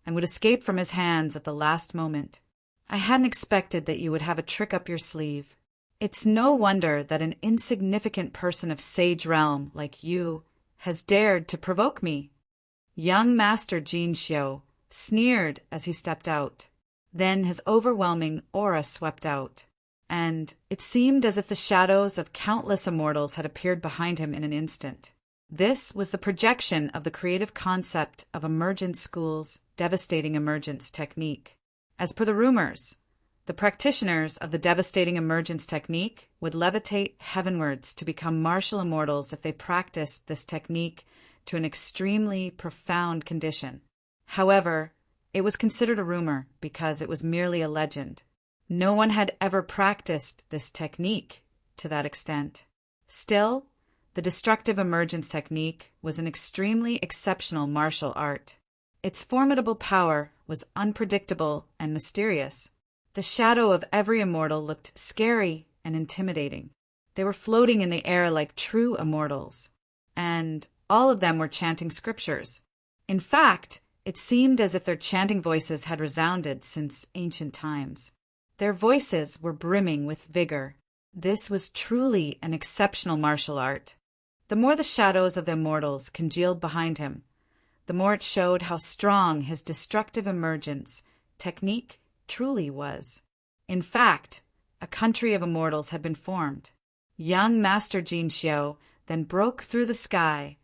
Speaker 1: and would escape from his hands at the last moment. I hadn't expected that you would have a trick up your sleeve. It's no wonder that an insignificant person of Sage Realm like you has dared to provoke me. Young Master Jin Xiao sneered as he stepped out. Then his overwhelming aura swept out, and it seemed as if the shadows of countless immortals had appeared behind him in an instant. This was the projection of the creative concept of Emergence School's devastating emergence technique. As per the rumors, the practitioners of the devastating emergence technique would levitate heavenwards to become martial immortals if they practiced this technique to an extremely profound condition. However, it was considered a rumor because it was merely a legend. No one had ever practiced this technique to that extent. Still, the destructive emergence technique was an extremely exceptional martial art. Its formidable power was unpredictable and mysterious. The shadow of every immortal looked scary and intimidating. They were floating in the air like true immortals, and all of them were chanting scriptures. In fact, it seemed as if their chanting voices had resounded since ancient times. Their voices were brimming with vigor. This was truly an exceptional martial art. The more the shadows of the immortals congealed behind him, the more it showed how strong his destructive emergence technique truly was. In fact, a country of immortals had been formed. Young Master Jin Xiao then broke through the sky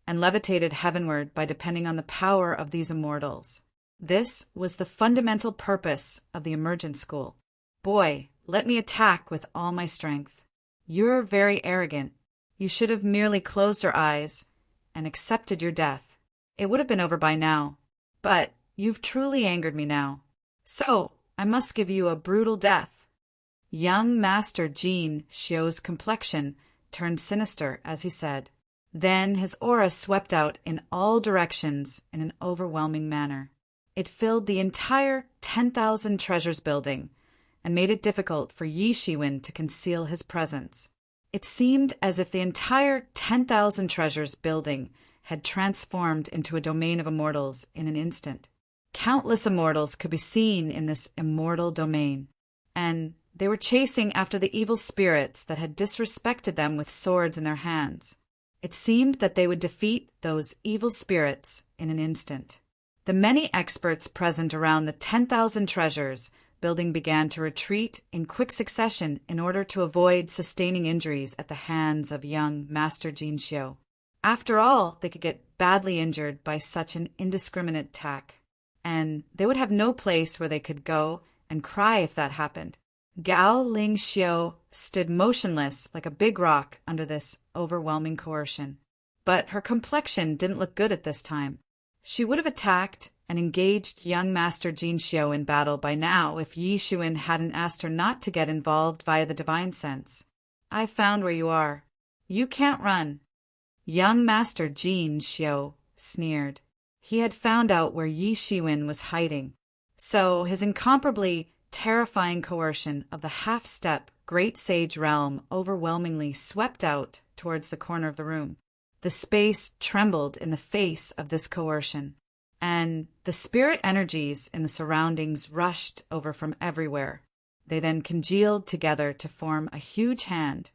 Speaker 1: and levitated heavenward by depending on the power of these immortals. This was the fundamental purpose of the Emergence School. Boy, let me attack with all my strength. You're very arrogant. You should have merely closed your eyes and accepted your death. It would have been over by now. But you've truly angered me now. So, I must give you a brutal death. Young Master Jin Xiao's complexion turned sinister as he said. Then his aura swept out in all directions in an overwhelming manner. It filled the entire 10,000 Treasures building and made it difficult for Yi Shiwen to conceal his presence. It seemed as if the entire 10,000 Treasures building had transformed into a domain of immortals in an instant. Countless immortals could be seen in this immortal domain, and they were chasing after the evil spirits that had disrespected them with swords in their hands. It seemed that they would defeat those evil spirits in an instant. The many experts present around the 10,000 Treasures building began to retreat in quick succession in order to avoid sustaining injuries at the hands of young Master Jin Xiao. After all, they could get badly injured by such an indiscriminate attack, and they would have no place where they could go and cry if that happened. Gao Ling Xiao stood motionless like a big rock under this overwhelming coercion. But her complexion didn't look good at this time. She would have attacked and engaged young Master Jin Xiao in battle by now if Yi Shiwen hadn't asked her not to get involved via the divine sense. I found where you are. You can't run. Young Master Jin Xiao sneered. He had found out where Yi Shiwen was hiding. So his incomparably terrifying coercion of the half-step Great Sage Realm overwhelmingly swept out towards the corner of the room. The space trembled in the face of this coercion, and the spirit energies in the surroundings rushed over from everywhere. They then congealed together to form a huge hand,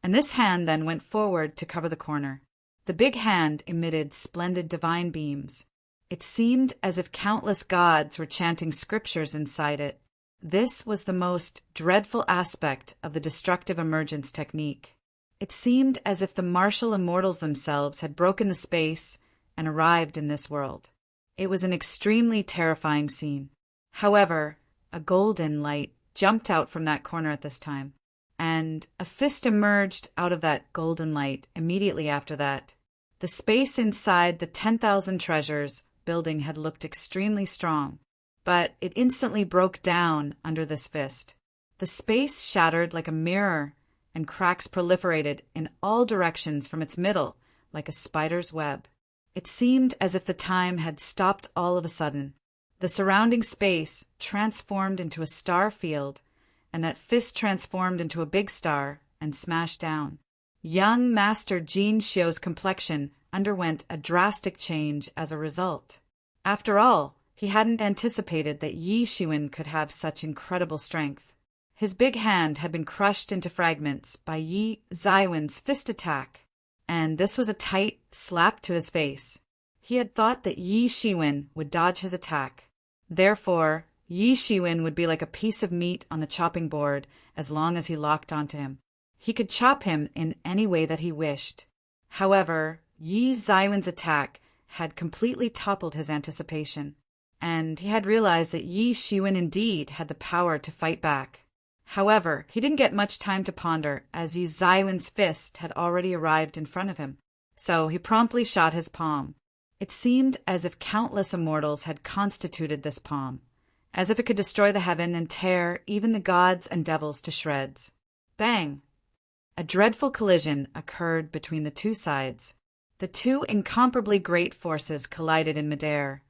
Speaker 1: and this hand then went forward to cover the corner. The big hand emitted splendid divine beams. It seemed as if countless gods were chanting scriptures inside it. This was the most dreadful aspect of the destructive emergence technique. It seemed as if the martial immortals themselves had broken the space and arrived in this world. It was an extremely terrifying scene. However, a golden light jumped out from that corner at this time, and a fist emerged out of that golden light immediately after that. The space inside the 10,000 treasures building had looked extremely strong, but it instantly broke down under this fist. The space shattered like a mirror, and cracks proliferated in all directions from its middle like a spider's web. It seemed as if the time had stopped all of a sudden. The surrounding space transformed into a star field, and that fist transformed into a big star and smashed down. Young Master Jin Xiu's complexion underwent a drastic change as a result. After all, he hadn't anticipated that Yi Shiwen could have such incredible strength. His big hand had been crushed into fragments by Yi Zaiwen's fist attack, and this was a tight slap to his face. He had thought that Yi Shiwen would dodge his attack. Therefore, Yi Shiwen would be like a piece of meat on the chopping board as long as he locked onto him. He could chop him in any way that he wished. However, Yi Zaiwen's attack had completely toppled his anticipation, and he had realized that Yi Shiwen indeed had the power to fight back. However, he didn't get much time to ponder, as Yi Zaiwen's fist had already arrived in front of him, so he promptly shot his palm. It seemed as if countless immortals had constituted this palm, as if it could destroy the heaven and tear even the gods and devils to shreds. Bang! A dreadful collision occurred between the two sides. The two incomparably great forces collided in midair,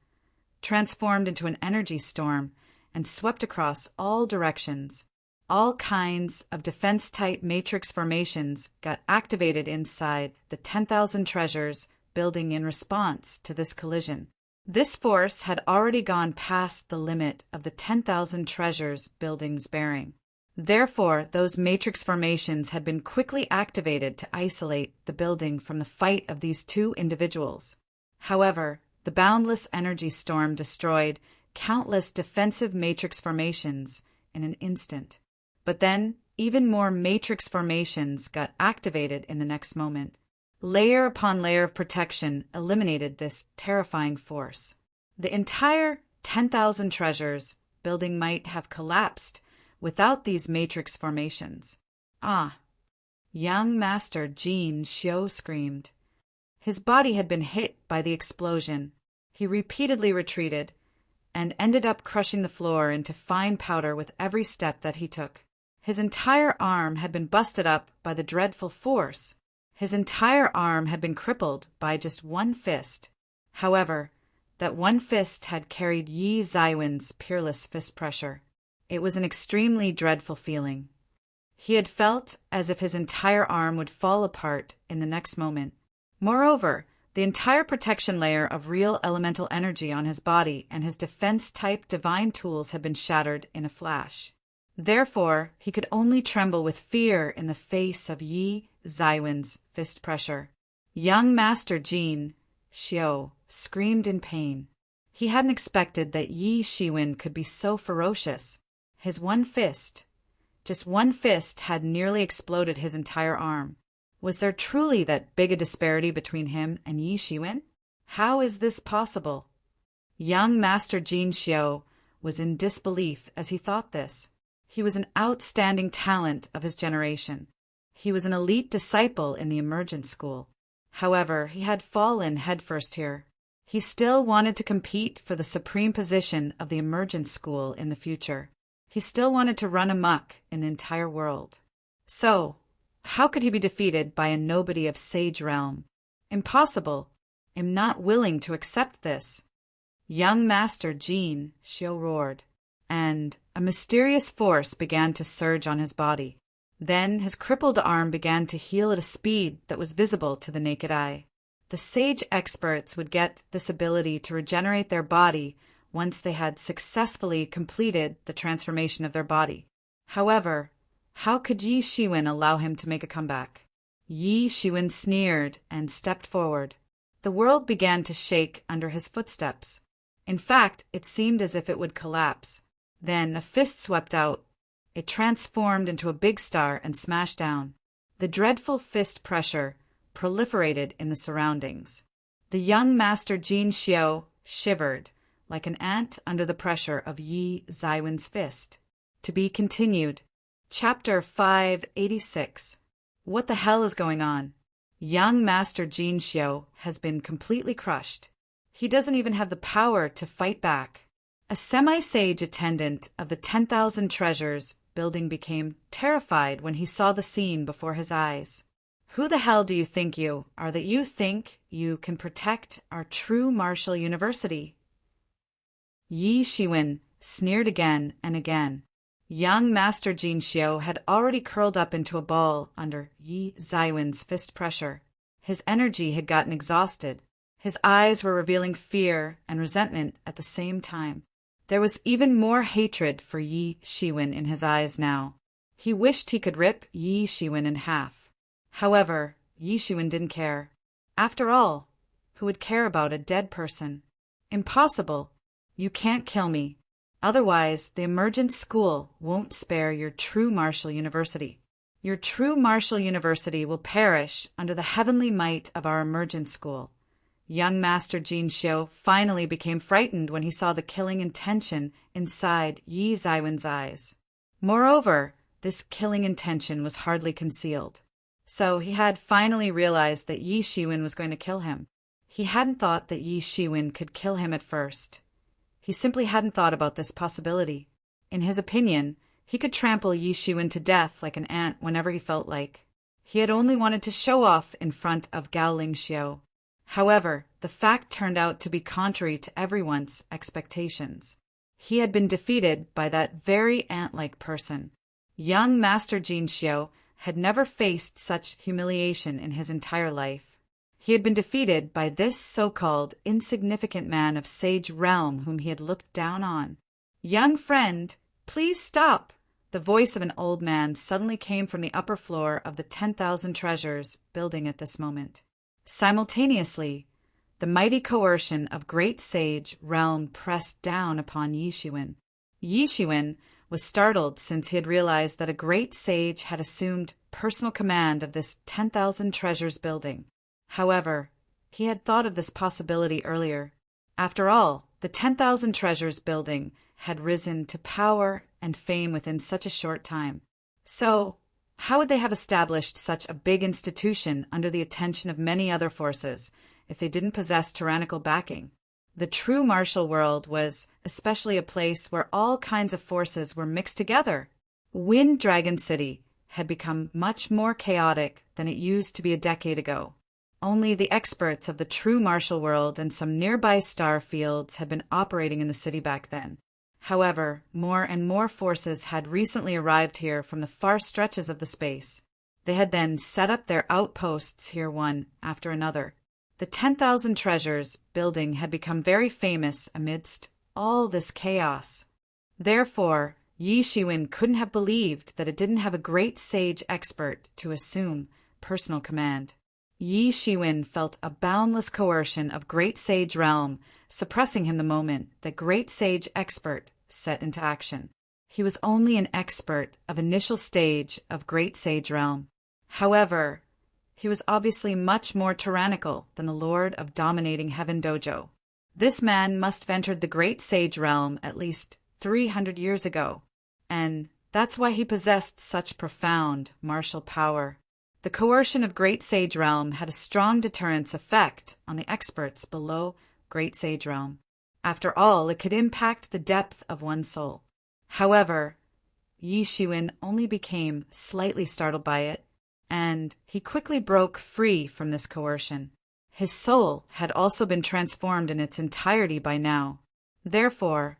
Speaker 1: transformed into an energy storm, and swept across all directions. All kinds of defense-type matrix formations got activated inside the 10,000 treasures building in response to this collision. This force had already gone past the limit of the 10,000 treasures building's bearing. Therefore, those matrix formations had been quickly activated to isolate the building from the fight of these two individuals. However, the boundless energy storm destroyed countless defensive matrix formations in an instant. But then, even more matrix formations got activated in the next moment. Layer upon layer of protection eliminated this terrifying force. The entire 10,000 treasures building might have collapsed without these matrix formations. Ah! Young Master Jin Xiu screamed. His body had been hit by the explosion. He repeatedly retreated and ended up crushing the floor into fine powder with every step that he took. His entire arm had been busted up by the dreadful force. His entire arm had been crippled by just one fist. However, that one fist had carried Yi Zaiwen's peerless fist pressure. It was an extremely dreadful feeling. He had felt as if his entire arm would fall apart in the next moment. Moreover, the entire protection layer of real elemental energy on his body and his defense-type divine tools had been shattered in a flash. Therefore, he could only tremble with fear in the face of Yi Zaiwen's fist pressure. Young Master Jin Xiu screamed in pain. He hadn't expected that Yi Shiwen could be so ferocious. His one fist, just one fist, had nearly exploded his entire arm. Was there truly that big a disparity between him and Yi Shiwen? How is this possible? Young Master Jin Xiu was in disbelief as he thought this. He was an outstanding talent of his generation. He was an elite disciple in the Emergent School. However, he had fallen headfirst here. He still wanted to compete for the supreme position of the Emergent School in the future. He still wanted to run amok in the entire world. So, how could he be defeated by a nobody of Sage Realm? Impossible. I'm not willing to accept this. Young Master Jin Xiu roared, and a mysterious force began to surge on his body. Then his crippled arm began to heal at a speed that was visible to the naked eye. The sage experts would get this ability to regenerate their body once they had successfully completed the transformation of their body. However, how could Yi Shiwen allow him to make a comeback? Yi Shiwen sneered and stepped forward. The world began to shake under his footsteps. In fact, it seemed as if it would collapse. Then a fist swept out. It transformed into a big star and smashed down. The dreadful fist pressure proliferated in the surroundings. The young master Jin Xiao shivered like an ant under the pressure of Yi Zaiwen's fist. To be continued. Chapter 586. What the hell is going on? Young Master Jin Xiao has been completely crushed. He doesn't even have the power to fight back. A semi-sage attendant of the 10,000 Treasures building became terrified when he saw the scene before his eyes. Who the hell do you think you are that you think you can protect our true martial university? Yi Shiwen sneered again and again. Young Master Jin Xiao had already curled up into a ball under Yi Zaiwen's fist pressure. His energy had gotten exhausted. His eyes were revealing fear and resentment at the same time. There was even more hatred for Yi Shiwen in his eyes now. He wished he could rip Yi Shiwen in half. However, Yi Shiwen didn't care. After all, who would care about a dead person? Impossible. You can't kill me. Otherwise, the Emergent School won't spare your true martial university. Your true martial university will perish under the heavenly might of our Emergent School. Young Master Jin Xiao finally became frightened when he saw the killing intention inside Yi Zaiwen's eyes. Moreover, this killing intention was hardly concealed. So he had finally realized that Yi Shiwen was going to kill him. He hadn't thought that Yi Shiwen could kill him at first. He simply hadn't thought about this possibility. In his opinion, he could trample Yi Shiwen to death like an ant whenever he felt like. He had only wanted to show off in front of Gaoling Xiao. However, the fact turned out to be contrary to everyone's expectations. He had been defeated by that very ant-like person. Young Master Jin Xiao had never faced such humiliation in his entire life. He had been defeated by this so-called insignificant man of sage realm whom he had looked down on. "Young friend, please stop!" The voice of an old man suddenly came from the upper floor of the 10,000 Treasures building at this moment. Simultaneously, the mighty coercion of great sage realm pressed down upon Yi Shiwen. Yi Shiwen was startled since he had realized that a great sage had assumed personal command of this 10,000 Treasures building. However, he had thought of this possibility earlier. After all, the 10,000 Treasures building had risen to power and fame within such a short time. So, how would they have established such a big institution under the attention of many other forces if they didn't possess tyrannical backing? The true martial world was especially a place where all kinds of forces were mixed together. Wind Dragon City had become much more chaotic than it used to be a decade ago. Only the experts of the true martial world and some nearby star fields had been operating in the city back then. However, more and more forces had recently arrived here from the far stretches of the space. They had then set up their outposts here one after another. The 10,000 Treasures building had become very famous amidst all this chaos. Therefore, Yi Shiwen couldn't have believed that it didn't have a great sage expert to assume personal command. Yi Shiwen felt a boundless coercion of Great Sage Realm, suppressing him the moment that Great Sage Expert set into action. He was only an expert of initial stage of Great Sage Realm. However, he was obviously much more tyrannical than the Lord of Dominating Heaven Dojo. This man must have entered the Great Sage Realm at least 300 years ago, and that's why he possessed such profound martial power. The coercion of Great Sage Realm had a strong deterrence effect on the experts below Great Sage Realm. After all, it could impact the depth of one's soul. However, Yi Shiwen only became slightly startled by it, and he quickly broke free from this coercion. His soul had also been transformed in its entirety by now. Therefore,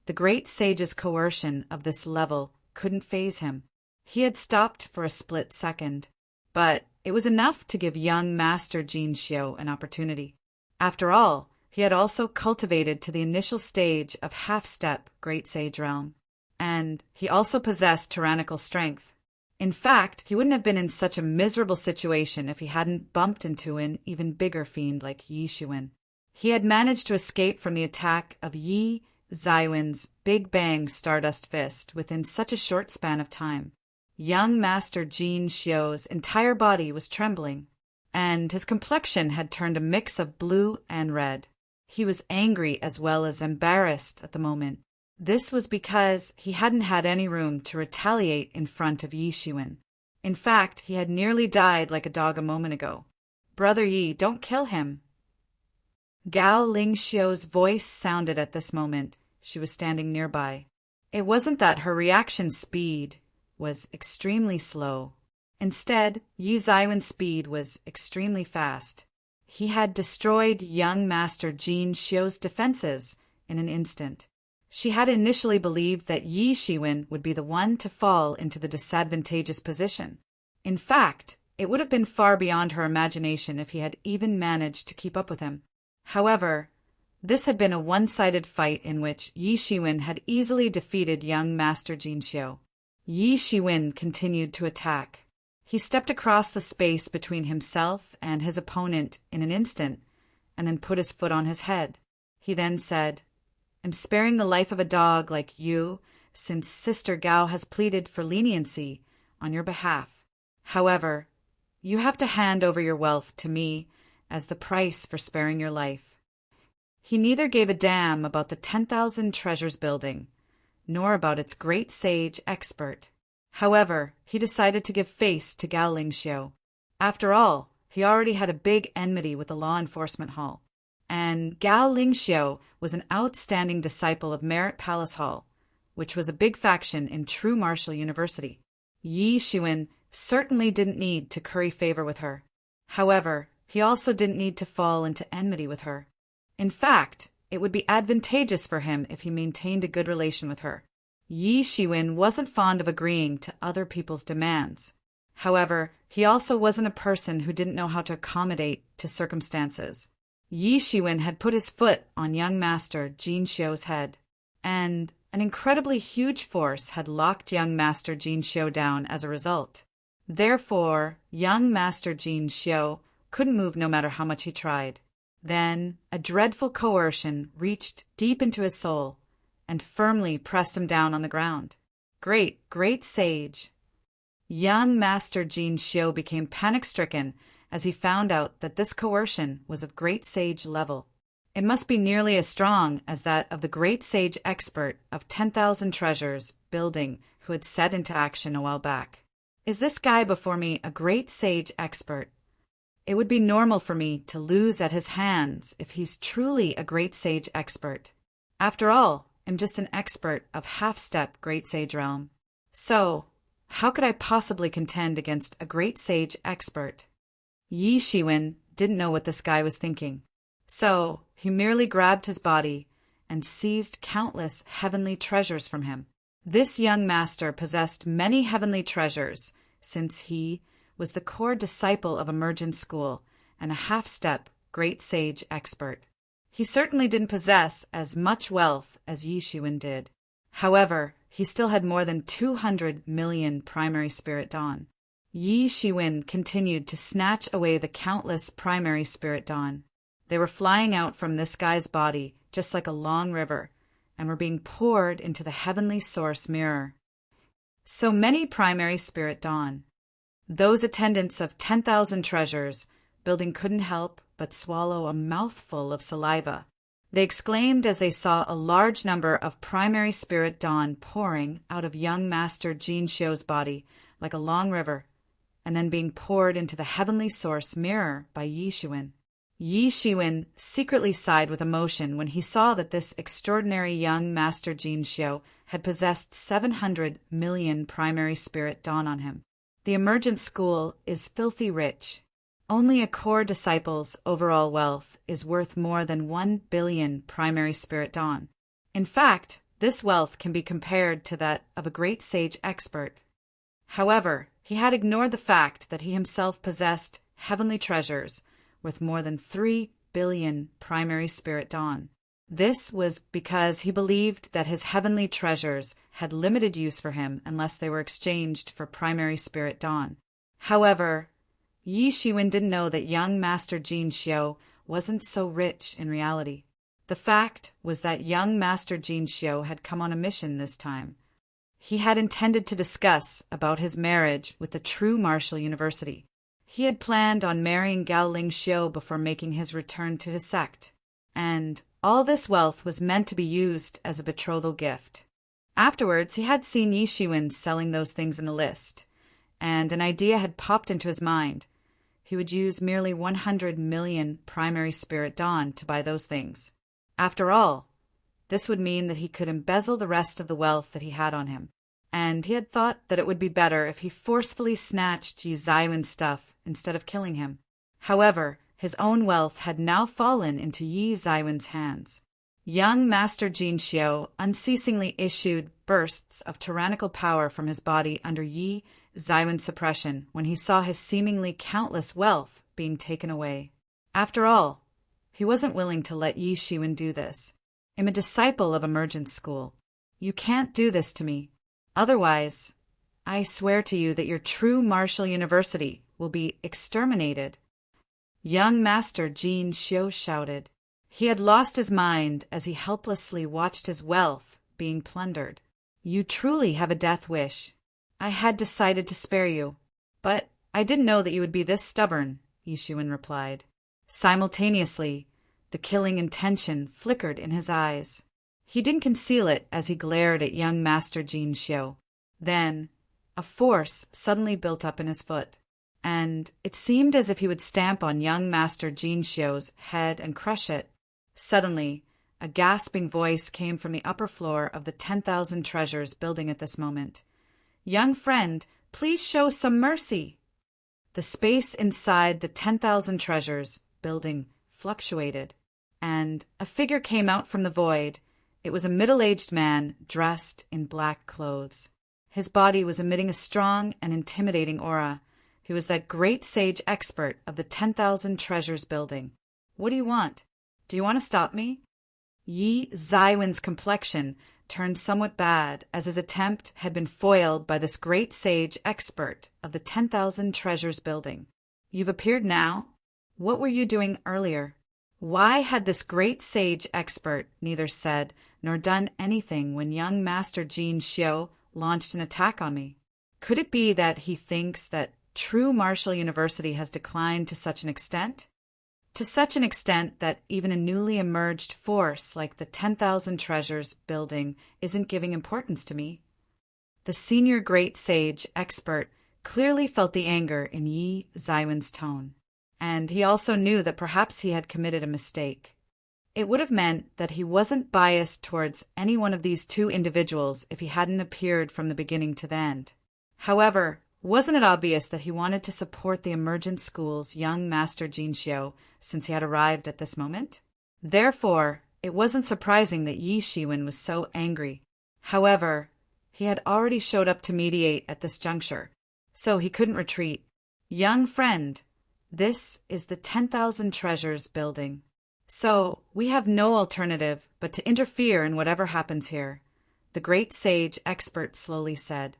Speaker 1: the Great Sage's coercion of this level couldn't faze him. He had stopped for a split second. But it was enough to give young Master Jin Xiao an opportunity. After all, he had also cultivated to the initial stage of half-step Great Sage Realm. And he also possessed tyrannical strength. In fact, he wouldn't have been in such a miserable situation if he hadn't bumped into an even bigger fiend like Yi Shiwen. He had managed to escape from the attack of Yi Zaiwen's Big Bang Stardust Fist within such a short span of time. Young Master Jin Xiu's entire body was trembling, and his complexion had turned a mix of blue and red. He was angry as well as embarrassed at the moment. This was because he hadn't had any room to retaliate in front of Yi Shiwen. In fact, he had nearly died like a dog a moment ago. "Brother Yi, don't kill him." Gao Lingxiu's voice sounded at this moment. She was standing nearby. It wasn't that her reaction speed was extremely slow. Instead, Yi Zaiwen's speed was extremely fast. He had destroyed young Master Jin Xiu's defenses in an instant. She had initially believed that Yi Shiwen would be the one to fall into the disadvantageous position. In fact, it would have been far beyond her imagination if he had even managed to keep up with him. However, this had been a one-sided fight in which Yi Shiwen had easily defeated young Master Jin Xiu. Yi Shiwen continued to attack. He stepped across the space between himself and his opponent in an instant, and then put his foot on his head. He then said, "I'm sparing the life of a dog like you, since Sister Gao has pleaded for leniency on your behalf. However, you have to hand over your wealth to me as the price for sparing your life." He neither gave a damn about the 10,000 treasures building, nor about its great sage expert. However, he decided to give face to Gao Lingxiu. After all, he already had a big enmity with the law enforcement hall. And Gao Lingxiu was an outstanding disciple of Merit Palace Hall, which was a big faction in True Martial University. Yi Shiwen certainly didn't need to curry favor with her. However, he also didn't need to fall into enmity with her. In fact, it would be advantageous for him if he maintained a good relation with her. Yi Shiwen wasn't fond of agreeing to other people's demands. However, he also wasn't a person who didn't know how to accommodate to circumstances. Yi Shiwen had put his foot on young Master Jin Xiu's head, and an incredibly huge force had locked young Master Jin Xiu down as a result. Therefore, young Master Jin Xiu couldn't move no matter how much he tried. Then, a dreadful coercion reached deep into his soul and firmly pressed him down on the ground. Great sage! Young Master Jin Xiu became panic-stricken as he found out that this coercion was of great sage level. It must be nearly as strong as that of the great sage expert of 10,000 treasures building who had set into action a while back. Is this guy before me a great sage expert? It would be normal for me to lose at his hands if he's truly a great sage expert. After all, I'm just an expert of half-step great sage realm. So, how could I possibly contend against a great sage expert? Yi Shiwen didn't know what this guy was thinking. So, he merely grabbed his body and seized countless heavenly treasures from him. This young master possessed many heavenly treasures, since he was the core disciple of Emergent School and a half-step great sage expert. He certainly didn't possess as much wealth as Yi Shiwen did. However, he still had more than 200 million primary spirit dawn. Yi Shiwen continued to snatch away the countless primary spirit dawn. They were flying out from this guy's body just like a long river and were being poured into the heavenly source mirror. So many primary spirit dawn. Those attendants of 10,000 treasures building couldn't help but swallow a mouthful of saliva. They exclaimed as they saw a large number of primary spirit dawn pouring out of young Master Jin Xiu's body like a long river, and then being poured into the heavenly source mirror by Yi Shiwen. Yi Shiwen secretly sighed with emotion when he saw that this extraordinary young Master Jin Xiu had possessed 700 million primary spirit dawn on him. The Emergent School is filthy rich. Only a core disciple's overall wealth is worth more than 1 billion primary spirit dawn. In fact, this wealth can be compared to that of a great sage expert. However, he had ignored the fact that he himself possessed heavenly treasures worth more than 3 billion primary spirit dawn. This was because he believed that his heavenly treasures had limited use for him unless they were exchanged for primary spirit dawn. However, Yi Shiwen didn't know that young Master Jin Xiu wasn't so rich in reality. The fact was that young Master Jin Xiu had come on a mission this time. He had intended to discuss about his marriage with the true Martial University. He had planned on marrying Gao Ling Xiu before making his return to his sect, and all this wealth was meant to be used as a betrothal gift. Afterwards, he had seen Yi Shiwen selling those things in a list, and an idea had popped into his mind. He would use merely 100 million primary spirit dawn to buy those things. After all, this would mean that he could embezzle the rest of the wealth that he had on him, and he had thought that it would be better if he forcefully snatched Yi Zaiwen's stuff instead of killing him. However, his own wealth had now fallen into Yi Zaiwen's hands. Young Master Jin Xiu unceasingly issued bursts of tyrannical power from his body under Yi Zaiwen's suppression when he saw his seemingly countless wealth being taken away. After all, he wasn't willing to let Yi Shiwen do this. I'm a disciple of Emergence School. You can't do this to me. Otherwise, I swear to you that your true Martial University will be exterminated. Young Master Jin Xiu shouted. He had lost his mind as he helplessly watched his wealth being plundered. You truly have a death wish. I had decided to spare you, but I didn't know that you would be this stubborn, Yi Shiwen replied. Simultaneously, the killing intention flickered in his eyes. He didn't conceal it as he glared at young Master Jin Xiu. Then, a force suddenly built up in his foot, and it seemed as if he would stamp on young Master Jin Xiu's head and crush it. Suddenly, a gasping voice came from the upper floor of the 10,000 Treasures building at this moment. Young friend, please show some mercy. The space inside the 10,000 Treasures building fluctuated, and a figure came out from the void. It was a middle-aged man dressed in black clothes. His body was emitting a strong and intimidating aura. He was that great sage expert of the 10,000 Treasures building. What do you want? Do you want to stop me? Yi Zaiwen's complexion turned somewhat bad as his attempt had been foiled by this great sage expert of the 10,000 Treasures building. You've appeared now? What were you doing earlier? Why had this great sage expert neither said nor done anything when young Master Jin Xiu launched an attack on me? Could it be that he thinks that true Martial University has declined to such an extent? To such an extent that even a newly emerged force like the 10,000 Treasures building isn't giving importance to me? The senior great sage expert clearly felt the anger in Yi Zaiwen's tone, and he also knew that perhaps he had committed a mistake. It would have meant that he wasn't biased towards any one of these two individuals if he hadn't appeared from the beginning to the end. However, wasn't it obvious that he wanted to support the Emergent School's young Master Jin Xiu since he had arrived at this moment? Therefore, it wasn't surprising that Yi Shiwen was so angry. However, he had already showed up to mediate at this juncture, so he couldn't retreat. Young friend, this is the 10,000 Treasures building. So, we have no alternative but to interfere in whatever happens here, the great sage expert slowly said.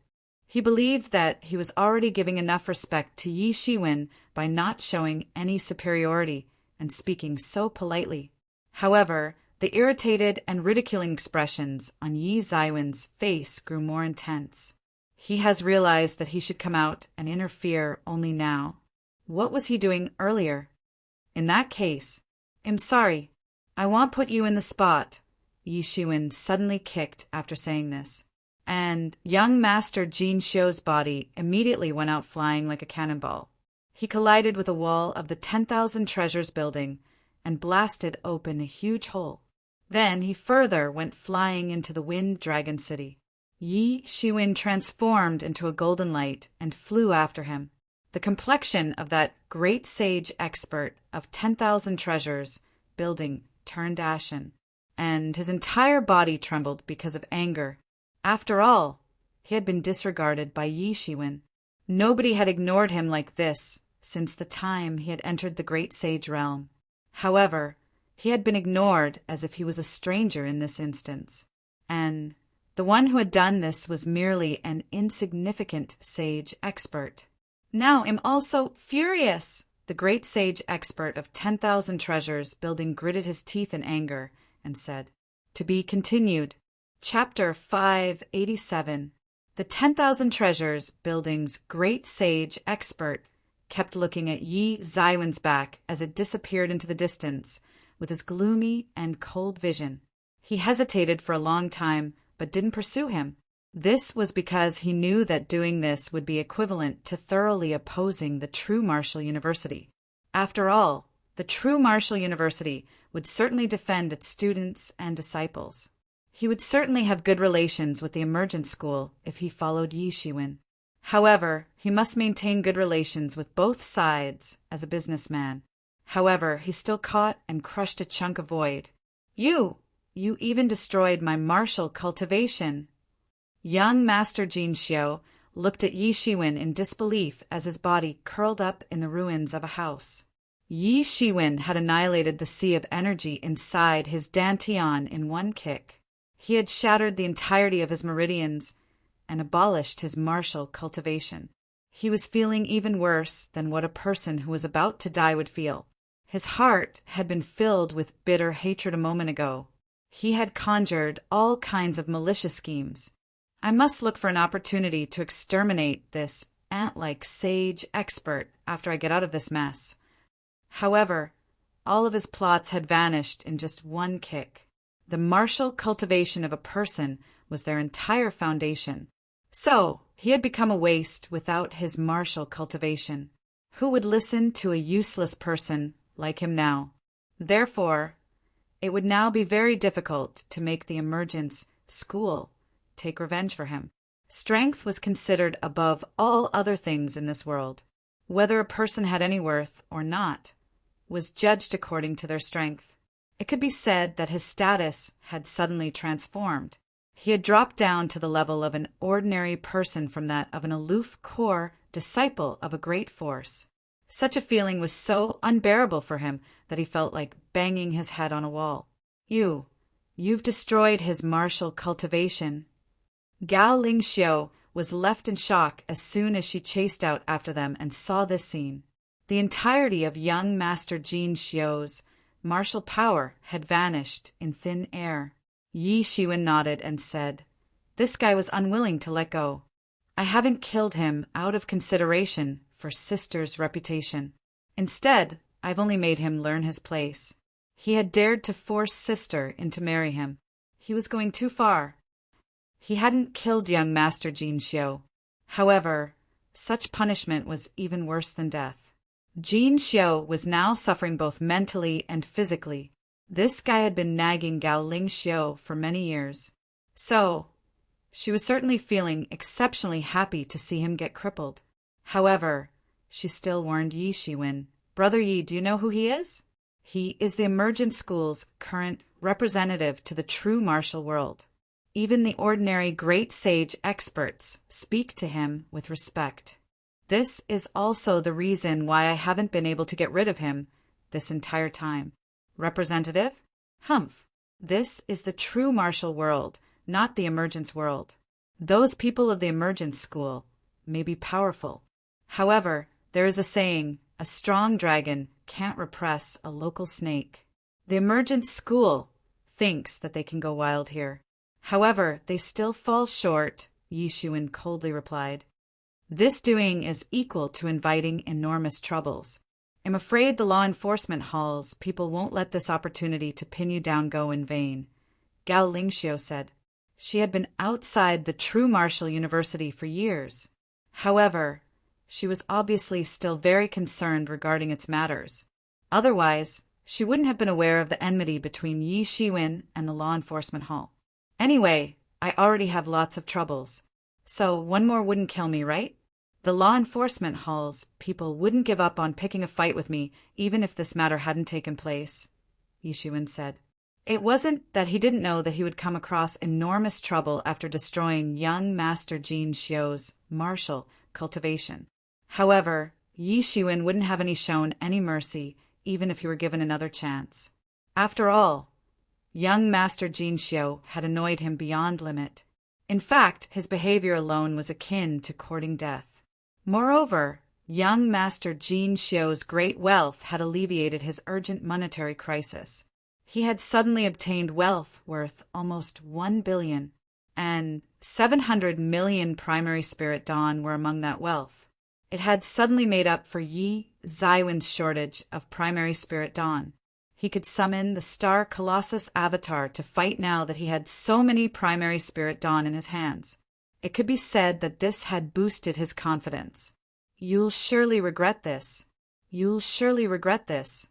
Speaker 1: He believed that he was already giving enough respect to Yi Shiwen by not showing any superiority and speaking so politely. However, the irritated and ridiculing expressions on Yi Zaiwen's face grew more intense. He has realized that he should come out and interfere only now. What was he doing earlier? In that case, I'm sorry. I won't put you in the spot, Yi Shiwen suddenly kicked after saying this. And young Master Jin Xiu's body immediately went out flying like a cannonball. He collided with a wall of the 10,000 Treasures building and blasted open a huge hole. Then he further went flying into the Wind Dragon City. Yi Shiwen transformed into a golden light and flew after him. The complexion of that great sage expert of 10,000 Treasures building turned ashen, and his entire body trembled because of anger. After all, he had been disregarded by Yi Shiwen. Nobody had ignored him like this since the time he had entered the great sage realm. However, he had been ignored as if he was a stranger in this instance, and the one who had done this was merely an insignificant sage expert. Now I'm also furious! The great sage expert of 10,000 Treasures building gritted his teeth in anger and said, To be continued. Chapter 587. The 10,000 Treasures Building's great sage expert kept looking at Yi Zaiwen's back as it disappeared into the distance with his gloomy and cold vision. He hesitated for a long time, but didn't pursue him. This was because he knew that doing this would be equivalent to thoroughly opposing the true Martial University. After all, the true Martial University would certainly defend its students and disciples. He would certainly have good relations with the Emergent School if he followed Yi Shiwen. However, he must maintain good relations with both sides as a businessman. However, he still caught and crushed a chunk of void. You even destroyed my martial cultivation. Young Master Jin Xiu looked at Yi Shiwen in disbelief as his body curled up in the ruins of a house. Yi Shiwen had annihilated the sea of energy inside his dantian in one kick. He had shattered the entirety of his meridians and abolished his martial cultivation. He was feeling even worse than what a person who was about to die would feel. His heart had been filled with bitter hatred a moment ago. He had conjured all kinds of malicious schemes. I must look for an opportunity to exterminate this ant-like sage expert after I get out of this mess. However, all of his plots had vanished in just one kick. The martial cultivation of a person was their entire foundation. So, he had become a waste without his martial cultivation. Who would listen to a useless person like him now? Therefore, it would now be very difficult to make the Emergence School take revenge for him. Strength was considered above all other things in this world. Whether a person had any worth or not was judged according to their strength. It could be said that his status had suddenly transformed. He had dropped down to the level of an ordinary person from that of an aloof core disciple of a great force. Such a feeling was so unbearable for him that he felt like banging his head on a wall. You've destroyed his martial cultivation. Gao Lingxiu was left in shock as soon as she chased out after them and saw this scene. The entirety of young Master Jin Xiu's martial power had vanished in thin air. Yi Shiwen nodded and said, "This guy was unwilling to let go. I haven't killed him out of consideration for Sister's reputation. Instead, I've only made him learn his place. He had dared to force Sister into marry him. He was going too far." He hadn't killed young Master Jin Xiu. However, such punishment was even worse than death. Jin Xiu was now suffering both mentally and physically. This guy had been nagging Gao Lingxiu for many years. So, she was certainly feeling exceptionally happy to see him get crippled. However, she still warned Yi Shiwen, "Brother Yi, do you know who he is? He is the Emergent School's current representative to the true martial world. Even the ordinary great sage experts speak to him with respect. This is also the reason why I haven't been able to get rid of him this entire time." Representative? Humph. This is the true martial world, not the Emergence world. Those people of the Emergence School may be powerful. However, there is a saying, a strong dragon can't repress a local snake. The Emergence School thinks that they can go wild here. However, they still fall short, Yi Shiwen coldly replied. This doing is equal to inviting enormous troubles. I'm afraid the law enforcement halls people won't let this opportunity to pin you down go in vain, Gao Lingxiu said. She had been outside the true martial university for years. However, she was obviously still very concerned regarding its matters. Otherwise, she wouldn't have been aware of the enmity between Yi Shiwen and the law enforcement hall. Anyway, I already have lots of troubles. So one more wouldn't kill me, right? The law enforcement halls people wouldn't give up on picking a fight with me even if this matter hadn't taken place, Yi Shiwen said. It wasn't that he didn't know that he would come across enormous trouble after destroying young Master Jin Xiu's martial cultivation. However, Yi Shiwen wouldn't have shown any mercy even if he were given another chance. After all, young Master Jin Xiu had annoyed him beyond limit. In fact, his behavior alone was akin to courting death. Moreover, young Master Jin Xiu's great wealth had alleviated his urgent monetary crisis. He had suddenly obtained wealth worth almost 1 billion. and 700 million primary spirit dawn were among that wealth. It had suddenly made up for Yi Zaiwen's shortage of primary spirit dawn. He could summon the star Colossus avatar to fight now that he had so many primary spirit dawn in his hands. It could be said that this had boosted his confidence. You'll surely regret this. You'll surely regret this.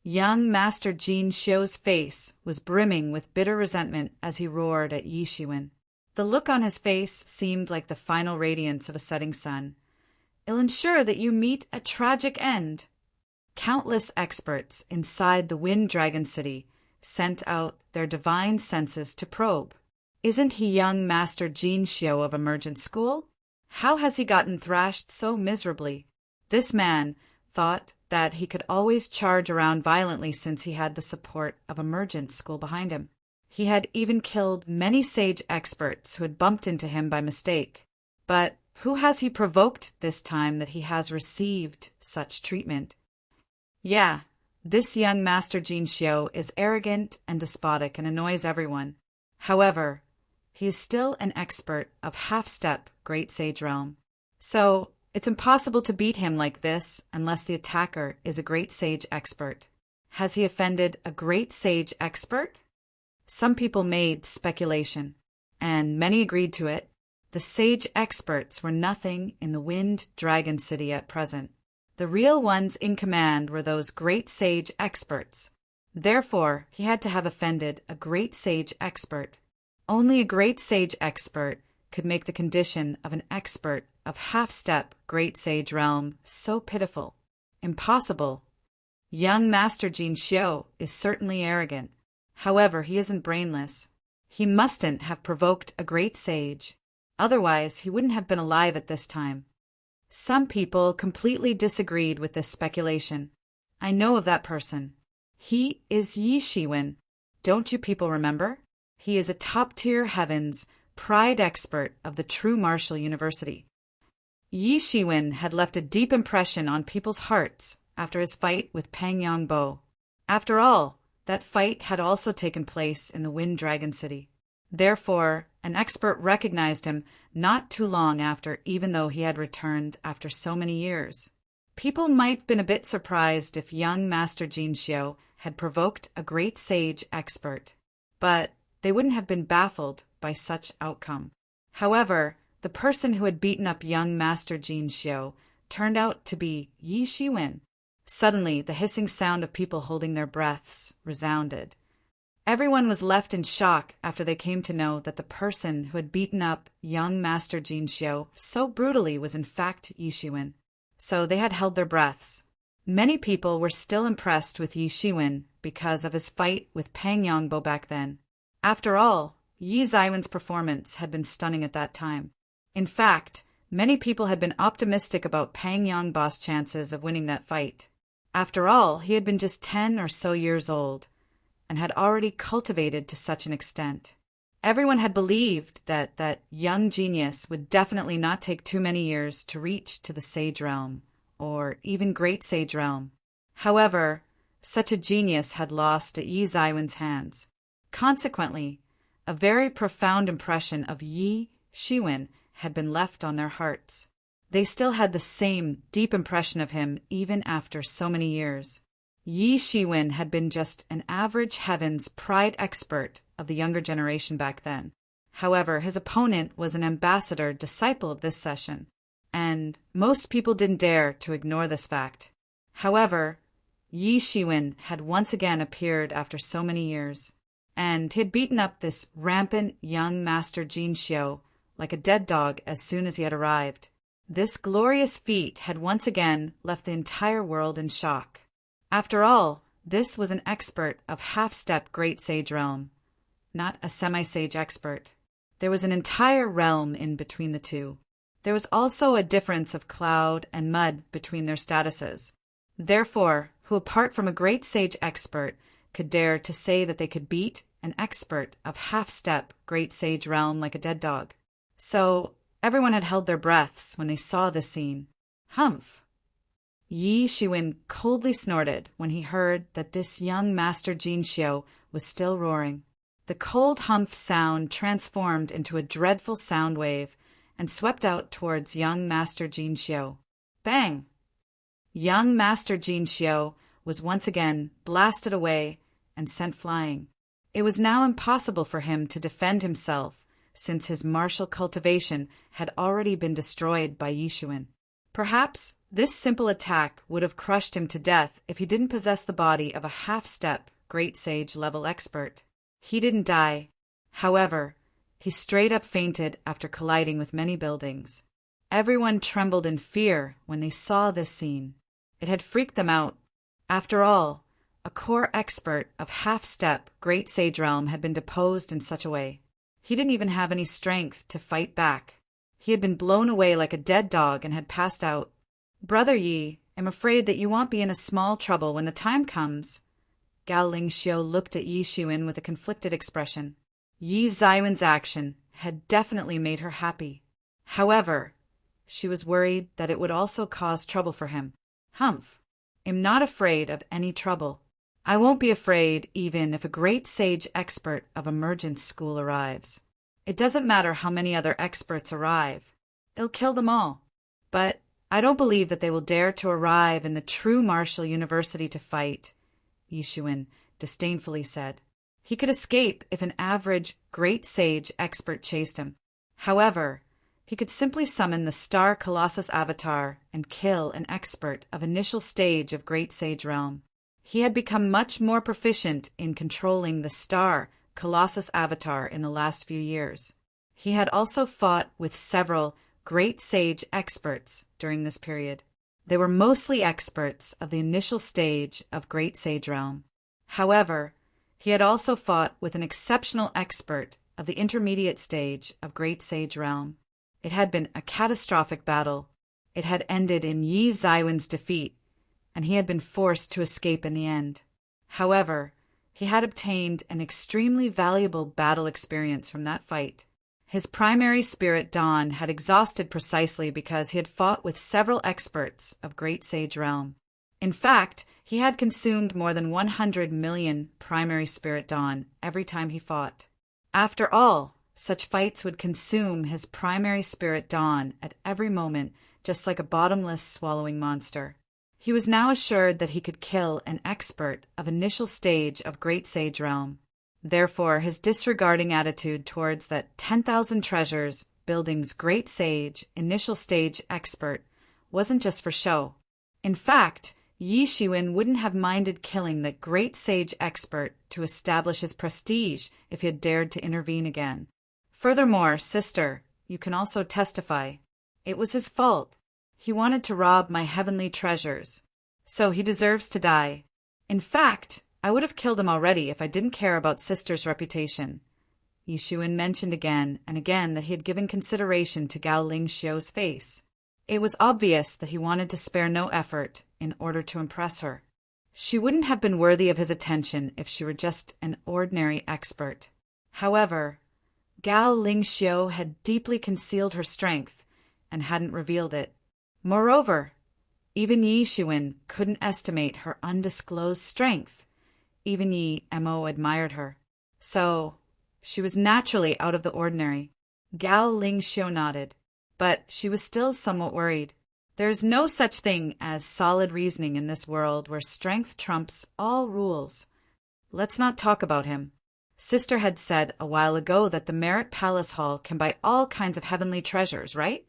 Speaker 1: Young Master Jin Xiu's face was brimming with bitter resentment as he roared at Yi Shiwen. The look on his face seemed like the final radiance of a setting sun. It'll ensure that you meet a tragic end. Countless experts inside the Wind Dragon City sent out their divine senses to probe. Isn't he young Master Jin Xiu of Emergent School? How has he gotten thrashed so miserably? This man thought that he could always charge around violently since he had the support of Emergent School behind him. He had even killed many sage experts who had bumped into him by mistake. But who has he provoked this time that he has received such treatment? Yeah, this young Master Jin Xiu is arrogant and despotic and annoys everyone. However, he is still an expert of half-step Great Sage Realm. So, it's impossible to beat him like this unless the attacker is a Great Sage expert. Has he offended a Great Sage expert? Some people made speculation, and many agreed to it. The sage experts were nothing in the Wind Dragon City at present. The real ones in command were those Great Sage experts. Therefore, he had to have offended a Great Sage expert. Only a Great Sage expert could make the condition of an expert of half-step Great Sage Realm so pitiful, impossible. Young Master Jin Xiu is certainly arrogant. However, he isn't brainless. He mustn't have provoked a Great Sage. Otherwise, he wouldn't have been alive at this time. Some people completely disagreed with this speculation. I know of that person. He is Yi Shiwen. Don't you people remember? He is a top-tier heavens pride expert of the True Martial University. Yi Shiwen had left a deep impression on people's hearts after his fight with Pang Yongbo. After all, that fight had also taken place in the Wind Dragon City. Therefore, an expert recognized him not too long after, even though he had returned after so many years. People might have been a bit surprised if young Master Jin Xiu had provoked a Great Sage expert, but they wouldn't have been baffled by such outcome. However, the person who had beaten up young Master Jin Xiu turned out to be Yi Shiwen. Suddenly, the hissing sound of people holding their breaths resounded. Everyone was left in shock after they came to know that the person who had beaten up young Master Jin Xiu so brutally was in fact Yi Shiwen. So they had held their breaths. Many people were still impressed with Yi Shiwen because of his fight with Pang Yongbo back then. After all, Yi Zaiwen's performance had been stunning at that time. In fact, many people had been optimistic about Pang Yongbo's chances of winning that fight. After all, he had been just 10 or so years old, and had already cultivated to such an extent. Everyone had believed that that young genius would definitely not take too many years to reach to the Sage Realm, or even Great Sage Realm. However, such a genius had lost at Yi Zaiwen's hands. Consequently, a very profound impression of Yi Shiwen had been left on their hearts. They still had the same deep impression of him even after so many years. Yi Shiwen had been just an average heavens pride expert of the younger generation back then. However, his opponent was an ambassador disciple of this session, and most people didn't dare to ignore this fact. However, Yi Shiwen had once again appeared after so many years, and he had beaten up this rampant young Master Jin Xiu like a dead dog as soon as he had arrived. This glorious feat had once again left the entire world in shock. After all, this was an expert of half-step Great Sage Realm, not a semi-sage expert. There was an entire realm in between the two. There was also a difference of cloud and mud between their statuses. Therefore, who apart from a Great Sage expert could dare to say that they could beat an expert of half-step Great Sage Realm like a dead dog? So, everyone had held their breaths when they saw this scene. Humph! Yi Shiwen coldly snorted when he heard that this young Master Jin Xiu was still roaring. The cold humph sound transformed into a dreadful sound wave and swept out towards young Master Jinxiu. Bang! Young Master Jinxiu was once again blasted away and sent flying. It was now impossible for him to defend himself, since his martial cultivation had already been destroyed by Yixuan. Perhaps this simple attack would have crushed him to death if he didn't possess the body of a half-step Great Sage level expert. He didn't die. However, he straight up fainted after colliding with many buildings. Everyone trembled in fear when they saw this scene. It had freaked them out. After all, a core expert of half-step Great Sage realm had been deposed in such a way. He didn't even have any strength to fight back. He had been blown away like a dead dog and had passed out. Brother Yi, I'm afraid that you won't be in a small trouble when the time comes. Gao Lingxiu looked at Yi Xuan with a conflicted expression. Yi Zaiwen's action had definitely made her happy. However, she was worried that it would also cause trouble for him. Humph! I'm not afraid of any trouble. I won't be afraid even if a great sage expert of emergence school arrives. It doesn't matter how many other experts arrive. It'll kill them all. But I don't believe that they will dare to arrive in the true martial university to fight, Yixuan disdainfully said. He could escape if an average great sage expert chased him. However, he could simply summon the Star Colossus avatar and kill an expert of initial stage of Great Sage realm. He had become much more proficient in controlling the Star Colossus avatar in the last few years. He had also fought with several Great Sage experts during this period. They were mostly experts of the initial stage of Great Sage realm. However, he had also fought with an exceptional expert of the intermediate stage of Great Sage realm. It had been a catastrophic battle. It had ended in Yi Zaiwen's defeat, and he had been forced to escape in the end. However, he had obtained an extremely valuable battle experience from that fight. His primary spirit Dawn had exhausted precisely because he had fought with several experts of Great Sage realm. In fact, he had consumed more than 100 million primary spirit Dawn every time he fought. After all, such fights would consume his primary spirit Dawn at every moment, just like a bottomless swallowing monster. He was now assured that he could kill an expert of initial stage of Great Sage realm. Therefore, his disregarding attitude towards that 10,000 treasures building's Great Sage initial stage expert wasn't just for show. In fact, Yi Xuan wouldn't have minded killing the Great Sage expert to establish his prestige if he had dared to intervene again. Furthermore, sister, you can also testify. It was his fault. He wanted to rob my heavenly treasures. So he deserves to die. In fact, I would have killed him already if I didn't care about sister's reputation. Yixuan mentioned again and again that he had given consideration to Gao Lingxiu's face. It was obvious that he wanted to spare no effort in order to impress her. She wouldn't have been worthy of his attention if she were just an ordinary expert. However, Gao Lingxiu had deeply concealed her strength and hadn't revealed it. Moreover, even Yi Xuan couldn't estimate her undisclosed strength. Even Yi Mo admired her. So, she was naturally out of the ordinary. Gao Lingxiu nodded, but she was still somewhat worried. There's no such thing as solid reasoning in this world where strength trumps all rules. Let's not talk about him. Sister had said a while ago that the Merit Palace Hall can buy all kinds of heavenly treasures, right?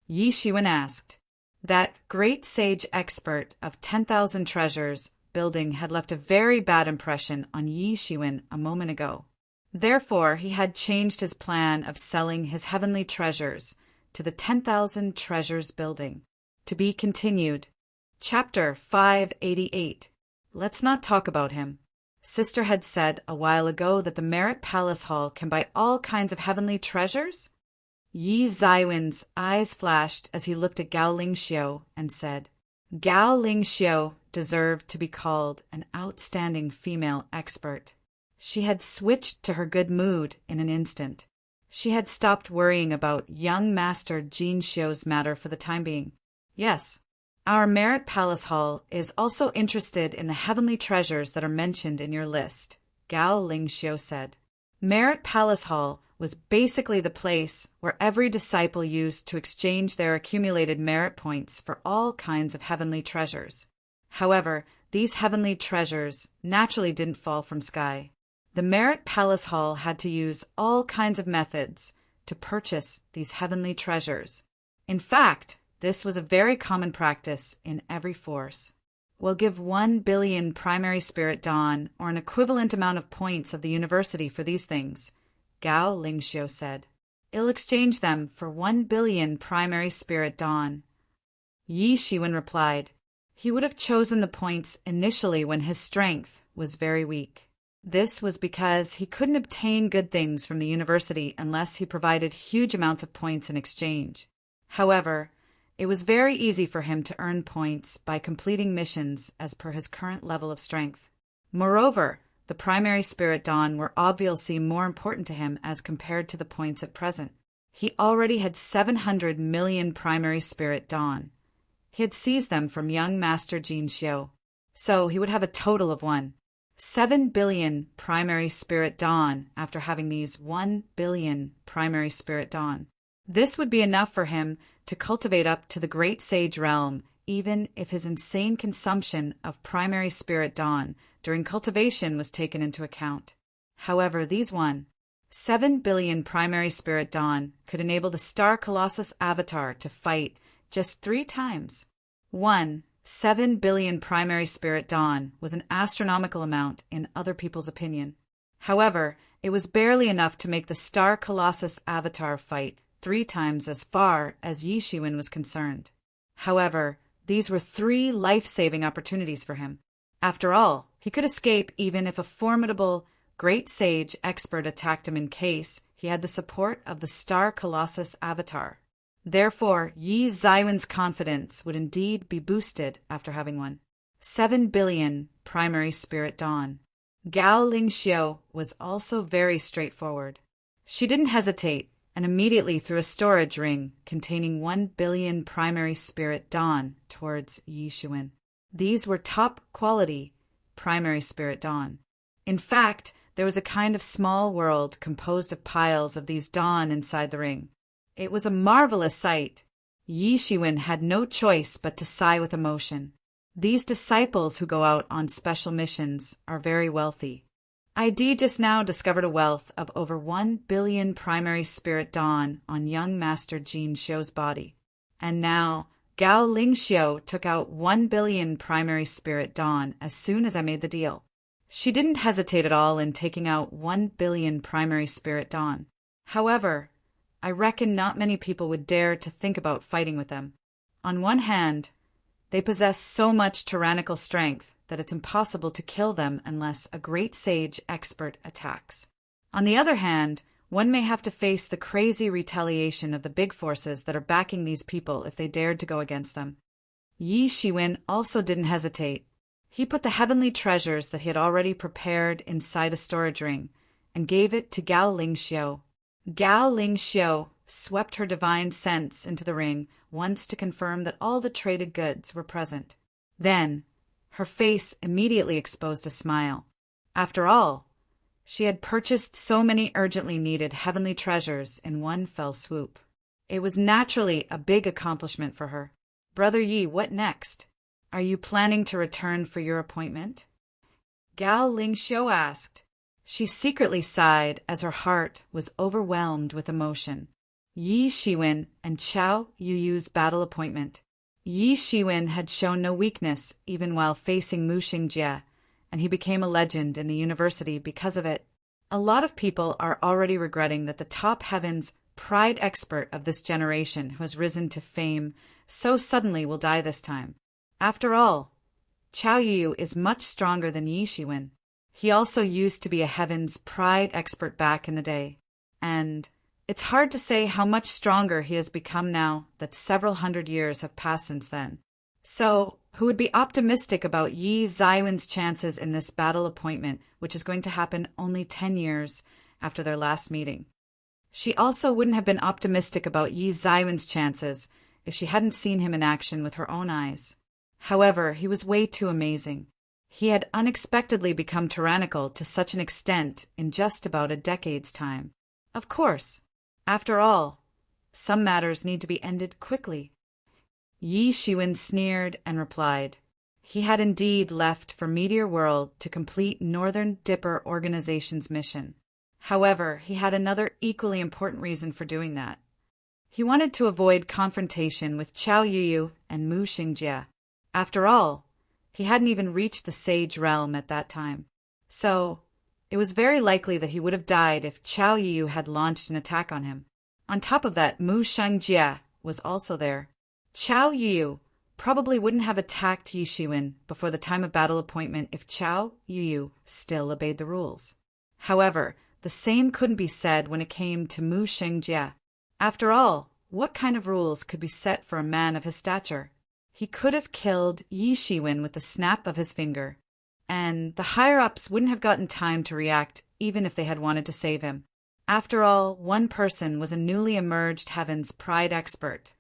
Speaker 1: Yi Xuan asked. That great sage expert of 10,000 treasures building had left a very bad impression on Yi Xuan a moment ago. Therefore, he had changed his plan of selling his heavenly treasures to the 10,000 treasures building. To be continued. Chapter 588. Let's not talk about him. Sister had said a while ago that the Merit Palace Hall can buy all kinds of heavenly treasures? Yi Zaiwen's eyes flashed as he looked at Gao Lingxiu and said, Gao Lingxiu deserved to be called an outstanding female expert. She had switched to her good mood in an instant. She had stopped worrying about young Master Jinxiu's matter for the time being. Yes, our Merit Palace Hall is also interested in the heavenly treasures that are mentioned in your list, Gao Lingxiu said. Merit Palace Hall was basically the place where every disciple used to exchange their accumulated merit points for all kinds of heavenly treasures. However, these heavenly treasures naturally didn't fall from sky. The Merit Palace Hall had to use all kinds of methods to purchase these heavenly treasures. In fact, this was a very common practice in every force. We'll give 1 billion primary spirit dawn or an equivalent amount of points of the university for these things, Gao Lingxiu said. I'll exchange them for 1 billion primary spirit dawn. Yi Shiwen replied. He would have chosen the points initially when his strength was very weak. This was because he couldn't obtain good things from the university unless he provided huge amounts of points in exchange. However, it was very easy for him to earn points by completing missions as per his current level of strength. Moreover, the primary spirit dawn were obviously more important to him as compared to the points at present. He already had 700 million primary spirit dawn. He had seized them from young Master Jin Xiu, so he would have a total of 7 billion primary spirit dawn after having these 1 billion primary spirit dawn. This would be enough for him to cultivate up to the great sage realm, even if his insane consumption of primary spirit dawn during cultivation was taken into account. However, these 7 billion primary spirit dawn could enable the Star Colossus avatar to fight just 3 times. 7 billion primary spirit dawn was an astronomical amount in other people's opinion. However, it was barely enough to make the Star Colossus avatar fight 3 times as far as Yi Shiwen was concerned. However, these were 3 life-saving opportunities for him. After all, he could escape even if a formidable, great sage expert attacked him in case he had the support of the Star Colossus avatar. Therefore, Yi Zaiwen's confidence would indeed be boosted after having 7 billion primary spirit dawn. Gao Lingxiu was also very straightforward. She didn't hesitate and immediately threw a storage ring containing 1 billion primary spirit dawn towards Yi Shiwen. These were top-quality primary spirit dawn. In fact, there was a kind of small world composed of piles of these dawn inside the ring. It was a marvelous sight. Yi Shiwen had no choice but to sigh with emotion. These disciples who go out on special missions are very wealthy. ID just now discovered a wealth of over 1 billion primary spirit dawn on young Master Jin Xiu's body. And now, Gao Lingxiu took out 1 billion primary spirit dawn as soon as I made the deal. She didn't hesitate at all in taking out 1 billion primary spirit dawn. However, I reckon not many people would dare to think about fighting with them. On one hand, they possess so much tyrannical strength that it's impossible to kill them unless a great sage expert attacks. On the other hand, one may have to face the crazy retaliation of the big forces that are backing these people if they dared to go against them. Yi Shiwen also didn't hesitate. He put the heavenly treasures that he had already prepared inside a storage ring and gave it to Gao Lingxiu. Gao Lingxiu swept her divine sense into the ring once to confirm that all the traded goods were present. Then, her face immediately exposed a smile. After all, she had purchased so many urgently needed heavenly treasures in one fell swoop. It was naturally a big accomplishment for her. Brother Yi, what next? Are you planning to return for your appointment? Gao Lingxiu asked. She secretly sighed as her heart was overwhelmed with emotion. Yi Shiwen and Qiao Yuyu's battle appointment. Yi Shiwen had shown no weakness even while facing Mu Xingjie, and he became a legend in the university because of it. A lot of people are already regretting that the top heavens pride expert of this generation who has risen to fame so suddenly will die this time. After all, Qiao Yu is much stronger than Yi Shiwen. He also used to be a heavens pride expert back in the day, and it's hard to say how much stronger he has become now that several hundred years have passed since then. So, who would be optimistic about Yi Zaiwen's chances in this battle appointment, which is going to happen only 10 years after their last meeting? She also wouldn't have been optimistic about Yi Zaiwen's chances if she hadn't seen him in action with her own eyes. However, he was way too amazing. He had unexpectedly become tyrannical to such an extent in just about a decade's time. Of course, after all, some matters need to be ended quickly. Yi Shiwen sneered and replied. He had indeed left for Meteor World to complete Northern Dipper Organization's mission. However, he had another equally important reason for doing that. He wanted to avoid confrontation with Chao Yuyu and Mu Xingjie. After all, he hadn't even reached the Sage Realm at that time. So, it was very likely that he would have died if Chao Yuyu had launched an attack on him. On top of that, Mu Xingjie was also there. Chao Yuyu probably wouldn't have attacked Yi Shiwen before the time of battle appointment if Chao Yuyu still obeyed the rules. However, the same couldn't be said when it came to Mu Xingjie. After all, what kind of rules could be set for a man of his stature? He could have killed Yi Shiwen with the snap of his finger, and the higher-ups wouldn't have gotten time to react even if they had wanted to save him. After all, one person was a newly emerged Heaven's Pride expert,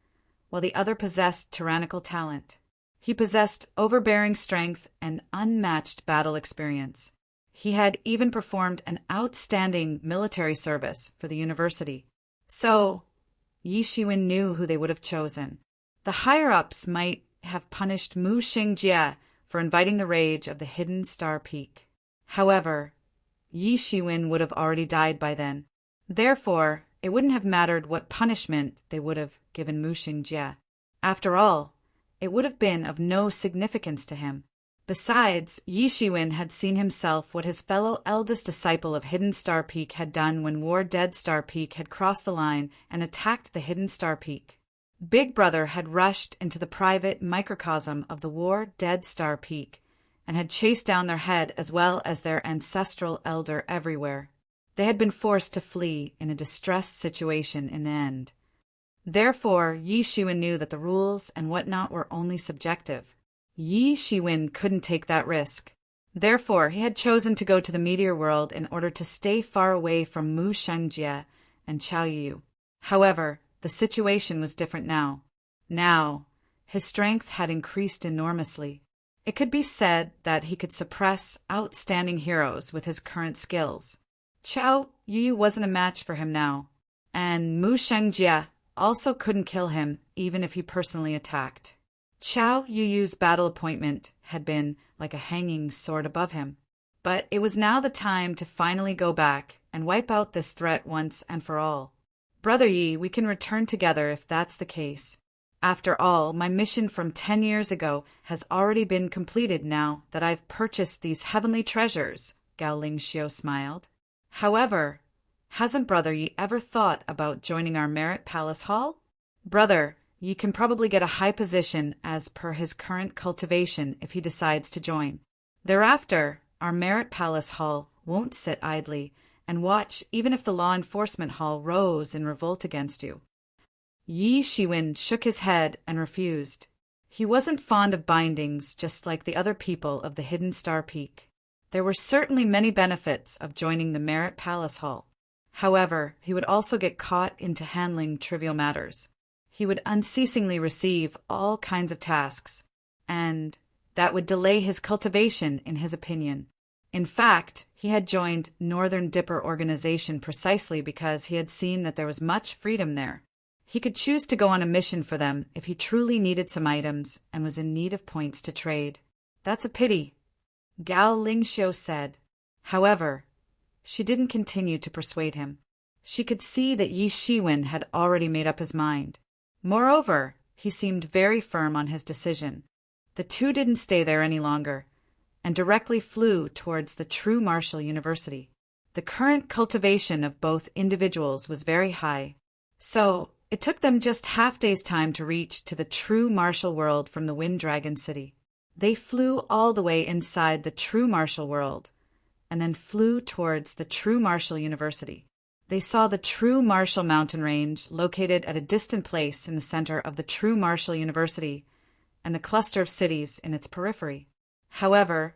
Speaker 1: while the other possessed tyrannical talent. He possessed overbearing strength and unmatched battle experience. He had even performed an outstanding military service for the university. So, Yi Shiwen knew who they would have chosen. The higher-ups might have punished Mu Xingjie for inviting the rage of the Hidden Star Peak. However, Yi Shiwen would have already died by then. Therefore, it wouldn't have mattered what punishment they would have given Mu Xingjie. After all, it would have been of no significance to him. Besides, Yi Shiwen had seen himself what his fellow eldest disciple of Hidden Star Peak had done when War Dead Star Peak had crossed the line and attacked the Hidden Star Peak. Big Brother had rushed into the private microcosm of the War Dead Star Peak and had chased down their head as well as their ancestral elder everywhere. They had been forced to flee in a distressed situation in the end. Therefore, Yi Shiwen knew that the rules and whatnot were only subjective. Yi Shiwen couldn't take that risk. Therefore, he had chosen to go to the Meteor World in order to stay far away from Mu Xingjie and Chao Yuyu. However, the situation was different now. Now, his strength had increased enormously. It could be said that he could suppress outstanding heroes with his current skills. Chao Yuyu wasn't a match for him now, and Mu Xingjie also couldn't kill him even if he personally attacked. Chao Yuyu's battle appointment had been like a hanging sword above him. But it was now the time to finally go back and wipe out this threat once and for all. Brother Yi, we can return together if that's the case. After all, my mission from 10 years ago has already been completed now that I've purchased these heavenly treasures, Gao Lingxiu smiled. However, hasn't Brother Yi ever thought about joining our Merit Palace Hall? Brother, Yi can probably get a high position as per his current cultivation if he decides to join. Thereafter, our Merit Palace Hall won't sit idly and watch even if the law enforcement hall rose in revolt against you. Yi Shiwen shook his head and refused. He wasn't fond of bindings just like the other people of the Hidden Star Peak. There were certainly many benefits of joining the Merit Palace Hall. However, he would also get caught into handling trivial matters. He would unceasingly receive all kinds of tasks, and that would delay his cultivation, in his opinion. In fact, he had joined Northern Dipper Organization precisely because he had seen that there was much freedom there. He could choose to go on a mission for them if he truly needed some items and was in need of points to trade. That's a pity, Gao Lingxiu said. However, she didn't continue to persuade him. She could see that Yi Shiwen had already made up his mind. Moreover, he seemed very firm on his decision. The two didn't stay there any longer, and directly flew towards the True Martial University. The current cultivation of both individuals was very high, so it took them just half-day's time to reach to the True Martial World from the Wind Dragon City. They flew all the way inside the True Martial World, and then flew towards the True Martial University. They saw the True Martial Mountain Range located at a distant place in the center of the True Martial University and the cluster of cities in its periphery. However,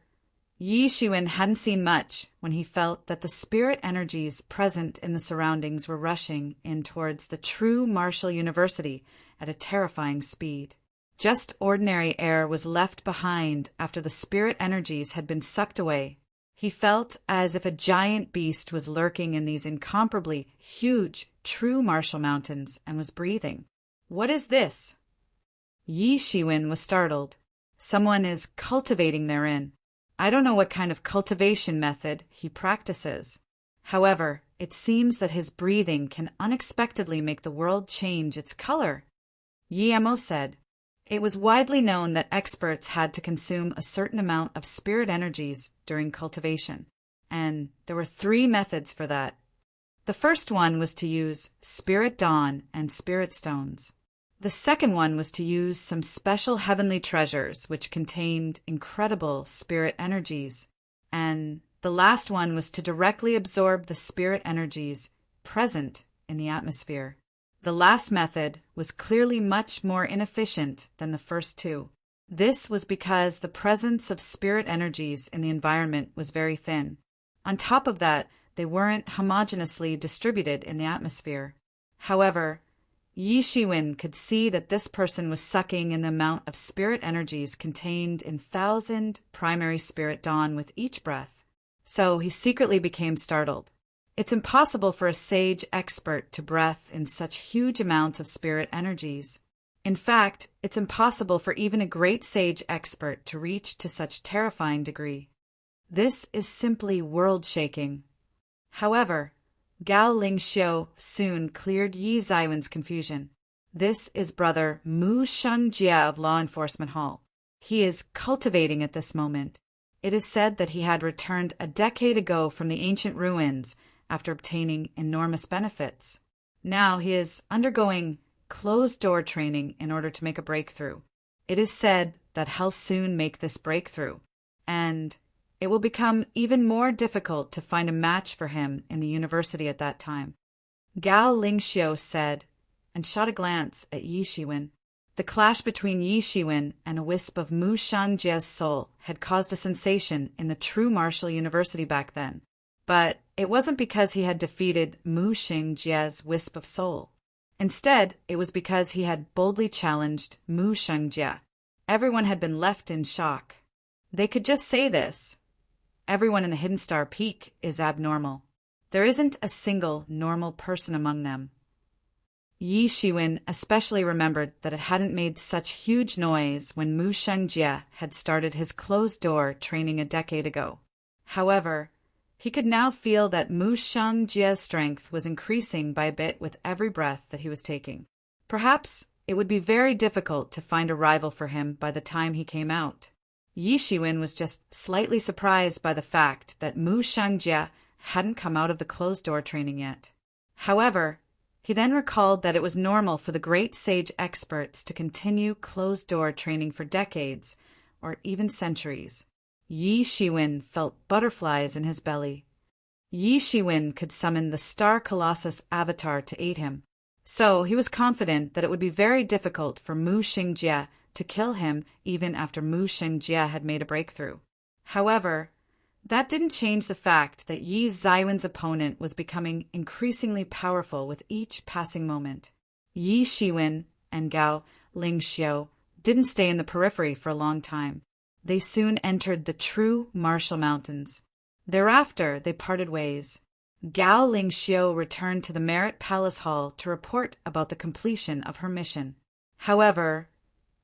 Speaker 1: Yi Shiwen hadn't seen much when he felt that the spirit energies present in the surroundings were rushing in towards the True Martial University at a terrifying speed. Just ordinary air was left behind after the spirit energies had been sucked away. He felt as if a giant beast was lurking in these incomparably huge, true Marshall Mountains and was breathing. "What is this?" Yi Shiwen was startled. "Someone is cultivating therein. I don't know what kind of cultivation method he practices. However, it seems that his breathing can unexpectedly make the world change its color." Yi Emo said, "It was widely known that experts had to consume a certain amount of spirit energies during cultivation, and there were 3 methods for that. The first one was to use spirit dawn and spirit stones. The second one was to use some special heavenly treasures which contained incredible spirit energies, and the last one was to directly absorb the spirit energies present in the atmosphere. The last method was clearly much more inefficient than the first 2. This was because the presence of spirit energies in the environment was very thin. On top of that, they weren't homogeneously distributed in the atmosphere. However, Yi Shiwen could see that this person was sucking in the amount of spirit energies contained in 1,000 primary spirit dawn with each breath. So he secretly became startled. It's impossible for a sage expert to breath in such huge amounts of spirit energies. In fact, it's impossible for even a great sage expert to reach to such terrifying degree. This is simply world-shaking. However, Gao Lingxiu soon cleared Yi Zaiwen's confusion. This is Brother Mu Shengjie of Law Enforcement Hall. He is cultivating at this moment. It is said that he had returned a decade ago from the ancient ruins after obtaining enormous benefits. Now he is undergoing closed-door training in order to make a breakthrough. It is said that he'll soon make this breakthrough, and it will become even more difficult to find a match for him in the university at that time. Gao Lingxiu said, and shot a glance at Yi Shiwen. The clash between Yi Shiwen and a wisp of Mu Shengjie's soul had caused a sensation in the true Marshall University back then. But it wasn't because he had defeated Mu Shengjie's wisp of soul. Instead, it was because he had boldly challenged Mu Shengjie. Everyone had been left in shock. They could just say this: everyone in the Hidden Star Peak is abnormal. There isn't a single normal person among them. Yi Shiwen especially remembered that it hadn't made such huge noise when Mu Shengjie had started his closed-door training a decade ago. However, he could now feel that Mu Shengjie's strength was increasing by a bit with every breath that he was taking. Perhaps it would be very difficult to find a rival for him by the time he came out. Yi Shiwen was just slightly surprised by the fact that Mu Shengjie hadn't come out of the closed-door training yet. However, he then recalled that it was normal for the great sage experts to continue closed-door training for decades, or even centuries. Yi Shiwen felt butterflies in his belly. Yi Shiwen could summon the Star Colossus avatar to aid him, so he was confident that it would be very difficult for Mu Shengjie to kill him even after Mu Shengjie had made a breakthrough. However, that didn't change the fact that Yi Zaiwen's opponent was becoming increasingly powerful with each passing moment. Yi Shiwen and Gao Lingxiu didn't stay in the periphery for a long time. They soon entered the true Marshall Mountains. Thereafter, they parted ways. Gao Lingxiu returned to the Merit Palace Hall to report about the completion of her mission. However,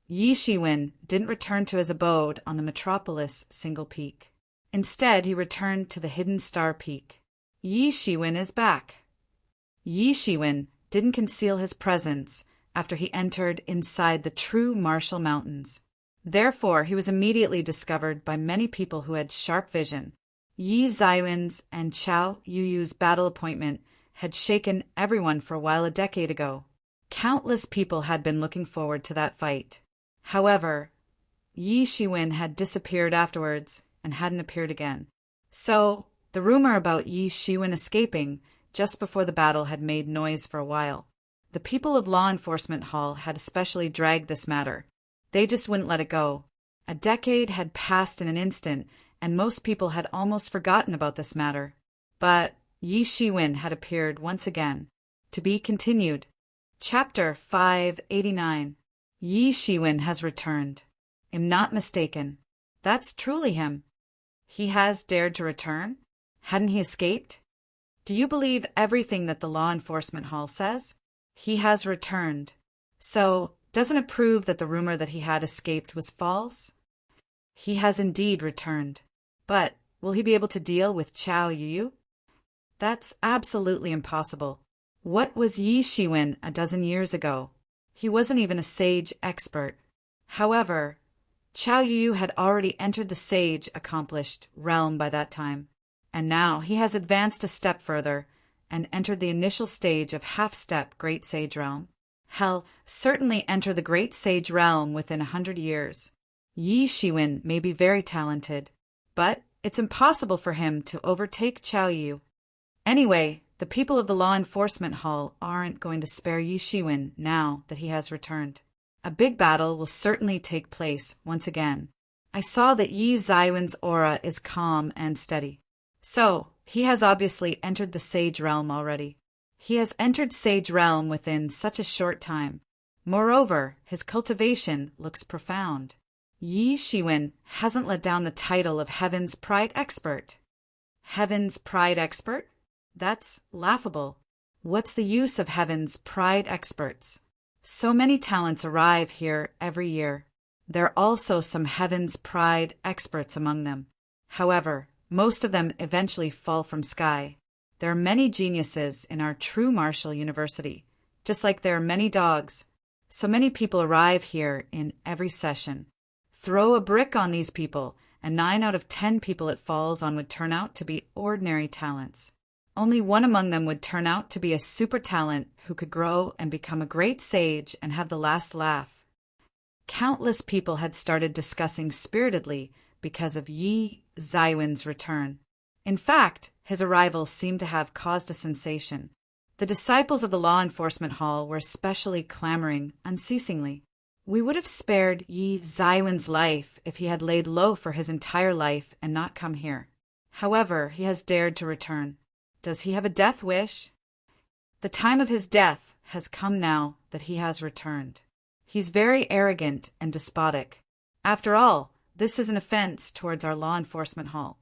Speaker 1: Yi Shiwen didn't return to his abode on the metropolis single peak. Instead, he returned to the Hidden Star Peak. Yi Shiwen is back. Yi Shiwen didn't conceal his presence after he entered inside the true Marshall Mountains. Therefore, he was immediately discovered by many people who had sharp vision. Yi Zaiwen's and Chao Yuyu's battle appointment had shaken everyone for a while a decade ago. Countless people had been looking forward to that fight. However, Yi Shiwen had disappeared afterwards and hadn't appeared again. So, the rumor about Yi Shiwen escaping just before the battle had made noise for a while. The people of Law Enforcement Hall had especially dragged this matter. They just wouldn't let it go. A decade had passed in an instant, and most people had almost forgotten about this matter. But Yi Shiwen had appeared once again. To be continued. Chapter 589. Yi Shiwen has returned. Am not mistaken. That's truly him. He has dared to return? Hadn't he escaped? Do you believe everything that the law enforcement hall says? He has returned. So, doesn't it prove that the rumor that he had escaped was false? He has indeed returned. But will he be able to deal with Chao Yu? That's absolutely impossible. What was Yi Shiwen a dozen years ago? He wasn't even a sage expert. However, Chao Yu had already entered the sage accomplished realm by that time, and now he has advanced a step further and entered the initial stage of half-step great sage realm. He'll certainly enter the great sage realm within 100 years. Yi Shiwen may be very talented, but it's impossible for him to overtake Chao Yu. Anyway, the people of the law enforcement hall aren't going to spare Yi Shiwen now that he has returned. A big battle will certainly take place once again. I saw that Yi Zaiwen's aura is calm and steady. So, he has obviously entered the sage realm already. He has entered sage realm within such a short time. Moreover, his cultivation looks profound. Yi Shiwen hasn't let down the title of Heaven's Pride Expert. Heaven's Pride Expert? That's laughable. What's the use of Heaven's Pride Experts? So many talents arrive here every year. There are also some Heaven's Pride Experts among them. However, most of them eventually fall from sky. There are many geniuses in our true martial university, just like there are many dogs. So many people arrive here in every session. Throw a brick on these people, and 9 out of 10 people it falls on would turn out to be ordinary talents. Only one among them would turn out to be a super talent who could grow and become a great sage and have the last laugh. Countless people had started discussing spiritedly because of Yi Zaiwen's return. In fact, his arrival seemed to have caused a sensation. The disciples of the law enforcement hall were especially clamoring unceasingly. We would have spared Yi Zaiwen's life if he had laid low for his entire life and not come here. However, he has dared to return. Does he have a death wish? The time of his death has come now that he has returned. He's very arrogant and despotic. After all, this is an offense towards our law enforcement hall.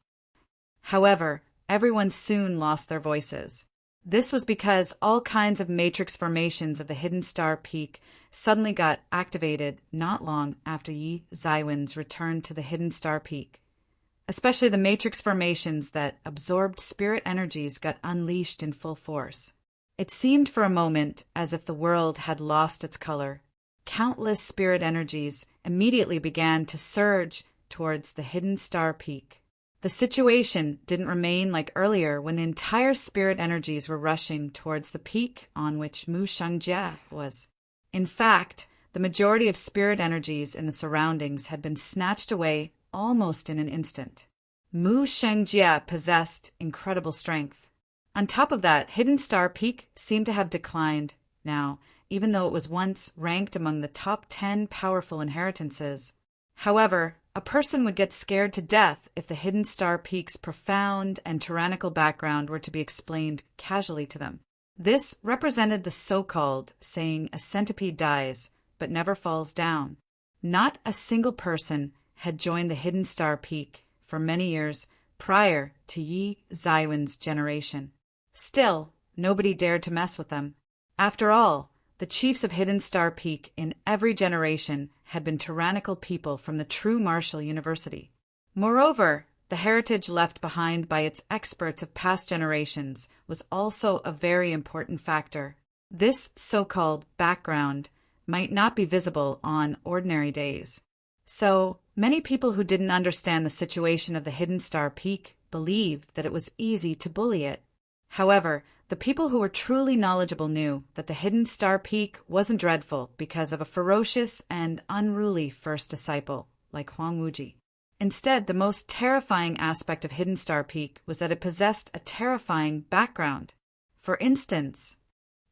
Speaker 1: However, everyone soon lost their voices. This was because all kinds of matrix formations of the Hidden Star Peak suddenly got activated not long after Yi Zaiwen's return to the Hidden Star Peak. Especially the matrix formations that absorbed spirit energies got unleashed in full force. It seemed for a moment as if the world had lost its color. Countless spirit energies immediately began to surge towards the Hidden Star Peak. The situation didn't remain like earlier when the entire spirit energies were rushing towards the peak on which Mu Shangjia was. In fact, the majority of spirit energies in the surroundings had been snatched away almost in an instant. Mu Shangjia possessed incredible strength. On top of that, Hidden Star Peak seemed to have declined now, even though it was once ranked among the top 10 powerful inheritances. However, a person would get scared to death if the Hidden Star Peak's profound and tyrannical background were to be explained casually to them. This represented the so-called saying a centipede dies but never falls down. Not a single person had joined the Hidden Star Peak for many years prior to Yi Zaiwen's generation. Still, nobody dared to mess with them. After all, the chiefs of Hidden Star Peak in every generation had been tyrannical people from the true martial university. Moreover, the heritage left behind by its experts of past generations was also a very important factor. This so-called background might not be visible on ordinary days. So, many people who didn't understand the situation of the Hidden Star Peak believed that it was easy to bully it. However, the people who were truly knowledgeable knew that the Hidden Star Peak wasn't dreadful because of a ferocious and unruly first disciple like Huang Wuji. Instead, the most terrifying aspect of Hidden Star Peak was that it possessed a terrifying background. For instance,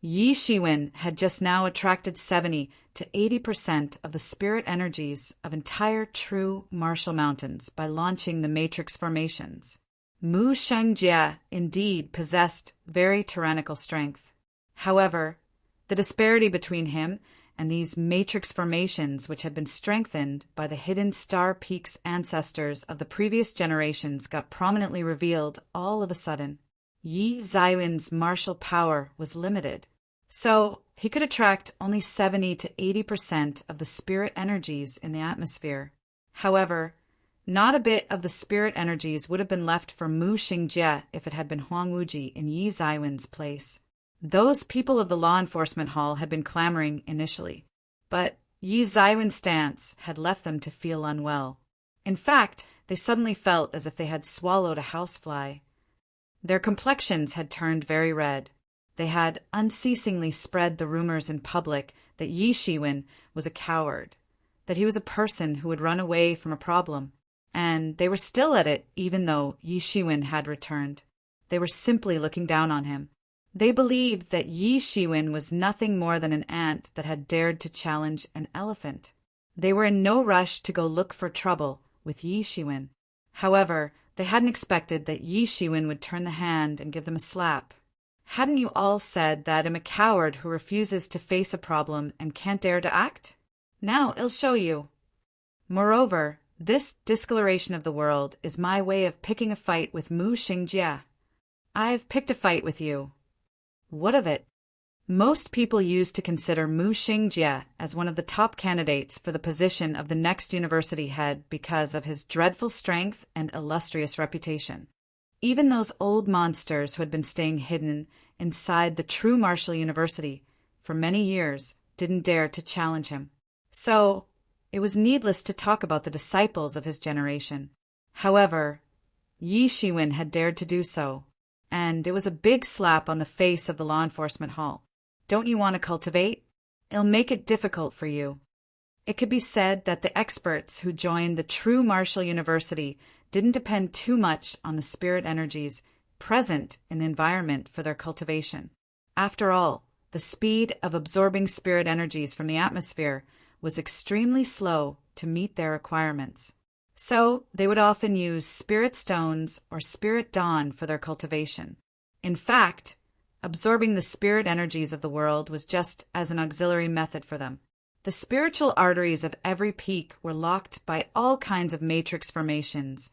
Speaker 1: Yi Shiwen had just now attracted 70 to 80% of the spirit energies of entire true martial mountains by launching the matrix formations. Mu Shangjia indeed possessed very tyrannical strength. However, the disparity between him and these matrix formations, which had been strengthened by the hidden star peaks ancestors of the previous generations, got prominently revealed all of a sudden. Yi Zaiwen's martial power was limited, so he could attract only 70 to 80% of the spirit energies in the atmosphere. However, not a bit of the spirit energies would have been left for Mu Xingjie if it had been Huang Wuji in Yi Zaiwen's place. Those people of the law enforcement hall had been clamoring initially, but Yi Zaiwen's stance had left them to feel unwell. In fact, they suddenly felt as if they had swallowed a housefly. Their complexions had turned very red. They had unceasingly spread the rumors in public that Yi Shiwen was a coward, that he was a person who would run away from a problem, and they were still at it even though Yi Shiwen had returned. They were simply looking down on him. They believed that Yi Shiwen was nothing more than an ant that had dared to challenge an elephant. They were in no rush to go look for trouble with Yi Shiwen. However, they hadn't expected that Yi Shiwen would turn the hand and give them a slap. Hadn't you all said that I'm a coward who refuses to face a problem and can't dare to act? Now I'll show you. Moreover, this discoloration of the world is my way of picking a fight with Mu Xingjie. I've picked a fight with you. What of it? Most people used to consider Mu Xingjie as one of the top candidates for the position of the next university head because of his dreadful strength and illustrious reputation. Even those old monsters who had been staying hidden inside the true martial university for many years didn't dare to challenge him. So, it was needless to talk about the disciples of his generation. However, Yi Shiwen had dared to do so, and it was a big slap on the face of the law enforcement hall. Don't you want to cultivate? It'll make it difficult for you. It could be said that the experts who joined the true martial university didn't depend too much on the spirit energies present in the environment for their cultivation. After all, the speed of absorbing spirit energies from the atmosphere was extremely slow to meet their requirements. So they would often use spirit stones or spirit dawn for their cultivation. In fact, absorbing the spirit energies of the world was just as an auxiliary method for them. The spiritual arteries of every peak were locked by all kinds of matrix formations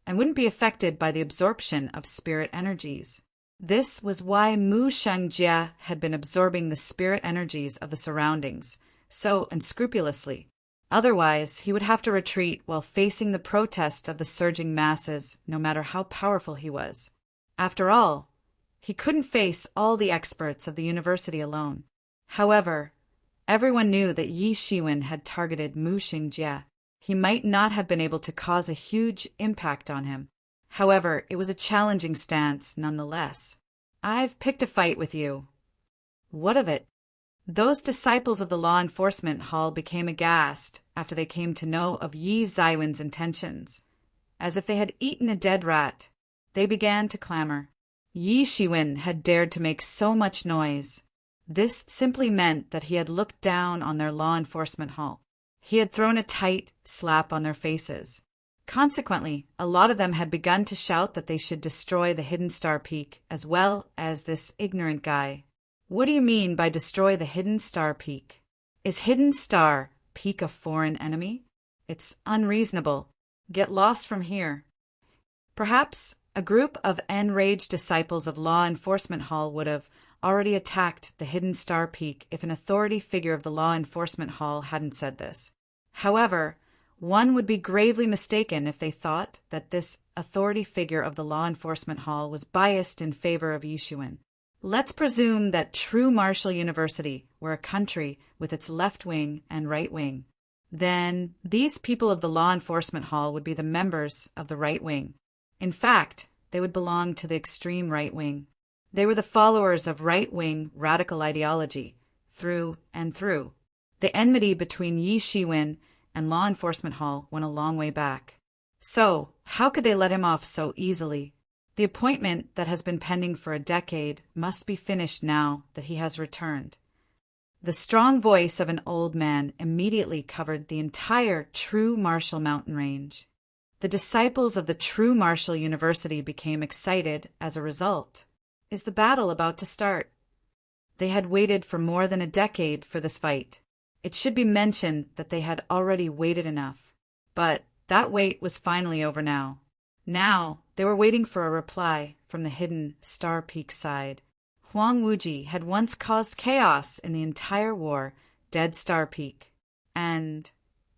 Speaker 1: and wouldn't be affected by the absorption of spirit energies. This was why Mu Xingjie had been absorbing the spirit energies of the surroundings so unscrupulously. Otherwise, he would have to retreat while facing the protest of the surging masses, no matter how powerful he was. After all, he couldn't face all the experts of the university alone. However, everyone knew that Yi Shiwen had targeted Mu Xingjie. He might not have been able to cause a huge impact on him. However, it was a challenging stance nonetheless. I've picked a fight with you. What of it? Those disciples of the law enforcement hall became aghast after they came to know of Yi Zaiwen's intentions. As if they had eaten a dead rat, they began to clamor. Yi Shiwen had dared to make so much noise. This simply meant that he had looked down on their law enforcement hall. He had thrown a tight slap on their faces. Consequently, a lot of them had begun to shout that they should destroy the Hidden Star Peak, as well as this ignorant guy. What do you mean by destroy the Hidden Star Peak? Is Hidden Star Peak a foreign enemy? It's unreasonable. Get lost from here. Perhaps a group of enraged disciples of Law Enforcement Hall would have already attacked the Hidden Star Peak if an authority figure of the Law Enforcement Hall hadn't said this. However, one would be gravely mistaken if they thought that this authority figure of the Law Enforcement Hall was biased in favor of Yi Shiwen. Let's presume that true martial university were a country with its left wing and right wing. Then these people of the Law Enforcement Hall would be the members of the right wing. In fact, they would belong to the extreme right wing. They were the followers of right-wing radical ideology, through and through. The enmity between Yi Shiwen and Law Enforcement Hall went a long way back. So, how could they let him off so easily? The appointment that has been pending for a decade must be finished now that he has returned. The strong voice of an old man immediately covered the entire true martial mountain range. The disciples of the true martial university became excited as a result. Is the battle about to start? They had waited for more than a decade for this fight. It should be mentioned that they had already waited enough. But that wait was finally over now. Now they were waiting for a reply from the hidden Star Peak side. Huang Wuji had once caused chaos in the entire war, Dead Star Peak, and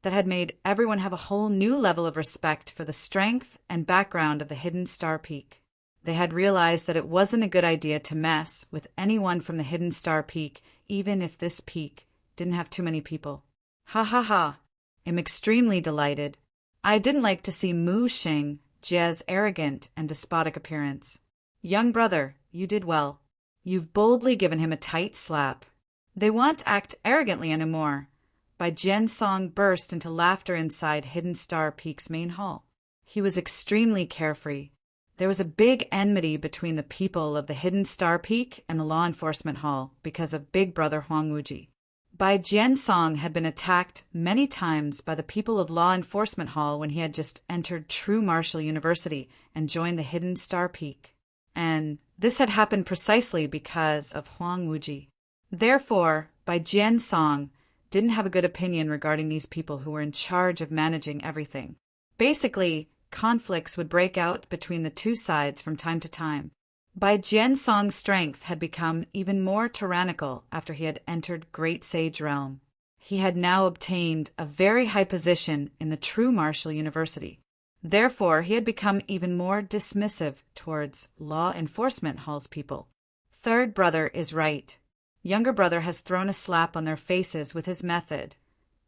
Speaker 1: that had made everyone have a whole new level of respect for the strength and background of the hidden Star Peak. They had realized that it wasn't a good idea to mess with anyone from the hidden Star Peak, even if this peak didn't have too many people. Ha ha ha. I'm extremely delighted. I didn't like to see Mu Xing, Jie's arrogant and despotic appearance. Young brother, you did well. You've boldly given him a tight slap. They won't act arrogantly anymore. Bai Jiansong burst into laughter inside Hidden Star Peak's main hall. He was extremely carefree. There was a big enmity between the people of the Hidden Star Peak and the law enforcement hall because of Big Brother Huang Wuji. Bai Jiansong had been attacked many times by the people of Law Enforcement Hall when he had just entered True Martial University and joined the Hidden Star Peak. And this had happened precisely because of Huang Wuji. Therefore, Bai Jiansong didn't have a good opinion regarding these people who were in charge of managing everything. Basically, conflicts would break out between the two sides from time to time. Bai Jiansong's strength had become even more tyrannical after he had entered Great Sage Realm. He had now obtained a very high position in the True Martial University. Therefore, he had become even more dismissive towards Law Enforcement Hall's people. Third brother is right. Younger brother has thrown a slap on their faces with his method.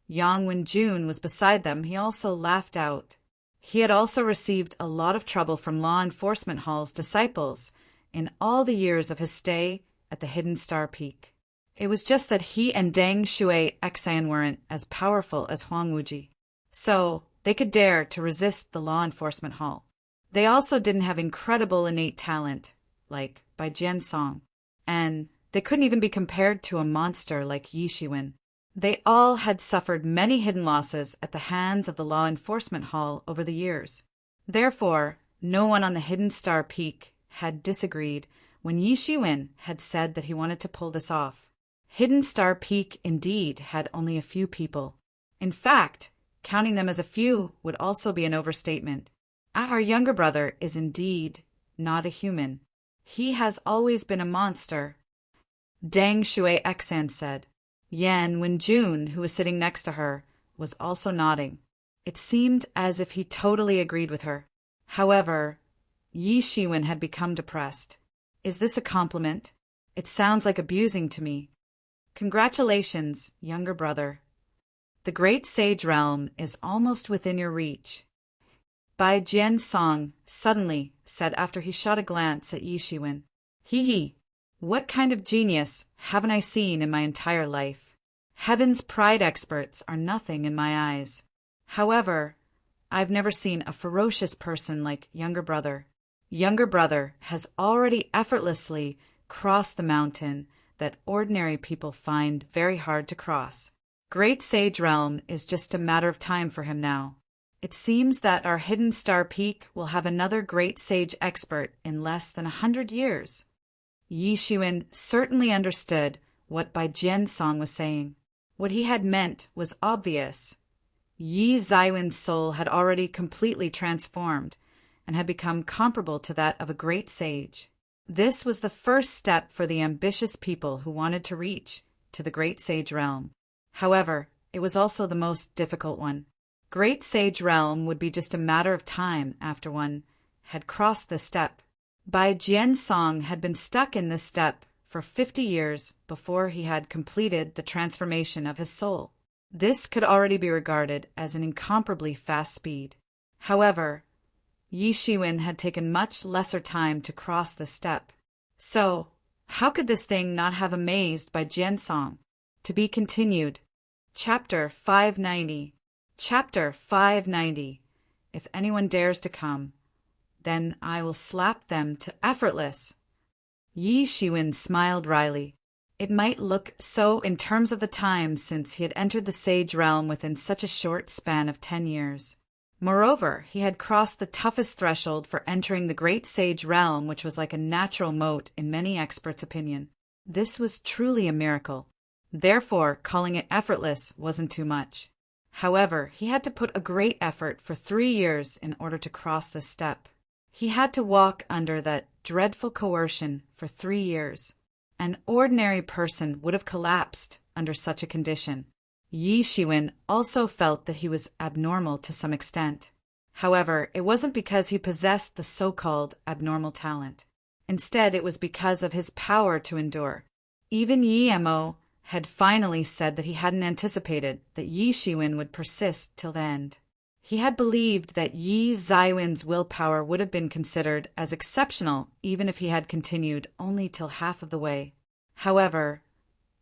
Speaker 1: Yang Wenjun was beside them. He also laughed out. He had also received a lot of trouble from Law Enforcement Hall's disciples in all the years of his stay at the Hidden Star Peak. It was just that he and Deng Shui Xian weren't as powerful as Huang Wuji, so they could dare to resist the Law Enforcement Hall. They also didn't have incredible innate talent, like Bai Jiansong, and they couldn't even be compared to a monster like Yi Shiwen. They all had suffered many hidden losses at the hands of the Law Enforcement Hall over the years. Therefore, no one on the Hidden Star Peak had disagreed when Yi Shiwen had said that he wanted to pull this off. Hidden Star Peak indeed had only a few people. In fact, counting them as a few would also be an overstatement. Our younger brother is indeed not a human. He has always been a monster. Deng Shui Xian said. Yan Wenjun, who was sitting next to her, was also nodding. It seemed as if he totally agreed with her. However, Yi Shiwen had become depressed. Is this a compliment? It sounds like abusing to me. Congratulations, younger brother. The Great Sage Realm is almost within your reach. Bai Jiansong suddenly said after he shot a glance at Yi Shiwen. Hee, what kind of genius haven't I seen in my entire life? Heaven's pride experts are nothing in my eyes. However, I've never seen a ferocious person like younger brother. Younger brother has already effortlessly crossed the mountain that ordinary people find very hard to cross. Great Sage Realm is just a matter of time for him now. It seems that our Hidden Star Peak will have another Great Sage expert in less than 100 years. Yi Shiwen certainly understood what Bai Jiansong was saying. What he had meant was obvious. Yi Zaiwen's soul had already completely transformed and had become comparable to that of a great sage. This was the first step for the ambitious people who wanted to reach to the Great Sage Realm. However, it was also the most difficult one. Great Sage Realm would be just a matter of time after one had crossed this step. Bai Jiansong had been stuck in this step for 50 years before he had completed the transformation of his soul. This could already be regarded as an incomparably fast speed. However, Yi Shiwen had taken much lesser time to cross this step. So, how could this thing not have amazed Bai Jiansong? To be continued. Chapter 590. Chapter 590. If anyone dares to come, then I will slap them to effortless. Yi Shiwen smiled wryly. It might look so in terms of the time since he had entered the Sage Realm within such a short span of 10 years. Moreover, he had crossed the toughest threshold for entering the Great Sage Realm, which was like a natural moat in many experts' opinion. This was truly a miracle. Therefore, calling it effortless wasn't too much. However, he had to put a great effort for 3 years in order to cross this step. He had to walk under that dreadful coercion for 3 years. An ordinary person would have collapsed under such a condition. Yi Shiwen also felt that he was abnormal to some extent. However, it wasn't because he possessed the so-called abnormal talent. Instead, it was because of his power to endure. Even Yi Mo had finally said that he hadn't anticipated that Yi Shiwen would persist till the end. He had believed that Yi Zaiwen's willpower would have been considered as exceptional even if he had continued only till half of the way. However,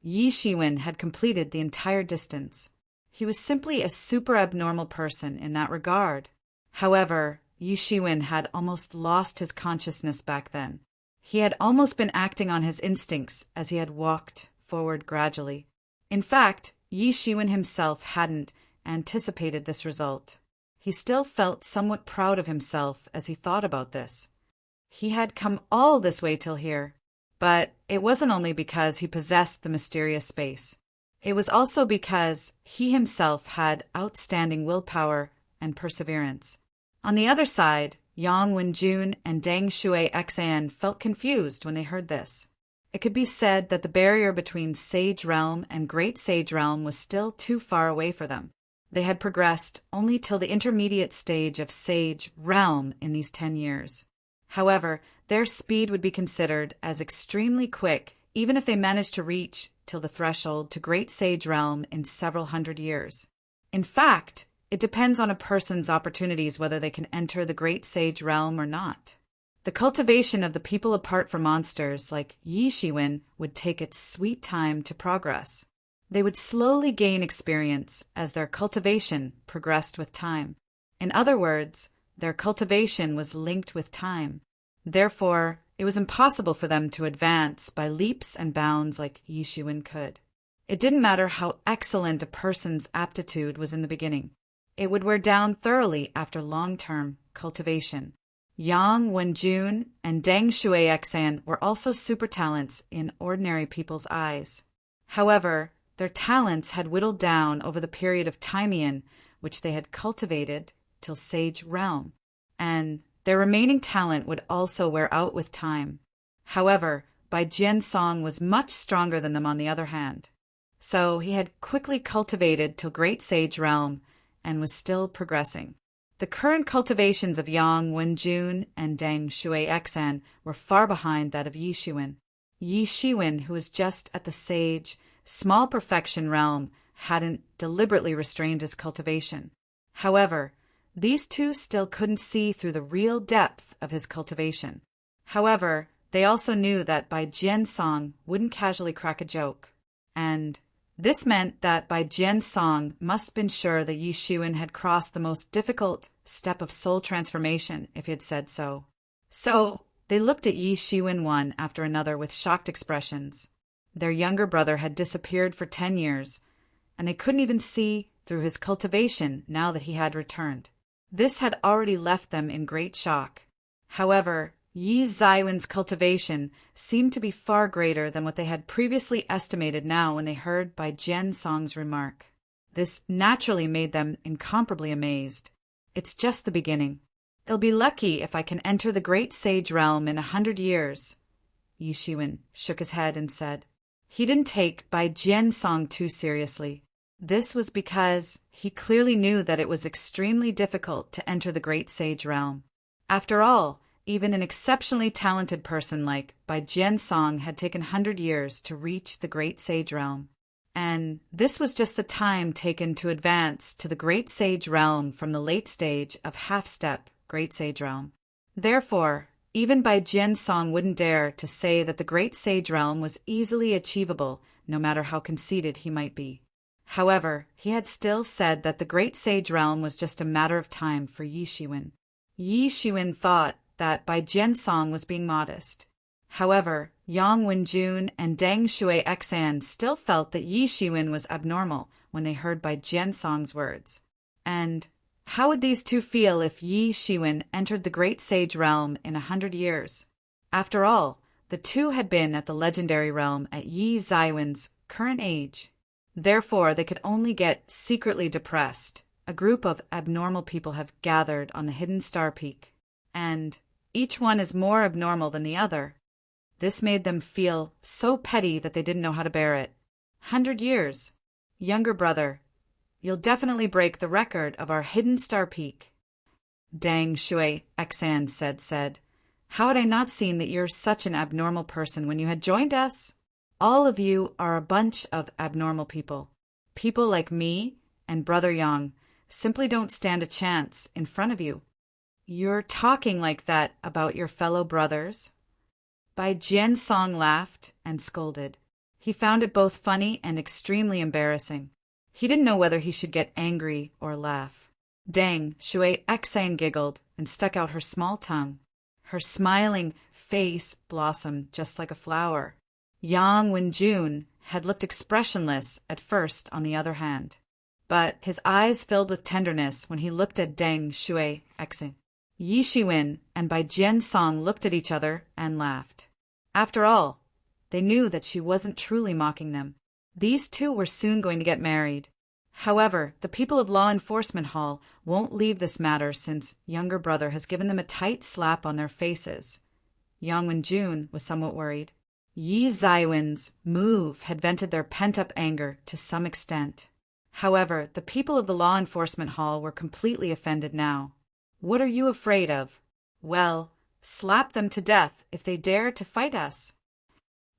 Speaker 1: Yi Shiwen had completed the entire distance. He was simply a super abnormal person in that regard. However, Yi Shiwen had almost lost his consciousness back then. He had almost been acting on his instincts as he had walked forward gradually. In fact, Yi Shiwen himself hadn't anticipated this result. He still felt somewhat proud of himself as he thought about this. He had come all this way till here, but it wasn't only because he possessed the mysterious space. It was also because he himself had outstanding willpower and perseverance. On the other side, Yang Wenjun and Deng Shui Xan felt confused when they heard this. It could be said that the barrier between Sage Realm and Great Sage Realm was still too far away for them. They had progressed only till the intermediate stage of Sage Realm in these 10 years. However, their speed would be considered as extremely quick even if they managed to reach till the threshold to Great Sage Realm in several hundred years. In fact, it depends on a person's opportunities whether they can enter the Great Sage Realm or not. The cultivation of the people apart from monsters like Yi Shiwen would take its sweet time to progress. They would slowly gain experience as their cultivation progressed with time. In other words, their cultivation was linked with time. Therefore, it was impossible for them to advance by leaps and bounds like Yi Shiwen could. It didn't matter how excellent a person's aptitude was in the beginning. It would wear down thoroughly after long-term cultivation. Yang Wenjun and Deng Shui Xan were also super talents in ordinary people's eyes. However, their talents had whittled down over the period of Timian, which they had cultivated till Sage Realm, and their remaining talent would also wear out with time. However, Bai Jian was much stronger than them on the other hand. So he had quickly cultivated till Great Sage Realm and was still progressing. The current cultivations of Yang Wenjun and Deng Shui Xan were far behind that of Yi Shiwen. Yi Shiwen, who was just at the sage, small perfection realm, hadn't deliberately restrained his cultivation. However, these two still couldn't see through the real depth of his cultivation. However, they also knew that Bai Jian wouldn't casually crack a joke, and this meant that Bai Jian must have been sure that Yi Shiwen had crossed the most difficult step of soul transformation if he had said so. So, they looked at Yi Shiwen one after another with shocked expressions. Their younger brother had disappeared for 10 years, and they couldn't even see through his cultivation now that he had returned. This had already left them in great shock. However, Yi Zaiwen's cultivation seemed to be far greater than what they had previously estimated now when they heard Bai Jian remark. This naturally made them incomparably amazed. It's just the beginning. It'll be lucky if I can enter the Great Sage Realm in 100 years. Yi Shiwen shook his head and said. He didn't take Bai Jian too seriously. This was because he clearly knew that it was extremely difficult to enter the Great Sage Realm. After all, even an exceptionally talented person like Bai Jian had taken 100 years to reach the Great Sage Realm. And this was just the time taken to advance to the Great Sage Realm from the late stage of half-step Great Sage Realm. Therefore, even Bai Jian wouldn't dare to say that the Great Sage Realm was easily achievable, no matter how conceited he might be. However, he had still said that the Great Sage Realm was just a matter of time for Yi Shiwen. Yi Shiwen thought that Bai Jian was being modest. However, Yang Wenjun and Deng Shui Xan still felt that Yi Shiwen was abnormal when they heard Bai Jian words. And how would these two feel if Yi Shiwen entered the Great Sage Realm in 100 years? After all, the two had been at the legendary realm at Yi Zaiwen's current age. Therefore, they could only get secretly depressed. A group of abnormal people have gathered on the hidden star peak, and each one is more abnormal than the other. This made them feel so petty that they didn't know how to bear it. 100 years. Younger brother, you'll definitely break the record of our hidden star peak. Dang Shui Xan said, how had I not seen that you're such an abnormal person when you had joined us? All of you are a bunch of abnormal people. People like me and Brother Yang simply don't stand a chance in front of you. You're talking like that about your fellow brothers? Bai Jiansong laughed and scolded. He found it both funny and extremely embarrassing. He didn't know whether he should get angry or laugh. Dang, Shui Xan giggled and stuck out her small tongue. Her smiling face blossomed just like a flower. Yang Wenjun had looked expressionless at first, on the other hand, but his eyes filled with tenderness when he looked at Deng Shui Xing. Yi Shiwen and Bai Jiansong looked at each other and laughed. After all, they knew that she wasn't truly mocking them. These two were soon going to get married. However, the people of Law Enforcement Hall won't leave this matter since younger brother has given them a tight slap on their faces. Yang Wenjun was somewhat worried. Yi Zaiwen's move had vented their pent-up anger to some extent. However, the people of the Law Enforcement Hall were completely offended now. What are you afraid of? Well, slap them to death if they dare to fight us.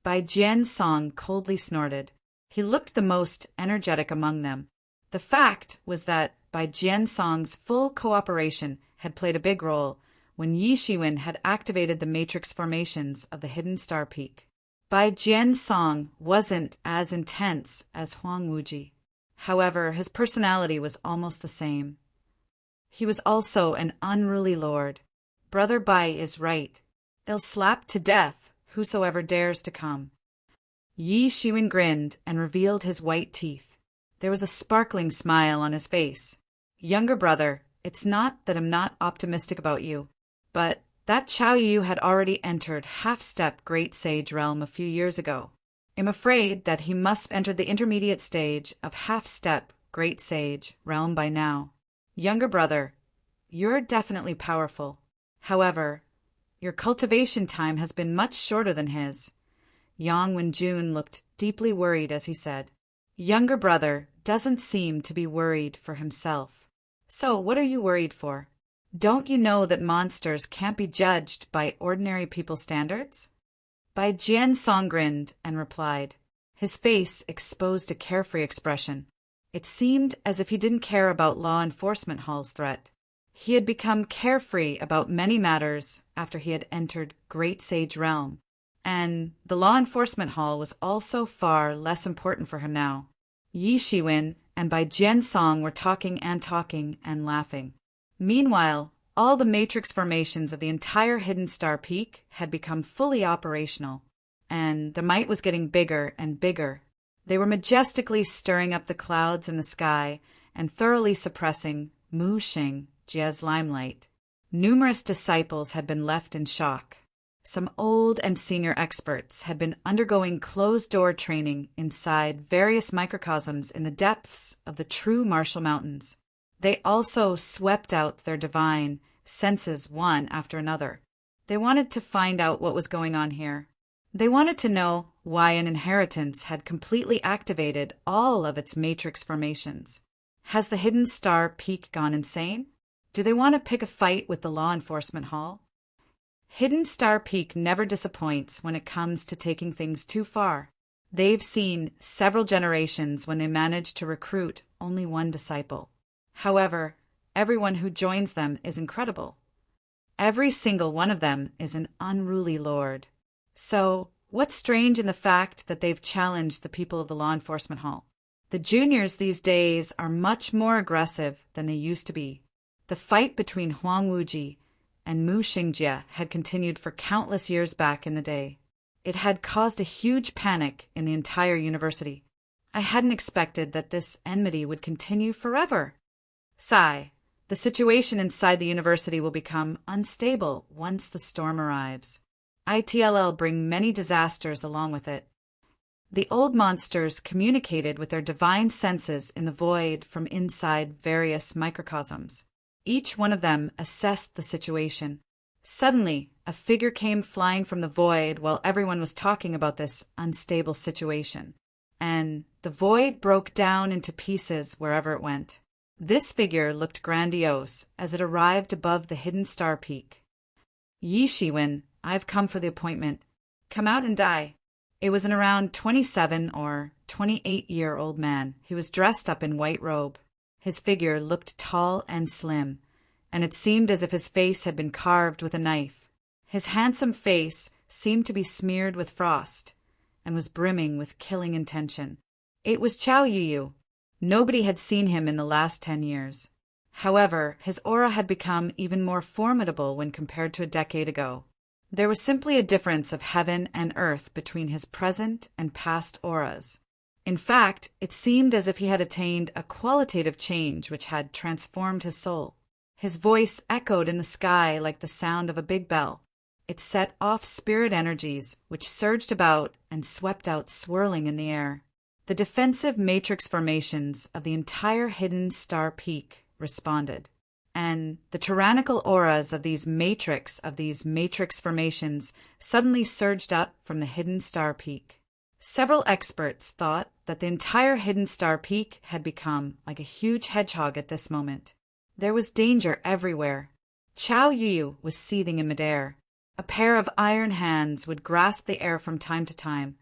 Speaker 1: Bai Jiansong coldly snorted. He looked the most energetic among them. The fact was that Bai Jiansong's full cooperation had played a big role when Yi Shiwen had activated the matrix formations of the hidden star peak. Bai Jiansong wasn't as intense as Huang Wuji. However, his personality was almost the same. He was also an unruly lord. Brother Bai is right. I'll slap to death whosoever dares to come. Yi Shiwen grinned and revealed his white teeth. There was a sparkling smile on his face. Younger brother, it's not that I'm not optimistic about you, but that Chao Yu had already entered half-step Great Sage realm a few years ago. I'm afraid that he must have entered the intermediate stage of half-step Great Sage realm by now. Younger brother, you're definitely powerful. However, your cultivation time has been much shorter than his. Yang Wenjun looked deeply worried as he said, Younger brother doesn't seem to be worried for himself. So what are you worried for? Don't you know that monsters can't be judged by ordinary people's standards? Bai Jiansong grinned and replied. His face exposed a carefree expression. It seemed as if he didn't care about Law Enforcement Hall's threat. He had become carefree about many matters after he had entered Great Sage Realm, and the Law Enforcement Hall was also far less important for him now. Yi Shiwen and Bai Jiansong were talking and laughing. Meanwhile, all the matrix formations of the entire Hidden Star Peak had become fully operational, and the mite was getting bigger and bigger. They were majestically stirring up the clouds in the sky and thoroughly suppressing Mu Xing, Jie's limelight. Numerous disciples had been left in shock. Some old and senior experts had been undergoing closed-door training inside various microcosms in the depths of the true Martial Mountains. They also swept out their divine senses one after another. They wanted to find out what was going on here. They wanted to know why an inheritance had completely activated all of its matrix formations. Has the Hidden Star Peak gone insane? Do they want to pick a fight with the Law Enforcement Hall? Hidden Star Peak never disappoints when it comes to taking things too far. They've seen several generations when they manage to recruit only one disciple. However, everyone who joins them is incredible. Every single one of them is an unruly lord. So, what's strange in the fact that they've challenged the people of the Law Enforcement Hall? The juniors these days are much more aggressive than they used to be. The fight between Huang Wuji and Mu Xingjie had continued for countless years back in the day. It had caused a huge panic in the entire university. I hadn't expected that this enmity would continue forever. Sigh, the situation inside the university will become unstable once the storm arrives. ITLL bring many disasters along with it. The old monsters communicated with their divine senses in the void from inside various microcosms. Each one of them assessed the situation. Suddenly, a figure came flying from the void while everyone was talking about this unstable situation, and the void broke down into pieces wherever it went. This figure looked grandiose as it arrived above the hidden star peak. "Yi Shiwen, I've come for the appointment. Come out and die." It was an around 27 or 28-year-old man who was dressed up in white robe. His figure looked tall and slim, and it seemed as if his face had been carved with a knife. His handsome face seemed to be smeared with frost, and was brimming with killing intention. It was Qiao Yuyu. Nobody had seen him in the last 10 years. However, his aura had become even more formidable when compared to a decade ago. There was simply a difference of heaven and earth between his present and past auras. In fact, it seemed as if he had attained a qualitative change which had transformed his soul. His voice echoed in the sky like the sound of a big bell. It set off spirit energies which surged about and swept out swirling in the air. The defensive matrix formations of the entire hidden star peak responded, and the tyrannical auras of these matrix formations suddenly surged up from the hidden star peak. Several experts thought that the entire hidden star peak had become like a huge hedgehog at this moment. There was danger everywhere. Qiao Yuyu was seething in midair. A pair of iron hands would grasp the air from time to time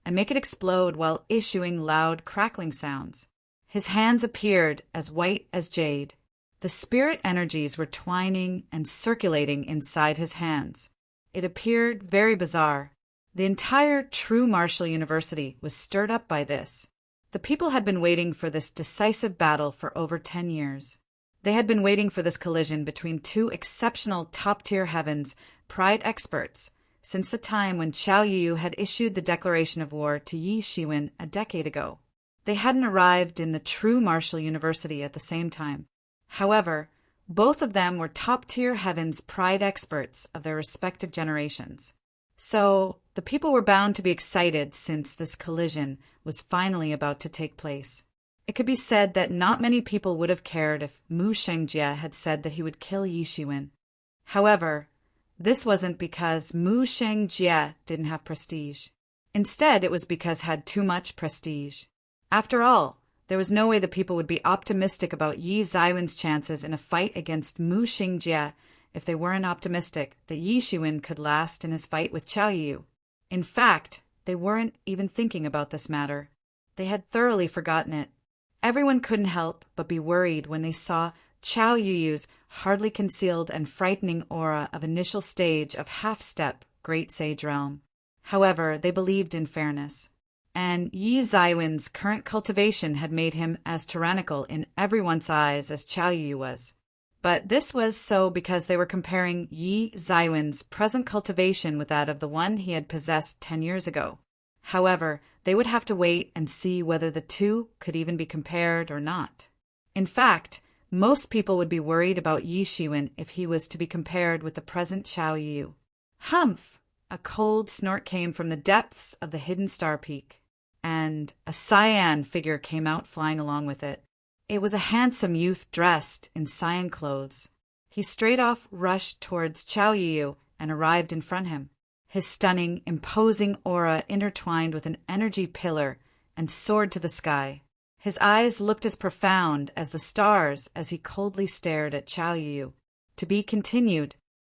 Speaker 1: and make it explode while issuing loud crackling sounds. His hands appeared as white as jade. The spirit energies were twining and circulating inside his hands. It appeared very bizarre. The entire true martial university was stirred up by this. The people had been waiting for this decisive battle for over 10 years. They had been waiting for this collision between two exceptional top-tier heavens pride experts since the time when Qiao Yuyu had issued the declaration of war to Yi Shiwen a decade ago. They hadn't arrived in the true martial university at the same time. However, both of them were top-tier heavens pride experts of their respective generations. So, the people were bound to be excited since this collision was finally about to take place. It could be said that not many people would have cared if Mu Shengjie had said that he would kill Yi Shiwen. However, this wasn't because Mu Shengjie didn't have prestige. Instead, it was because he had too much prestige. After all, there was no way the people would be optimistic about Yi Zaiwen's chances in a fight against Mu Shengjie if they weren't optimistic that Yi Shiwen could last in his fight with Qiao Yuyu. In fact, they weren't even thinking about this matter. They had thoroughly forgotten it. Everyone couldn't help but be worried when they saw Qiao Yuyu's hardly concealed and frightening aura of initial stage of half-step Great Sage Realm. However, they believed in fairness, and Yi Zaiwen's current cultivation had made him as tyrannical in everyone's eyes as Qiao Yuyu was. But this was so because they were comparing Yi Zaiwen's present cultivation with that of the one he had possessed 10 years ago. However, they would have to wait and see whether the two could even be compared or not. In fact, most people would be worried about Yi Shiwen if he was to be compared with the present Qiao Yuyu. Humph! A cold snort came from the depths of the hidden star peak, and a cyan figure came out flying along with it. It was a handsome youth dressed in cyan clothes. He straight off rushed towards Qiao Yuyu and arrived in front of him. His stunning, imposing aura intertwined with an energy pillar and soared to the sky. His eyes looked as profound as the stars as he coldly stared at Qiao Yuyu. To be continued.